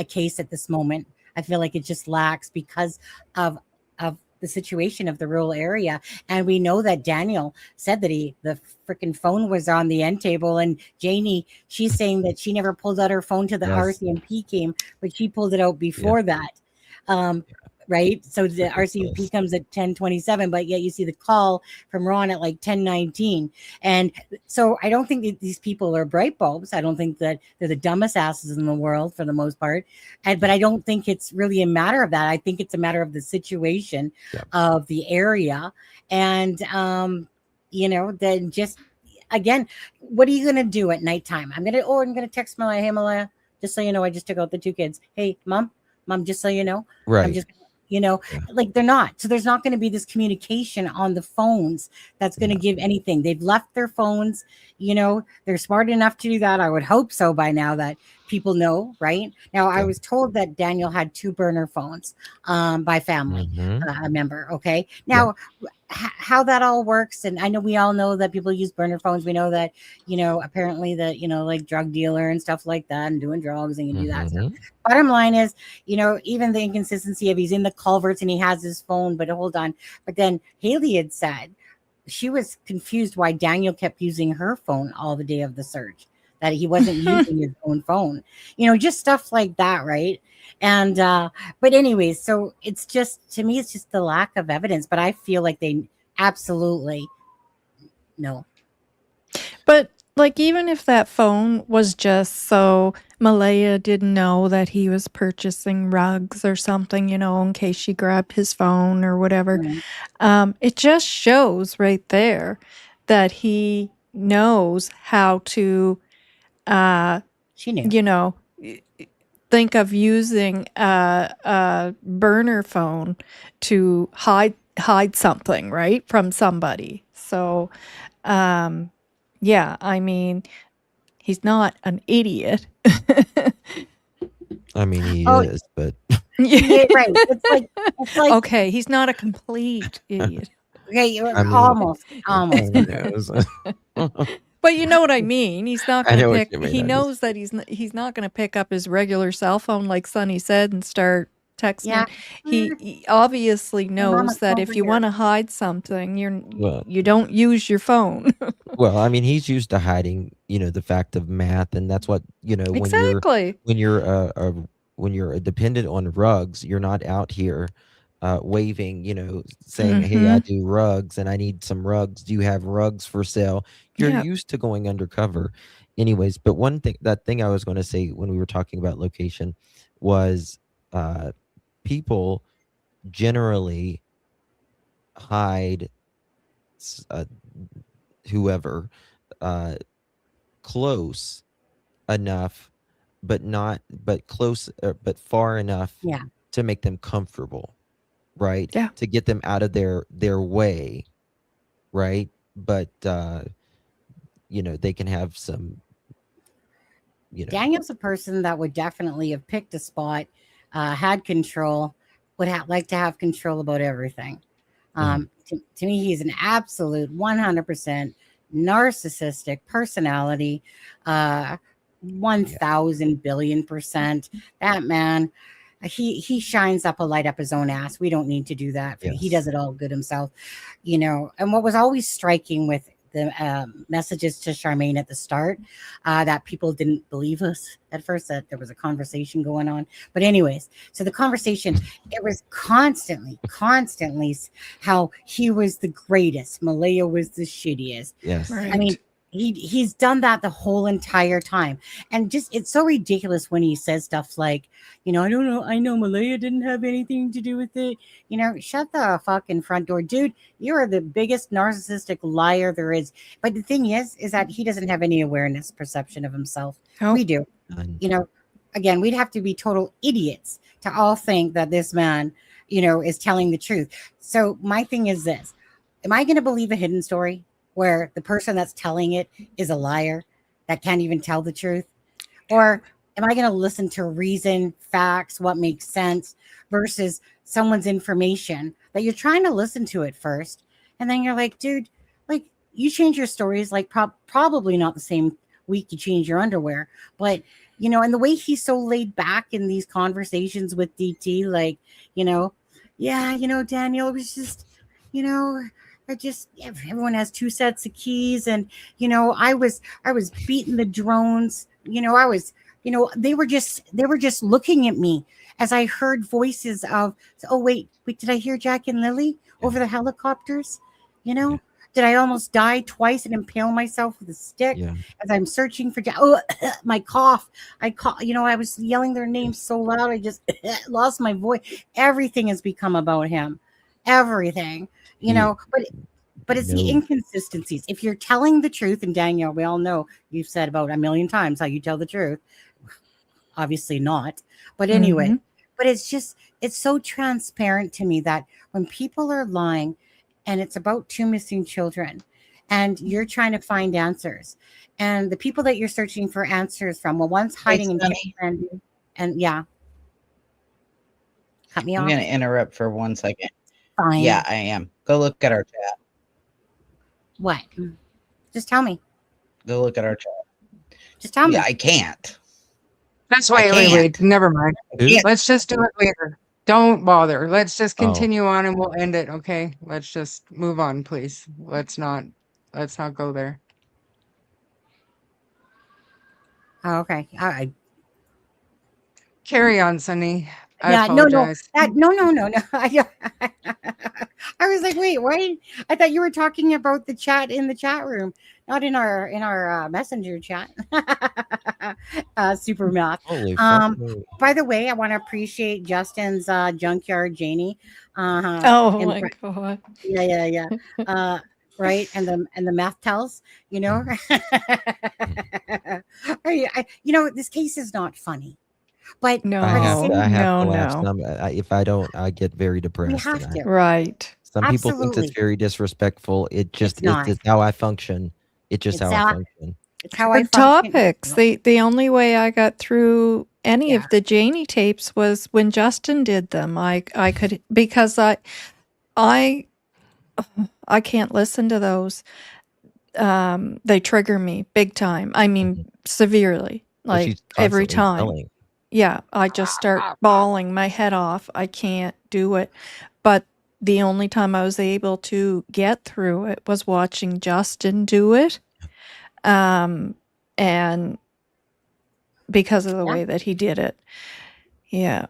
case at this moment. I feel like it just lacks because of the situation of the rural area. And we know that Daniel said that the freaking phone was on the end table, and Janie, she's saying that she never pulled out her phone till the RCMP came, but she pulled it out before that. Right. So the RCMP comes at 10:27, but yet you see the call from Ron at like 10:19. And so I don't think that these people are bright bulbs. I don't think that they're the dumbest asses in the world for the most part. But I don't think it's really a matter of that. I think it's a matter of the situation of the area. And, then just, again, what are you going to do at nighttime? I'm going to text Malaya. Hey, Malaya, just so you know, I just took out the 2 kids. Hey, mom, just so you know. Right. I'm just like they're not. So there's not going to be this communication on the phones that's going to give anything. They've left their phones, they're smart enough to do that. I would hope so by now that people know, right? Now, I was told that Daniel had 2 burner phones by family, a member. Okay. Now, how that all works. And I know we all know that people use burner phones. We know that, apparently that, like drug dealer and stuff like that and doing drugs and you do that stuff. Bottom line is, even the inconsistency of he's in the culverts and he has his phone, but hold on. But then Haley had said she was confused why Daniel kept using her phone all the day of the search, that he wasn't using his own phone, just stuff like that. Right. And, but anyways, so it's just, to me, it's just the lack of evidence, but I feel like they absolutely no. But like, even if that phone was just so Malaya didn't know that he was purchasing rugs or something, in case she grabbed his phone or whatever, it just shows right there that he knows how to, she knew, think of using a burner phone to hide something, right, from somebody. So, yeah, I mean, he's not an idiot. I mean, he is, but yeah, right. It's like okay, he's not a complete idiot. Okay, almost. But you know what I mean. He's not going to pick. He I knows that he's not going to pick up his regular cell phone like Sonny said and start texting. Yeah. He obviously knows that if you want to hide something, you don't use your phone. Well, I mean, he's used to hiding, the fact of math, and that's what exactly. when you're dependent on rugs, you're not out here waving, saying, hey, I do rugs and I need some rugs. Do you have rugs for sale? You're used to going undercover. Anyways, but that thing I was going to say when we were talking about location was people generally hide whoever close enough, but far enough to make them comfortable. Right. Yeah. To get them out of their way. Right. But, they can have some, Daniel's a person that would definitely have picked a spot, had control, would like to have control about everything. To me, he's an absolute 100% narcissistic personality, 1,000 billion%. That man, he shines up a light up his own ass. We don't need to do that. He does it all good himself, And what was always striking with messages to Charmaine at the start, that people didn't believe us at first, that there was a conversation going on. But anyways, so the conversation, it was constantly how he was the greatest, Malaya was the shittiest. Yes. Right. I mean, he's done that the whole entire time. And just, it's so ridiculous when he says stuff like, I don't know, I know Malaya didn't have anything to do with it. Shut the fucking front door, dude. You are the biggest narcissistic liar there is. But the thing is that he doesn't have any awareness, perception of himself. Oh. We do. Again, we'd have to be total idiots to all think that this man, is telling the truth. So my thing is this: am I going to believe a hidden story where the person that's telling it is a liar that can't even tell the truth? Or am I going to listen to reason, facts, what makes sense versus someone's information that you're trying to listen to at first? And then you're like, dude, like, you change your stories, like probably not the same week you change your underwear. But, and the way he's so laid back in these conversations with DT, like, yeah, Daniel, it was just, everyone has two sets of keys, and I was beating the drones. They were just looking at me as I heard voices of, oh wait, did I hear Jack and Lilly over the helicopters? Did I almost die twice and impale myself with a stick as I'm searching for Jack? Oh, my cough! I was yelling their names so loud I just lost my voice. Everything has become about him. Everything. But it's the inconsistencies. If you're telling the truth, and Danielle, we all know you've said about a million times how you tell the truth. Obviously not. But anyway, but it's so transparent to me that when people are lying and it's about two missing children and you're trying to find answers, and the people that you're searching for answers from, well, one's hiding in Chldren, and cut me I'm off. going to interrupt for 1 second. Fine. Yeah, I am. Go look at our chat. What? Just tell me. Go look at our chat. Just tell me. Yeah, I can't. That's why. Wait. Never mind. Let's just do it later. Don't bother. Let's just continue on and we'll end it. Okay. Let's just move on, please. Let's not go there. Oh, okay. All right. Carry on, Sunny. No. No. I was like, wait, what? I thought you were talking about the chat in the chat room, not in our messenger chat. Super math. By the way, I want to appreciate Justin's junkyard Janie. Oh my god. Yeah. Right, and the math tells, this case is not funny. But no, I have to laugh. no. If I don't, I get very depressed. You have to. Right. Some people think it's very disrespectful. It's how I function. It's how I function. It's how I function. Topics. The only way I got through any of the Janie tapes was when Justin did them. I could, because I can't listen to those. They trigger me big time. I mean, severely. Like every time. Telling. Yeah, I just start bawling my head off. I can't do it. But the only time I was able to get through it was watching Justin do it. And because of the way that he did it. Yeah.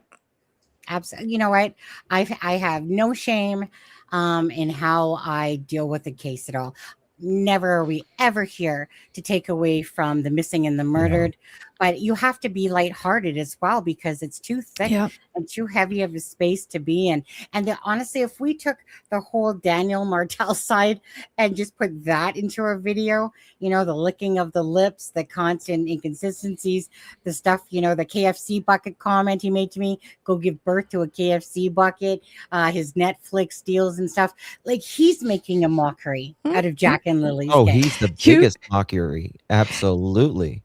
Absolutely. You know what? I have no shame in how I deal with the case at all. Never are we ever here to take away from the missing and the murdered, but you have to be lighthearted as well, because it's too thick and too heavy of a space to be in. And honestly, if we took the whole Daniel Martel side and just put that into a video, the licking of the lips, the constant inconsistencies, the stuff, the KFC bucket comment he made to me, go give birth to a KFC bucket, his Netflix deals and stuff, like he's making a mockery out of Jack and Lilly's case. He's the biggest mockery. Absolutely.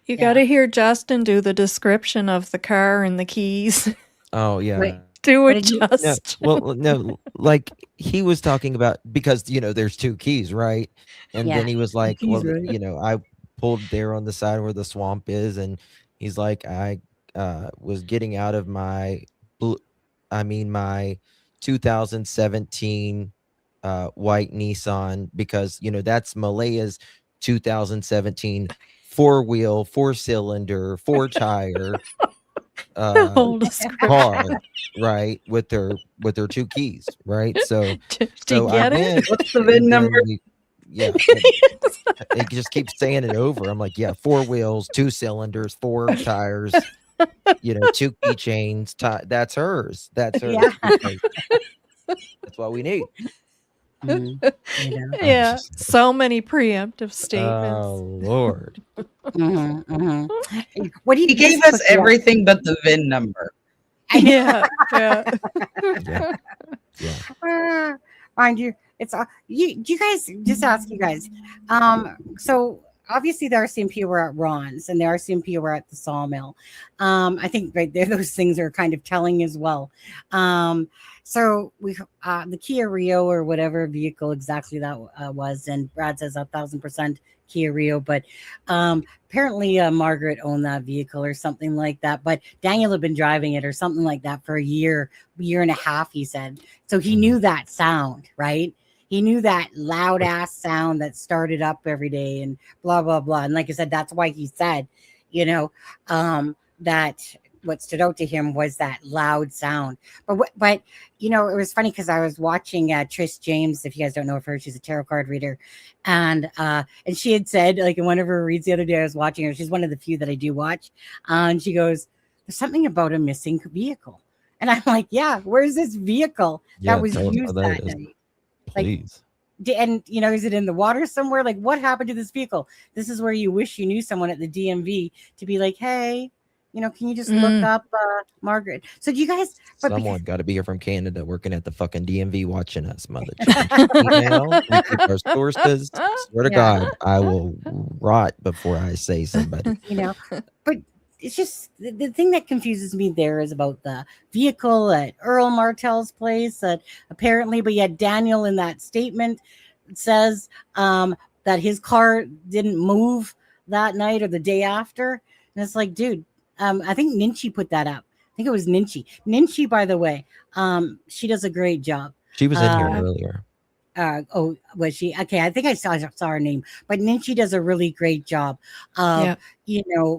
You got to hear Justin do the description of the car and the keys. Oh, yeah. Wait, do it, Justin. No, like he was talking about, because, there's two keys, right? And then he was like, I pulled there on the side where the swamp is. And he's like, I was getting out of my 2017 white Nissan, because that's Malaya's 2017 4-wheel, 4-cylinder, 4-tire Whole car, description. right? With their 2 keys, right? So Do you I get it? went. What's the VIN and then number? yeah, it just keeps saying it over. I'm like, yeah, 4 wheels, 2 cylinders, 4 tires, 2 keychains. That's hers. That's hers. Yeah. because That's what we need. Mhm. You know. Yeah, just so many preemptive Oh statements. Lord. Mhm, mhm. What do you He gave this us book, yeah. everything but the VIN number. Yeah, yeah. Yeah. Yeah. Mind you, it's you guys, just ask you guys. So obviously the RCMP were at Ron's and the RCMP were at the sawmill. I think right there those things are kind of telling as well. So we the Kia Rio or whatever vehicle exactly that was, and Brad says 1,000% Kia Rio, but apparently Margaret owned that vehicle or something like that. But Daniel had been driving it or something like that for a year and a half, he said. So he knew that sound, right? He knew that loud ass sound that started up every day and blah blah blah. And like I said, that's why he said, that what stood out to him was that loud sound. But it was funny because I was watching Trish James. If you guys don't know her, she's a tarot card reader, and she had said, like, in one of her reads the other day, I was watching her. She's one of the few that I do watch, and she goes, "There's something about a missing vehicle," and I'm like, "Yeah, where's this vehicle Yeah, that was tell us used how that that is. night? Please. And is it in the water somewhere? Like, what happened to this vehicle? This is where you wish you knew someone at the DMV to be like, hey." Can you just look up Margaret? So do you guys? Someone got to be here from Canada working at the fucking DMV watching us, mother. Email, we keep our sources. Swear to God, I will rot before I say somebody. But it's just the thing that confuses me there is about the vehicle at Earl Martell's place that apparently, but yet Daniel in that statement says that his car didn't move that night or the day after. And it's like, dude, I think Ninchi put that up. I think it was Ninchi. Ninchi, by the way, she does a great job. She was in here earlier. Was she? Okay, I think I saw her name. But Ninchi does a really great job of,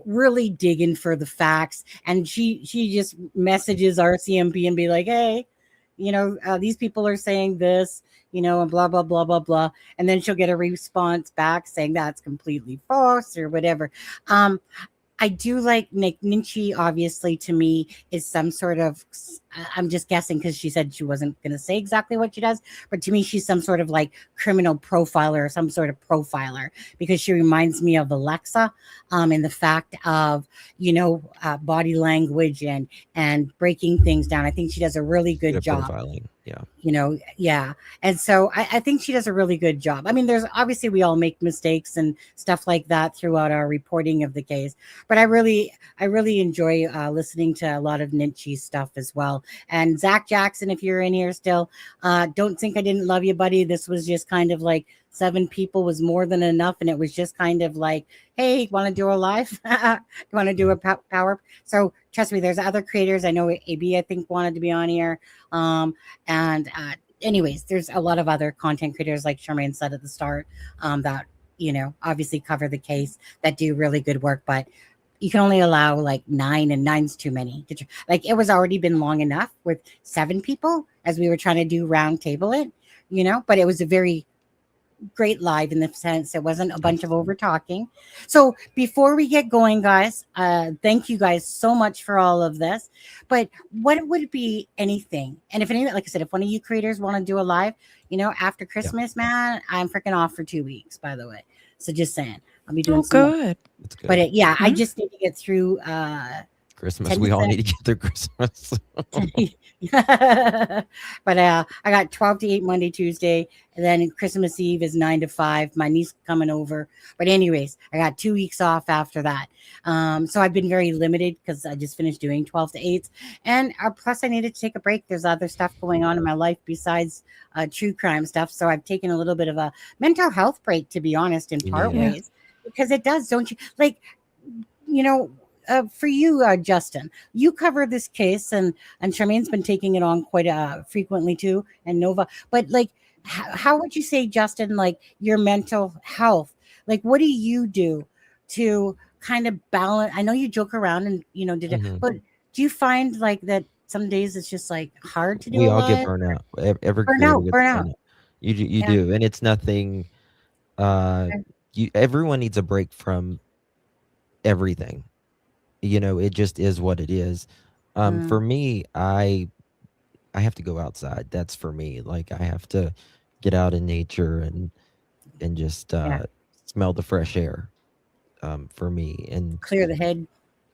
really digging for the facts. And she just messages RCMP and be like, hey, these people are saying this, and blah, blah, blah, blah, blah. And then she'll get a response back saying that's completely false or whatever. I do like Nick Ninchi, obviously, to me, is some sort of, I'm just guessing because she said she wasn't going to say exactly what she does, but to me, she's some sort of like criminal profiler or some sort of profiler because she reminds me of Alexa in the fact of, body language and breaking things down. I think she does a really good job. Profiling. Yeah. Yeah. And so I think she does a really good job. I mean, there's obviously we all make mistakes and stuff like that throughout our reporting of the case, but I really enjoy listening to a lot of Ninchi's stuff as well. And Zach Jackson, if you're in here still, don't think I didn't love you, buddy. This was just kind of like 7 people was more than enough. And it was just kind of like, hey, want to do a live? Want to do a power? So trust me, there's other creators. I know AB, I think, wanted to be on here. Anyways, there's a lot of other content creators, like Charmaine said at the start, that, obviously cover the case that do really good work. But you can only allow like 9, and 9's too many. Like it was already been long enough with 7 people as we were trying to do round table it, but it was a very great live in the sense it wasn't a bunch of over talking. So before we get going, guys, thank you guys so much for all of this. But what would be anything? And if any, like I said, if one of you creators want to do a live, after Christmas, man, I'm freaking off for 2 weeks, by the way. So just saying, I'll be doing some more. That's good. But I just need to get through Christmas. We all need to get through Christmas. But I got 12 to 8 Monday, Tuesday, and then Christmas Eve is 9 to 5. My niece coming over. But anyways, I got 2 weeks off after that. So I've been very limited because I just finished doing 12 to 8. And plus I needed to take a break. There's other stuff going on in my life besides true crime stuff. So I've taken a little bit of a mental health break, to be honest, in part ways. Because it does, don't you? Like, for you, Justin, you cover this case, and Charmaine's been taking it on quite frequently too, and Nova. But like, how would you say, Justin, like your mental health? Like, what do you do to kind of balance? I know you joke around and did it, Mhm. but do you find like that some days it's just like hard to do We a all get lot? burnout. Every Burn creator out, gets burn out. burnout. You Yeah. do, and it's nothing. Okay. Everyone needs a break from everything. It just is what it is. For Mm, me, I have to go outside. That's for me. Like I have to get out in nature and just yeah. smell the fresh air. For me, and Clear the head.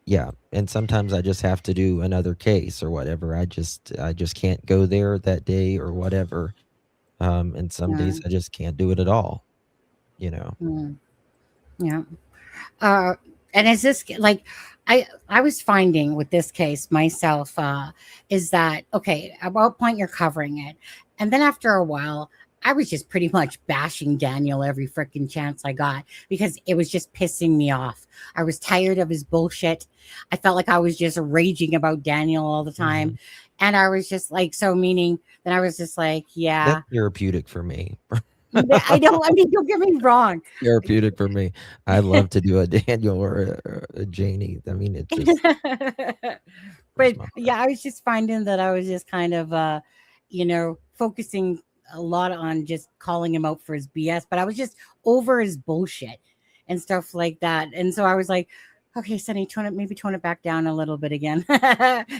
yeah, and sometimes I just have to do another case or whatever. I just can't go there that day or whatever. And some days Yeah. I just can't do it at all. You know. Mm, yeah. Uh, and is this like I was finding with this case myself, is that okay, at what point you're covering it, and then after a while I was just pretty much bashing Daniel every freaking chance I got because it was just pissing me off. I was tired of his bullshit. I felt like I was just raging about Daniel all the time, Mhm. and I was just like, so meaning then I was just like, That's yeah. therapeutic for me. I don't, I mean, don't get me wrong. Therapeutic for me. I love to do a Daniel or a Janie. I mean, it just warms But my heart. yeah, I was just finding that I was just kind of focusing a lot on just calling him out for his BS, but I was just over his bullshit and stuff like that. And so I was like, okay, Sonny, tone it back down a little bit again.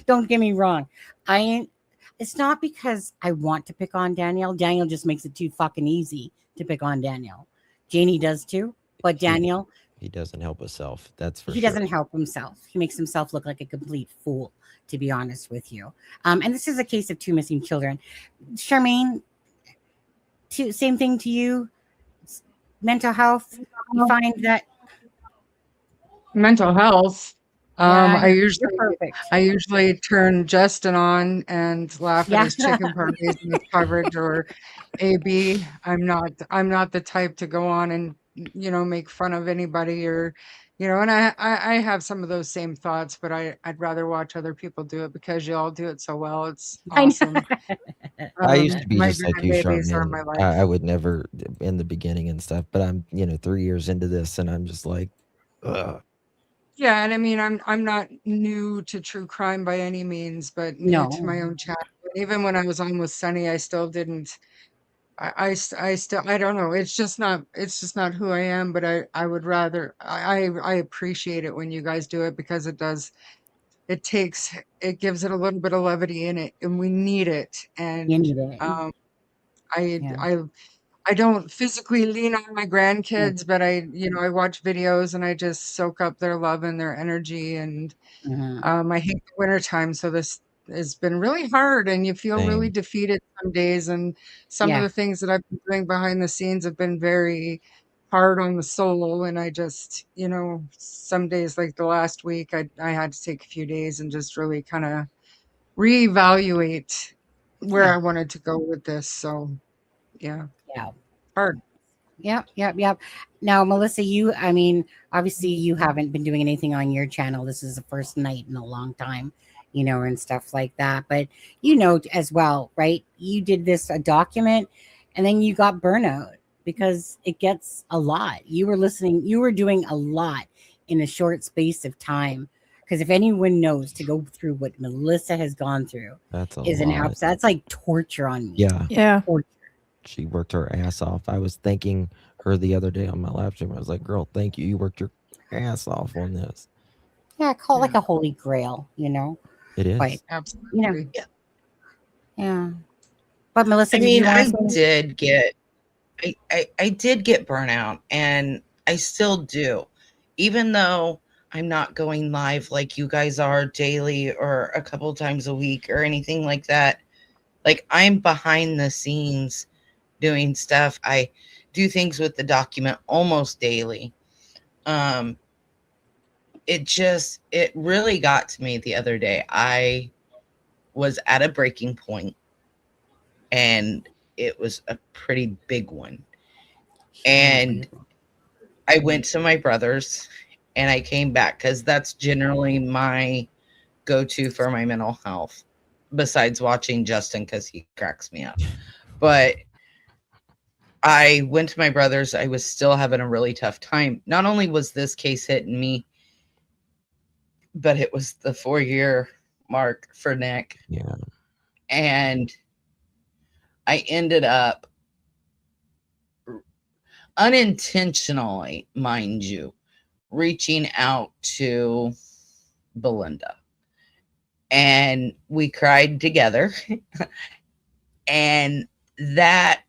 Don't get me wrong. I ain't It's not because I want to pick on Daniel. Daniel just makes it too fucking easy to pick on Daniel. Janie does too, but He Daniel, he doesn't help himself. That's for he sure. doesn't help himself. He makes himself look like a complete fool, to be honest with you. And this is a case of two missing children. Charmaine, same thing to you. Mental health. You find that, Mental health. yeah, I you're usually perfect. I usually turn Justin on and laugh at Yeah. his chicken parties and his coverage or AB. I'm not the type to go on and make fun of anybody or and I have some of those same thoughts, but I'd rather watch other people do it because you all do it so well. It's I awesome. I used to be My just like you, grandbabies are Charmaine. my I life. would never in the beginning and stuff, but I'm 3 years into this, and I'm just like, ugh. Yeah, and I mean, I'm not new to true crime by any means, but new to no. my own channel. And even when I was on with Sunny, I still didn't. I still I don't know. It's just not who I am. But I would rather I appreciate it when you guys do it because it gives it a little bit of levity in it, and we need it. You And need it. I Yeah. I I don't physically lean on my Yeah. grandkids, but I watch videos and I just soak up their love and their energy. And Mhm. I hate the winter time, so this has been really hard, and you feel really Same. defeated some days. And some of Yeah. the things that I've been doing behind the scenes have been very hard on the soul. And I just, some days like the last week, I had to take a few days and just really kind of reevaluate where Yeah. I wanted to go with this. So yeah, Yeah. hard. Yep, yep, yep. Now, Melissa, I mean, obviously you haven't been doing anything on your channel. This is the first night in a long time, and stuff like that. But as well, right? You did a document and then you got burnout because it gets a lot. You were doing a lot in a short space of time. Because if anyone knows to go through what Melissa has gone through That's a is an lot. abs that's like torture on me. Yeah, Yeah. Torture. she worked her ass off. I was thanking her the other day on my live stream. I was like, "Girl, thank you. You worked your ass off on this." Yeah, I call it like Yeah, a holy grail. It But is. you know, absolutely. yeah. But Melissa, I did you mean, want to say? I did get burnout, and I still do, even though I'm not going live like you guys are daily or a couple times a week or anything like that. Like, I'm behind the scenes doing stuff. I do things with the document almost daily. Um, it really got to me the other day. I was at a breaking point, and it was a pretty big one. And I went to my brother's and I came back because that's generally my go-to for my mental health, besides watching Justin because he cracks me up. But I went to my brother's. I was still having a really tough time. Not only was this case hitting me, but it was the 4-year mark for Nick. Yeah. And I ended up unintentionally, mind you, reaching out to Belinda. And we cried together. And that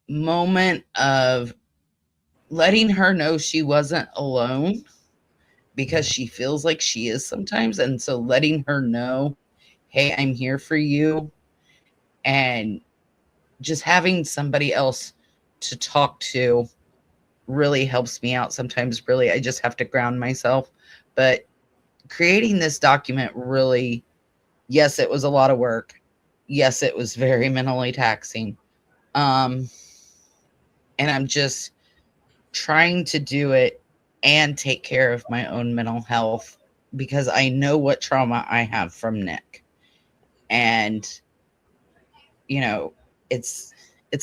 moment of letting her know she wasn't alone, because she feels like she is sometimes. And so letting her know, hey, I'm here for you. And just having somebody else to talk to really helps me out sometimes. Really, I just have to ground myself. But creating this document really, yes, it was a lot of work. Yes, it was very mentally taxing. And I'm just trying to do it and take care of my own mental health, because I know what trauma I have from Nick. And, you know, it's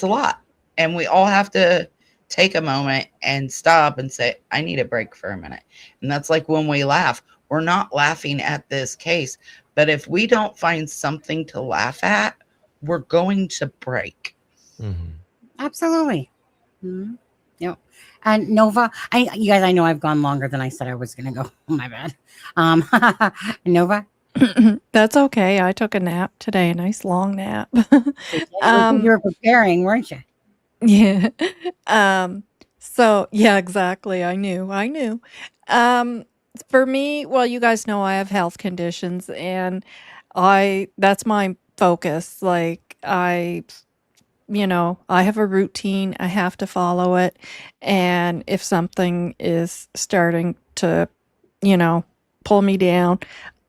a lot. And we all have to take a moment and stop and say, I need a break for a minute. And that's like when we laugh. We're not laughing at this case, but if we don't find something to laugh at, we're going to break. Mm-hmm. Absolutely. Mm-hmm. Yep. And Nova, you guys, I know I've gone longer than I said I was going to go. Oh, my bad. Nova. That's okay. I took a nap today, a nice long nap. You were preparing, weren't you? Yeah. So yeah, exactly. I knew. For me, well, you guys know I have health conditions, and that's my focus. Like I have a routine. I have to follow it. And if something is starting to, pull me down,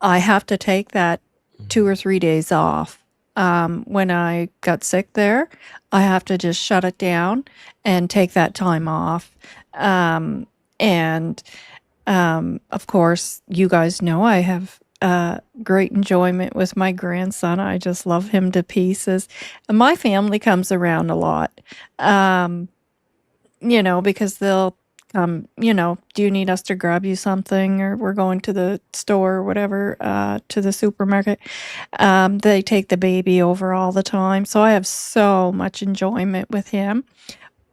I have to take that 2 or 3 days off. When I got sick there, I have to just shut it down and take that time off. Of course, you guys know I have great enjoyment with my grandson. I just love him to pieces. And my family comes around a lot, because they'll come, do you need us to grab you something? Or we're going to the store or whatever, to the supermarket. They take the baby over all the time. So I have so much enjoyment with him.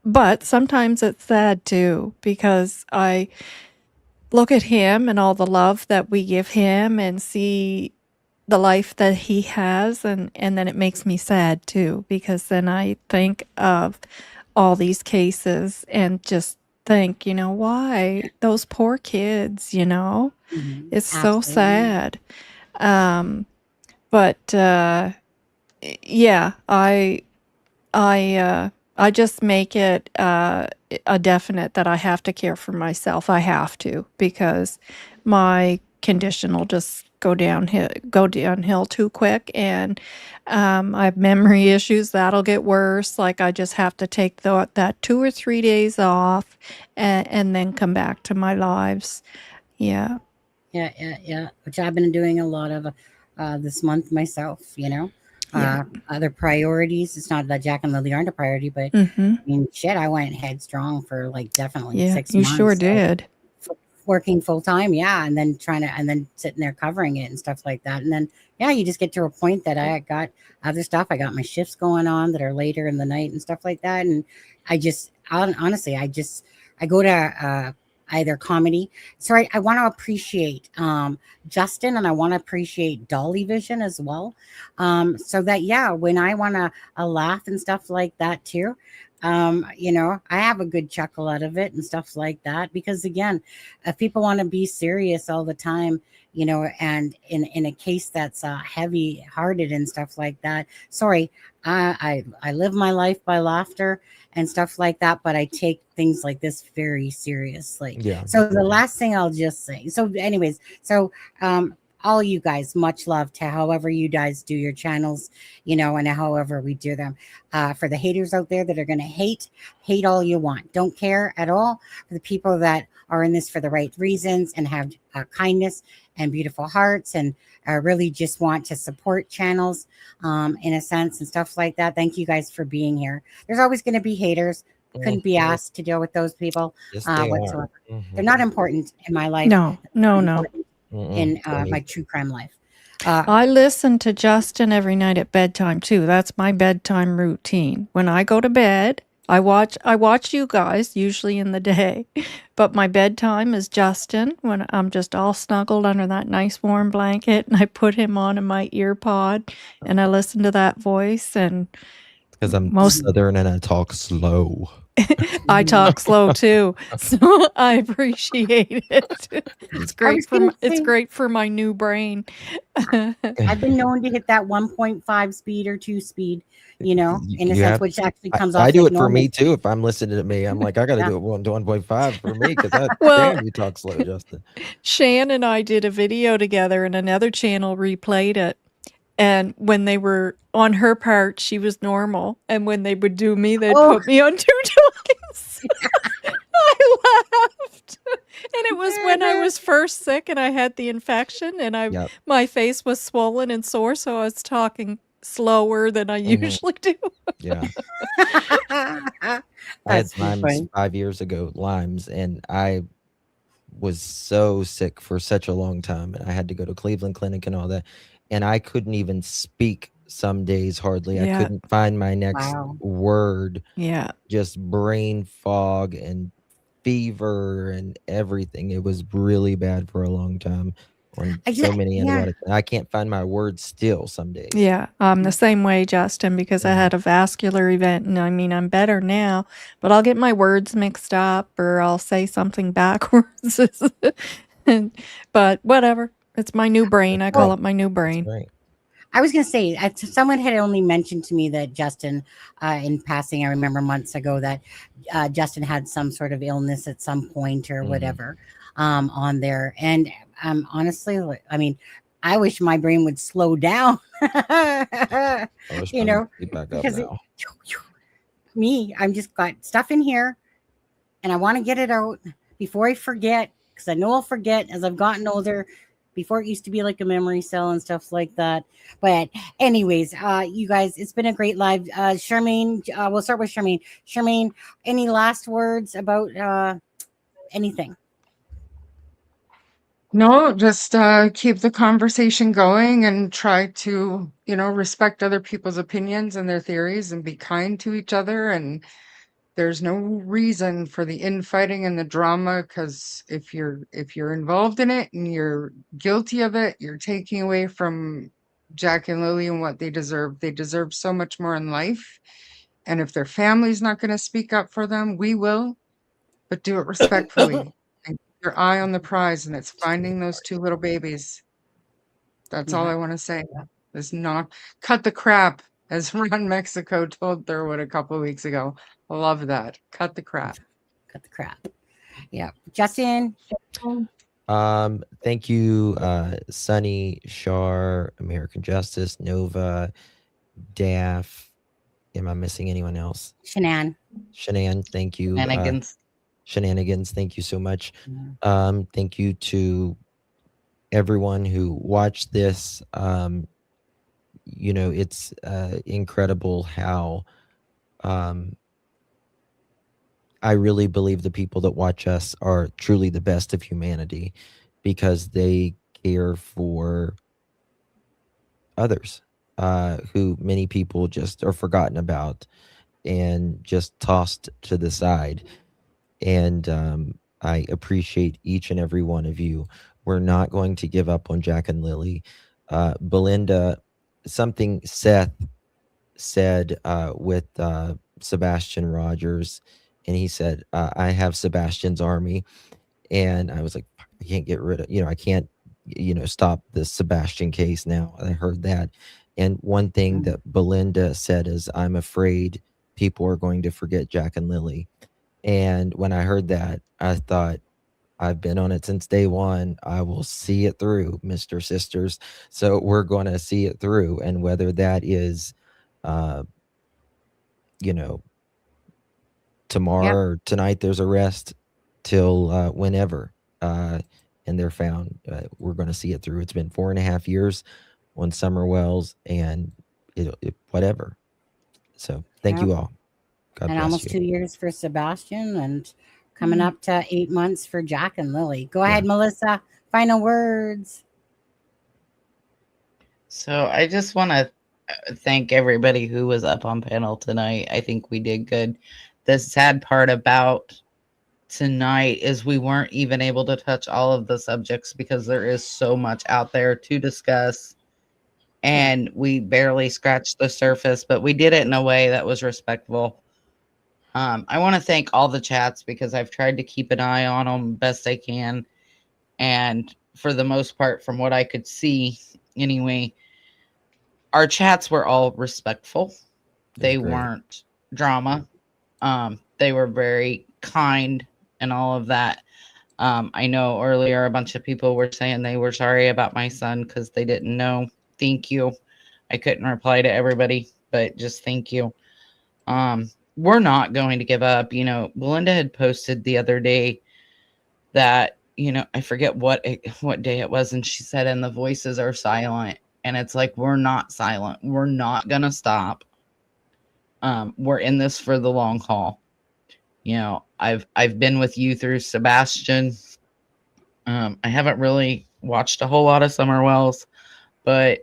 But sometimes it's sad too, because I look at him and all the love that we give him and see the life that he has, and then it makes me sad too, because then I think of all these cases and just think, why those poor kids, Mm-hmm. it's so sad. But yeah, I just make it a definite that I have to care for myself. I have to, because my condition will just go downhill too quick, and I have memory issues that'll get worse. Like I just have to take that 2 or 3 days off, and then come back to my lives. Yeah. Yeah. Which I've been doing a lot of this month myself. Yeah. Other priorities. It's not that Jack and Lily aren't a priority, but Mm-hmm. I mean, shit, I went headstrong for like definitely Yeah, 6 you months. sure So, did. working full time, yeah, and then sitting there covering it and stuff like that. And then, yeah, you just get to a point that I got other stuff. I got my shifts going on that are later in the night and stuff like that. And I just, honestly, I go to either comedy. So I want to appreciate Justin, and I want to appreciate Dolly Vision as well. So that, yeah, when I want to laugh and stuff like that too, I have a good chuckle out of it and stuff like that, because again, if people want to be serious all the time, and in a case that's heavy hearted and stuff like that, sorry, I live my life by laughter and stuff like that, but I take things like this very seriously. Yeah. So the last thing I'll just say, so anyways, so all you guys, much love to however you guys do your channels, and however we do them. For the haters out there that are going to hate all you want. Don't care at all. For the people that are in this for the right reasons and have kindness and beautiful hearts and really just want to support channels in a sense and stuff like that. Thank you guys for being here. There's always going to be haters. Couldn't be asked to deal with those people Yes, they whatsoever. are. They're not important in my life. No. In my true crime life. I listen to Justin every night at bedtime too. That's my bedtime routine. When I go to bed, I watch you guys usually in the day, but my bedtime is Justin when I'm just all snuggled under that nice warm blanket, and I put him on in my ear pod and I listen to that voice. And Because I'm most Southern and I talk slow. I talk slow too, so I appreciate it. It's great for my new brain. I've been known to hit that 1.5 speed or 2 speed, in a You sense, have- which actually comes off. I do like it for me normal. too. If I'm listening to me, I'm like, I got to do it 1 to 1.5 for me because Well- damn, you talk slow, Justin. Shan and I did a video together, and another channel replayed it. And when they were on her part, she was normal. And when they would do me, they'd put me on 2 tokens. I laughed. And it was when I was first sick and I had the infection and my face was swollen and sore. So I was talking slower than I usually do. Yeah. I had Lyme's 5 years ago, Lyme's, and I was so sick for such a long time. And I had to go to Cleveland Clinic and all that. And I couldn't even speak some days hardly. Yeah. I couldn't find my next word. Yeah. Just brain fog and fever and everything. It was really bad for a long time on so many antibiotics. And I can't find my words still some days. Yeah, I'm the same way, Justin, because I had a vascular event, and I mean, I'm better now, but I'll get my words mixed up or I'll say something backwards. But whatever. It's my new brain. I call it my new brain. Right. I was going to say, someone had only mentioned to me that Justin, in passing, I remember months ago that Justin had some sort of illness at some point or whatever on there. And honestly, I mean, I wish my brain would slow down, because I'm just got stuff in here and I want to get it out before I forget, because I know I'll forget as I've gotten older. Before it used to be like a memory cell and stuff like that. But anyways, you guys, it's been a great live. Charmaine, we'll start with Charmaine. Charmaine, any last words about anything? No, just keep the conversation going and try to, respect other people's opinions and their theories and be kind to each other. And there's no reason for the infighting and the drama, because if you're involved in it and you're guilty of it, you're taking away from Jack and Lilly and what they deserve. They deserve so much more in life. And if their family's not going to speak up for them, we will, but do it respectfully and keep your eye on the prize, and it's finding those 2 little babies. That's all I want to say. Is not cut the crap, as Ron Mexico told Thurwood a couple of weeks ago. I love that. Cut the crap. Cut the crap. Yeah. Justin. Thank you, Sunny, Shar, American Justice, Nova, Daff. Am I missing anyone else? Shanann, thank you. Shenanigans, thank you so much. Thank you to everyone who watched this. It's incredible how I really believe the people that watch us are truly the best of humanity, because they care for others who many people just are forgotten about and just tossed to the side. And I appreciate each and every one of you. We're not going to give up on Jack and Lilly. Belinda, something Seth said with Sebastian Rogers, and he said, I have Sebastian's army. And I was like, I can't get rid of, I can't, stop the Sebastian case now. I heard that. And one thing that Belinda said is, I'm afraid people are going to forget Jack and Lilly. And when I heard that, I thought, I've been on it since day one. I will see it through, Mr. Sisters. So we're going to see it through. And whether that is, you know, tomorrow or tonight, there's a rest till whenever, and they're found, we're going to see it through. It's been 4.5 years on Summer Wells, and whatever. So thank Yeah. you all. God And bless almost you. 2 years for Sebastian, and coming up to 8 months for Jack and Lilly. Go ahead, Melissa. Final words. So I just want to thank everybody who was up on panel tonight. I think we did good. The sad part about tonight is we weren't even able to touch all of the subjects because there is so much out there to discuss, and we barely scratched the surface, but we did it in a way that was respectful. I want to thank all the chats because I've tried to keep an eye on them best I can, and for the most part, from what I could see anyway, our chats were all respectful. They weren't drama. They were very kind and all of that. I know earlier a bunch of people were saying they were sorry about my son because they didn't know. Thank you. I couldn't reply to everybody, but just thank you. We're not going to give up. You know, Belinda had posted the other day that, you know, I forget what day it was, and she said, and the voices are silent. And it's like, we're not silent. We're not going to stop. We're in this for the long haul. You know, I've been with you through Sebastian. I haven't really watched a whole lot of Summer Wells, but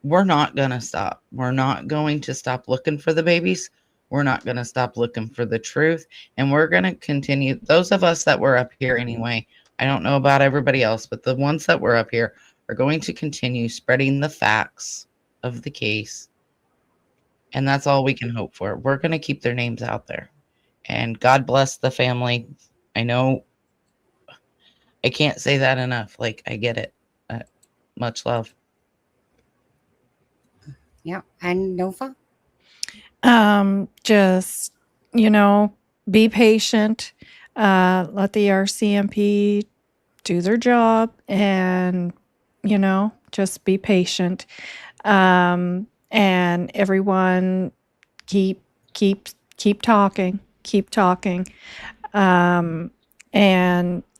we're not going to stop. We're not going to stop looking for the babies. We're not going to stop looking for the truth. And we're going to continue. Those of us that were up here anyway, I don't know about everybody else, but the ones that were up here are going to continue spreading the facts of the case. And that's all we can hope for. We're going to keep their names out there. And God bless the family. I know I can't say that enough. Like, I get it. Much love. Yeah. And Nova? Just, you know, be patient. Let the RCMP do their job, and, you know, just be patient. And everyone keep talking. Keep talking. And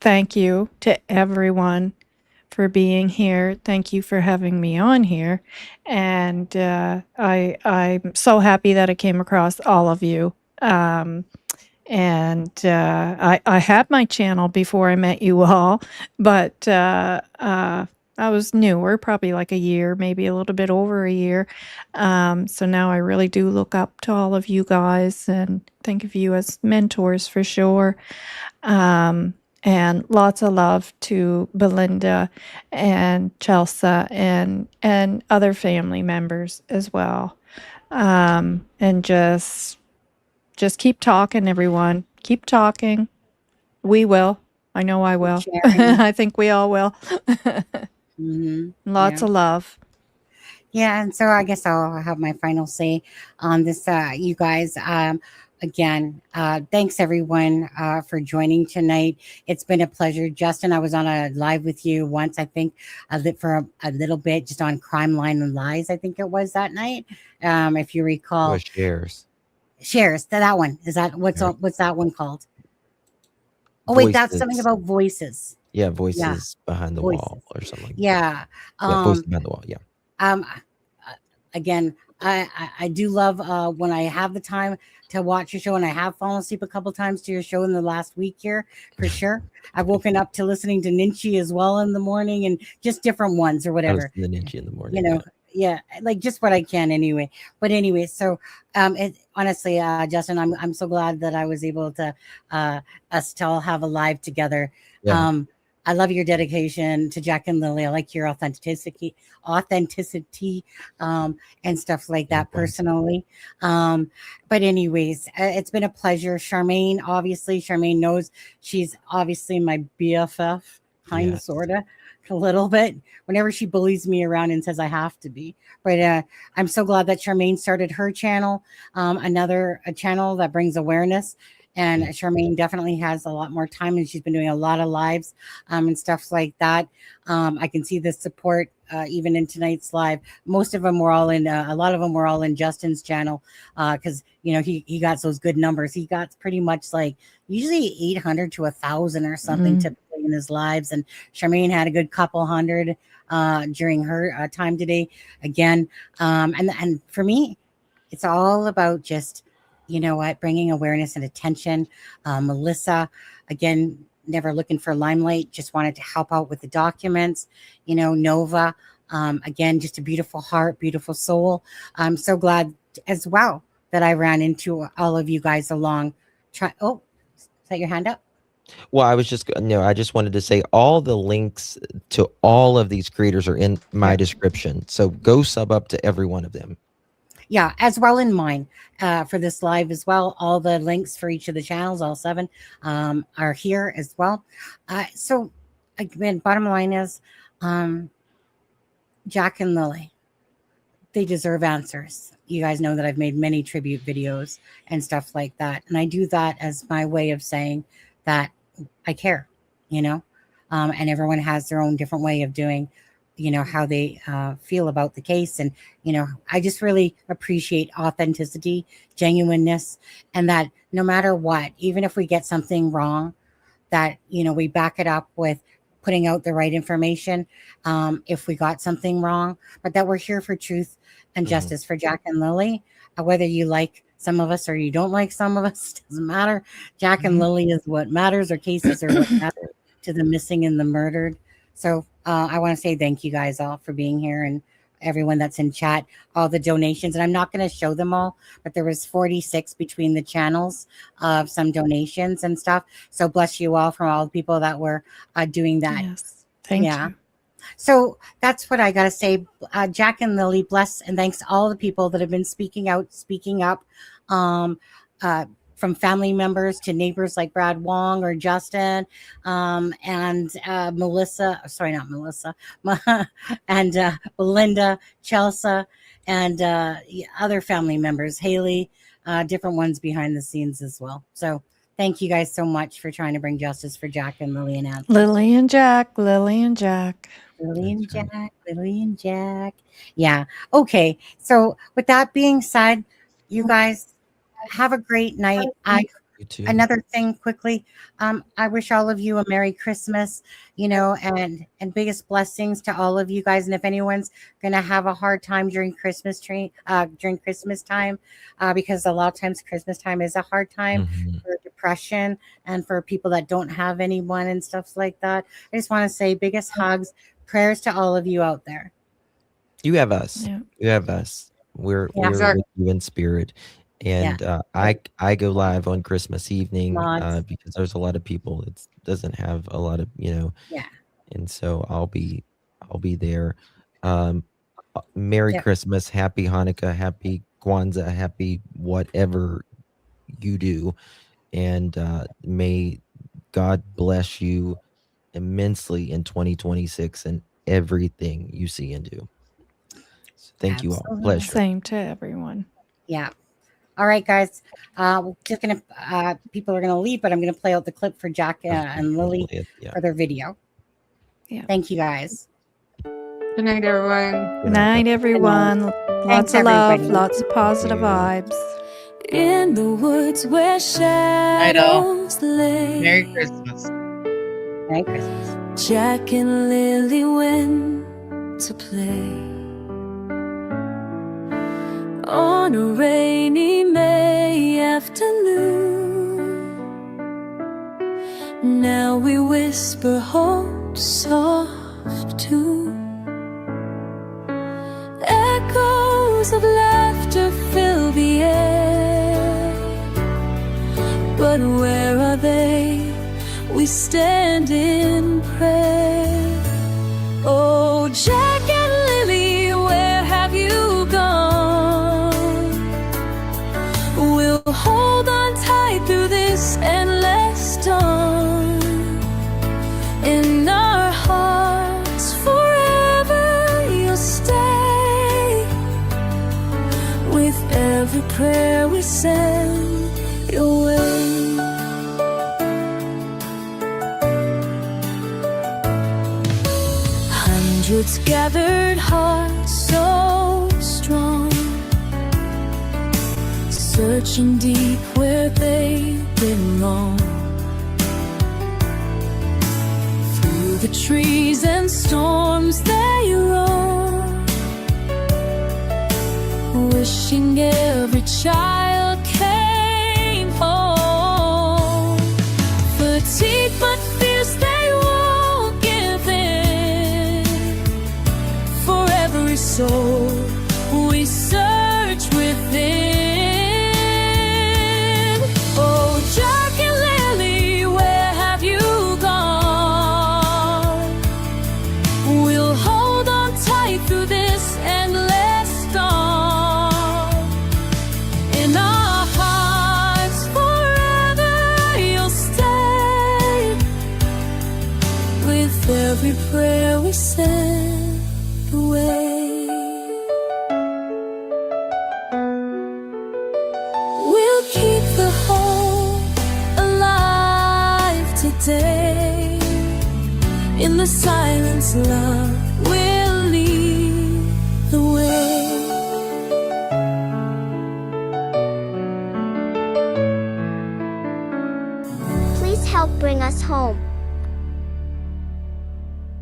thank you to everyone for being here. Thank you for having me on here. And I'm so happy that I came across all of you. I had my channel before I met you all, but I was newer, probably like a year, maybe a little bit over a year. So now I really do look up to all of you guys and think of you as mentors for sure. And lots of love to Belinda and Chelsea and other family members as well. And just keep talking, everyone. Keep talking. We will. I know I will. I think we all will. Lots of love. Yeah, and so I guess I'll have my final say on this, you guys. Again, thanks everyone for joining tonight. It's been a pleasure. Justin, I was on a live with you once, I think, for a little bit, just on Crime Line and Lies, I think it was that night. If you recall. Or Shares, that one. Is that what's that one called? Oh, wait, that's something about voices. Yeah, voices behind the wall or something. Yeah. Voices behind the wall, yeah. Again, I do love when I have the time to watch your show, and I have fallen asleep a couple times to your show in the last week here, for sure. I've woken up to listening to Ninchi as well in the morning, and just different ones or whatever. The Ninchi in the morning. You know, yeah, like just what I can anyway. But anyway, so honestly, Justin, I'm so glad that I was able to us to all have a live together. Yeah. I love your dedication to Jack and Lilly. I like your authenticity, and stuff like that personally. But anyways, it's been a pleasure. Charmaine knows she's obviously my BFF, kind of, sort of, a little bit, whenever she bullies me around and says I have to be. But I'm so glad that Charmaine started her channel, a channel that brings awareness And Charmaine definitely has a lot more time, and she's been doing a lot of lives and stuff like that. I can see the support even in tonight's live. Most of them were all in, a lot of them were all in Justin's channel because, you know, he got those good numbers. He got pretty much like usually 800 to 1,000 or something typically in his lives. And Charmaine had a good couple hundred during her time today again. And for me, it's all about just, you know what, bringing awareness and attention. Melissa, again, never looking for limelight, just wanted to help out with the documents. You know, Nova, again, just a beautiful heart, beautiful soul. I'm so glad as well that I ran into all of you guys along. Oh, is that your hand up? Well, I was just no, I just wanted to say all the links to all of these creators are in my description. So go sub up to every one of them. Yeah, as well in mine for this live as well. All the links for each of the channels, all 7, are here as well. So again, bottom line is Jack and Lilly, they deserve answers. You guys know that I've made many tribute videos and stuff like that. And I do that as my way of saying that I care, you know, and everyone has their own different way of doing, you know, how they feel about the case. And, you know, I just really appreciate authenticity, genuineness, and that no matter what, even if we get something wrong, that, you know, we back it up with putting out the right information if we got something wrong, but that we're here for truth and justice for Jack and Lilly. Whether you like some of us or you don't like some of us, doesn't matter. Jack and Lilly is what matters, or cases are what matter to the missing and the murdered. So I want to say thank you guys all for being here, and everyone that's in chat, all the donations. And I'm not going to show them all, but there was 46 between the channels of some donations and stuff. So bless you all from all the people that were doing that. Yes. Thank you. So that's what I got to say. Jack and Lilly, bless and thanks to all the people that have been speaking out, speaking up, from family members to neighbors like Brad Wong or Justin, and Melissa, sorry, not Melissa, and Belinda, Chelsea, and other family members, Haley, different ones behind the scenes as well. So thank you guys so much for trying to bring justice for Jack and Lilly and Anthony. Lilly and Jack, Lilly and Jack. Lilly and Jack, Lilly and Jack. Yeah. Okay. So with that being said, you guys have a great night. Another thing quickly, I wish all of you a Merry Christmas, you know, and biggest blessings to all of you guys. And if anyone's gonna have a hard time during Christmas time, because a lot of times Christmas time is a hard time for depression and for people that don't have anyone and stuff like that. I just want to say biggest hugs, prayers to all of you out there. You have us. Yeah. You have us. We're Exactly. with you in spirit. And I go live on Christmas evening because there's a lot of people that doesn't have a lot of, you know, and so I'll be there. Merry Christmas, Happy Hanukkah, Happy Kwanzaa, Happy whatever you do, and may God bless you immensely in 2026 and everything you see and do. So thank you all. Pleasure. Same to everyone. Yeah. All right, guys. We're just gonna people are gonna leave, but I'm gonna play out the clip for Jack and Lilly for their video. Yeah. Thank you, guys. Good night, everyone. Good night, everyone. Lots of love, lots of positive vibes. In the woods where shadows lay. Merry Christmas. Merry Christmas. Jack and Lilly went to play. On a rainy May afternoon, now we whisper hope soft too. Echoes of laughter fill the air, but where are they? We stand in prayer. Oh, Jack and Lilly, where have you gone? We'll hold on tight through this endless dawn. In our hearts forever you'll stay. With every prayer we send your way. Hundreds gathered, hearts so strong, searching deep where they belong. Through the trees and storms they roam, wishing every child came home. Fatigued but fierce, they won't give in. For every soul we search within. Oh, Jack and Lilly, where have you gone? We'll hold on tight through this endless storm. In our hearts forever you'll stay, with every prayer we send away. We'll keep the hope alive today. In the silence, love will lead the way. Please help bring us home.